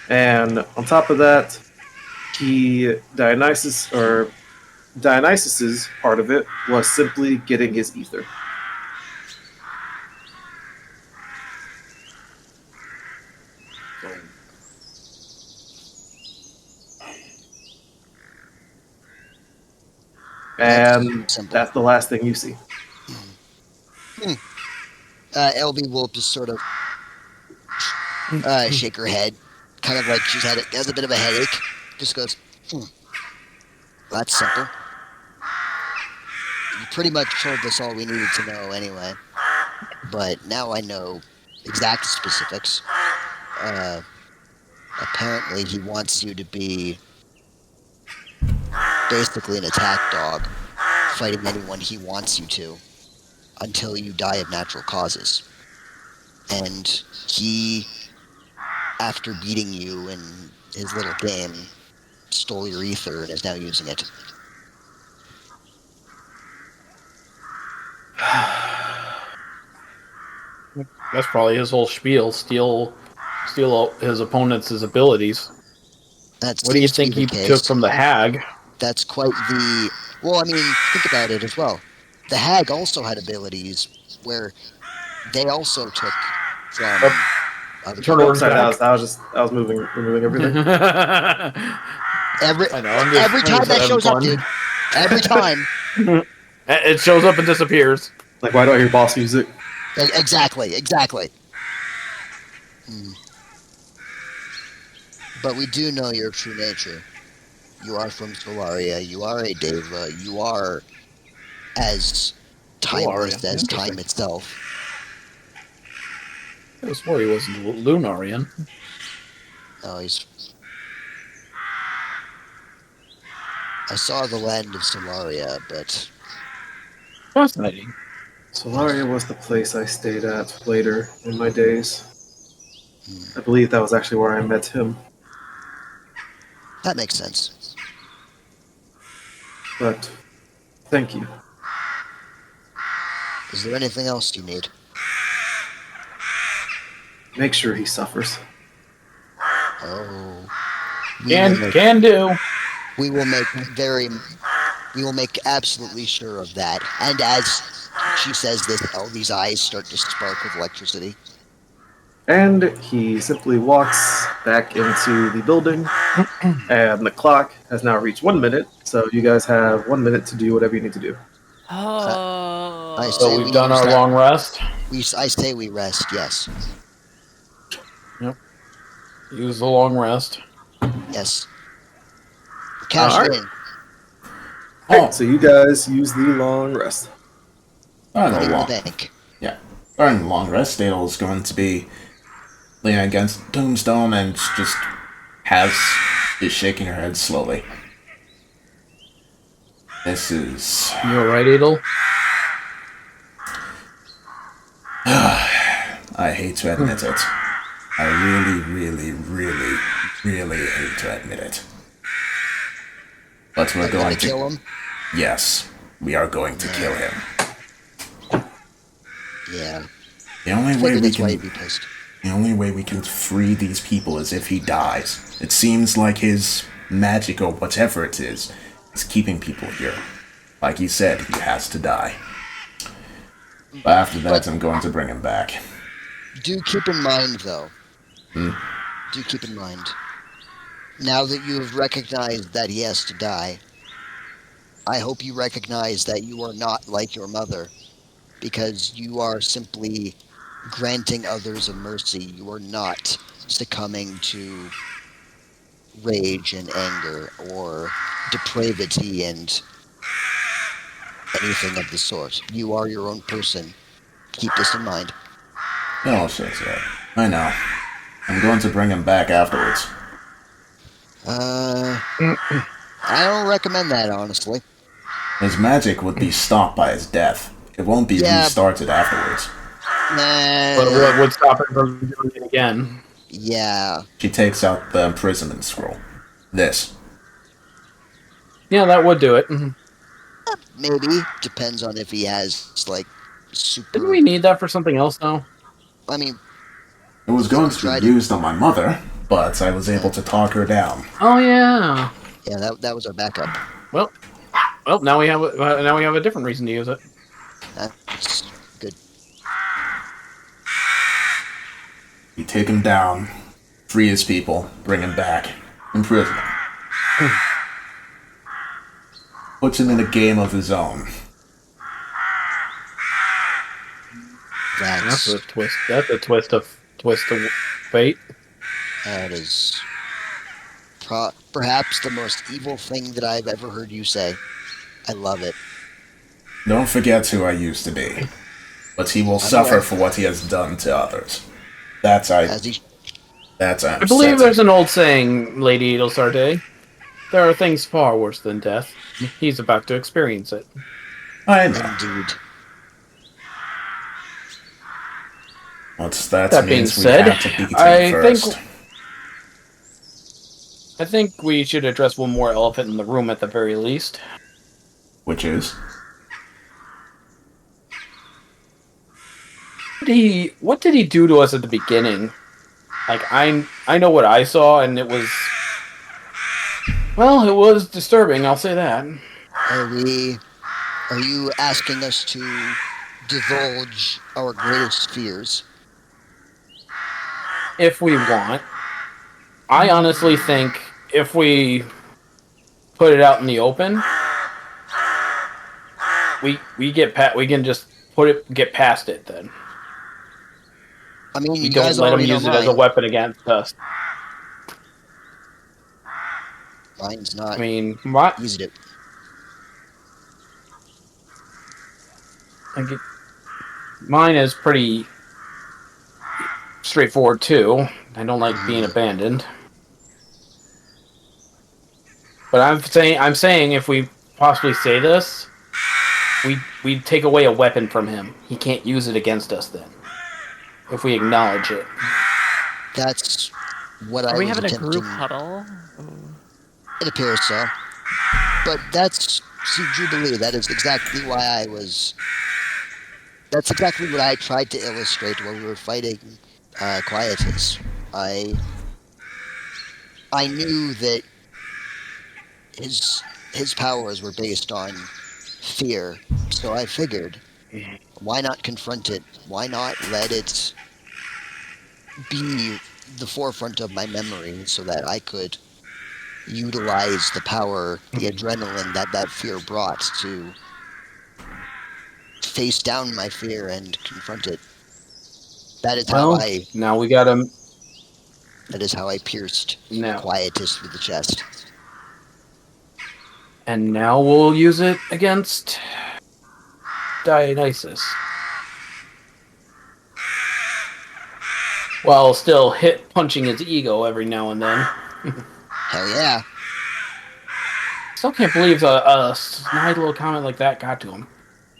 And on top of that, Dionysus's part of it was simply getting his ether. And Simple. that's the last thing you see. LB will just sort of shake her head, kind of like has a bit of a headache. Just goes, that's simple. You pretty much told us all we needed to know anyway. But now I know exact specifics. Apparently he wants you to be basically an attack dog, fighting anyone he wants you to, until you die of natural causes. And he, after beating you in his little game, stole your ether and is now using it. That's probably his whole spiel. Steal all his opponents' abilities. That What do you seems to be think the he case. took from the hag? That's quite the... Well, I mean, think about it as well. The hag also had abilities where they also took from other Turn people. over Sorry, back. I was removing everything. Every I know, I'm just every time that having shows up, fun. dude. Every time. It shows up and disappears. Like, why do I hear boss music? Exactly. But we do know your true nature. You are from Solaria. You are a Deva. You are as timeless Solaria, as time interesting. itself. I swore he was Lunarian. Oh, he's I saw the land of Solaria, but Fascinating. Solaria was the place I stayed at later in my days. I believe that was actually where I met him. that makes sense. But thank you. Is there anything else you need? Make sure he suffers. Oh, Can do. we will make absolutely sure of that. And as she says this, Elvy's eyes start to spark with electricity. And he simply walks back into the building, and the clock has now reached 1 minute, so you guys have 1 minute to do whatever you need to do. I So say we've we done use our that- long rest. I say we rest, yes. Use the long rest. Yes. Cash Alright. it in. Okay, so you guys use the long rest. I Put it know in the long. bank. Yeah. During the long rest, Dale is going to be leaning against Tombstone and just is shaking her head slowly. This is. You alright, Adel? I hate to admit it. I really, really, really, really hate to admit it. But we're Are you going gonna to. kill him? Yes, we are going to kill him. Yeah. The only I way figured we that's why can. he'd be pissed. The only way we can free these people is if he dies. It seems like his magic or whatever it is keeping people here. Like he said, he has to die. But after that, I'm going to bring him back. Do keep in mind, though. Do keep in mind. Now that you have recognized that he has to die, I hope you recognize that you are not like your mother, because you are simply granting others a mercy. You are not succumbing to rage and anger or depravity and anything of the sort. You are your own person. Keep this in mind. Oh, shit, yeah. I know. I'm going to bring him back afterwards. I don't recommend that, honestly. His magic would be stopped by his death. It won't be Yeah. restarted afterwards. But what would stop him from doing it again? Yeah. She takes out the imprisonment scroll. This. Yeah, that would do it. Mhm. Maybe. Depends on if he has, like, super... Didn't we need that for something else, though? I mean, It was going to Tried be it. used on my mother, but I was able to talk her down. Oh, yeah. yeah, that was our backup. Well, now we have a different reason to use it. That's good. You take him down, free his people, bring him back, imprison him. Puts him in a game of his own. That's a twist. That's a twist of fate. That is perhaps the most evil thing that I've ever heard you say. I love it. Don't forget who I used to be. But he will suffer for what he has done to others. That's As I he, believe there's an old saying, Lady Edelsarde. There are things far worse than death. He's about to experience it. I know. indeed. That That being means we said, have to beat him I first. think we should address one more elephant in the room at the very least. Which is? What did he do to us at the beginning? Like, I know what I saw, and it was... Well, it was disturbing, I'll say that. Are you asking us to divulge our greatest fears? If we want. I honestly think if we put it out in the open, we can just get past it then. I mean, We you don't guys let him already know use it as a mine. weapon against us. Mine's not. I mean, what? Used it. Mine is pretty straightforward too. I don't like being abandoned. But I'm saying if we possibly say this, we take away a weapon from him. He can't use it against us then. If we acknowledge it. That's what Are I we was having a attempting. group huddle? It appears so. But that's, see, Jubilee, that is exactly why I was... That's exactly what I tried to illustrate when we were fighting Quietus. I knew that his powers were based on fear, so I figured, why not confront it? Why not let it be the forefront of my memory so that I could utilize the power, the adrenaline that fear brought to face down my fear and confront it. That is how I now we got him. that is how I pierced No. Quietus through the chest. And now we'll use it against Dionysus. While still punching his ego every now and then. Hell yeah. Still can't believe a snide little comment like that got to him.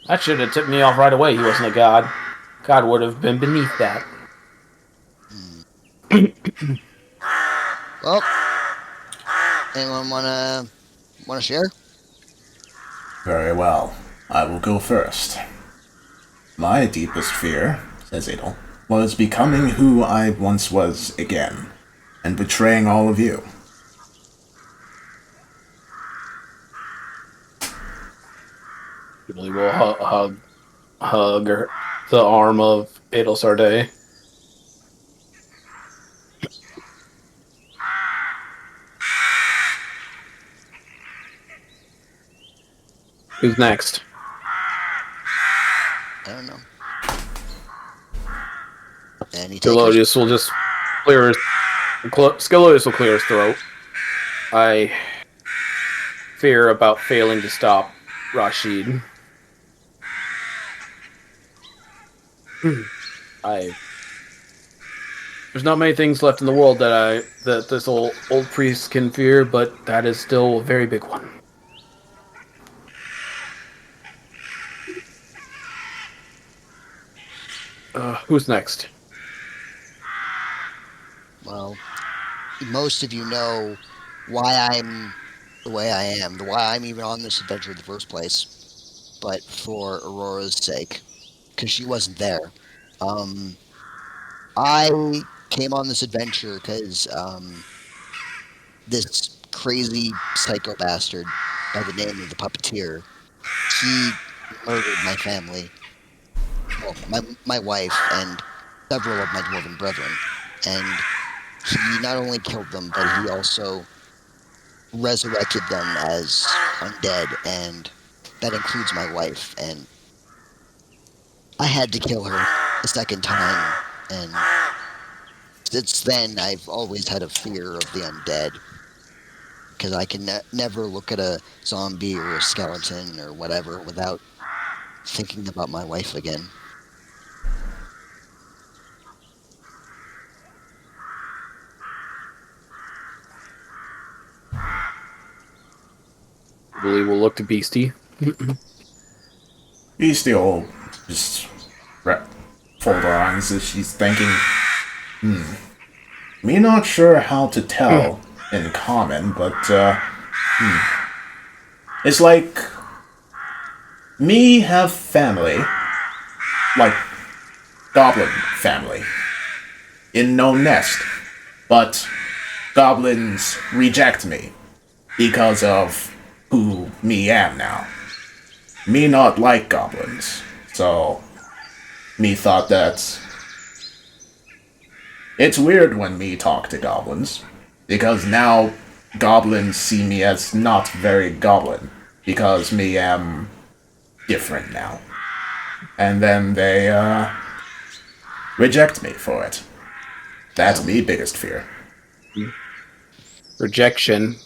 That should have tipped me off right away he wasn't a god. God would have been beneath that. Well, anyone wanna share? Very well. I will go first. My deepest fear, says Adel, was becoming who I once was again, and betraying all of you. Jubilee will hug the arm of Adel Sarday. Who's next? I don't know. Any Skelodius will just clear his... Skelodius will clear his throat. I fear about failing to stop Rashid. There's not many things left in the world that this old priest can fear, but that is still a very big one. Who's next? Well, most of you know why I'm the way I am, why I'm even on this adventure in the first place. But for Aurora's sake, because she wasn't there. I came on this adventure because this crazy psycho bastard by the name of the Puppeteer, he murdered my family, well, my wife and several of my dwarven brethren, and he not only killed them, but he also resurrected them as undead, and that includes my wife, and I had to kill her a second time, and since then I've always had a fear of the undead, because I can never look at a zombie or a skeleton or whatever without thinking about my wife again. Jubilee will look to Beastie. Beastie will just fold her arms as she's thinking, me not sure how to tell in common, but, it's like, me have family, like, goblin family, in no nest, but goblins reject me because of who me am now. Me not like goblins, so me thought that it's weird when me talk to goblins, because now goblins see me as not very goblin, because me am different now. And then they, reject me for it. That's me biggest fear. Rejection.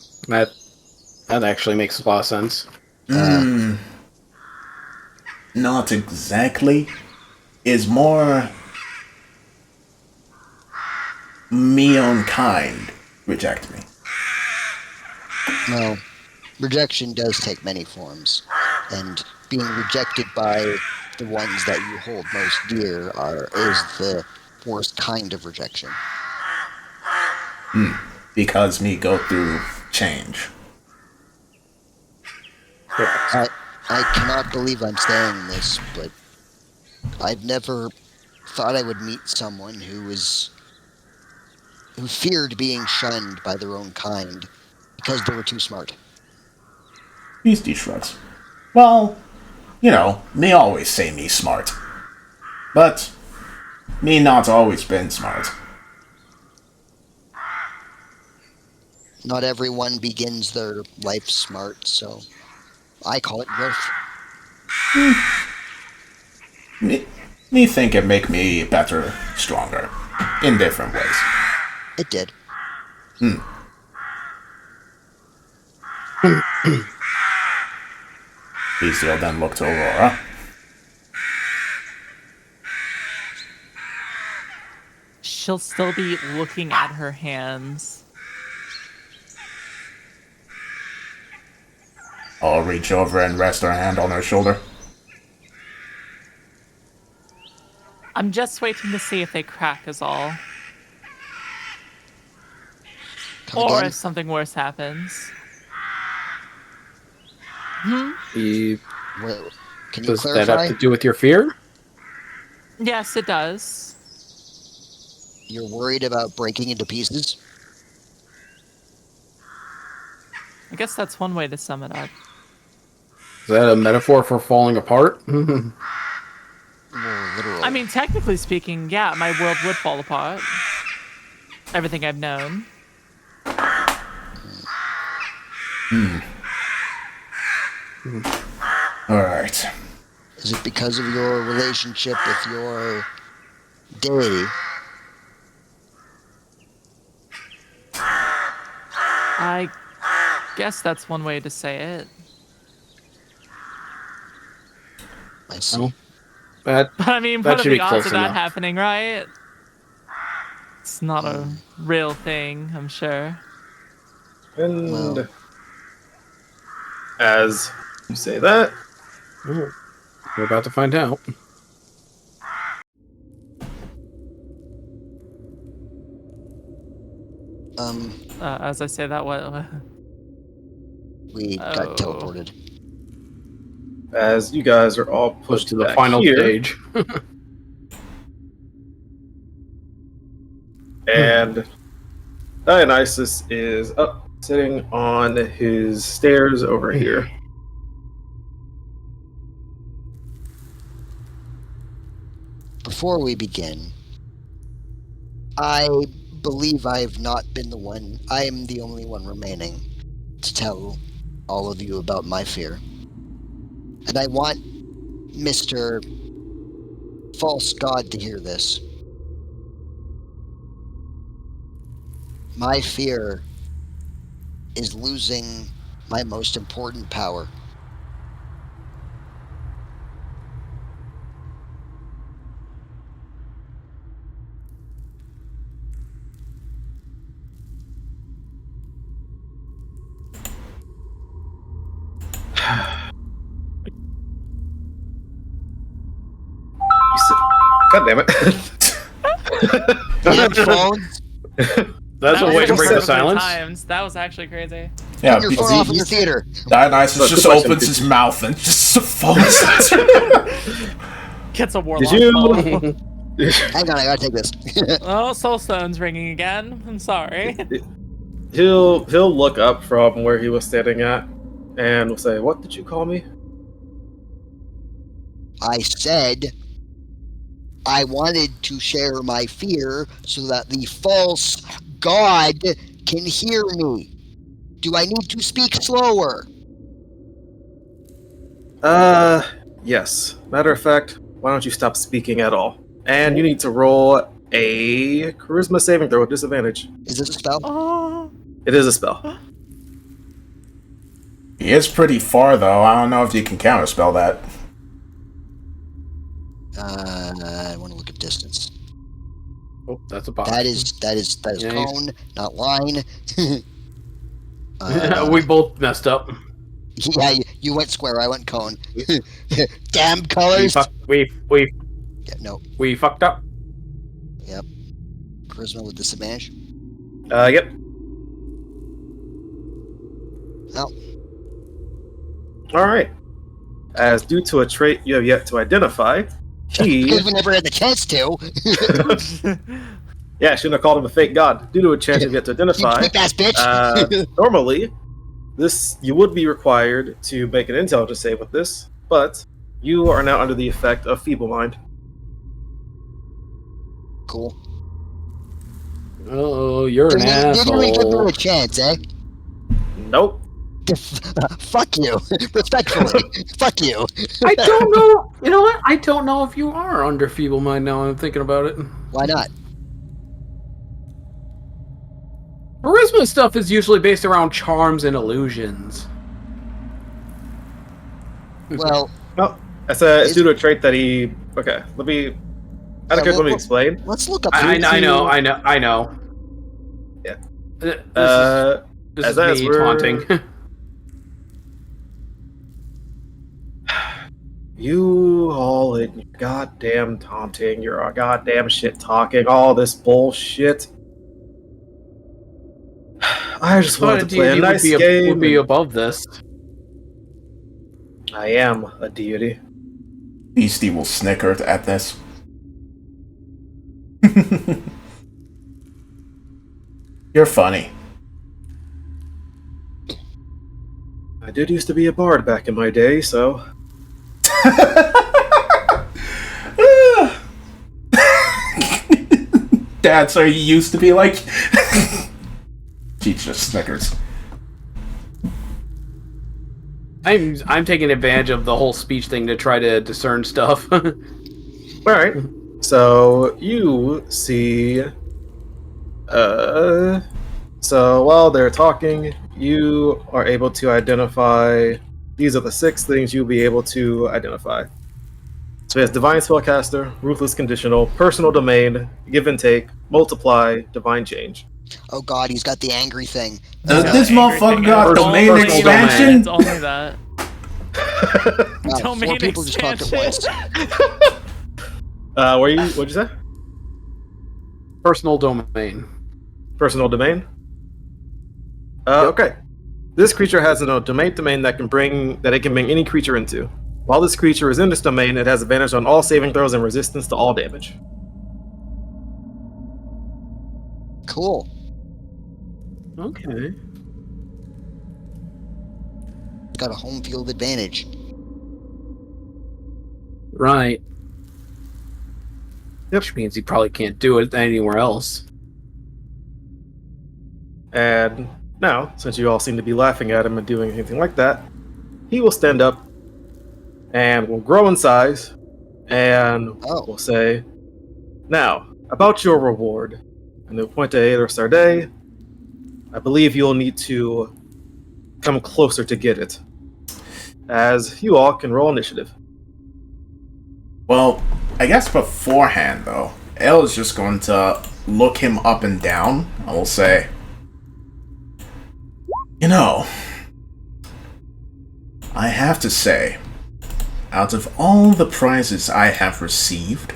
That actually makes a lot of sense. Not exactly. Is more me own kind reject me. Well, rejection does take many forms, and being rejected by the ones that you hold most dear is the worst kind of rejection. Because me go through change. I cannot believe I'm saying this, but I've never thought I would meet someone who feared being shunned by their own kind because they were too smart. Beastie shrugs. Well, you know, me always say me smart. But me not always been smart. Not everyone begins their life smart, so I call it growth. Me think it make me better, stronger. In different ways. It did. Beastie will then look to Aurora. She'll still be looking at her hands. I'll reach over and rest her hand on her shoulder. I'm just waiting to see if they crack is all. Come Or again? if something worse happens. Well, can you Does clarify? that have to do with your fear? Yes, it does. You're worried about breaking into pieces? I guess that's one way to sum it up. Is that a metaphor for falling apart? Well, literally. I mean, technically speaking, yeah, my world would fall apart. Everything I've known. Alright. Is it because of your relationship with your deity? I guess that's one way to say it. I see. Oh. That But I mean, That what are should the be odds close of that enough. happening, right? It's not a real thing, I'm sure. And Well. as you say that, we're about to find out. As I say that, what? We got Oh. teleported. as you guys are all Push pushed to the back final here, stage. and Dionysus is up, sitting on his stairs over here. Before we begin, I believe I have not been the one. I am the only one remaining to tell all of you about my fear. And I want Mr. False God to hear this. My fear is losing my most important power. God damn it. Damn phones! That's That a was way to break the perfectly silence. timed. That was actually crazy. Yeah, Put your phone off in the theater. Dionysus Look, just good question. opens his mouth and just falls. Gets a warlock. Did you? ball. Hang on, I gotta take this. Oh, Soul Stone's ringing again. I'm sorry. He'll look up from where he was standing at, and will say, "What did you call me?" I said I wanted to share my fear so that the false God can hear me. Do I need to speak slower? Yes. Matter of fact, why don't you stop speaking at all? And you need to roll a charisma saving throw with disadvantage. Is this a spell? Oh. It is a spell. He is pretty far, though. I don't know if you can counterspell that. I want to look at distance. Oh, that's a box. That is Yeah, cone, not line. We both messed up. Yeah, you went square, I went cone. Damn colors! No. We fucked up. Yep. Charisma with disadvantage. Yep. Oh. All right. As due to a trait you have yet to identify, he. Because we never had the chance to. Yeah, I shouldn't have called him a fake god. Due to a chance you have yet to You identify, pimp-ass bitch. normally, you would be required to make an intelligence save with this, but you are now under the effect of feeble mind. Cool. Oh, you're an Didn't even give her asshole. a chance, eh? Nope. Fuck you. Respectfully. Fuck you. I don't know. You know what? I don't know if you are under feeble mind now. I'm thinking about it. Why not? Charisma stuff is usually based around charms and illusions. Well, No, it's due to a trait that he. Okay, let me. Let me explain. let's look up. I know. Yeah. This As is me we're- taunting. You all in your goddamn taunting, your goddamn shit talking, all this bullshit. I just wanted to play a nice game. Would be above this. I am a deity. Beastie will snicker at this. You're funny. I did used to be a bard back in my day, so. Dad, so you used to be like. She just snickers. I'm taking advantage of the whole speech thing to try to discern stuff. Alright. So you see so while they're talking, you are able to identify these are the 6 things you'll be able to identify. So he has Divine Spellcaster, Ruthless Conditional, Personal Domain, Give and Take, Multiply, Divine Change. Oh god, he's got the angry thing. This motherfucker got domain Personal expansion? It's only that. Wow, 4 Domain people just talked at once. What'd you say? Personal domain. Personal Domain? Okay. This creature has a domain that it can bring any creature into. While this creature is in this domain, it has advantage on all saving throws and resistance to all damage. Cool. Okay. Got a home field advantage. Right. Yep. Which means he probably can't do it anywhere else. And now, since you all seem to be laughing at him and doing anything like that, he will stand up and will grow in size and will say, "Now, about your reward." And they'll point to Aria Sarday. I believe you'll need to come closer to get it. As you all can roll initiative. Well, I guess beforehand, though, Elle is just going to look him up and down. I will say, you know, I have to say, out of all the prizes I have received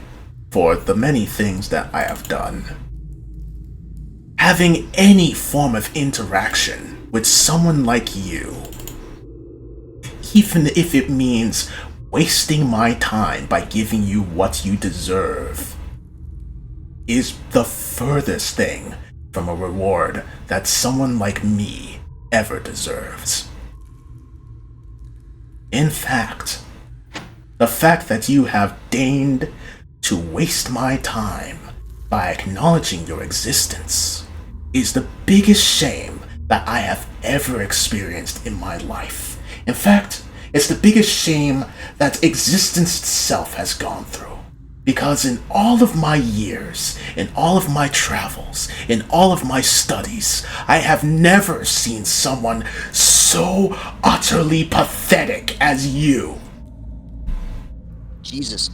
for the many things that I have done, having any form of interaction with someone like you, even if it means wasting my time by giving you what you deserve, is the furthest thing from a reward that someone like me ever deserves. In fact, the fact that you have deigned to waste my time by acknowledging your existence is the biggest shame that I have ever experienced in my life. In fact, it's the biggest shame that existence itself has gone through. Because in all of my years, in all of my travels, in all of my studies, I have never seen someone so utterly pathetic as you. Jesus.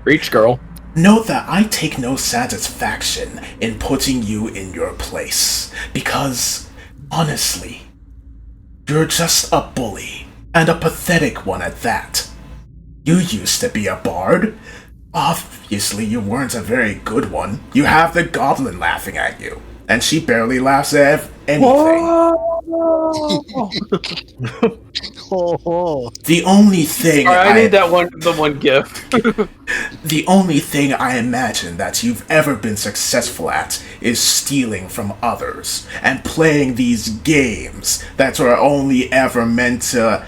Reach, girl. Note that I take no satisfaction in putting you in your place. Because, honestly, You're just a bully, and a pathetic one at that. You used to be a bard. Obviously, you weren't a very good one. You have the goblin laughing at you, and she barely laughs at anything. The only thing I need the one gift. The only thing I imagine that you've ever been successful at is stealing from others and playing these games that are only ever meant to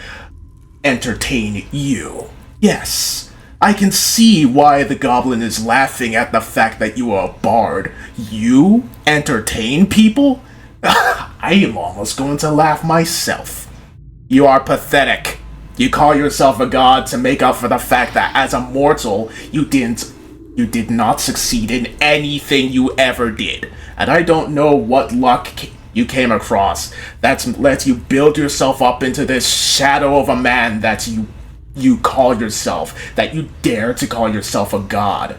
entertain you. Yes, I can see why the goblin is laughing at the fact that you are a bard. You entertain people? I am almost going to laugh myself. You are pathetic. You call yourself a god to make up for the fact that as a mortal, you did not succeed in anything you ever did. And I don't know what luck you came across that's let you build yourself up into this shadow of a man that you call yourself, that you dare to call yourself a god.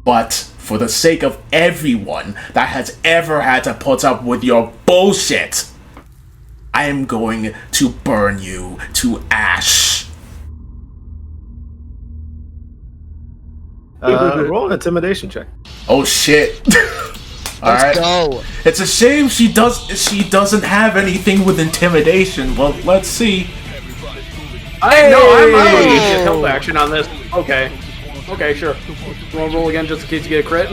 But for the sake of everyone that has ever had to put up with your bullshit, I am going to burn you to ash. Roll an intimidation check. Oh shit. Let's go. It's a shame she doesn't have anything with intimidation. Well, let's see. I'm gonna give you a help action on this. Okay, sure. Roll again just in case you get a crit.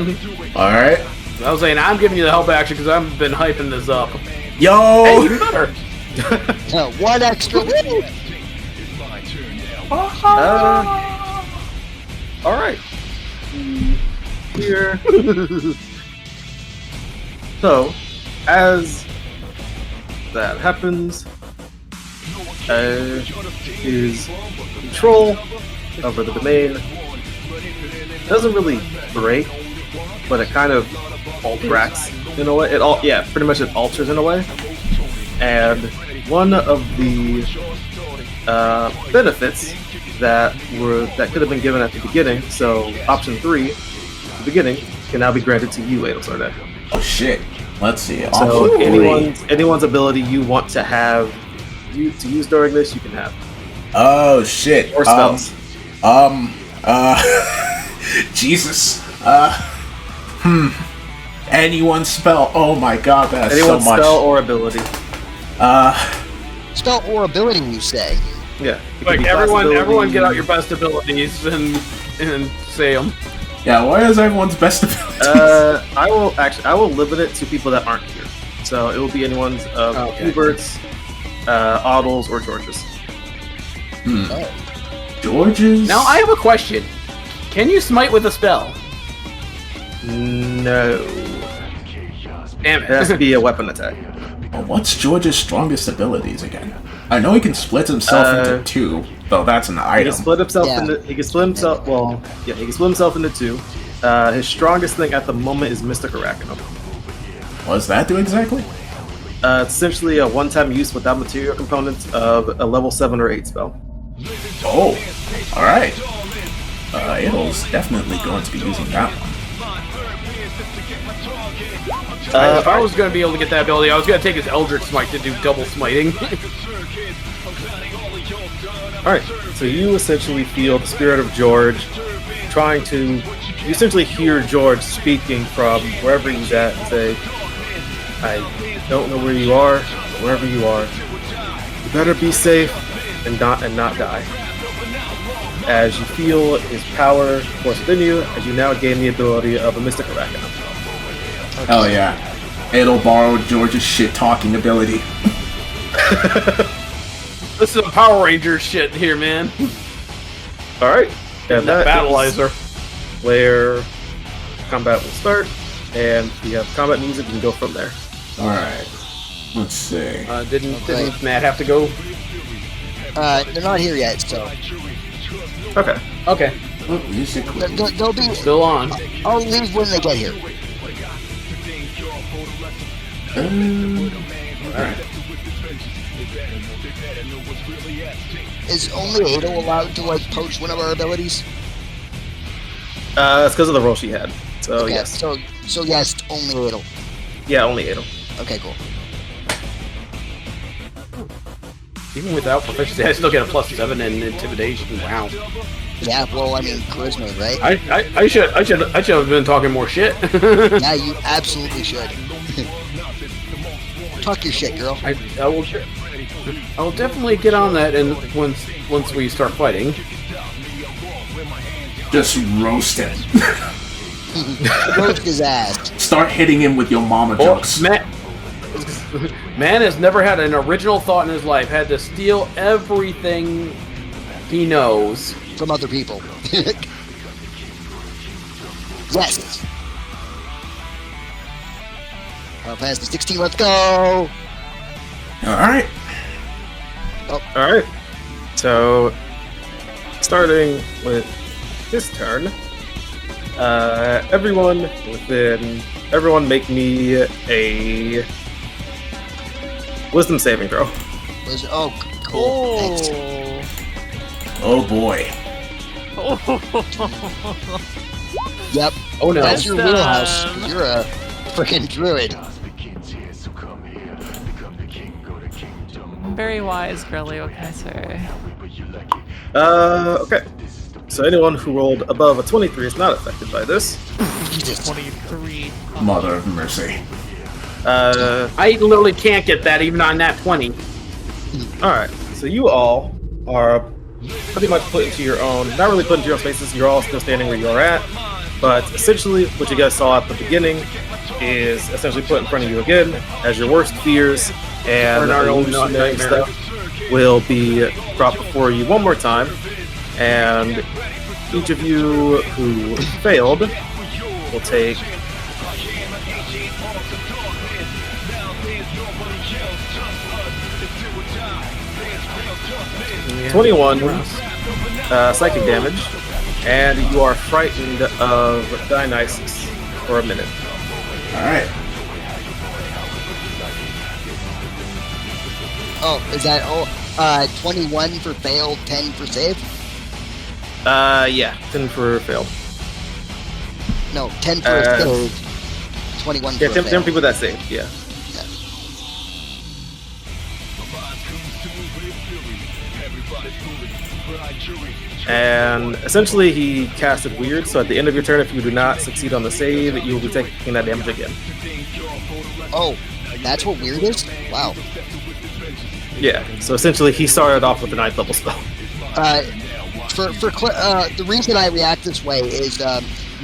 Alright. I was saying I'm giving you the help action because I've been hyping this up. Yo! Hey, you better. One extra. Alright. Here. So, as that happens, his control over the domain doesn't really break, but it kind of alterates in a way. Pretty much it alters in a way. And one of the benefits that could have been given at the beginning, so option 3, the beginning, can now be granted to you, Ladle Sardet. Oh shit. Let's see. So anyone's ability you want to have to use during this, you can have. Oh shit. Or spells. Jesus. Anyone's spell. Oh my god, that's Anyone's so much. spell or ability. Spell or ability, you say? Yeah. Like everyone, get out your best abilities and say them. Yeah, what is everyone's best ability? I will limit it to people that aren't here. So it will be anyone's Hubert's, Audles, or George's. George's? Now I have a question. Can you smite with a spell? No. Damn It has to be a weapon attack. Well, what's George's strongest abilities again? I know he can split himself into 2, though that's an He item. can split himself into. He can split himself. Well, yeah, he can split himself into 2. His strongest thing at the moment is Mystic Arachnum. What does that do exactly? It's essentially a one-time use without material components of a level 7 or 8 spell. Oh, alright. Idol's definitely going to be using that one. If I was going to be able to get that ability, I was going to take his Eldritch Smite to do double smiting. Alright, so you essentially feel the spirit of George trying to... You essentially hear George speaking from wherever he's at and say, I don't know where you are, but wherever you are, you better be safe and not die. As you feel his power force within you, as you now gain the ability of a Mystic Arachnum. Hell yeah. It'll borrow George's shit-talking ability. This is a Power Ranger shit here, man. Alright, and That that battleizer. is where combat will start, and if you have combat music, you can go from there. Alright. Let's see. Didn't Matt have to go? They're not here yet, so Okay. Okay, Oh, music. they'll be. still on. I'll leave when they get here. Alright. Is only Ado allowed to poach one of our abilities? It's because of the roll she had. So Okay, yes. So yes, only Ado. Yeah, only Adel. Okay, cool. Even without proficiency, I still get a +7 in intimidation. Wow. Yeah, well, I mean, charisma, right? I should have been talking more shit. Yeah, you absolutely should. Talk your shit, girl. I will definitely get on that, and once we start fighting. Just roast him. Roast his ass. Start hitting him with your mama jokes. Man has never had an original thought in his life. Had to steal everything he knows From other people. Yes. Past the 16, let's go. Alright. Alright. So, starting with this turn, everyone make me a wisdom saving throw. Oh, cool. Thanks. Oh boy. Yep. Oh no. That's your wheelhouse. You're a freaking druid. Very wise, girly. What can I say? Okay. So anyone who rolled above a 23 is not affected by this. 23. Mother of mercy. I literally can't get that even on that 20. Alright, so you all are pretty much put into your own, not really put into your own spaces, you're all still standing where you're at, but essentially what you guys saw at the beginning is essentially put in front of you again as your worst fears, and our own illusionary nightmare. stuff will be brought before you one more time, and each of you who failed will take 21 psychic damage, and you are frightened of Dionysus for a minute. Alright. Oh, is that 21 for fail, 10 for save? Yeah, 10 for fail. No, 10 for a save, 21 Yeah, for 10, a fail. 10 people that saved, yeah. And essentially he casted weird, so at the end of your turn, if you do not succeed on the save, you will be taking that damage again. Oh, that's what weird is? Wow. Yeah, so essentially he started off with a 9th level spell. The reason I react this way is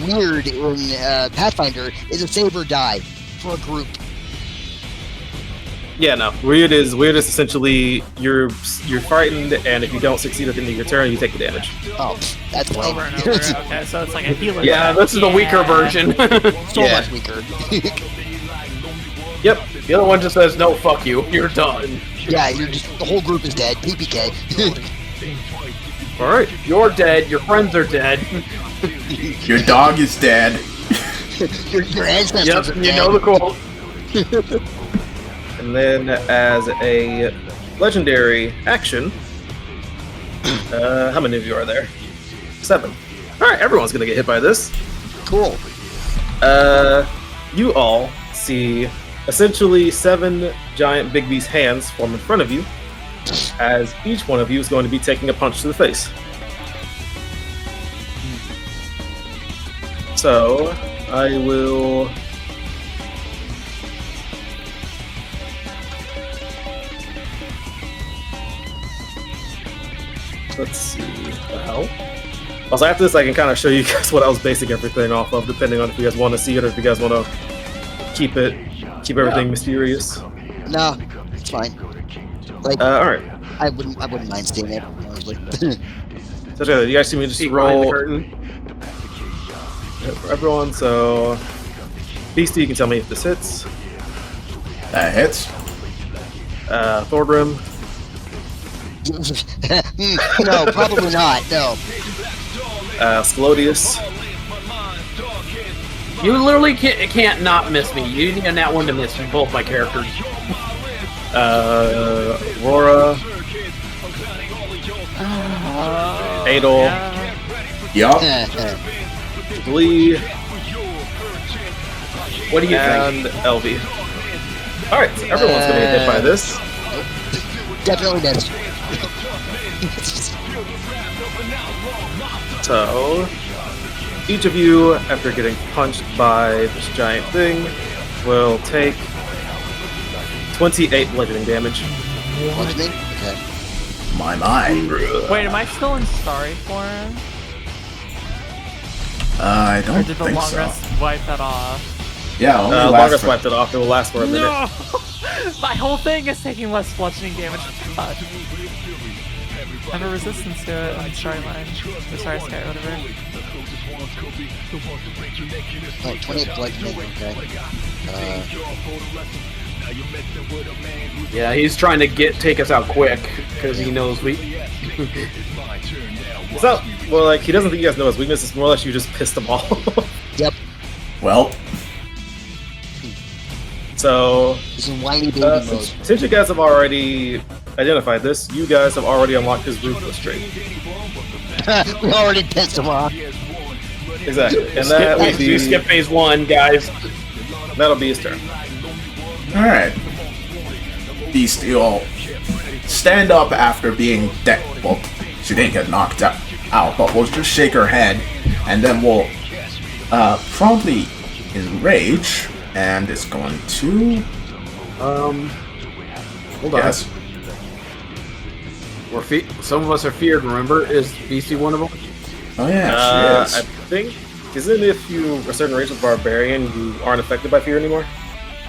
weird in Pathfinder is a save or die for a group. Yeah, no. Weird is essentially you're frightened, and if you don't succeed at the end of your turn, you take the damage. Oh, that's Over and over. Okay, so it's like a healer. Yeah, this is the weaker version. so Yeah. much weaker. Yep. The other one just says, no, fuck you, you're done. Yeah, you're just the whole group is dead. PPK. All right. You're dead, your friends are dead. Your dog is dead. your ancestors Yep, are you dead. know the quote. And then as a legendary action, how many of you are there? 7. All right, everyone's gonna get hit by this. Cool. You all see essentially 7 giant Big B's hands form in front of you, as each one of you is going to be taking a punch to the face. So I will. Let's see. The hell? Also, after this, I can kind of show you guys what I was basing everything off of, depending on if you guys want to see it or if you guys want to keep everything mysterious. No, it's fine. Like, All right. I wouldn't mind seeing it, honestly. So, you guys see me just Peek behind the roll curtain. for everyone. So, Beastie, you can tell me if this hits. That hits. Thordrim, No, probably not. No. Sclodius, You literally can't not miss me. You need a nat 1 to miss me, both my characters. Aurora, Adol, Yup. Lee, What do you and think? Elvie. Alright, so everyone's gonna get hit by this. Definitely missed. So, each of you, after getting punched by this giant thing, will take 28 bludgeoning damage. Bludgeoning? Okay. My. Wait, am I still in starry form? I Or don't did the think long so. rest wipe that off? Yeah, only Longest lasts for... wiped it off. It will last for a minute. No! My whole thing is taking less bludgeoning damage. God. I have a resistance to it on Starry Line. Or Starry Sky, whatever. Oh, 28 bludgeoning, okay. Yeah, he's trying to take us out quick because he knows we. It's not, well, like, he doesn't think you guys know his weakness. It's more or less you just pissed him off. Yep. Well, So, This is whiny baby mode. since you guys have already identified this, you guys have already unlocked his ruthless trait. We already pissed him off. Exactly. And that will We skip be, phase 1, guys. that'll be his turn. alright. Beast, you'll stand up after being dead. Well, she didn't get knocked out, but we'll just shake her head, and then we'll promptly enrage, and it's going to... Hold on. Yes. Some of us are feared, remember? Is BC one of them? Oh yeah, I she is. think, isn't if you are certain range with Barbarian, you aren't affected by fear anymore?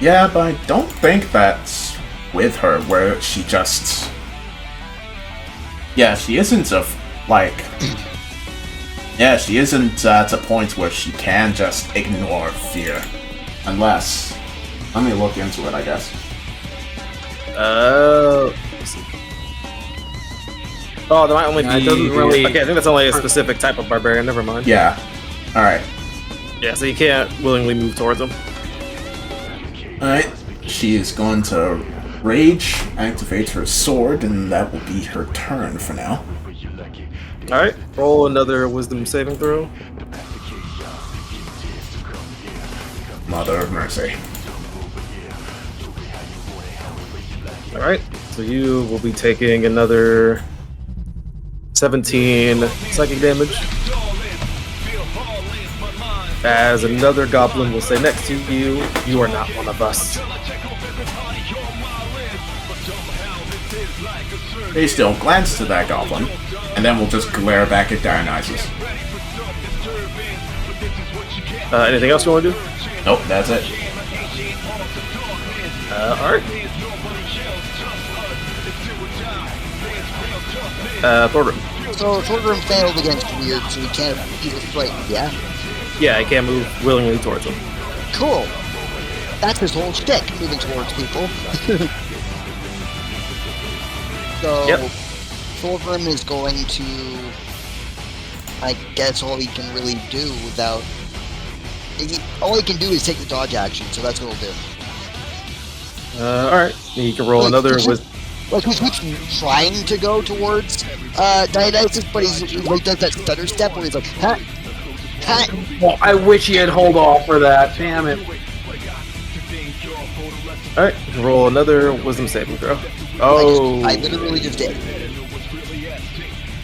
Yeah, but I don't think that's with her, where she just... Yeah, she isn't Yeah, she isn't at a point where she can just ignore fear. Unless... Let me look into it, I guess. Let's see. Oh, there might only Yeah, it be... doesn't really- Okay, I think that's only a specific type of Barbarian, never mind. Yeah. Alright. Yeah, so you can't willingly move towards them. Alright. She is going to rage, activate her sword, and that will be her turn for now. Alright, roll another wisdom saving throw. Mother of mercy. Alright, so you will be taking another 17 psychic damage. As another goblin will say next to you, you are not one of us. They still glance to that goblin, and then we'll just glare back at Dionysus. Anything else you want to do? Nope, that's it. Alright. Thorgrim. So Thorgrim failed against Weird, so he can't. He's frightened. Yeah. Yeah, I can't move willingly towards him. Cool. That's his whole shtick, moving towards people. So Yep. Thorgrim is going to, I guess, all he can really do without. All he can do is take the dodge action, so that's what he'll do. Alright. You can roll another with. Like he keeps trying to go towards Dionysus, but he like does that stutter step where he's like, ha, ha. Well, I wish he had hold off for that. Damn it. Alright, you can roll another wisdom saving throw. Oh. I literally just did.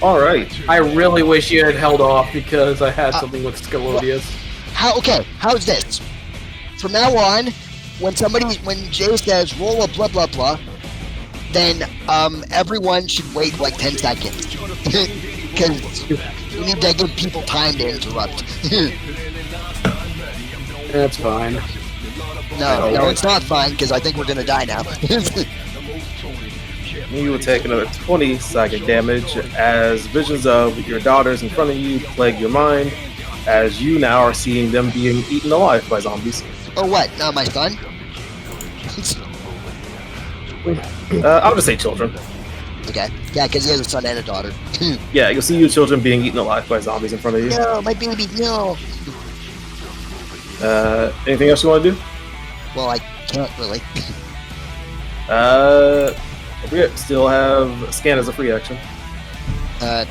Alright. I really wish you had held off because I had something with Scalodius. How's this? From now on, when Jay says roll a blah blah blah, then everyone should wait like 10 seconds. Because we need to give people time to interrupt. That's fine. No, it's not fine, because I think we're gonna die now. You will take another 20 psychic damage as visions of your daughters in front of you plague your mind, as you now are seeing them being eaten alive by zombies. Or what? Not my son? I'll just say children. Okay. Yeah, because he has a son and a daughter. Yeah, you'll see your children being eaten alive by zombies in front of you. No, my baby, no. Anything else you want to do? Well, I can't really. We still have scan as a free action.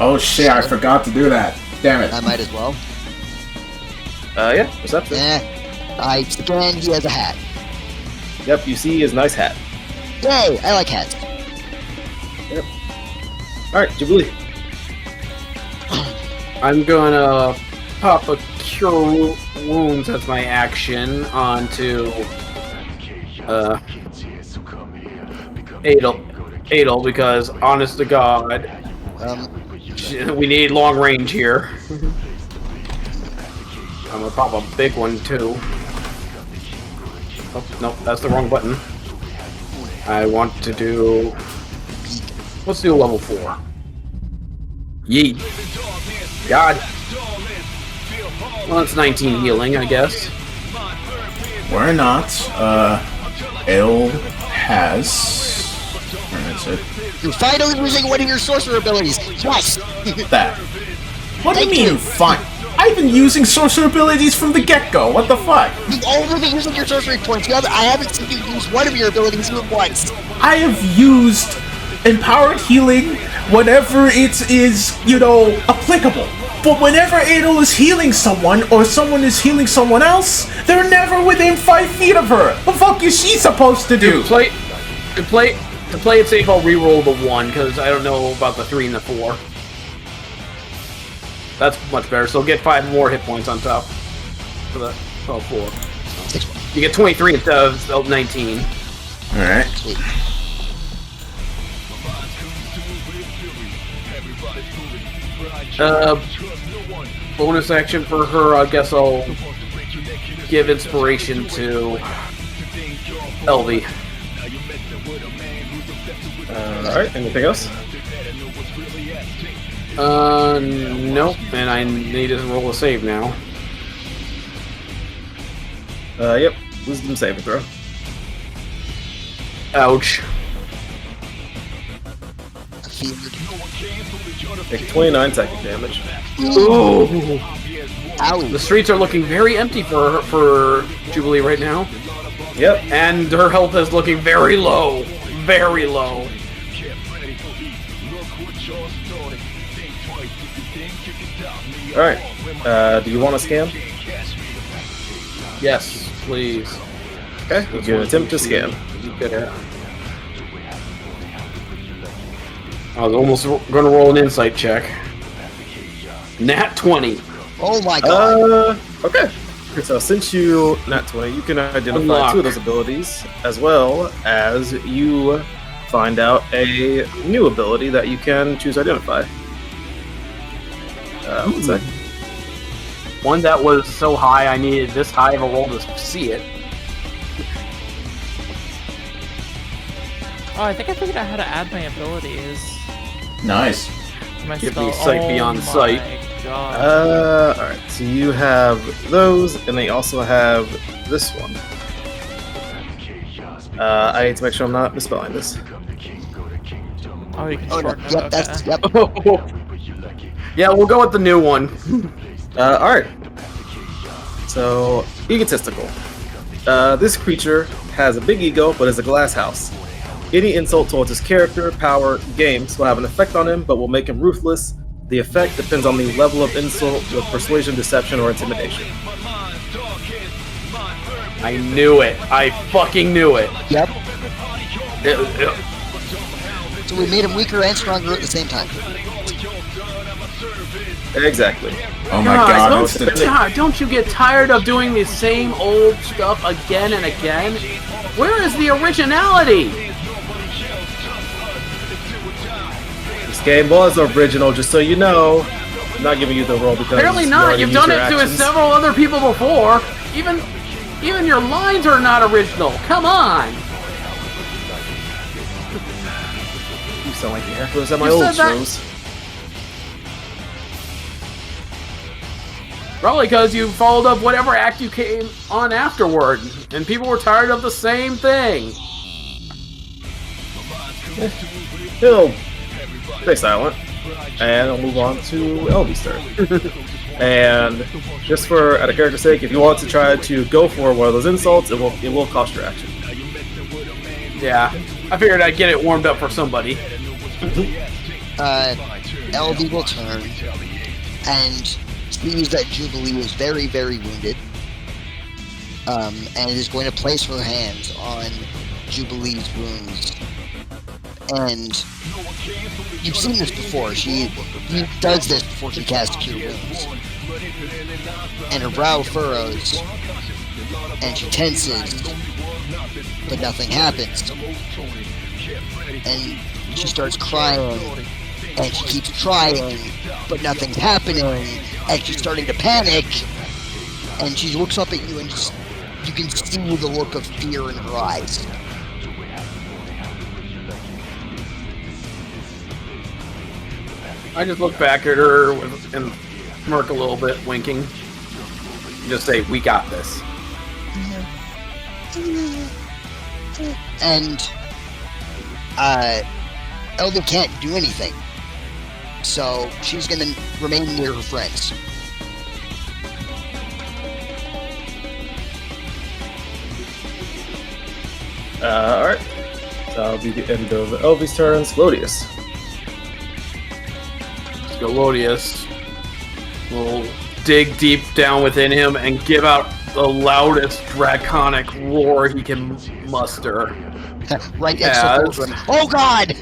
Oh shit, I forgot to do that. Damn it. I might as well. Yeah, perception. I scan, he has a hat. Yep, you see his nice hat. Yay, I like hats. Yep. Alright, Jubilee. I'm gonna pop a Cure Wounds as my action onto Adel, because honest to God, we need long range here. I'm gonna pop a big one too. Oh, no, that's the wrong button. I want to do... Let's do level 4. Yeet. God. Well, it's 19 healing, I guess. We're not. Adel has... Where is it? You're finally using one of your sorcerer abilities. Yes. That. What do you Thank mean, you. fine? I've been using sorcerer abilities from the get-go. What the fuck? You've only been using your sorcery points. I haven't seen you use one of your abilities even once. I have used empowered healing whenever it is, applicable. But whenever Adel is healing someone, or someone is healing someone else, they're never within 5 feet of her. What the fuck is she supposed to do? To play it safe, I'll reroll the 1, because I don't know about the 3 and the 4. That's much better, so get 5 more hit points on top for the 4. You get 23 instead of 19. Alright. Sweet. Bonus action for her, I guess I'll give inspiration to LV. Alright, anything else? Nope, and I need to roll a save now. Yep. Wisdom saving throw. Ouch. I feared. Take 29 psychic damage. Ooh. Owie. The streets are looking very empty for Jubilee right now. Yep. And her health is looking very low. Very low. Alright. Do you want to scan? Yes, please. Okay. You can attempt to scan. I was almost going to roll an insight check. Nat 20. Oh my god. Okay. So since you nat 20, you can identify Unlock. 2 of those abilities, as well as you find out a new ability that you can choose to identify. One sec. One that was so high I needed this high of a roll to see it. Oh, I think I figured out how to add my abilities. Nice. My Give spell. me sight beyond sight. My God. Alright. So you have those, and they also have this one. I need to make sure I'm not misspelling this. Oh, you can Oh no. shorten it. Yep, Okay. that's yep. Yeah, we'll go with the new one. Alright. So, egotistical. This creature has a big ego, but is a glass house. Any insult towards his character, power, games will have an effect on him, but will make him ruthless. The effect depends on the level of insult with persuasion, deception, or intimidation. I knew it. I fucking knew it. Yep. So we made him weaker and stronger at the same time. Exactly. Oh my God, god, don't, what's the... God, don't you get tired of doing the same old stuff again and again? Where is the originality? This game was original, just so you know. I'm not giving you the roll because Apparently you not. already You've used done your it to actions. several other people before. Even your lines are not original. Come on. You sound like the echoes at my You old said that- shows. Probably because you followed up whatever act you came on afterward, and people were tired of the same thing. He'll stay silent, and I'll move on to LB's turn. And just for out of character's sake, if you want to try to go for one of those insults, it will cost your action. Yeah, I figured I'd get it warmed up for somebody. LV will turn and sees that Jubilee is very, very wounded. And is going to place her hands on Jubilee's wounds And you've seen this before. She does this before she casts Cure Wounds. And her brow furrows, and she tenses, but nothing happens. And she starts crying, and she keeps trying, but nothing's happening, and she's starting to panic, and she looks up at you, and just, you can see the look of fear in her eyes. I just look back at her and smirk a little bit, winking. Just say, "We got this." And Elder can't do anything, so she's gonna remain near her friends. Alright. That'll be the end of Elvy's turn. Slodius. Galodius will dig deep down within him and give out the loudest draconic roar he can muster. Right next to Cauldron. Oh God!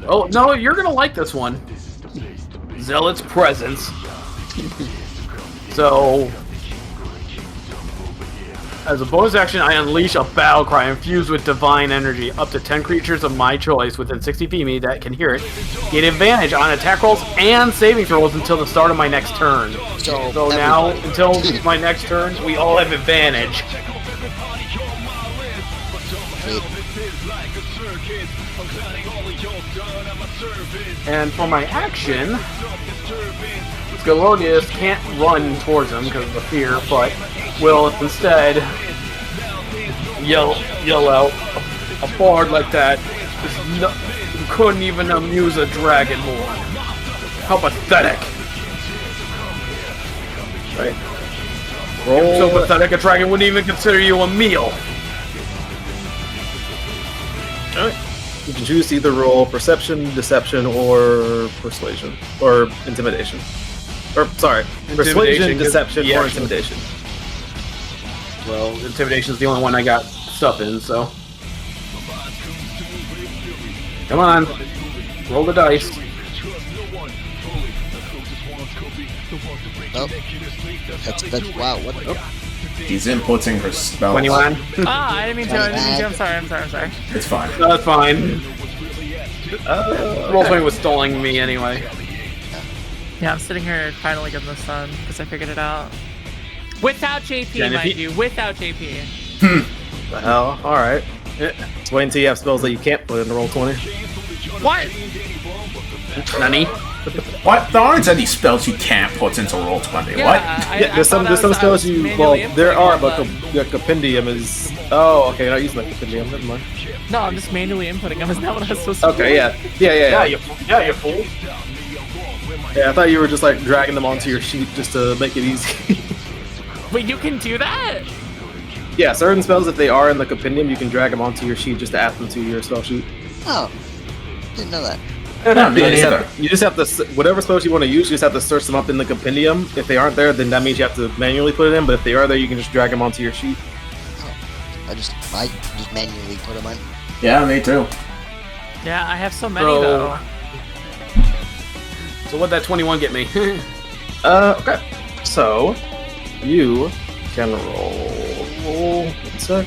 Oh, no, you're gonna like this one. Zealot's Presence. So, as a bonus action, I unleash a battle cry infused with divine energy. Up to 10 creatures of my choice within 60 feet of me that can hear it gain advantage on attack rolls and saving throws until the start of my next turn. So now, until my next turn, we all have advantage. And for my action, Galodius can't run towards him because of the fear, but will instead yell out. A bard like that couldn't even amuse a dragon more. How pathetic! Right? Roll. So pathetic, a dragon wouldn't even consider you a meal. Alright. You can choose to either roll Perception, Deception, or Persuasion. Or Intimidation. Or, sorry, Persuasion, Deception, or Intimidation. Well, Intimidation is the only one I got stuff in, so. Come on. Roll the dice. Oh. That's wow, what the... Oh. He's inputting her spells. 21. Ah, I didn't mean to. I'm sorry. It's fine. That's fine. Roll20 was stalling me anyway. Yeah, I'm sitting here finally getting this done because I figured it out. Without JP, Jen, mind you. Without JP. The hell? Alright. Just wait until you have spells that you can't put into Roll20. What? Nani? What? There aren't any spells you can't put into Roll20. Yeah, What? There's some spells you... Well, there are, but the compendium is... Oh, okay, you're not using the compendium. Never mind. No, I'm just manually inputting them. Isn't that what I was supposed to do? Okay, yeah, you fool. Yeah, I thought you were just like dragging them onto your sheet just to make it easy. Wait, you can do that? Yeah, certain spells, if they are in the compendium, you can drag them onto your sheet just to add them to your spell sheet. Oh, didn't know that. No, me neither. You just have to, whatever spells you want to use, you just have to search them up in the compendium. If they aren't there, then that means you have to manually put it in, but if they are there, you can just drag them onto your sheet. Oh, I just manually put them on. Yeah, me too. Yeah, I have so many though. So what'd that 21 get me? Okay. So, you can roll... One sec.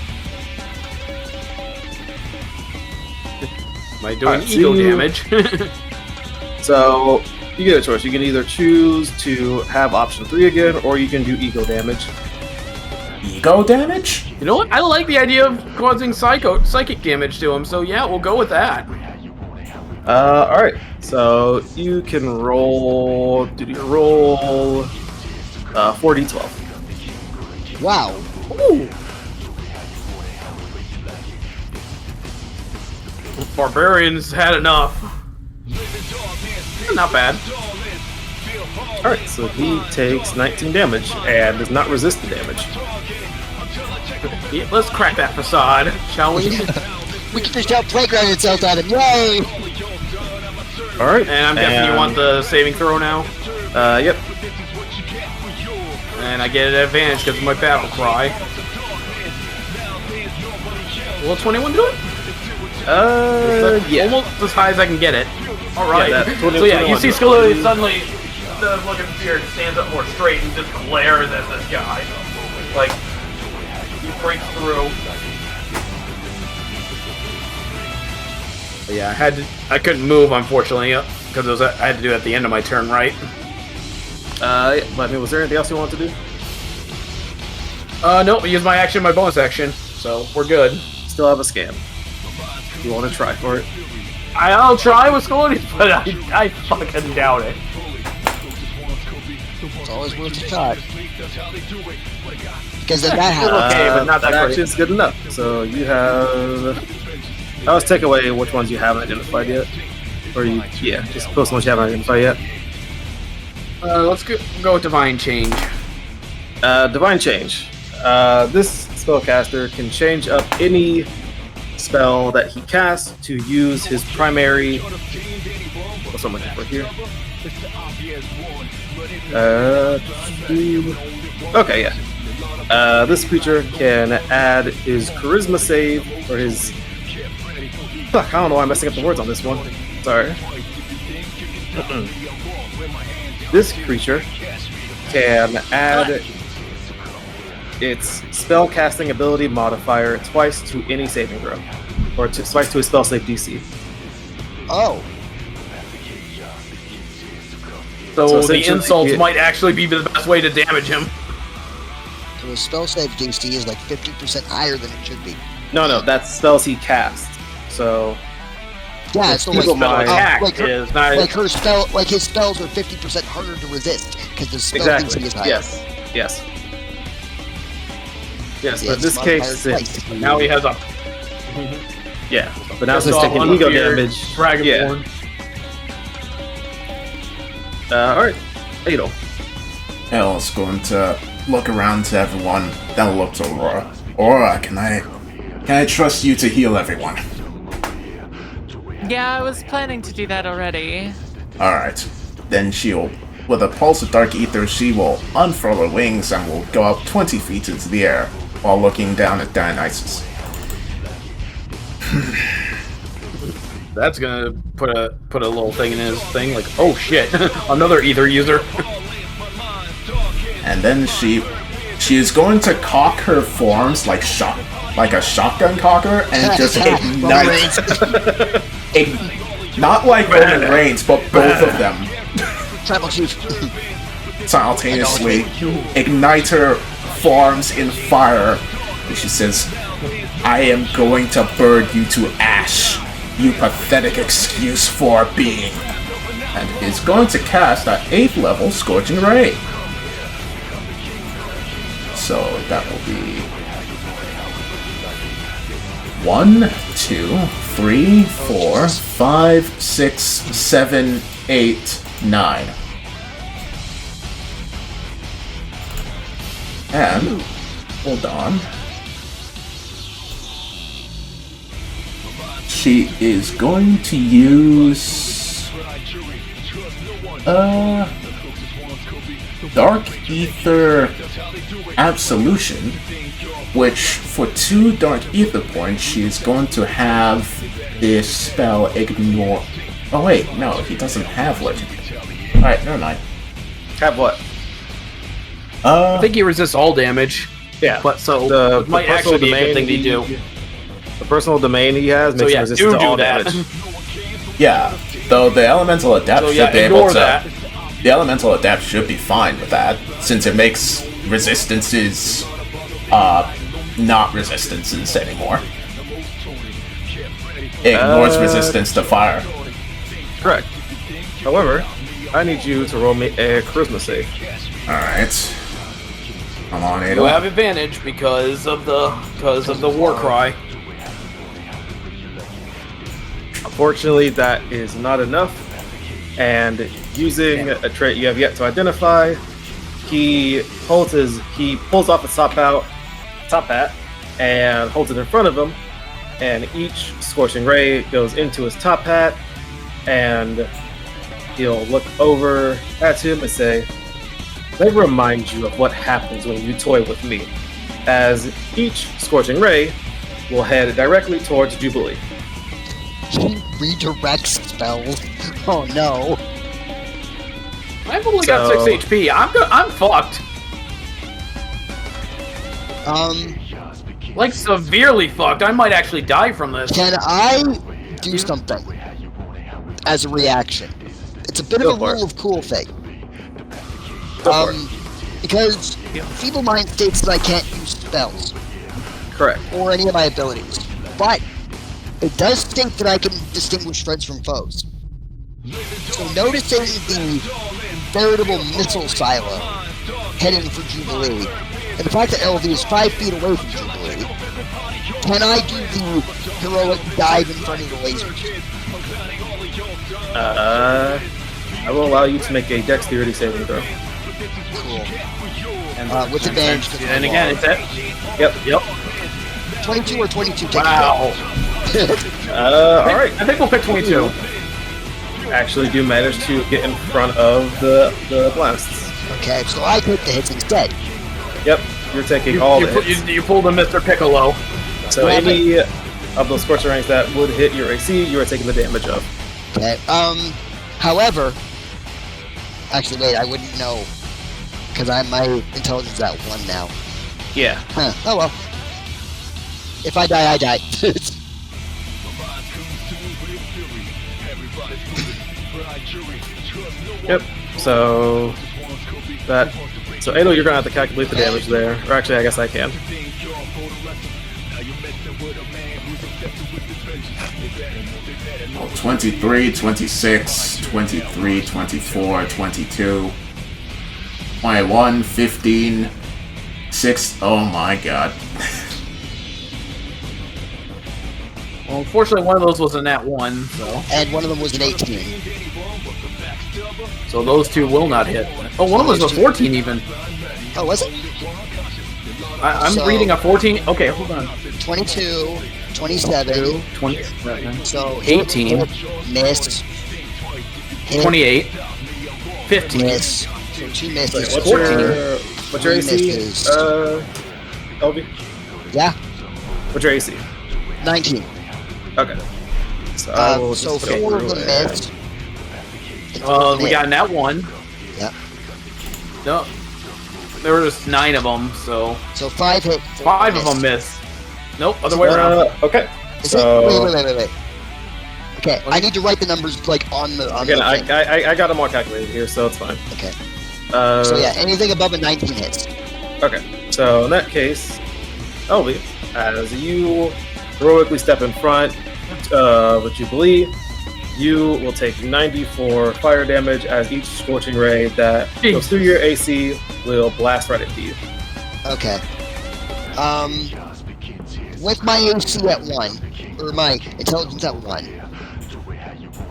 Am I doing Alright, ego so damage? So, you get a choice. You can either choose to have option 3 again, or you can do ego damage. Ego damage? You know what? I like the idea of causing psychic damage to him, so yeah, we'll go with that. Alright. So, you can roll... Did you roll... 4d12. Wow. Ooh. Barbarians had enough. Not bad. Alright, so he takes 19 damage and does not resist the damage. Yeah, let's crack that facade, shall we? We can just out playground itself at him. Yay! Alright. And I'm guessing you want the saving throw now? Yep. And I get an advantage because of my battle cry. Will 21 do it? Yeah. Almost as high as I can get it. Alright. Yeah, that 20, So yeah, you 21. see Scaloni suddenly, instead of looking feared, stands up more straight and just glares at this guy. Like, he breaks through. But yeah, I couldn't move, unfortunately, because I had to do it at the end of my turn, right? Yeah, but I mean, was there anything else you wanted to do? No, I used my action, my bonus action, so we're good. Still have a scam. You want to try for it? I'll try with Scaloni, but I fucking doubt it. It's always worth a shot. Because then that happens. Okay, but not that great. action's good enough. So you have. I always take away which ones you haven't identified yet. Or just post ones you haven't identified yet. Let's go with Divine Change. Divine Change. This spellcaster can change up any spell that he casts to use his primary. What's I'm looking for here? Okay, yeah. This creature can add his charisma save or his. Fuck, I don't know why I'm messing up the words on this one. Sorry. This creature can add its spell casting ability modifier twice to any saving throw, or twice to a spell save DC. Oh. So the essentially, insults might actually be the best way to damage him. So his spell save DC is like 50% higher than it should be. No, that's spells he casts. So Yeah, so People like, might- Attack like, her, is not. like her spell, like his spells are 50% harder to resist because the spell exactly. DC is higher. Yes. Yeah, But in this modifier case, twice. Now he has a yeah. But now Just since off taking on the ego fear, damage, Dragonborn. All right, Adel. Hell's going to look around to everyone, then look to Aurora. Aurora, can I trust you to heal everyone? Yeah, I was planning to do that already. Alright. Then with a pulse of dark ether, she will unfurl her wings and will go up 20 feet into the air while looking down at Dionysus. That's gonna put a little thing in his thing, like, oh shit, another ether user. And then she is going to cock her forms like a shotgun cocker and just ignite. Not like Roman Reigns, but both of them Tribal chief. simultaneously ignite her forms in fire. And she says, I am going to burn you to ash, you pathetic excuse for being. And is going to cast at 8th level Scorching Ray. So that will be 1, 2, 3, 4, 5, 6, 7, 8, 9. And hold on. She is going to use Dark Ether Absolution, which for 2 Dark Ether points she is going to have this spell ignore. Oh wait, no, he doesn't have Legend. Alright, never mind. Have what? I think he resists all damage, Yeah, but so the it might personal actually be a good thing to domain do. The personal domain he has So makes him yeah, resistant to all that. damage. Yeah, though the Elemental Adept So should yeah, be able ignore to. that. The Elemental Adept should be fine with that, since it makes resistances, not resistances anymore. It ignores resistance to fire. Correct. However, I need you to roll me a charisma save. Alright. Come on, You Adel. have advantage because of the war cry. Unfortunately, that is not enough. And using a trait you have yet to identify, he pulls off his top hat and holds it in front of him. And each scorching ray goes into his top hat, and he'll look over at him and say, "Let me remind you of what happens when you toy with me." As each scorching ray will head directly towards Jubilee. He redirects spells. Oh no. I've only got 6 HP. I'm fucked. Like, severely fucked. I might actually die from this. Can I do something as a reaction? It's a bit of a rule of cool thing. Because Feeble Mind states that I can't use spells. Correct. Or any of my abilities. But it does state that I can distinguish friends from foes. So noticing the veritable missile silo heading for Jubilee, and the fact that LV is 5 feet away from Jubilee, can I do the heroic dive in front of the lasers? I will allow you to make a dexterity saving throw. Cool. And with advantage. And again, it's at... Yep. 22 or 22. Wow. Alright. I think we'll pick 22. Actually do manage to get in front of the blasts. Okay, so I took the hits instead. Yep, you're taking all the hits. You pulled a Mr. Piccolo. So any of those scorcher ranks that would hit your AC, you are taking the damage of. Okay, however... Actually, wait, I wouldn't know. Because my intelligence is at 1 now. Yeah. Huh, oh well. If I die, I die. Yep. So Ado, you're gonna have to calculate the damage there. Or actually, I guess I can. Oh, 23, 26, 23, 24, 22, 21, 15, 6. Oh my god. Well, unfortunately, one of those was a nat 1, so... And one of them was an 18. So those two will not hit. Oh, one of them was a 14 even. Oh, was it? I'm reading a 14. Okay, hold on. 22, 27. 27. So 18. Miss. Hit, 28. 15. Miss. So 2 misses. What's 14. What's your AC? Misses. LB? Yeah, What's your AC? 19. Okay. So I will So just go 4 of through them it. missed. We got a nat 1. Yeah. No. There were just 9 of them, so... So 5 hit. 5 of them missed. Nope, other way around. Okay. Is So it? Wait. Okay, I need to write the numbers like on the again, thing. I got them all calculated here, so it's fine. Okay. So So yeah, anything above a 19 hits. Okay. So in that case, Elby, as you heroically step in front with Jubilee, you will take 94 fire damage as each scorching ray that goes through your AC will blast right into you. Okay. With my AC at 1, or my intelligence at 1,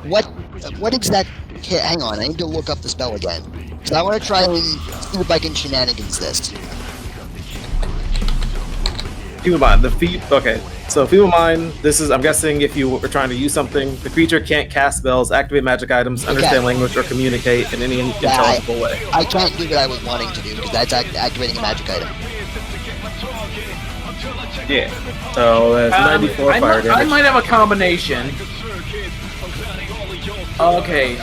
what exact... Okay, hang on, I need to look up the spell again. So I want to try and see if I can shenanigans this. Keep in mind, okay, so Feeble Mind, this is, I'm guessing if you were trying to use something, the creature can't cast spells, activate magic items, understand language, or communicate in any intelligible way. I can't do what I was wanting to do, because that's activating a magic item. Yeah. So that's 94 fire damage. I might have a combination. Okay,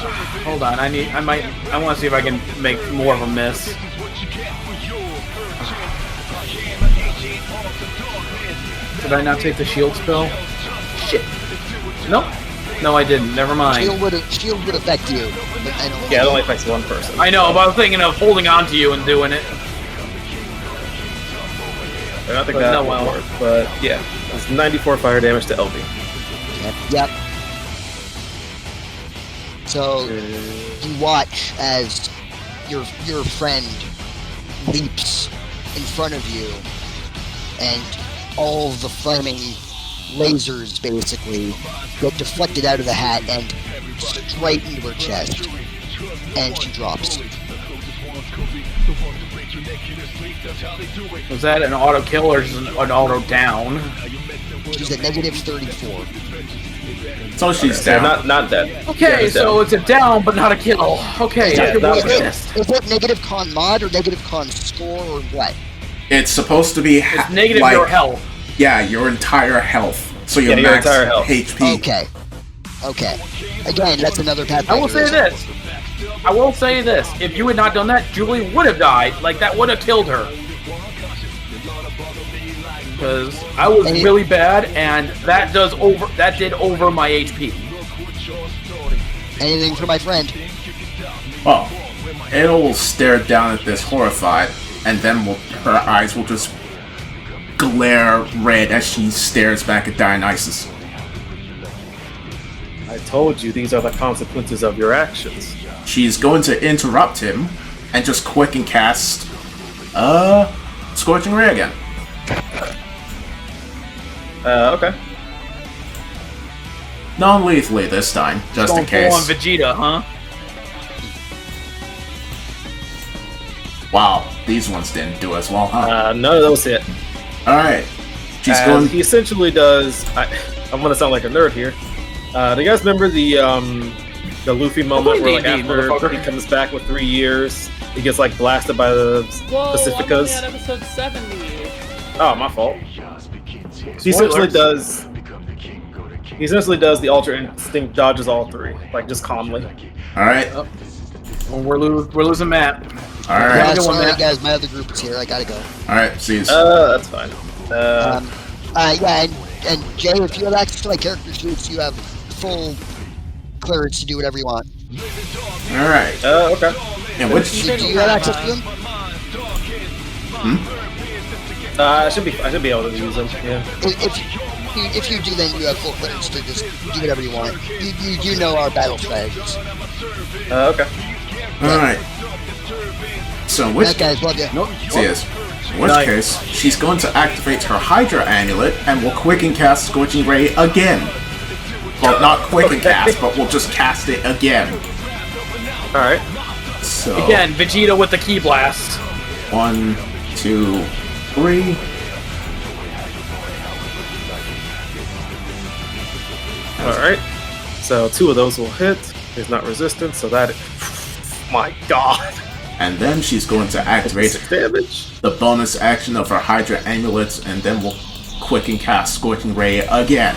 hold on. I want to see if I can make more of a miss. Did I not take the shield spell? Shit. Nope. No, I didn't. Never mind. Shield would affect you, but I don't. Yeah, it only affects one person. I know, but I was thinking of holding on to you and doing it. I don't think that will work, but yeah, it's 94 fire damage to LB. Yep. So you watch as your friend leaps in front of you, and all of the flaming lasers basically get deflected out of the hat and straight into her chest, and she drops. Was that an auto kill or just an auto down? She's at negative 34. So she's So down. not dead. Okay, Yeah, so it's a down, but not a kill. Okay, Yeah, I could that work was with it. this. Is it negative con mod or negative con score or what? It's supposed to be It's negative like, your health. Yeah, your entire health. So your Yeah, your max entire health. HP. Okay. Okay. Again, that's another path. I will say this. If you had not done that, Julie would have died. Like, that would have killed her. Because I was really bad, and that did over my HP. Anything for my friend? Well, Adel will stare down at this horrified, and then her eyes will just glare red as she stares back at Dionysus. I told you these are the consequences of your actions. She's going to interrupt him and just quicken cast Scorching Ray again. Okay. Non-lethally this time, just in Full on case. Vegeta, huh? Wow, these ones didn't do as well, huh? None of those hit. Alright. She's And going... he essentially does. I'm gonna sound like a nerd here. Do you guys remember the Luffy moment where, like, D&D, after motherfucker. he comes back with 3 years, he gets, like, blasted by the Pacificas? I'm only at episode 70. Oh, my fault. He essentially does. He essentially does the Ultra Instinct, dodges all 3, like, just calmly. Alright. Well, we're losing Matt. Alright. Yeah, good one, sorry Matt. guys, my other group is here. I gotta go. Alright, see you. That's fine. Yeah, and Jay, if you have access to my character sheets, you have full clearance to do whatever you want. Alright. Okay. And which... Do you have access to them? I should be able to use them. Yeah. If you do, then you have full clearance to just do whatever you want. You do know our battle strategies. Okay. Alright. So in which... That guys love you. See this. In which case, she's going to activate her Hydra Amulet and will quicken cast Scorching Ray again. Well, not quicken cast, but we'll just cast it again. Alright. So... Again, Vegeta with the Ki Blast. 1, 2, 3. Alright. So 2 of those will hit. Is not resistant, so that... My god. And then she's going to activate 6 damage. the bonus action of her Hydra Amulets, and then we'll quicken cast Scorching Ray again.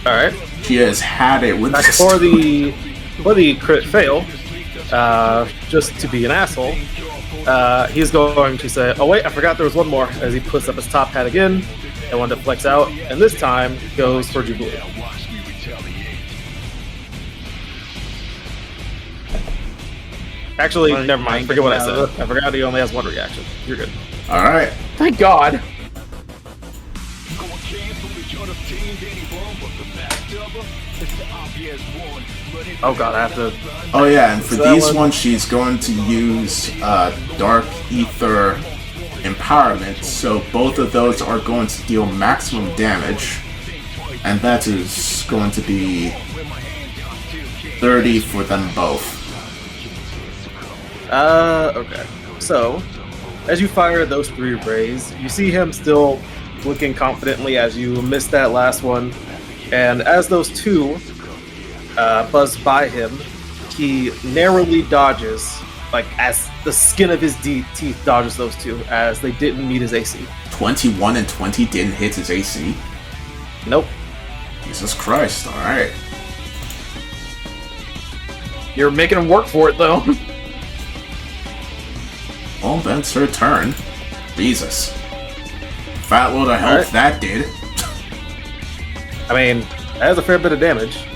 Alright. She has had it with this. For the crit fail, just to be an asshole, he's going to say, oh wait, I forgot there was one more, as he puts up his top hat again, and one to flex out, and this time goes for Jubilee. Actually, never mind, forget what I said. I forgot he only has 1 reaction. You're good. Alright. Thank God. Oh god, I have to... Oh yeah, and for So that these one- ones, she's going to use Dark Ether Empowerment, so both of those are going to deal maximum damage, and that is going to be 30 for them both. Okay. So, as you fire those 3 rays, you see him still looking confidently as you miss that last one, and as those 2 buzz by him, he narrowly dodges, like as the skin of his teeth dodges those 2, as they didn't meet his AC. 21 and 20 didn't hit his AC. Nope. Jesus Christ, alright. You're making him work for it, though. Well, that's her turn. Jesus. Fat load of health Alright. that did. I mean, that has a fair bit of damage.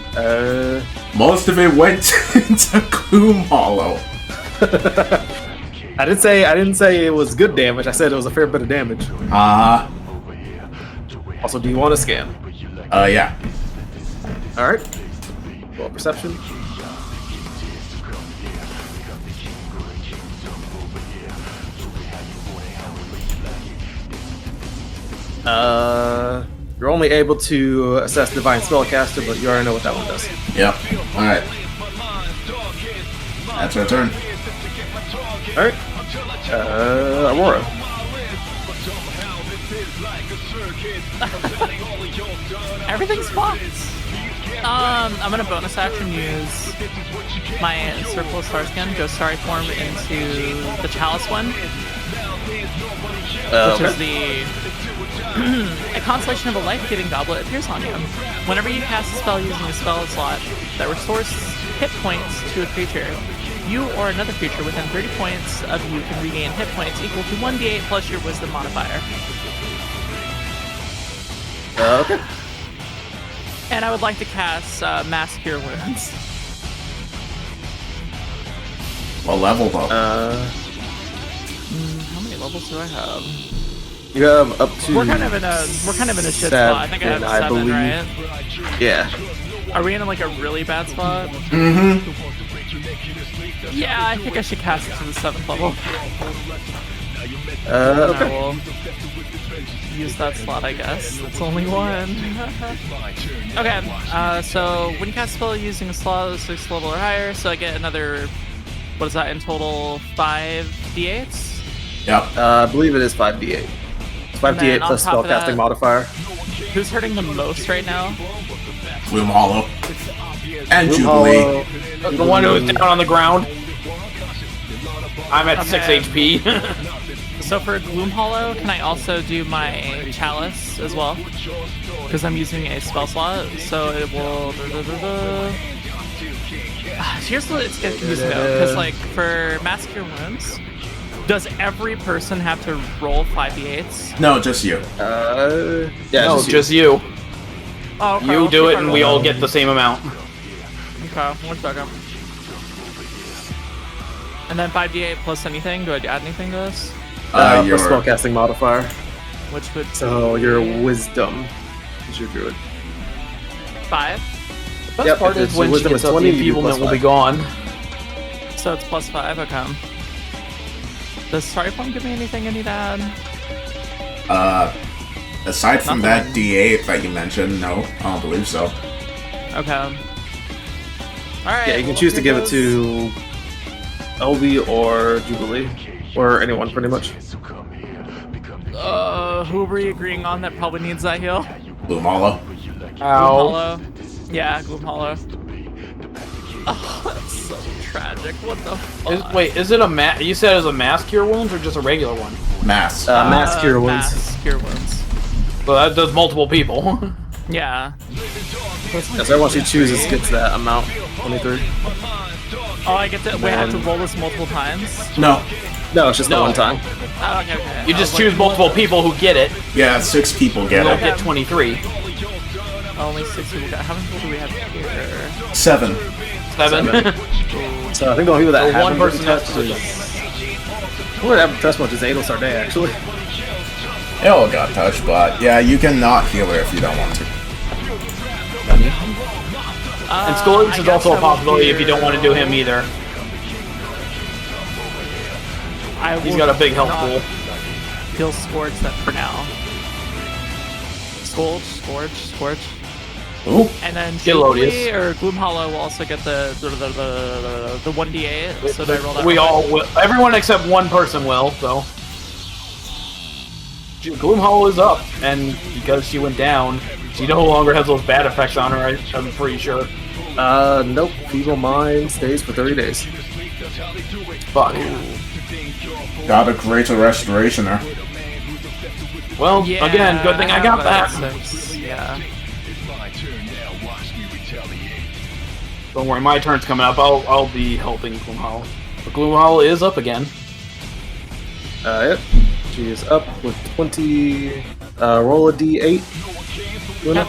Most of it went into Gloom Hollow. I didn't say it was good damage. I said it was a fair bit of damage. Also, do you want to scan? Yeah. All right. Roll perception. You're only able to assess Divine Spellcaster, but you already know what that one does. Yep. Alright. That's her turn. Alright. Aurora. Everything's fucked. I'm gonna bonus action use my Circle of Stars again, go Starry Form into the Chalice one. Which is the A constellation of a life-giving goblet appears on you. Whenever you cast a spell using a spell slot that restores hit points to a creature, you or another creature within 30 points of you can regain hit points equal to 1d8 plus your wisdom modifier. Okay. And I would like to cast Mass Cure Wounds. What level though? How many levels do I have? You have up to. We're kind of in a shit spot. I think I have 7, right? Yeah. Are we in like a really bad spot? Mm-hmm. Yeah, I think I should cast it to the 7th level. Okay. I will use that slot, I guess. It's only one. Okay, so when you cast a spell using a slot of 6th level or higher, so I get another, what is that in total, 5 d8s? Yep. I believe it is 5d8. It's 5d8 on plus top of spellcasting that- modifier. Who's hurting the most right now? Gloom Hollow. And Gloom Jubilee. Hollow. The one who was down on the ground. I'm at 6 Okay. HP. So for Gloom Hollow, can I also do my Chalice as well? Because I'm using a spell slot, so it will... Here's what it's getting confusing though, because like for Mass Cure Wounds, does every person have to roll 5d8s? No, just you. Yeah, No, just you. Oh, okay, You I'll do keep it my and we roll. all get the same amount. Okay, 1 second. And then 5d8 plus anything? Do I add anything to this? Your plus spellcasting modifier. Which would So your wisdom is your druid. 5? The best Yep, part if is it's when she wisdom gets is up, 20, the you do enfeeblement plus will be 5. gone. So it's plus 5, okay. Does Striform give me anything I need to add? Aside from Nothing. that D8 that you mentioned, no, I don't believe so. Okay. Alright. Yeah, you can choose to give it to LB or Jubilee. Or anyone, pretty much. Who are we agreeing on that probably needs that heal? Gloom Hollow. Gloom Ow. Hollow. Yeah, Gloom Hollow. Oh, that's so tragic. What the fuck? Wait, is it a you said it was a Mass Cure Wounds or just a regular one? Mass. Mass Cure Wounds. Mass Cure Wounds. So that does multiple people. Yeah. Yes, everyone once you chooses gets that amount. 23. Oh, I get to. Wait, I have to roll this multiple times? No. No, it's just the No. one time. Oh, okay, okay. You I just was choose like, multiple people who get it. Yeah, 6 people get You'll it. get 23. Only 6 people got. How many people do we have here? 7. 7. So I think the only people that So have one person has to Who would have trust much is Adel Sarday, actually. It all got touched, but yeah, you can not heal her if you don't want to. And Scourge I is guess also I a will possibility if you don't hear- want to do him either. He's will got a big health not pool. Heal Scourge that for now. Scourge. Ooh. And then Gelodius. Jubilee or Gloom Hollow will also get the 1d8. So do I roll that? We real all quick? will. Everyone except one person will, so. Gloom Hollow is up, and because she went down, she no longer has those bad effects on her, I'm pretty sure. Nope. Feeble Mind stays for 30 days. Fuck. Got a greater restoration there. Well, Yeah, again, good thing I got that. 6. Yeah. Don't worry, my turn's coming up. I'll be helping Gloom Hollow. But Gloom Hollow is up again. Yep. She is up with 20. Roll a d8. Luna.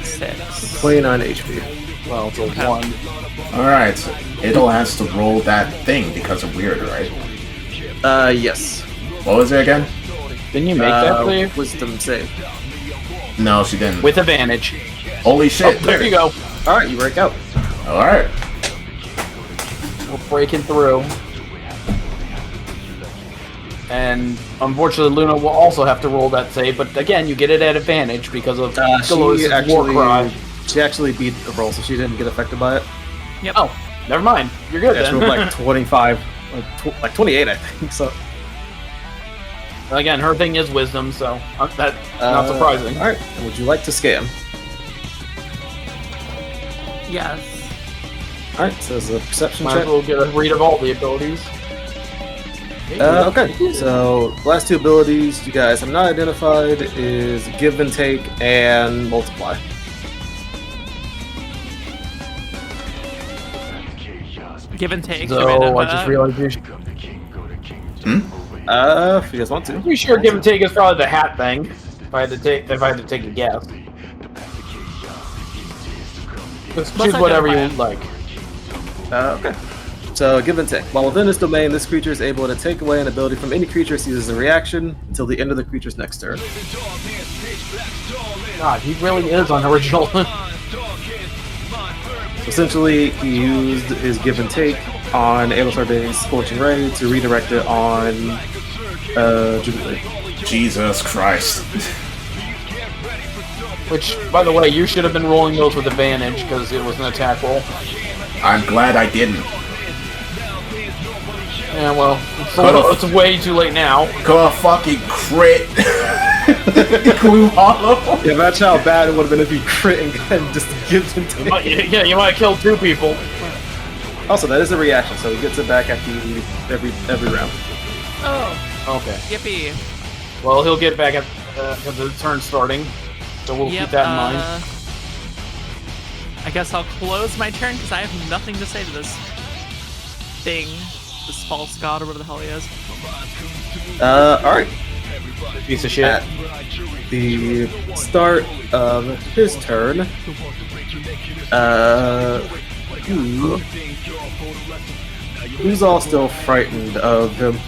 6. 29 HP. Well, it's a Okay. 1. Alright, Idle has to roll that thing because of weird, right? Yes. What was it again? Didn't you make that save? Wisdom save. No, she didn't. With advantage. Holy shit. There you go. Alright, you break out. Alright. We're breaking through. And unfortunately, Luna will also have to roll that save, but again, you get it at advantage because of Dolores' war cry. She actually beat the roll, so she didn't get affected by it. Yep. Oh, never mind. You're good Yeah, she then. rolled like 25, like 28, I think. So Again, her thing is wisdom, so that's not surprising. All right. And would you like to scam? Yes. All right. So it's a perception Might check. as well get a read of all the abilities. Okay, so last two abilities you guys have not identified is Give and Take and Multiply. Give and take. So I just realized you If you guys want to. pretty sure give and take is probably the hat thing. If I had to take a guess. Just choose whatever you like. Okay. So, Give and Take. While within this domain, this creature is able to take away an ability from any creature it sees as a reaction until the end of the creature's next turn. God, he really is unoriginal. Essentially, he used his Give and Take on Aelisarday's Scorching Ray to redirect it on Jubilee. Jesus Christ. Which, by the way, you should have been rolling those with advantage because it was an attack roll. I'm glad I didn't. Yeah, well, it's way too late now. Go fucking crit. Glue hollow. Yeah, that's how bad it would have been if you crit and just Give and Take. Yeah, you might have killed 2 people. Also, that is a reaction, so he gets it back at the every round. Oh, Okay. yippee. Well, he'll get back at the turn starting, so we'll keep that in mind. I guess I'll close my turn because I have nothing to say to this thing. This false god or whatever the hell he is. Alright. Piece of shit. At the start of his turn, who's all still frightened of him?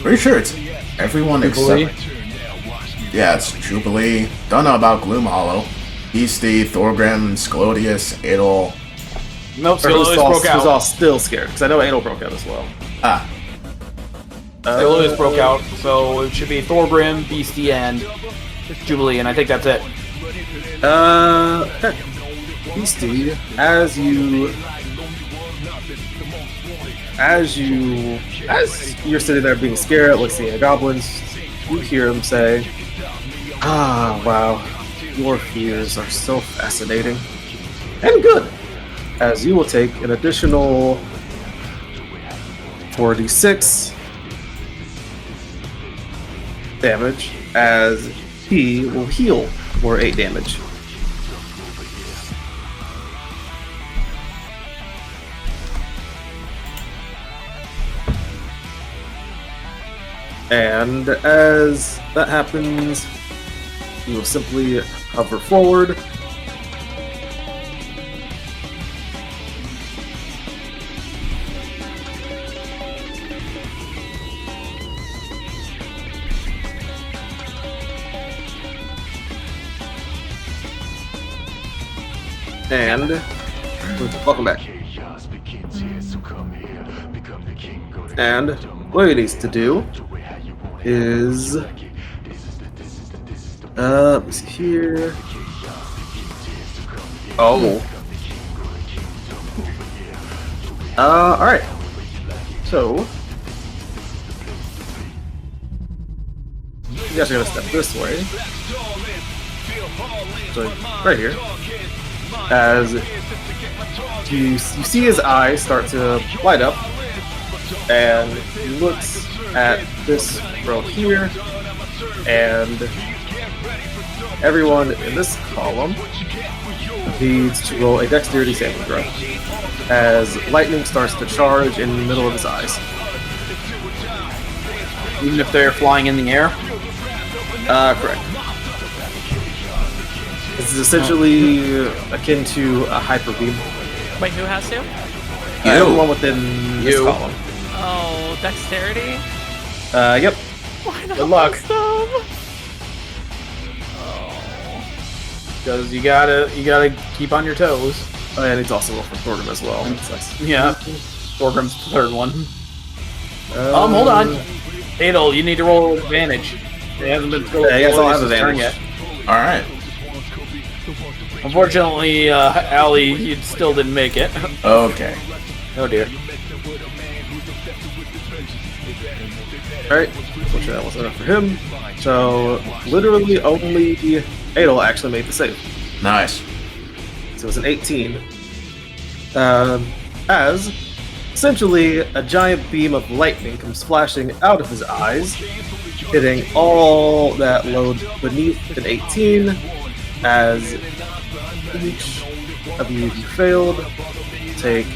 Pretty sure it's everyone Jubilee? except... Yeah, it's Jubilee. Don't know about Gloom Hollow. Beastie, Thorgrim, Sclodius, Adol. Nope, Or who's Sclodius all, broke who's out. all still scared? Because I know Adol broke out as well. Ah, Sclodius broke out, so it should be Thorgrim, Beastie, and Jubilee, and I think that's it. Okay. Beastie, as you're sitting there being scared, like seeing the goblins, you hear him say, "Ah, wow, your fears are so fascinating and good." As you will take an additional 4d6 damage, as he will heal for 8 damage. And as that happens, you will simply hover forward. And welcome back. And what he needs to do is let's see here. Oh. Alright. So you guys are gonna step this way. So right here. As you see his eyes start to light up, and he looks at this row here, and everyone in this column needs to roll a dexterity saving throw, as lightning starts to charge in the middle of his eyes. Even if they're flying in the air? Correct. This is essentially akin to a hyper beam. Wait, who has to? Everyone within this You. column. Oh, dexterity? Yep. Why not Good luck. wisdom? Because you gotta keep on your toes. Oh, and it's also roll for Thorgrim as well. That's nice. Yeah. Thorgrim's the third one. Hold on. Adol, you need to roll with advantage. It hasn't been Yeah, you guys all have Sclodius' turn advantage. yet. alright. Unfortunately, Allie, you still didn't make it. Okay. Oh dear. Alright, unfortunately that wasn't enough for him. So, literally only Adol actually made the save. Nice. So it was an 18. As Essentially, a giant beam of lightning comes flashing out of his eyes, hitting all that load beneath an 18, as each of you who failed take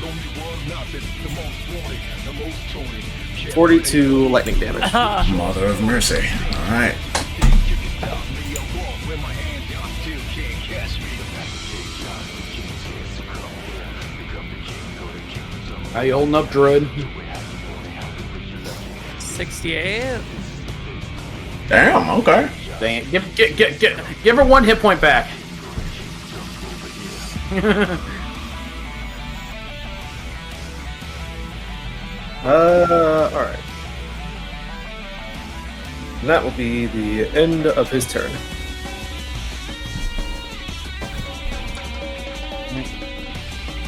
42 lightning damage. Mother of mercy. Alright. How you holding up, Druid? 68. Damn, okay. Dang it. Give her 1 hit point back. Alright. That will be the end of his turn.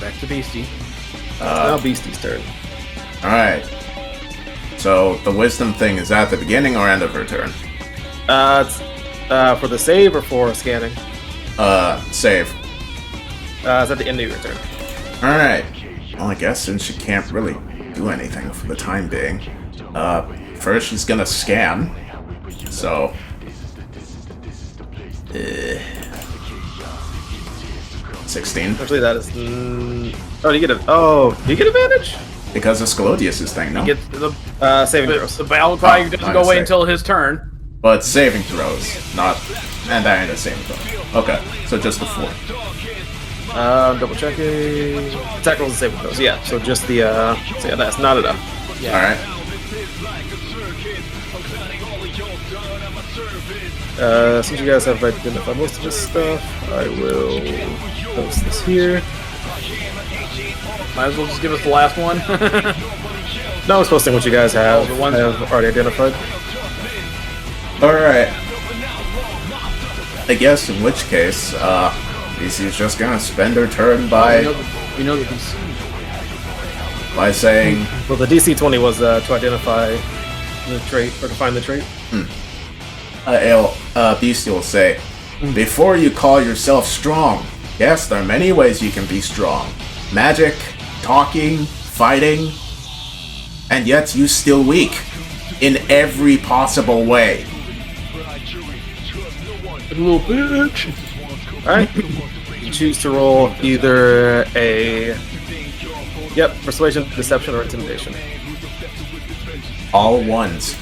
Back to Beastie. Now Beastie's turn. Alright. So, the wisdom thing is at the beginning or end of her turn? It's for the save or for scanning? Save. It's at the end of your turn. Alright. Well, I guess since she can't really do anything for the time being, first she's gonna scan. So... 16. Actually, that is... oh, do you get advantage? Because of Sclodius' thing, no? Get the Saving throws. the battle cry doesn't my go away mistake. until his turn. But saving throws, not... And that ain't a saving throw. Okay, so just the 4. Double checking. Attack rolls and saving throws. Yeah, so just the, so yeah, that's not enough. Alright. Since you guys have identified most of this stuff, I will post this here. Might as well just give us the last one. No, I was posting what you guys have, the ones- have already identified. Alright. I guess in which case, BC's just gonna spend her turn by we know the DC. by saying, Well, the DC 20 was to identify the trait, or to find the trait. Beastie will say, before you call yourself strong, yes, there are many ways you can be strong. Magic, talking, fighting, and yet you still weak. In every possible way. Little bitch. Alright. You choose to roll either a... Yep, persuasion, deception, or intimidation. All ones.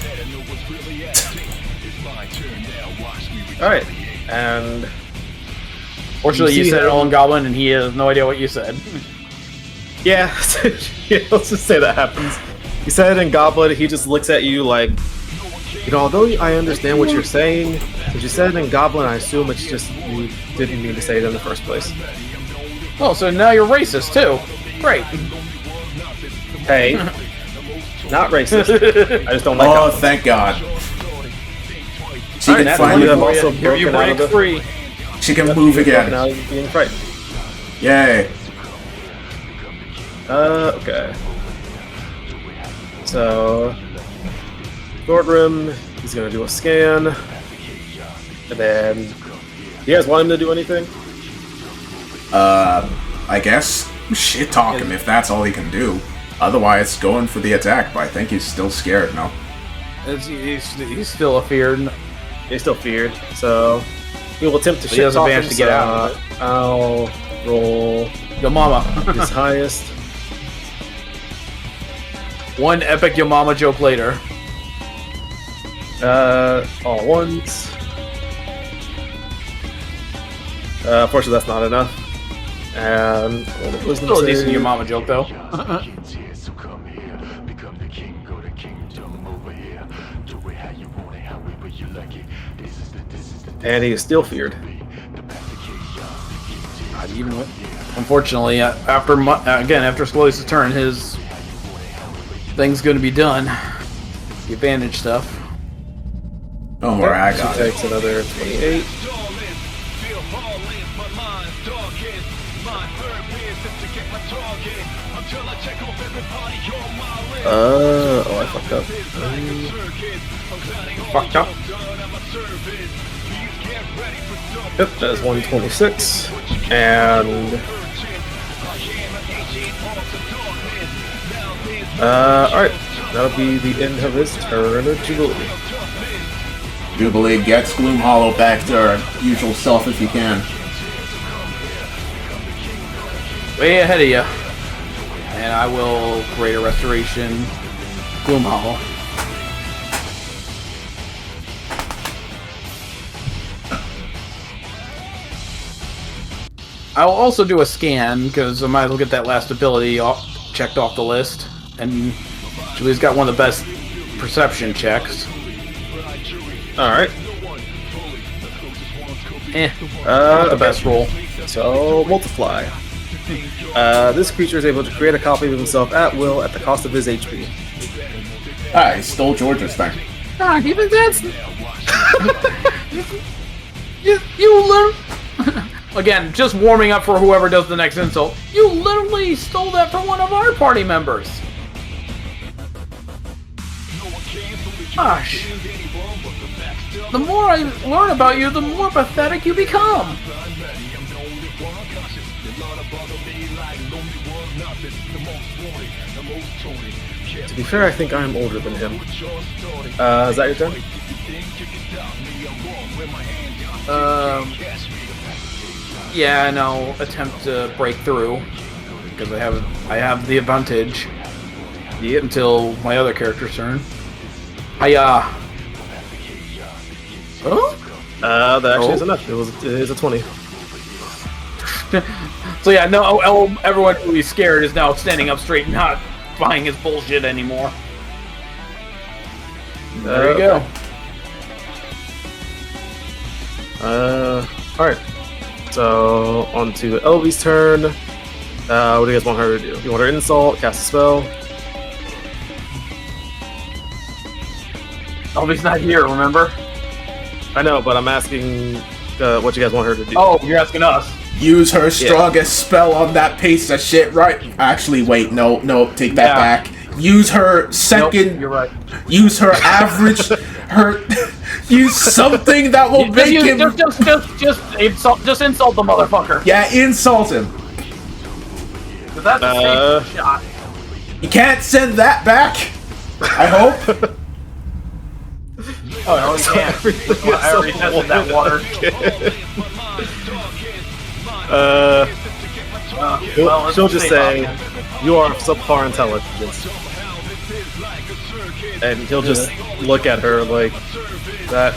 Alright, and... Fortunately, you see said it him- all in Goblin, and he has no idea what you said. Yeah, yeah, let's just say that happens. You said it in Goblet, he just looks at you like, you know, although I understand what you're saying, since you said it in Goblin, I assume it's just you didn't mean to say it in the first place. Oh, so now you're racist too. Great. Hey, not racist. I just don't like Oh, Goblins. thank God. She Alright, can that's finally one of them. You also you broken out break of the- free. she can move Broken again. out of being frightened. Yay. Okay. So, Gordrim, he's gonna do a scan, and then, you guys want him to do anything? I guess shit talk him if that's all he can do. Otherwise, going for the attack, but I think he's still scared now. He's still afeared. He's still feared, so he will attempt to He shit has talk advantage him, to get so, out of it. I'll roll Yo mama. his highest. One epic Yo mama joke later. All ones. Unfortunately, that's not enough. And roll the wisdom Still a decent save. Yo mama joke though. And he is still feared. God, even with, unfortunately, after after Sclodius' turn, his thing's going to be done. The advantage stuff. Don't worry, I She got it. takes another 28. Oh, I fucked up. Fucked up. Yep, that is 126. And Alright. That'll be the end of his turn. Jubilee. Jubilee gets Gloom Hollow back to her usual self if you can. Way ahead of you. And I will create a restoration. Gloom Hollow. I'll also do a scan, because I might as well get that last ability checked off the list. And Julie's got one of the best perception checks. Alright. Not the best roll. So, multiply. This creature is able to create a copy of himself at will at the cost of his HP. Ah, he stole George's thing. God, even that's... you learn... Again, just warming up for whoever does the next insult. You literally stole that from one of our party members. Gosh. The more I learn about you, the more pathetic you become. To be fair, I think I'm older than him. Is that your turn? Yeah, and I'll attempt to break through because I have the advantage. Yep. Until my other character's turn. Hiya. Huh? That actually is enough. It is a 20. So yeah, no, everyone who is scared is now standing up straight, not buying his bullshit anymore. There you go. Alright. So, on to Elvy's turn. What do you guys want her to do? You want her to insult, cast a spell? Elvy's not here, remember? I know, but I'm asking what you guys want her to do. Oh, you're asking us. Use her strongest spell on that piece of shit, right? Actually, wait, no, take that back. Use her second. Nope, you're right. Use her average. Use something that will make him. Just insult the motherfucker. Yeah, insult him. 'Cause that's a safe shot. You can't send that back. I hope. Oh no, you can't. I already tested that water. She'll just say, "You are of subpar intelligence," and he'll just look at her like, "That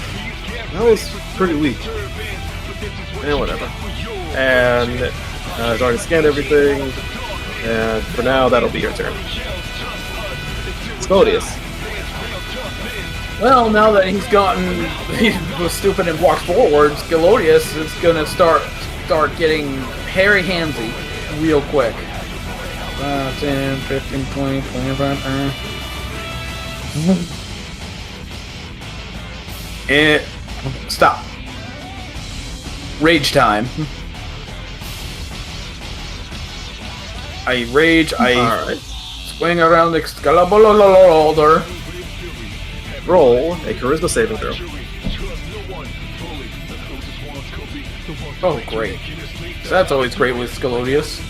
was pretty weak." And whatever. And I've already scanned everything, and for now, that'll be your turn. Scodius. Well, now that he was stupid and walked forward, Scalodius is gonna start getting hairy handsy real quick. 10, 15, 20, 25, stop. Rage time. I rage, Alright. swing around the Excalibur. Roll a charisma saving throw. Oh, great. That's always great with Scalodius.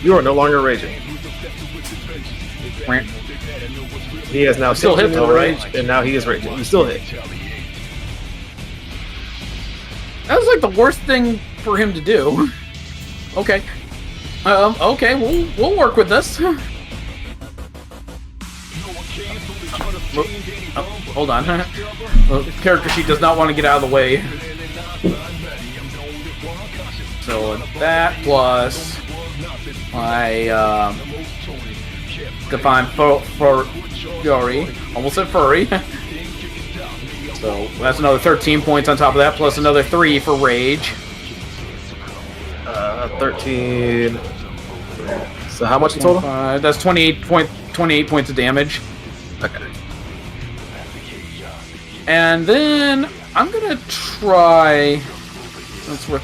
You are no longer raging. He has now Still hit taken though, rage, right? and now he is raging. You still hit. That was like the worst thing for him to do. Okay. Okay, we'll work with this. Hold on. The character sheet does not want to get out of the way. So that plus my Divine Fury. Almost said furry. So that's another 13 points on top of that, plus another 3 for rage. 13. So how much in total? That's 28 points of damage. Okay. And then I'm gonna try, since we're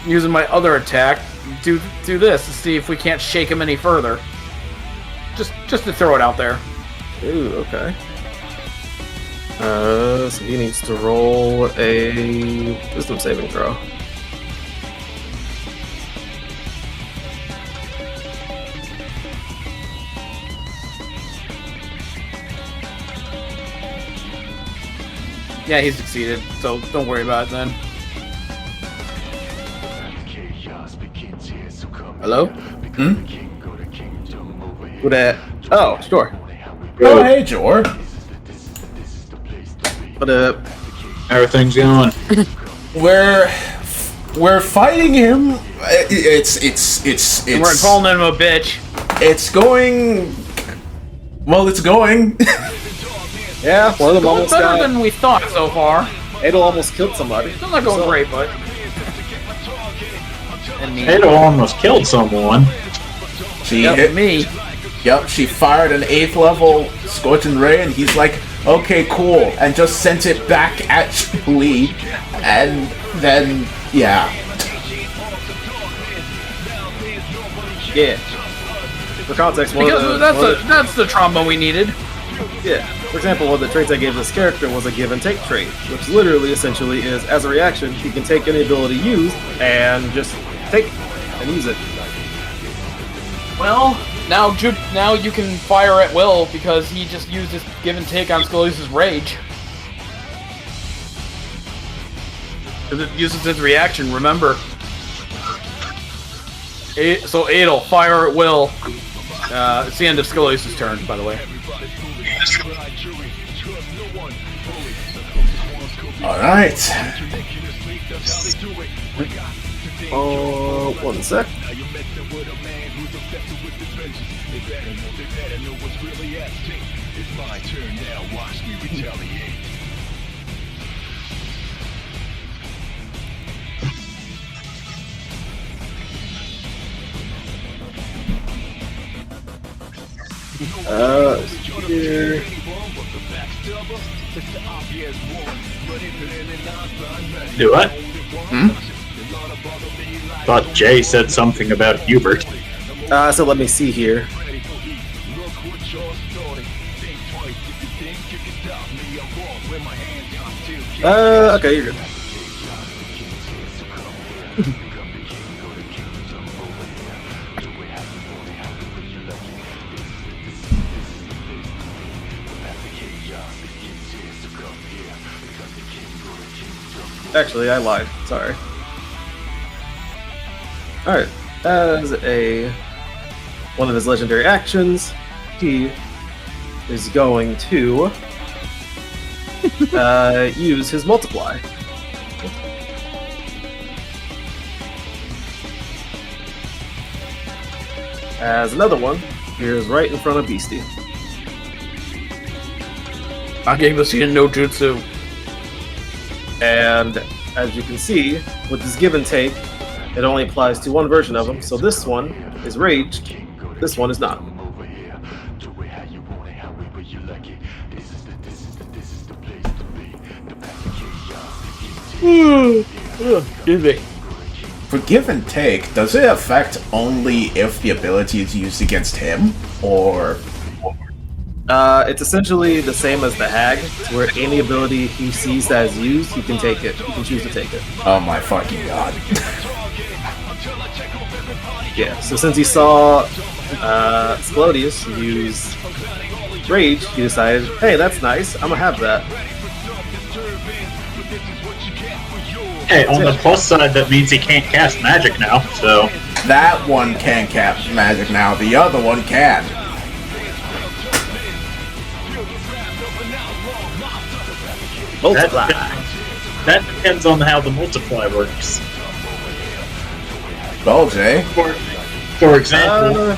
using my other attack, do this to see if we can't shake him any further. Just to throw it out there. Ooh, okay. So he needs to roll a wisdom saving throw. Yeah, he succeeded, so don't worry about it then. Hello? Who that? Oh, sure. Oh, hey, Jor. What up? Everything's going. We're fighting him. It's And we're calling him a bitch. It's going. Well, it's going. Yeah, one of them Going almost better got. than we thought so far. Adel almost killed somebody. It's not going great, but... And me. Ada almost killed someone. She Yep, hit me. Yep, she fired an 8th level Scorching Ray, and he's like, okay, cool, and just sent it back at Lee, and then, yeah. Yeah. For context, Because that's the trauma we needed. yeah. For example, one of the traits I gave this character was a give and take trait, which literally, essentially, is as a reaction, he can take any ability used and just take it and use it. Well, now you can fire at will because he just used his give and take on Scolius' rage. Because it uses his reaction, remember. So Adel, fire at will. It's the end of Scolius' turn, by the way. Alright. Oh, one sec. Here. Do what? Thought Jay said something about Hubert. So let me see here. Okay, you're good. Actually, I lied. Sorry. Alright. As one of his legendary actions, he is going to use his multiply. As another one appears right in front of Beastie. I gave us a no jutsu. And as you can see, with this give and take, it only applies to one version of him. So this one is raged, this one is not. Excuse me. For give and take, does it affect only if the ability is used against him, or? It's essentially the same as the Hag, where any ability he sees that is used, he can take it. He can choose to take it. Oh my fucking god. Yeah, so since he saw Sclodius use Rage, he decided, hey, that's nice, I'm gonna have that. Hey, on the plus side, that means he can't cast magic now, so... That one can cast magic now, the other one can. Multiply. That depends on how the multiply works. Well, Jay. For example,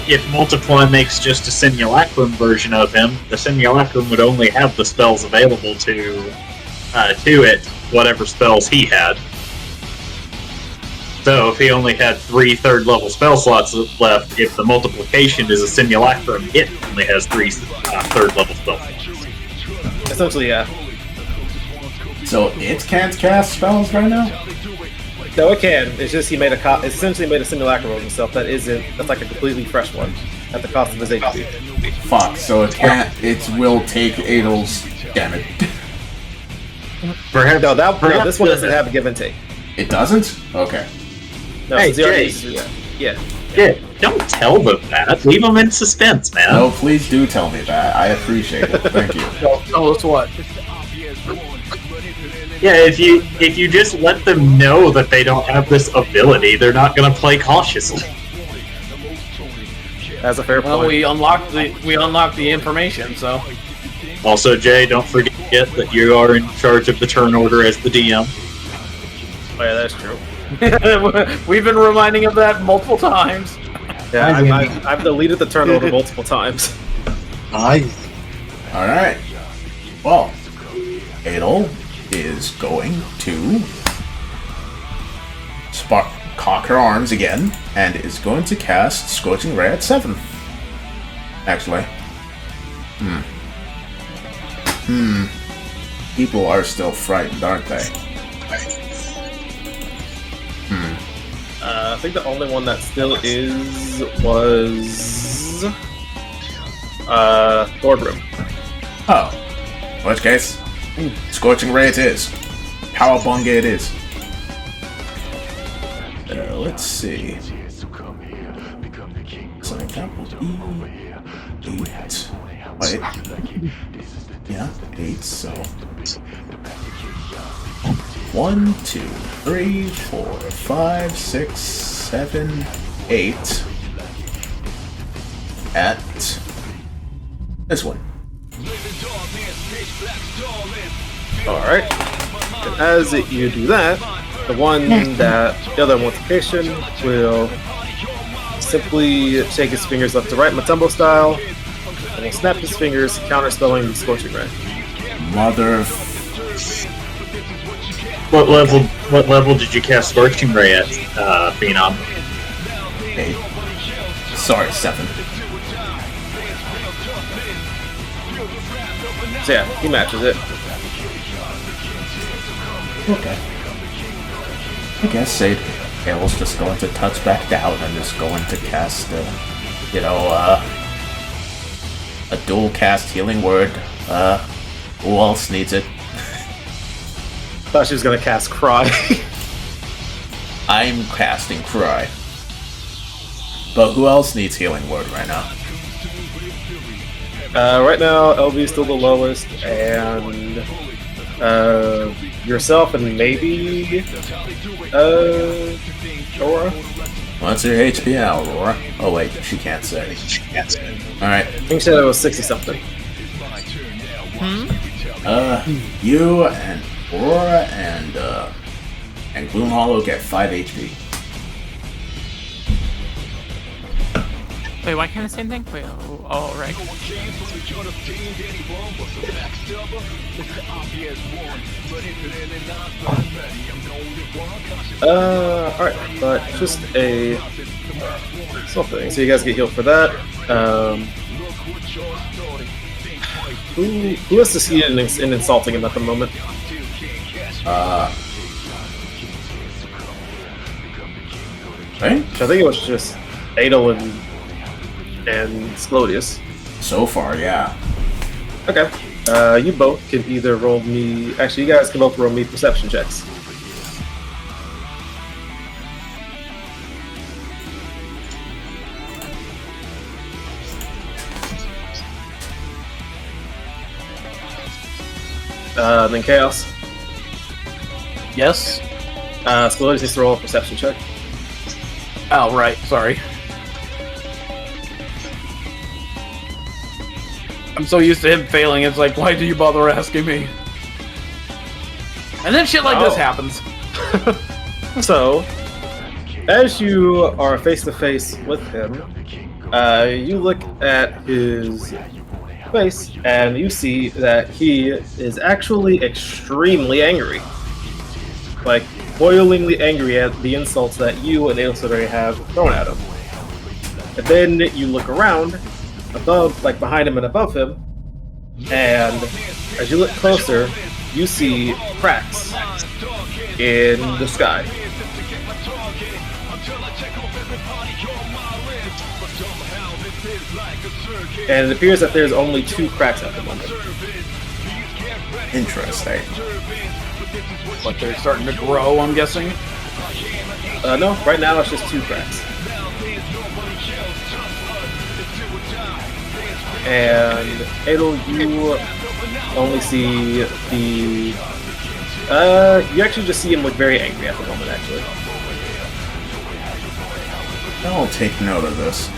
if multiply makes just a simulacrum version of him, the simulacrum would only have the spells available to it, whatever spells he had. So if he only had 3 third-level spell slots left, if the multiplication is a simulacrum, it only has 3 third-level spell slots. Essentially, yeah. So it can't cast spells right now? No, it can. It's just he made it's essentially made a simulacrum of himself that's like a completely fresh one, at the cost of his HP. Fuck, so it can't, it will take Adel's damage. Perhaps, No, this one doesn't have a give and take. It doesn't? Okay. No, Hey, since he already Jay. uses yeah. Yeah, don't tell them that. Leave them in suspense, man. No, please do tell me that. I appreciate it. Thank you. Tell us what? Yeah, if you just let them know that they don't have this ability, they're not going to play cautiously. That's a fair Well, point. we unlocked the information, so. Also, Jay, don't forget that you are in charge of the turn order as the DM. Oh, yeah, that's true. We've been reminding him that multiple times. Yeah, I've deleted the turn order multiple times. Nice. Alright. Well, Adel is going to cock her arms again and is going to cast Scorching Ray at 7. Actually. People are still frightened, aren't they? I think the only one that still was Boardroom. Oh. In which case, Scorching Ray it is. Cowabunga it is. Let's see. So that will be 8. Wait. Yeah, 8, so 1, 2, 3, 4, 5, 6, 7, 8 at this one. Alright. And as you do that, the one that the other multiplication will simply shake his fingers left to right, Matumbo style, and will snap his fingers, counterspelling the Scorching Ray. Mother. What level did you cast Scorching Ray at, Phenom? 8. Sorry, 7. So yeah, he matches it. Okay. I guess Adel's just going to touch back down and just going to cast, a dual cast healing word. Who else needs it? Thought she was gonna cast Cry. I'm casting Cry. But who else needs healing word right now? Right now, LV is still the lowest, and yourself and maybe Aura. What's her HP now, Aurora? Oh wait, she can't say. Alright. I think she said it was 60 something. You and Aurora and Gloom Hollow get 5 HP. Wait, why can't I say anything? Wait, oh, right. Alright, but just a something. So you guys get healed for that. Who has succeeded in insulting him at the moment? Right? I think it was just Adel and Sclodius. So far, yeah. Okay. You both can either roll me. Actually, you guys can both roll me perception checks. Then Chaos. Yes? Sclodius needs to roll a perception check. Oh, right. Sorry. I'm so used to him failing, it's like, why do you bother asking me? And then shit like this happens. So, as you are face to face with him, you look at his face and you see that he is actually extremely angry. Like, boilingly angry at the insults that you and Ailsodari have thrown at him. And then you look around, above, like behind him and above him, and as you look closer, you see cracks in the sky. And it appears that there's only 2 cracks at the moment. Interesting. But they're starting to grow, I'm guessing. No, right now it's just 2 cracks. And Adel, you only see the. You actually just see him look very angry at the moment, actually. I'll take note of this.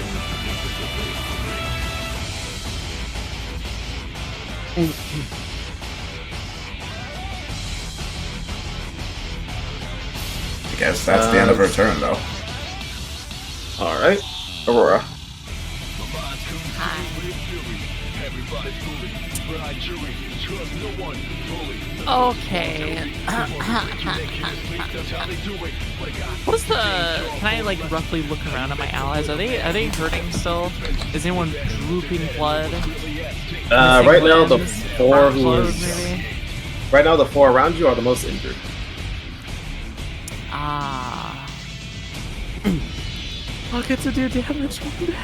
I guess that's the end of her turn, though. Alright. Aurora. Okay. What's the? Can I like roughly look around at my allies? Are they hurting still? Is anyone drooping blood? Right now the Limbs? four Burnt who clothes, is maybe? right now the four around you are the most injured. Ah. I'll get to do damage one day.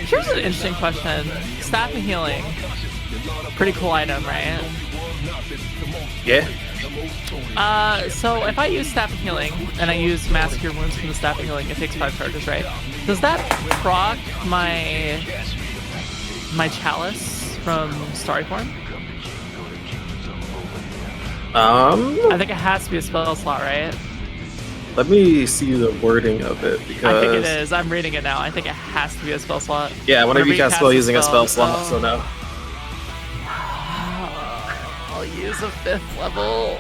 Here's an interesting question. Staff and healing. Pretty cool item, right? Yeah. So if I use staff and healing, and I use Mass Cure Wounds from the staff and healing, it takes 5 charges, right? Does that proc my chalice from Starry Form? I think it has to be a spell slot, right? Let me see the wording of it because I think it is. I'm reading it now. I think it has to be a spell slot. Yeah, whenever you cast spell using a spell slot, so no. I'll use a 5th level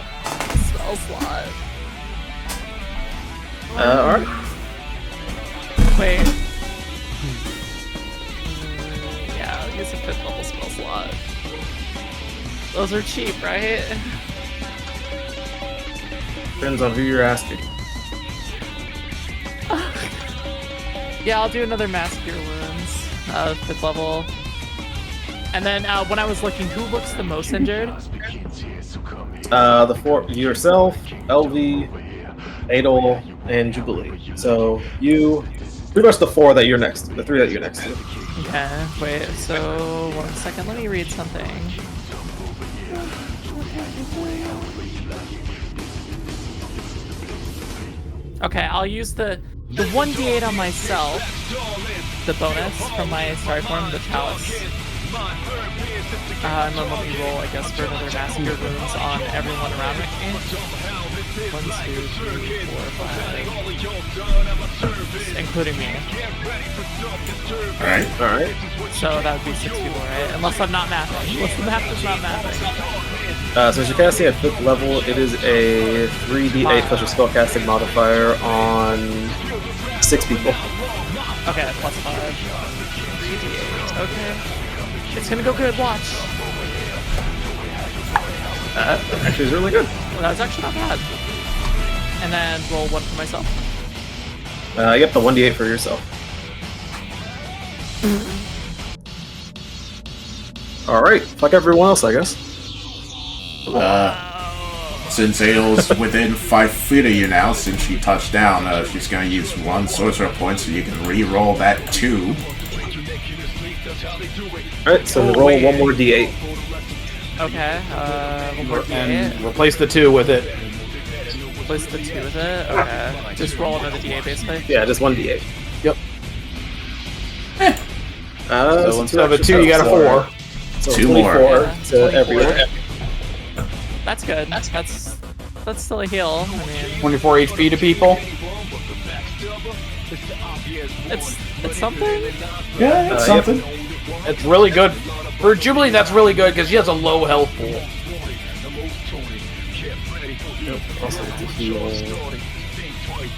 spell slot. Alright. Wait. Yeah, I'll use a 5th level spell slot. Those are cheap, right? Depends on who you're asking. Yeah, I'll do another Mass Cure Wounds, 5th level. And then when I was looking, who looks the most injured? The four yourself, LV, Adol, and Jubilee. So you pretty much the four that you're next to, the three that you're next to. Okay, wait, so 1 second, let me read something. Okay, I'll use the 1d8 on myself, the bonus from my Starry Form, the Chalice. And then let me roll, I guess, for another Mass Cure Wounds on everyone around me. 1, 2, 3, 4, 5. Including me. Alright. So that would be 6 people, right? Unless I'm not mathing. Unless the math is not mathing. Since you're casting at 5th level, it is a 3d8 plus your spellcasting modifier on 6 people. Okay, plus 5. 3d8. Okay. It's gonna go good, watch. Actually is really good. Well, that was actually not bad. And then roll 1 for myself. Yep, the 1d8 for yourself. Alright, fuck everyone else, I guess. Since Ail's within 5 feet of you now, since she touched down, she's gonna use 1 sorcerer point so you can re-roll that 2. Alright, so roll 1 more d8. Okay, 1 more And d8. replace the 2 with it. Replace the 2 with it. Okay. Just roll another d8 basically. Yeah, just 1 d8. Yep. So So instead of a 2, you got a 4. So 2 24 more. Yeah, to 24. everyone. That's good. That's still a heal. I mean, 24 HP to people. it's something. Yeah, it's Yep. something. It's really good. For Jubilee, that's really good because she has a low health pool. Also to heal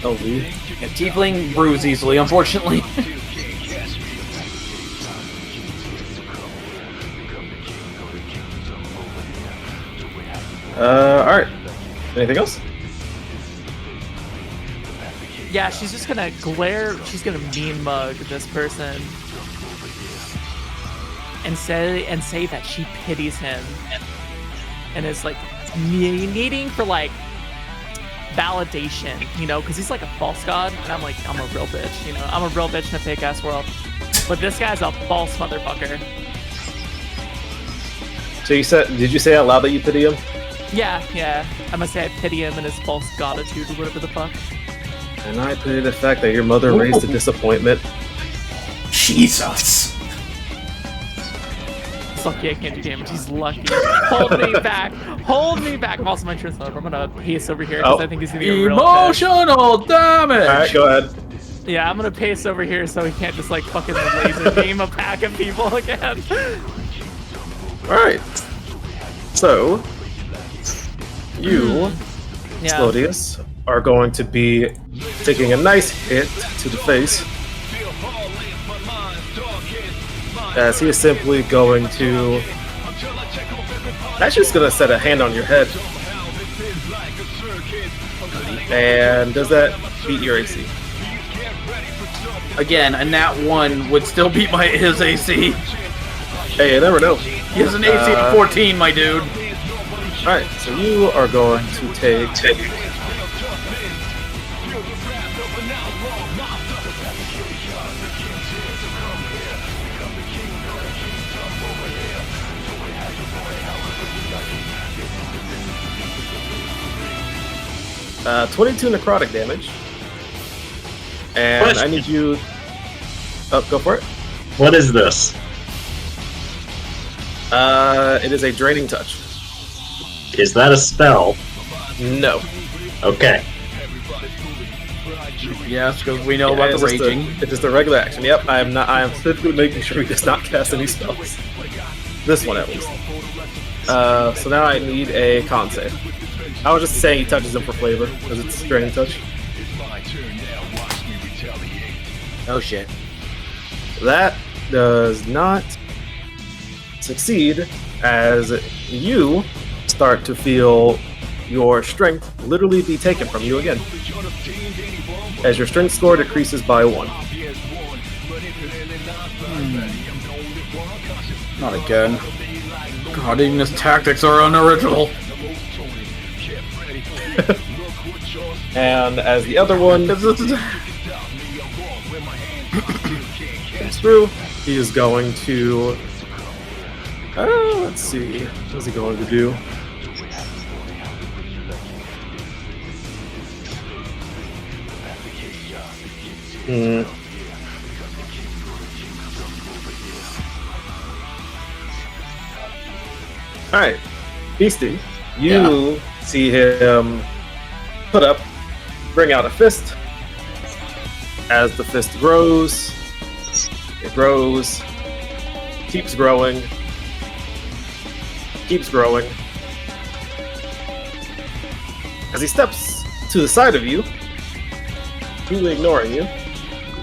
LV. Yeah, Tiefling bruise easily, unfortunately. Alright. Anything else? Yeah, she's just gonna glare. She's gonna mean mug this person and say that she pities him and is like needing for like validation, you know, because he's like a false god, and I'm like, I'm a real bitch, you know, I'm a real bitch in a fake ass world, but this guy's a false motherfucker. So did you say out loud that you pity him? Yeah, I must say I pity him and his false goditude or whatever the fuck. And I pity the fact that your mother raised a disappointment. Jesus. It's lucky I can't do damage. He's lucky. Hold me back. Hold me back. I'm also my truth lover. I'm gonna pace over here because I think he's gonna get real pissed. Emotional damage! Alright, go ahead. Yeah, I'm gonna pace over here so he can't just like fucking laser beam a pack of people again. Alright. So, you, Yeah. Slodius, are going to be taking a nice hit to the face. As he is simply going to... That's just going to set a hand on your head. And does that beat your AC? Again, a nat 1 would still beat his AC. Hey, you never know. He has an AC of 14, my dude. Alright, so you are going to take... 22 necrotic damage. And I Question. need you... Oh, go for it. What is this? It is a draining touch. Is that a spell? No. Okay. Yes, because we know about the raging. It is the regular action. Yep, I am specifically making sure he does not cast any spells. This one at least. So now I need a con save. I was just saying he touches him for flavor, because it's draining touch. Oh shit. That does not succeed, as you start to feel your strength literally be taken from you again. As your strength score decreases by 1. Not again. God, even his tactics are unoriginal. And as the other one comes through, he is going to... let's see. What is he going to do? Alright. Beastie, you see him put up, bring out a fist. As the fist grows, it grows, keeps growing, keeps growing. As he steps to the side of you, completely ignoring you,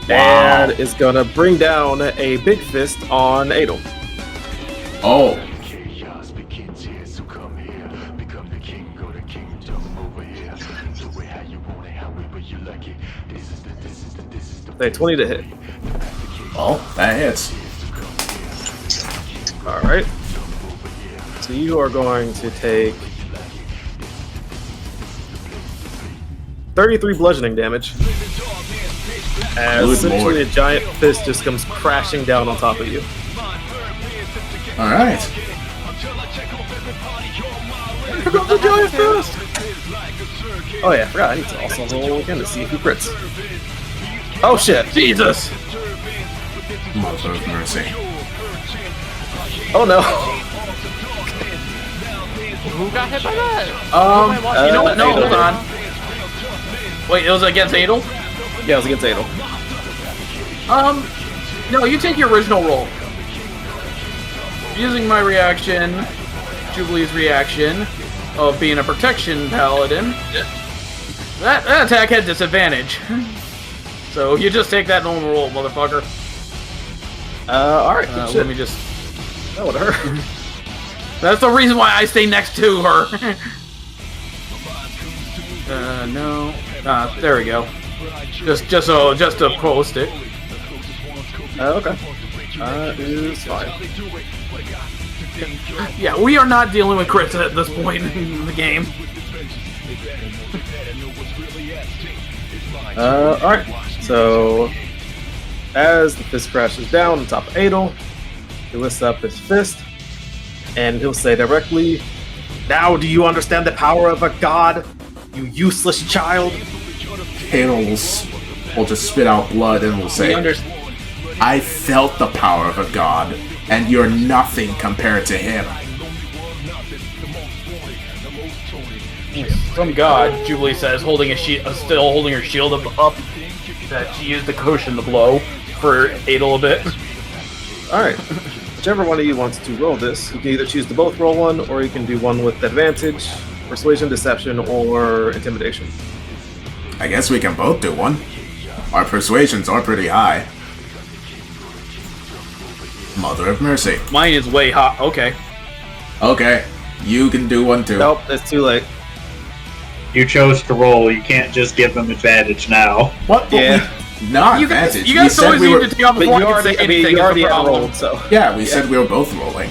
and is gonna bring down a big fist on Adel. Oh. They 20 to hit. Well, that hits. Alright. So you are going to take 33 bludgeoning damage. As Good essentially lord. a giant fist just comes crashing down on top of you. Alright. Here comes the giant fist! Oh yeah, I forgot. I need to also roll again to see if he crits. Oh shit! Jesus! Mother of mercy. Oh no! Who got hit by that? You know what? No, Adel hold did. on. Wait, it was against Adel? Yeah, it was against Adel. No, you take your original roll. Using my reaction, Jubilee's reaction of being a protection paladin, that attack had disadvantage. So you just take that normal roll, motherfucker. Alright, good shit. Let me just... That would hurt. That's the reason why I stay next to her. No. There we go. Just to post it. Okay. That is fine. Yeah, we are not dealing with crits at this point in the game. Alright. So, as the fist crashes down on top of Adel, he lifts up his fist, and he'll say directly, "Now do you understand the power of a god, you useless child?" Tails will just spit out blood and will say, I felt the power of a god, and you're nothing compared to him. Some god, Jubilee says, holding still holding her shield up, that she used to cushion the blow for Adel a bit. Alright. Whichever one of you wants to roll this, you can either choose to both roll one, or you can do one with advantage, persuasion, deception, or intimidation. I guess we can both do one. Our persuasions are pretty high. Mother of mercy. Mine is way hot. Okay. Okay, you can do one too. Nope, it's too late. You chose to roll. You can't just give them advantage now. What? Yeah. Not You advantage. guys always need to take off But before you I can say already, anything. you is already the had problem. rolled, so. Yeah, we said we were both rolling.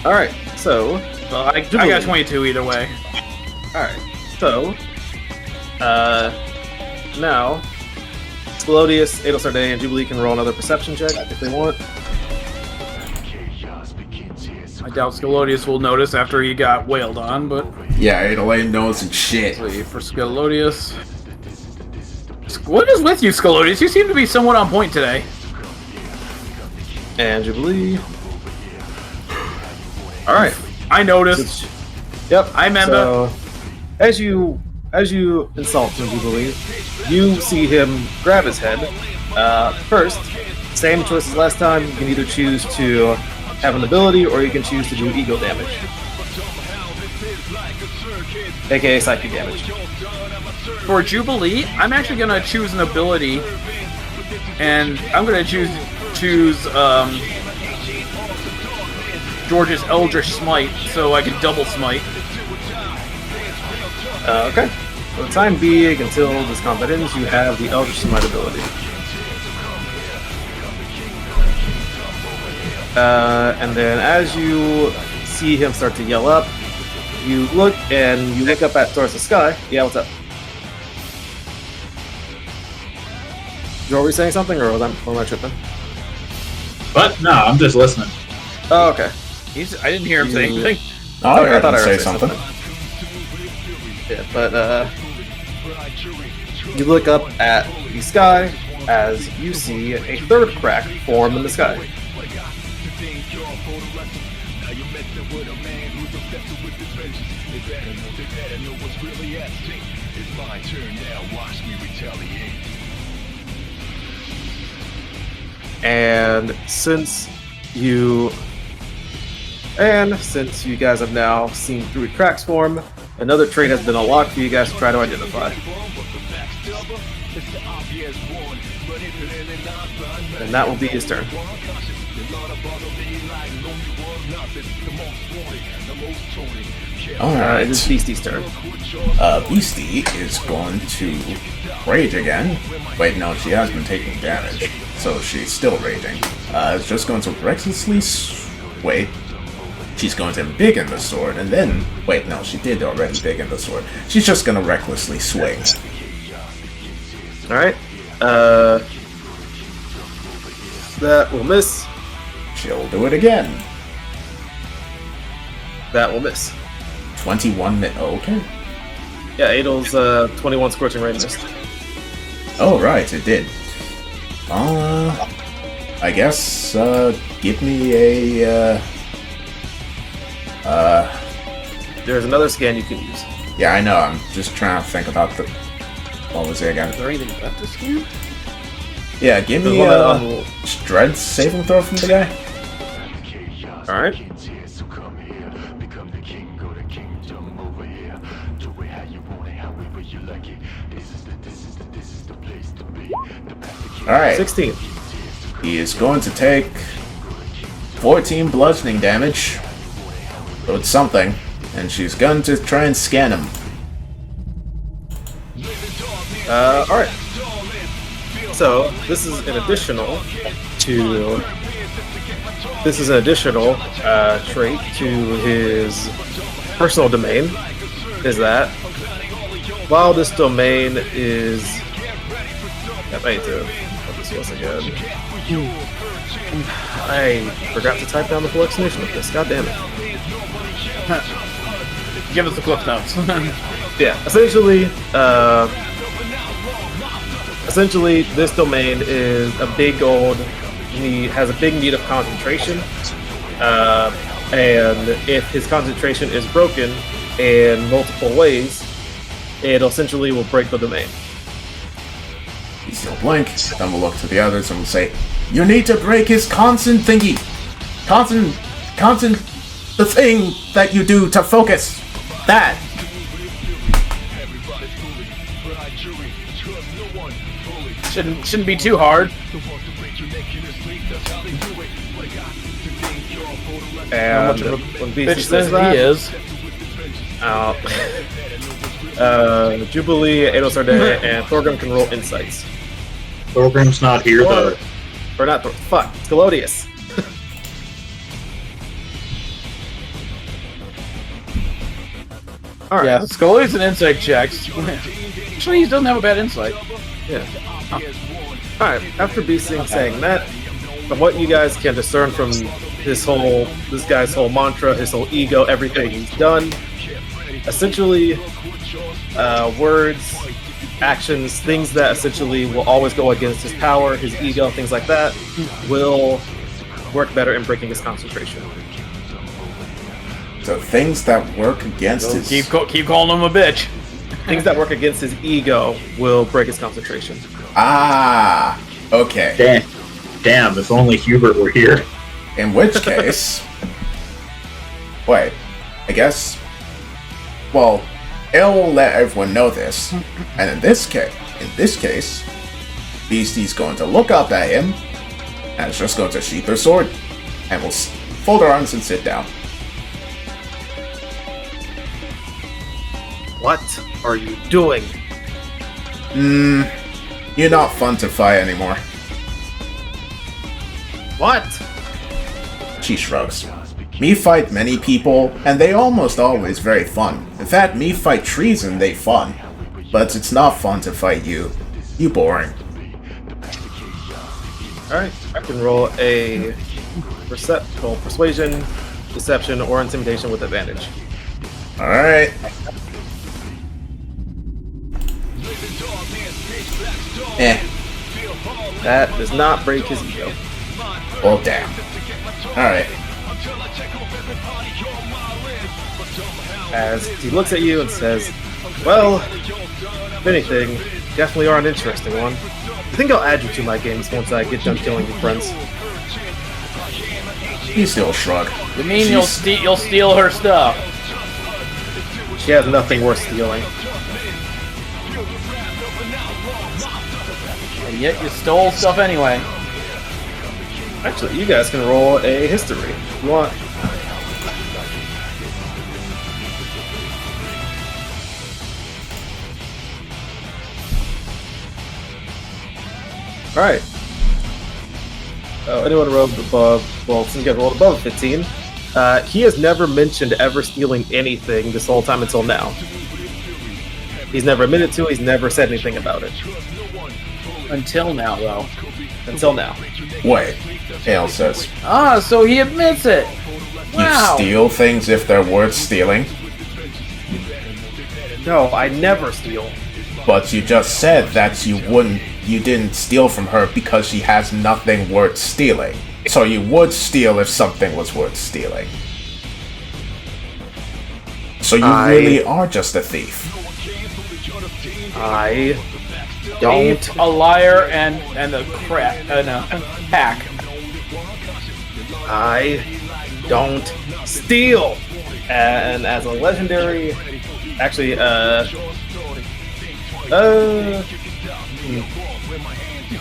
Alright, so. Well, I got 22 either way. Alright, so. Now. Scolodius, Adel Sarday, and Jubilee can roll another perception check if they want. I doubt Scolodius will notice after he got wailed on, but Yeah, Adelaide knows and shit. wait for Scolodius. What is with you, Scolodius? You seem to be somewhat on point today. And Jubilee. Alright. I noticed. Yep. I remember. So, as you insult him, Jubilee, you see him grab his head. First, same choice as last time. You can either choose to have an ability, or you can choose to do ego damage, aka psychic damage. For Jubilee, I'm actually gonna choose an ability, and I'm gonna choose George's Eldritch Smite, so I can double smite. Okay. For the time being, until this combat ends, you have the Eldritch Smite ability. And then as you see him start to yell up, you look up towards the sky. Yeah, what's up? Joel, were you saying something, or was I tripping? But no, I'm just listening. Oh, okay. I didn't hear him say anything. Oh, I thought I heard him heard say something. Yeah, but you look up at the sky as you see a third crack form in the sky. And since you guys have now seen three cracks form, another trait has been unlocked for you guys to try to identify. And that will be his turn. Alright. It is Beastie's turn. Beastie is going to rage again. Wait, no, she has been taking damage, so she's still raging. It's just going to recklessly wait. She's going to embiggen the sword, and then... Wait, no, she did already embiggen the sword. She's just going to recklessly swing. Alright. That will miss. She'll do it again. That will miss. 21 okay. Yeah, Adel's 21 Scorching Ray missed. Oh, right, it did. I guess, give me a, There's another scan you can use. Yeah, I know, I'm just trying to think about the... What was it again? Is there anything left to scan? Yeah, give me a strength saving throw from the guy. Alright. Alright. 16. He is going to take 14 bludgeoning damage. So it's something. And she's going to try and scan him. Alright. So, this is an additional trait to his personal domain, is that while this domain is... I need to put this once again. I forgot to type down the full explanation of this, god damn it. Give us the clip notes. Yeah, essentially, this domain is a big old need, has a big need of concentration, and if his concentration is broken in multiple ways, it essentially will break the domain. He'll blink, then we'll look to the others and we'll say, "You need to break his constant thingy. Constant, the thing that you do to focus. That." Shouldn't be too hard. And when Beastie says that, He is. Jubilee, Ado Sarday, and Thorgrim can roll insights. Thorgrim's not here, though. Or not, fuck, Scalodius. Alright. Yeah, Scully's an insight check. Actually, he doesn't have a bad insight. Yeah. Alright, after Beasting saying that, from what you guys can discern from this guy's whole mantra, his whole ego, everything he's done, essentially, words, actions, things that essentially will always go against his power, his ego, things like that, will work better in breaking his concentration. So things that work against his... Keep calling him a bitch. Things that work against his ego will break his concentration. Ah, okay. Damn, if only Hubert were here. In which case... Wait, I guess... Well, it'll let everyone know this. And in this case, Beastie's going to look up at him, and it's just going to sheath her sword, and we'll fold our arms and sit down. What are you doing? You're not fun to fight anymore. What? She shrugs. Me fight many people, and they almost always very fun. In fact, me fight trees and they fun. But it's not fun to fight you. You boring. Alright, I can roll a persuasion, deception, or intimidation with advantage. Alright. That does not break his ego. Well, damn. Alright. As he looks at you and says, well, if anything, definitely are an interesting one. I think I'll add you to my games once I get done killing your friends. You still shrug. You mean you'll steal her stuff? She has nothing worth stealing. And yet you stole stuff anyway. Actually, you guys can roll a history if you want. Alright. Anyone rolled above, well, since you guys rolled above 15, he has never mentioned ever stealing anything this whole time until now. He's never admitted to it, he's never said anything about it. Until now, though. Until now. Wait, Ale says. Ah, so he admits it! Wow! You steal things if they're worth stealing? No, I never steal. But you just said that you didn't steal from her because she has nothing worth stealing. So you would steal if something was worth stealing. So you really are just a thief. I don't. A liar and a crap and a hack. I don't steal. And as a legendary, actually,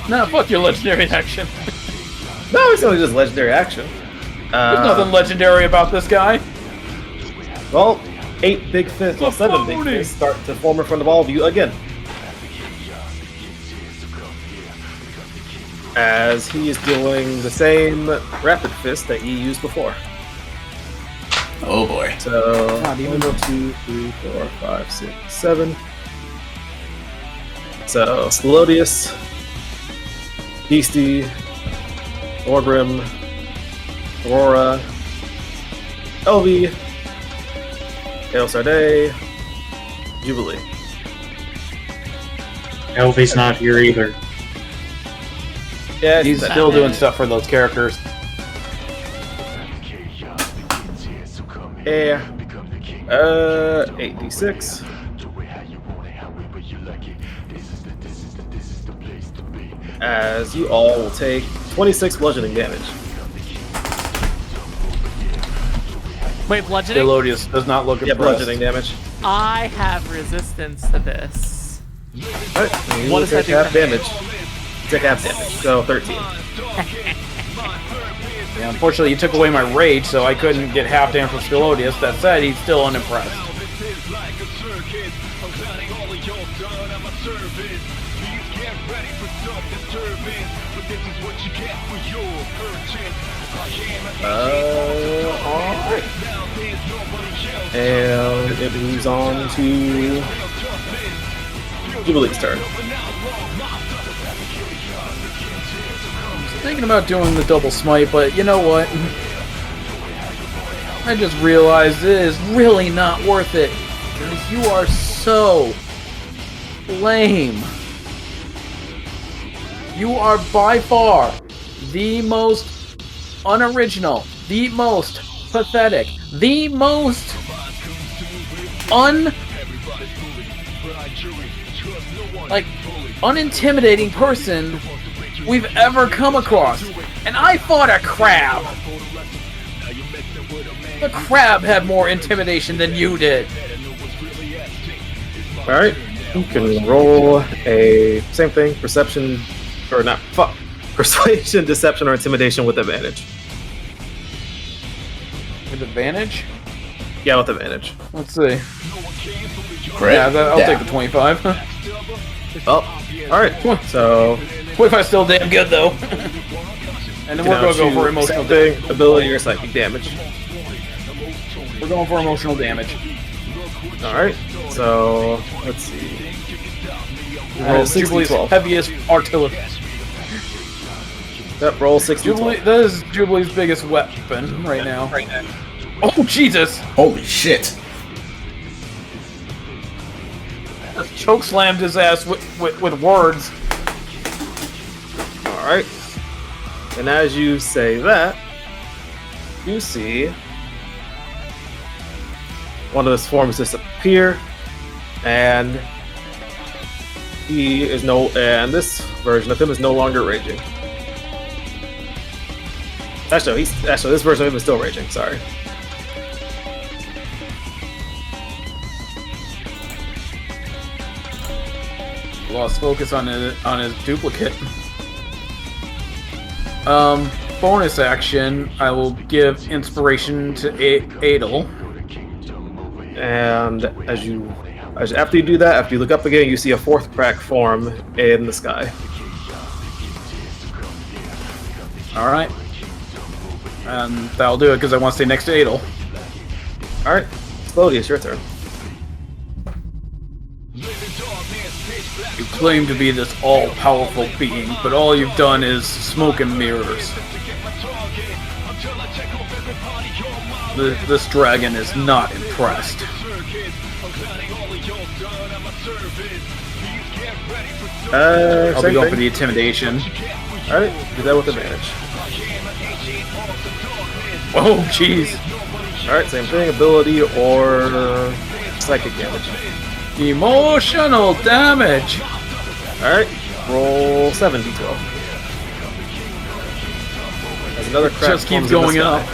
No, fuck your legendary action. no, it's only just legendary action. There's nothing legendary about this guy. Well, 8 big fists, well, 7 big fists start to form in front of all of you again. As he is doing the same rapid fist that he used before. Oh boy. So, 1, 2, 3, 4, 5, 6, 7. So, Scalodius, Beastie, Orbrim, Aurora, Elvi, Hail Sarday, Jubilee. Elvie's not here either. Yeah, He's still doing stuff for those characters. Yeah. 8d6. As you all will take 26 bludgeoning damage. Wait, bludgeoning? Melodius does not look Yeah, impressed. bludgeoning damage. I have resistance to this. Alright, you What will does that take do half for me? damage. Take half damage, so 13. Yeah, unfortunately, you took away my rage, so I couldn't get half damage from Scalodius. That said, he's still unimpressed. Alright. And it moves on to Jubilee's turn. Thinking about doing the double smite, but you know what? I just realized it is really not worth it. Because you are so lame. You are by far the most unoriginal, the most pathetic, the most unintimidating person we've ever come across. And I fought a crab. The crab had more intimidation than you did. Alright. You can roll a same thing, perception or not persuasion, deception, or intimidation with advantage. With advantage? Yeah, with advantage. Let's see. Great. Yeah, I'll take the 25. Oh, alright. So 25 still damn good though. And then we're gonna go for emotional damage. thing, ability or psychic damage. We're going for emotional damage. Alright. So let's see. Roll Jubilee's 12. heaviest artillery. Yep, roll 60. Jubilee, that is Jubilee's biggest weapon right now. Oh Jesus! Holy shit. Just choke slammed his ass with words. Alright. And as you say that, you see one of his forms disappear, and and this version of him is no longer raging. Actually, this version of him is still raging, sorry. Lost focus on his duplicate. Bonus action, I will give inspiration to Adel. And after you do that, after you look up again, you see a fourth crack form in the sky. Alright. And that'll do it because I want to stay next to Adel. Alright, Slowly, it's your turn. You claim to be this all-powerful being, but all you've done is smoke and mirrors. This dragon is not impressed. I'll be going for the intimidation. Alright, do that with advantage. Oh, jeez. Alright, same thing, ability or psychic damage. Emotional damage! Alright, roll 7d12. As another crack Just keeps forms in the going sky. up.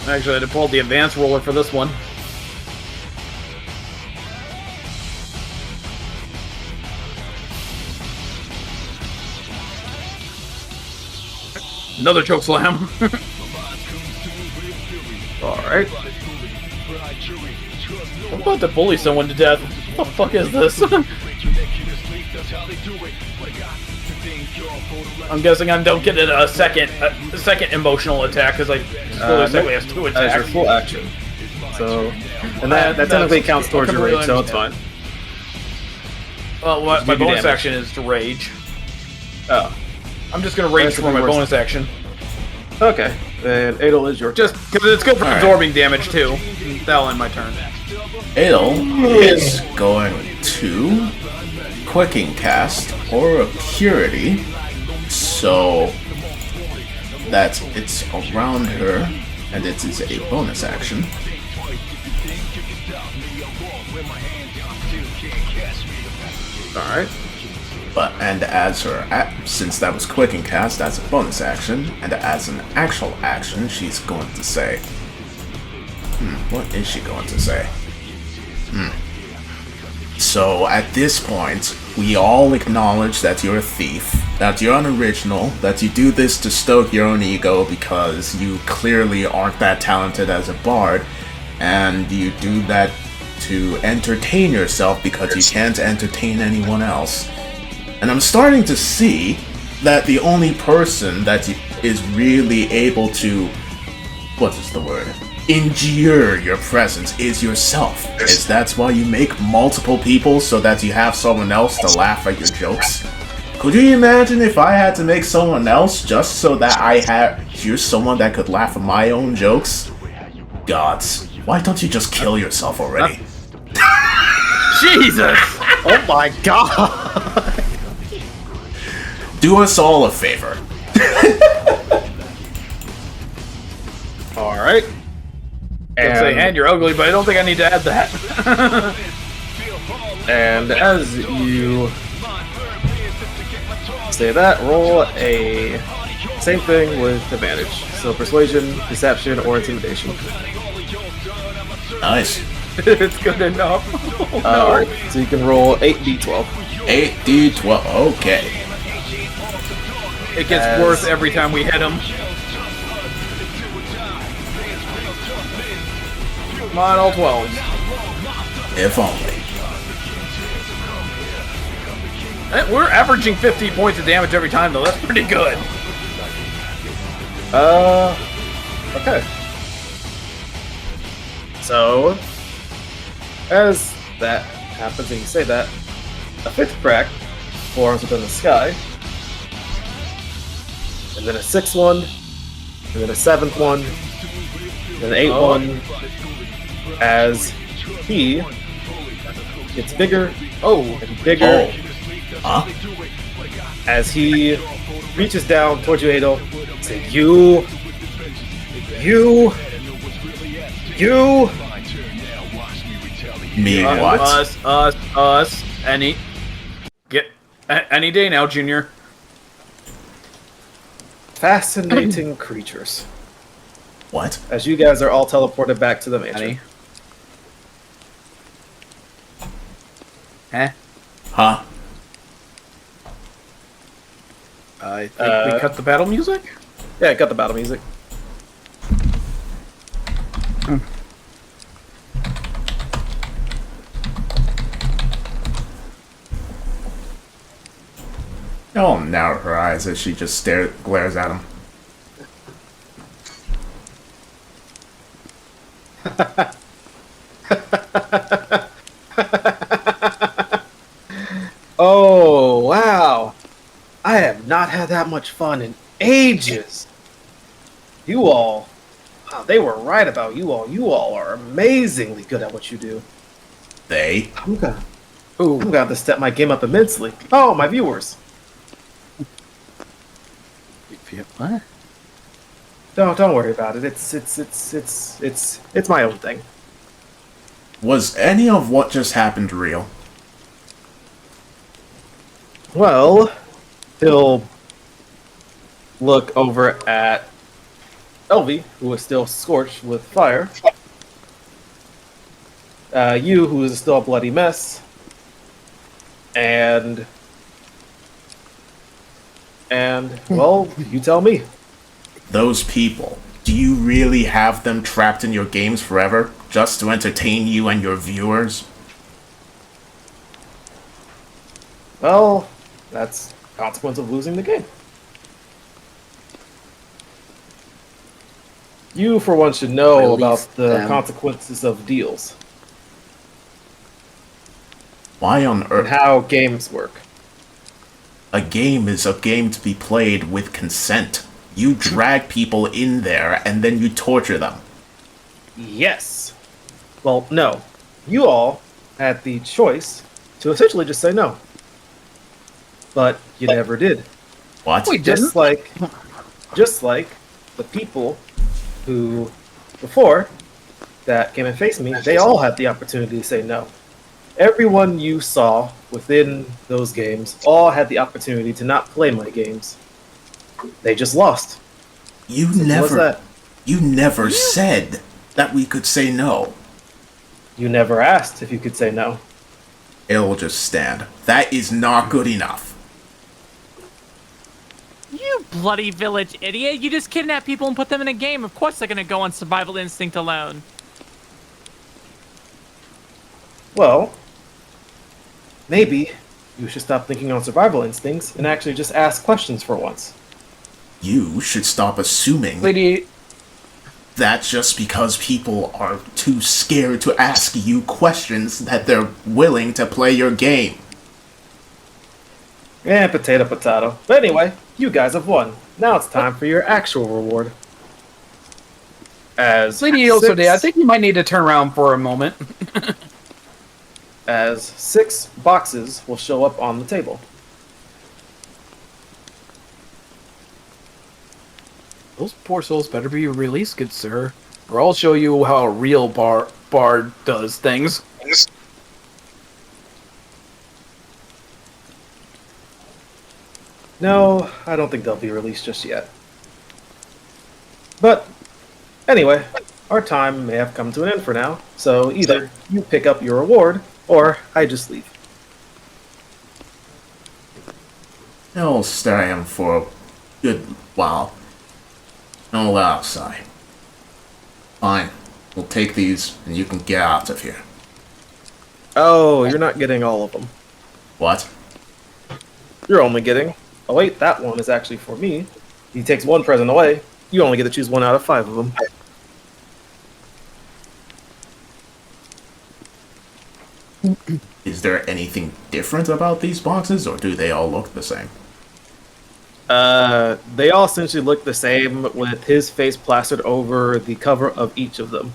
Actually, I had to pull the advanced roller for this one. Another choke slam. Alright. I'm about to bully someone to death. What the fuck is this? I'm guessing I don't get a second emotional attack because I technically has two As attacks. your full action. So, and that technically counts towards your rage, so it's fine. Well, my Give you bonus damage. action is to rage. Oh. I'm just gonna rage That's for my worse. bonus action. Okay, and Adel is your Just because it's good for Alright. absorbing damage too. That'll end my turn. Adel is going to Quicking Cast or a Purity, so that it's around her, and it is a bonus action. Alright. And as since that was Quicking Cast, as a bonus action, and as an actual action, she's going to say, what is she going to say? So at this point, we all acknowledge that you're a thief, that you're unoriginal, that you do this to stoke your own ego because you clearly aren't that talented as a bard, and you do that to entertain yourself because you can't entertain anyone else. And I'm starting to see that the only person that is really able to, what is the word, endure your presence is yourself. Is that's why you make multiple people so that you have someone else to laugh at your jokes? Could you imagine if I had to make someone else just so that I had here's someone that could laugh at my own jokes? Gods, why don't you just kill yourself already? Jesus! Oh my god! Do us all a favor. Alright. I'd say, and you're ugly, but I don't think I need to add that. And as you say that, roll a same thing with advantage. So persuasion, deception, or intimidation. Nice. It's good enough. Alright, so you can roll 8d12. 8d12. Okay. It gets worse every time we hit him. Come on, all 12. If only. We're averaging 50 points of damage every time, though. That's pretty good. Okay. So, as that happens and you say that, a fifth crack forms within the sky, and then a sixth one, and then a seventh one, and an eighth one, as he gets bigger, and bigger, Huh? as he reaches down towards you, Adel, and say, you, Me what? Us. Any day now, Junior. fascinating creatures. What? As you guys are all teleported back to the mansion. Any? Huh? Huh? I think we cut the battle music. Yeah, I got the battle music. Oh, narrow her eyes as she just glares at him. Oh, wow. I have not had that much fun in ages. You all, wow, they were right about you all. You all are amazingly good at what you do. They? I'm gonna have to step my game up immensely. Oh, my viewers. What? Don't worry about it. It's my own thing. Was any of what just happened real? Well, he'll look over at Elvie, who is still scorched with fire. You, who is still a bloody mess. And well, you tell me. Those people, do you really have them trapped in your games forever, just to entertain you and your viewers? Well, that's consequence of losing the game. You, for one, should know Release about the them. consequences of deals Why on and earth? how games work. A game is a game to be played with consent. You drag people in there and then you torture them. Yes. Well, no. You all had the choice to essentially just say no. But you never did. What? We Just didn't. like the people who before that came and faced me, they all had the opportunity to say no. Everyone you saw within those games all had the opportunity to not play my games. They just lost. You Simple as never that. You never said that we could say no. You never asked if you could say no. It'll just stand. That is not good enough. You bloody village idiot! You just kidnap people and put them in a game. Of course they're gonna go on survival instinct alone. Well, maybe you should stop thinking on survival instincts and actually just ask questions for once. You should stop assuming Lady, that just because people are too scared to ask you questions that they're willing to play your game. Potato, potato. But anyway, you guys have won. Now it's time for your actual reward. As Lady Ilsode, I think you might need to turn around for a moment. as 6 boxes will show up on the table. Those poor souls better be released, good sir, or I'll show you how a real bard does things. No, I don't think they'll be released just yet. But anyway, our time may have come to an end for now, so either you pick up your reward, or I just leave. I'll stare at him for a good while. I'll let outside. Fine. We'll take these, and you can get out of here. Oh, you're not getting all of them. What? You're only getting... Oh wait, that one is actually for me. He takes one present away. You only get to choose 1 out of 5 of them. Is there anything different about these boxes, or do they all look the same? They all essentially look the same, with his face plastered over the cover of each of them.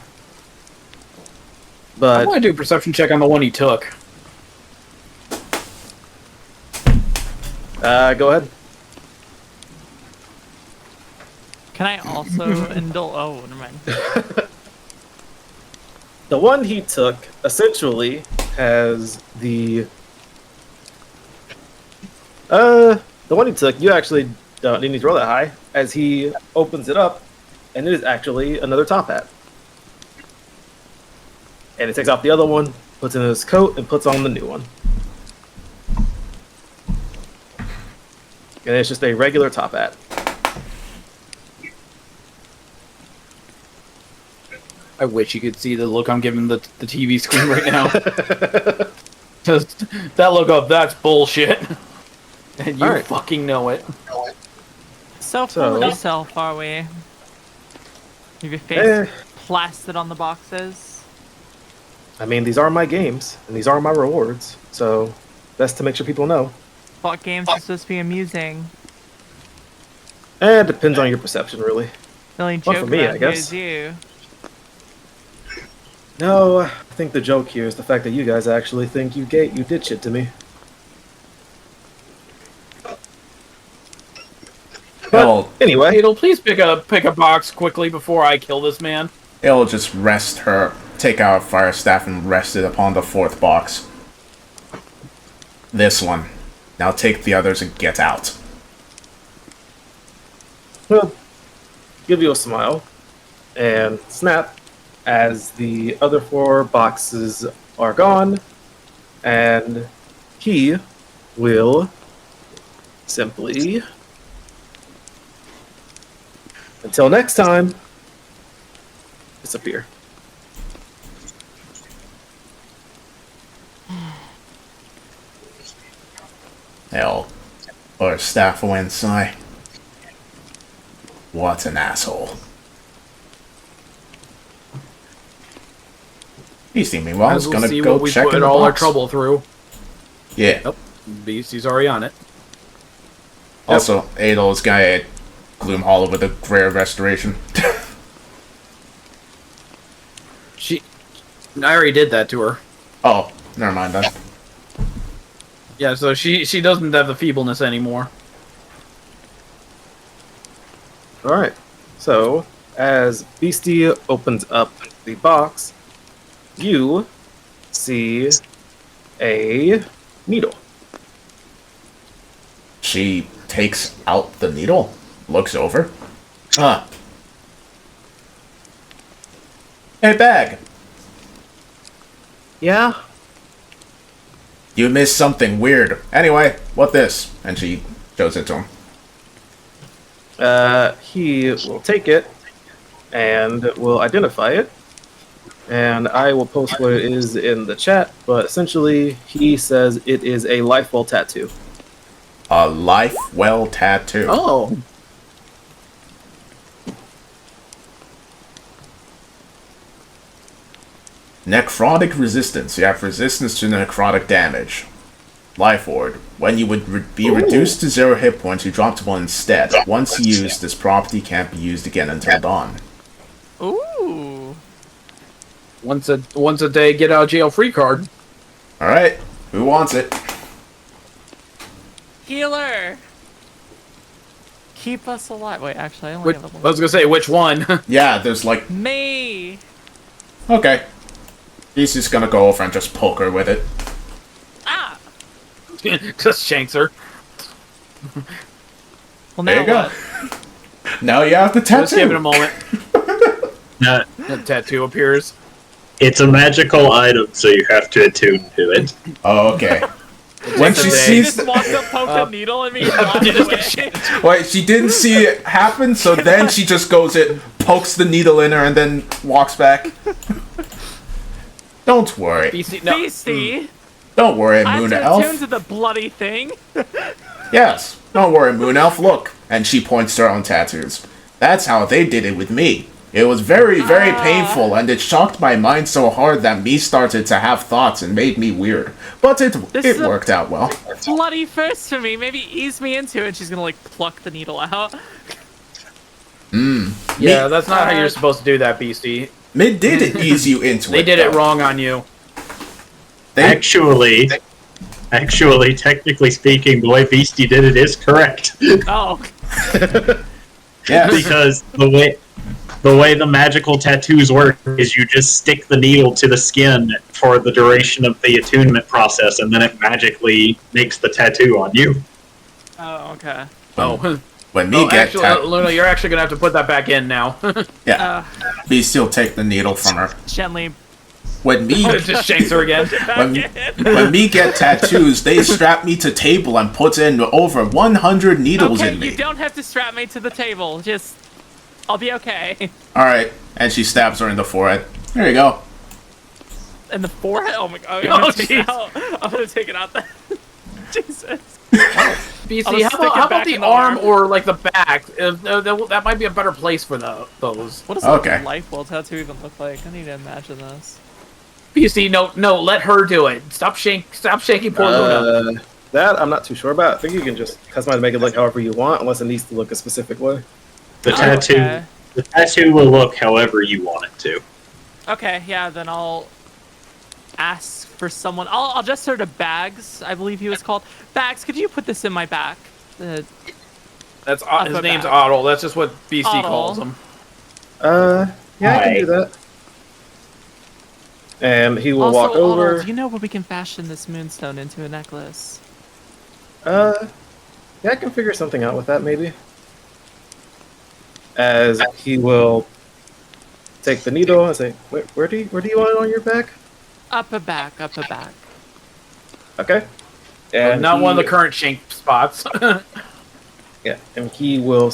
I But want to do a perception check on the one he took. go ahead. Can I also indulge? Oh, never mind. The one he took essentially has the one he took, you actually don't need to roll that high, as he opens it up, and it is actually another top hat. And he takes off the other one, puts it in his coat, and puts on the new one. And it's just a regular top hat. I wish you could see the look I'm giving the TV screen right now. Just that look of that's bullshit. And you Alright. fucking know it. So full of yourself, are we? Have your face Eh. plastered on the boxes? I mean, these are my games, and these are my rewards, so best to make sure people know. What games are supposed to be amusing? It depends on your perception, really. The only Well, joke for me, around I here guess. is you. No, I think the joke here is the fact that you guys actually think you did shit to me. It'll, Anyway, It'll please pick a box quickly before I kill this man. it'll just rest her, take out a fire staff and rest it upon the 4th box. This one. Now take the others and get out. well, give you a smile, and snap as the other 4 boxes are gone, and he will simply, until next time, disappear. Hell. Or staff will inside. What an asshole. Beastie, meanwhile, Might is as well gonna see go what we check put in the all our box. trouble through. Yeah. Nope. Beastie's already on it. Also, Adel's gonna Gloom Hollow with a rare restoration. I already did that to her. Oh, never mind then. Yeah, so she doesn't have the feebleness anymore. Alright. So, as Beastie opens up the box, you see a needle. She takes out the needle, looks over. Huh. Hey, bag. Yeah? You missed something weird. Anyway, what this? And she shows it to him. He will take it and will identify it. And I will post what it is in the chat, but essentially he says it is a Lifewell tattoo. A life well tattoo. Oh. Necrotic resistance. You have resistance to necrotic damage. Life Ward. When you would be reduced to 0 hit points, you drop to 1 instead. Once used, this property can't be used again until dawn. Ooh. Once a day, get out of jail free card. Alright, who wants it? Healer. Keep us alive. Wait, actually, I only have I was gonna say, which one? Yeah, there's like... Me. Okay. He's just gonna go over and just poke her with it. Ah. Just shanks her. Well, There now you go. what? Now you have the Just give it tattoo. a moment. Uh, The tattoo appears. it's a magical item, so you have to attune to it. Oh, okay. When she Day. sees... Just walked up, poked a needle at me, and walked You just away. get shanked. Wait, she didn't see it happen, so then she just goes in, pokes the needle in her, and then walks back. Don't worry. BC, no. Beastie. Don't worry, I have Moon to Elf. attune to the bloody thing. Yes, don't worry, Moon Elf, look. And she points to her own tattoos. That's how they did it with me. It was very, very painful, and it shocked my mind so hard that me started to have thoughts and made me weird. But it is a- worked out well. Bloody first for me. Maybe ease me into it. She's gonna like pluck the needle out. Yeah, that's not how you're supposed to do that, Beastie. They did ease you into They it. did it though. wrong on you. Actually, technically speaking, the way Beastie did it is correct. Oh. Yes. Because the way the magical tattoos work is you just stick the needle to the skin for the duration of the attunement process, and then it magically makes the tattoo on you. Oh, okay. Oh. When me get actually, Luna, you're actually gonna have to put that back in now. yeah, me still take the needle from her. Gently. When me Just shanks her again. when me get tattoos, they strap me to table and put in over 100 needles Okay, in me. you don't have to strap me to the table. Just, I'll be okay. All right, and she stabs her in the forehead. There you go. And the forehead. Oh my god. Oh, I'm gonna take it out. Then. Jesus. BC, I'll how stick it about back the in the arm arm. or like the back? That might be a better place for those. What does Okay. a Lifewell tattoo even look like? I need to imagine this. BC, no, let her do it. Stop shaking poor Luna. That I'm not too sure about. I think you can just customize and make it look however you want, unless it needs to look a specific way. The Oh, tattoo, okay. the tattoo will look however you want it to. Okay, yeah, then I'll ask for someone. I'll gesture to Bags, I believe he was called. Bags, could you put this in my back? That's I'll his put name's back. Otto. That's just what BC Otto. calls him. Yeah, I can Hi. do that. And he will Also, walk over. Otto, do you know where we can fashion this moonstone into a necklace? Yeah, I can figure something out with that, maybe. As he will take the needle and say, where do you want it on your back? Upper back, upper back. Okay. And Not one of the he- current shank spots. Yeah, and he will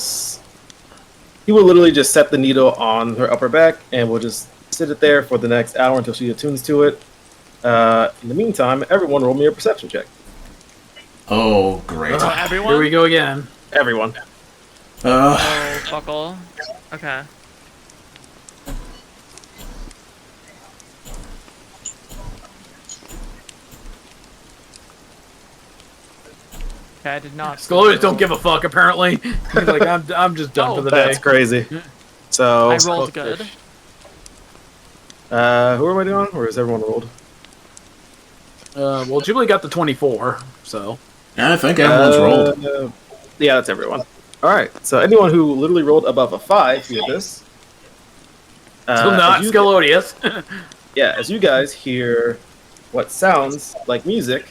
literally just set the needle on her upper back, and will just sit it there for the next hour until she attunes to it. In the meantime, everyone roll me a perception check. Oh, great. Oh, everyone? Here we go again. Everyone. Oh, buckle. Okay. Okay, I did not. Scholars don't give a fuck, apparently. He's like, I'm just done for the day. That's crazy. So I rolled good. who am I doing? Or is everyone rolled? Well, Jubilee got the 24, so. Yeah, I think everyone's rolled. Yeah, that's everyone. Alright, so anyone who literally rolled above a 5, hear this. Still not as you- Scalodius. Yeah, as you guys hear what sounds like music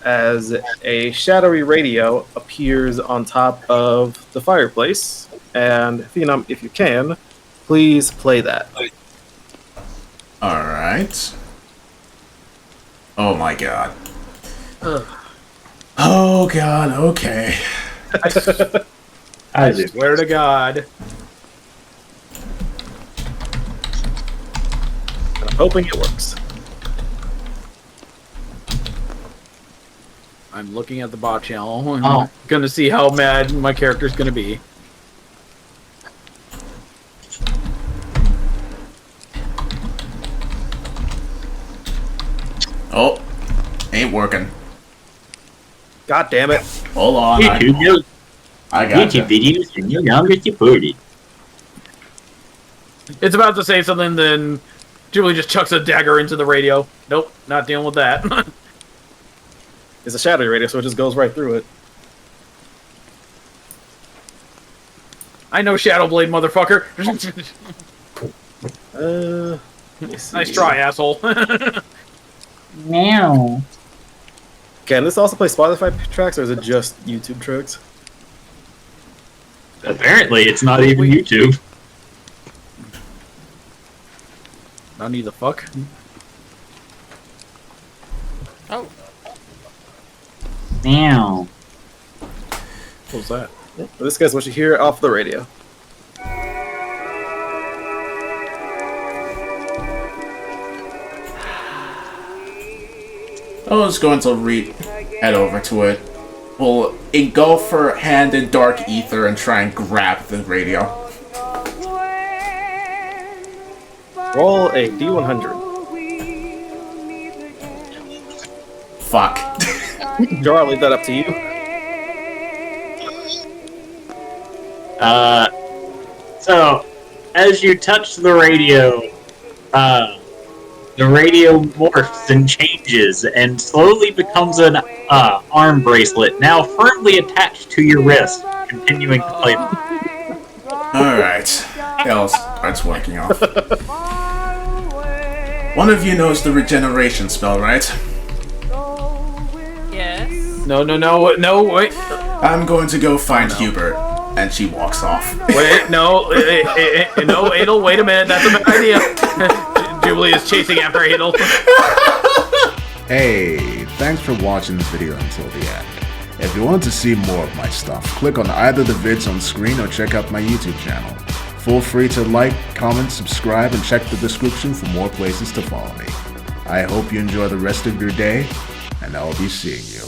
as a shadowy radio appears on top of the fireplace. And Phenom, if you can, please play that. Alright. Oh my god. Ugh. Oh god, okay. I do. Swear to God. And I'm hoping it works. I'm looking at the bot channel. I'm Oh. gonna see how mad my character's gonna be. Oh, ain't working. God damn it. Hold on. I got you. videos and you're younger supported. It's about to say something, then Jubilee just chucks a dagger into the radio. Nope, not dealing with that. It's a shadowy radio, so it just goes right through it. I know Shadowblade, motherfucker. Let me see. Nice try, asshole. Meow. Can this also play Spotify tracks, or is it just YouTube tracks? Apparently, it's not even YouTube. Not need the fuck. Oh, Meow. What was that? Well, this guy's what you hear off the radio. I was going to head over to it. We'll engulf her hand in dark ether and try and grab the radio. Roll a D100. Fuck. Jar, I'll leave that up to you. So, as you touch the radio morphs and changes and slowly becomes an arm bracelet, now firmly attached to your wrist, continuing to play. Alright. L starts working off. One of you knows the regeneration spell, right? yes. No, wait. I'm going to go find Hubert. And she walks off. Wait, no, no, Adel, wait a minute, that's a bad idea. Jubilee is chasing after Adel. Hey, thanks for watching this video until the end. If you want to see more of my stuff, click on either the vids on screen or check out my YouTube channel. Feel free to like, comment, subscribe, and check the description for more places to follow me. I hope you enjoy the rest of your day, and I'll be seeing you.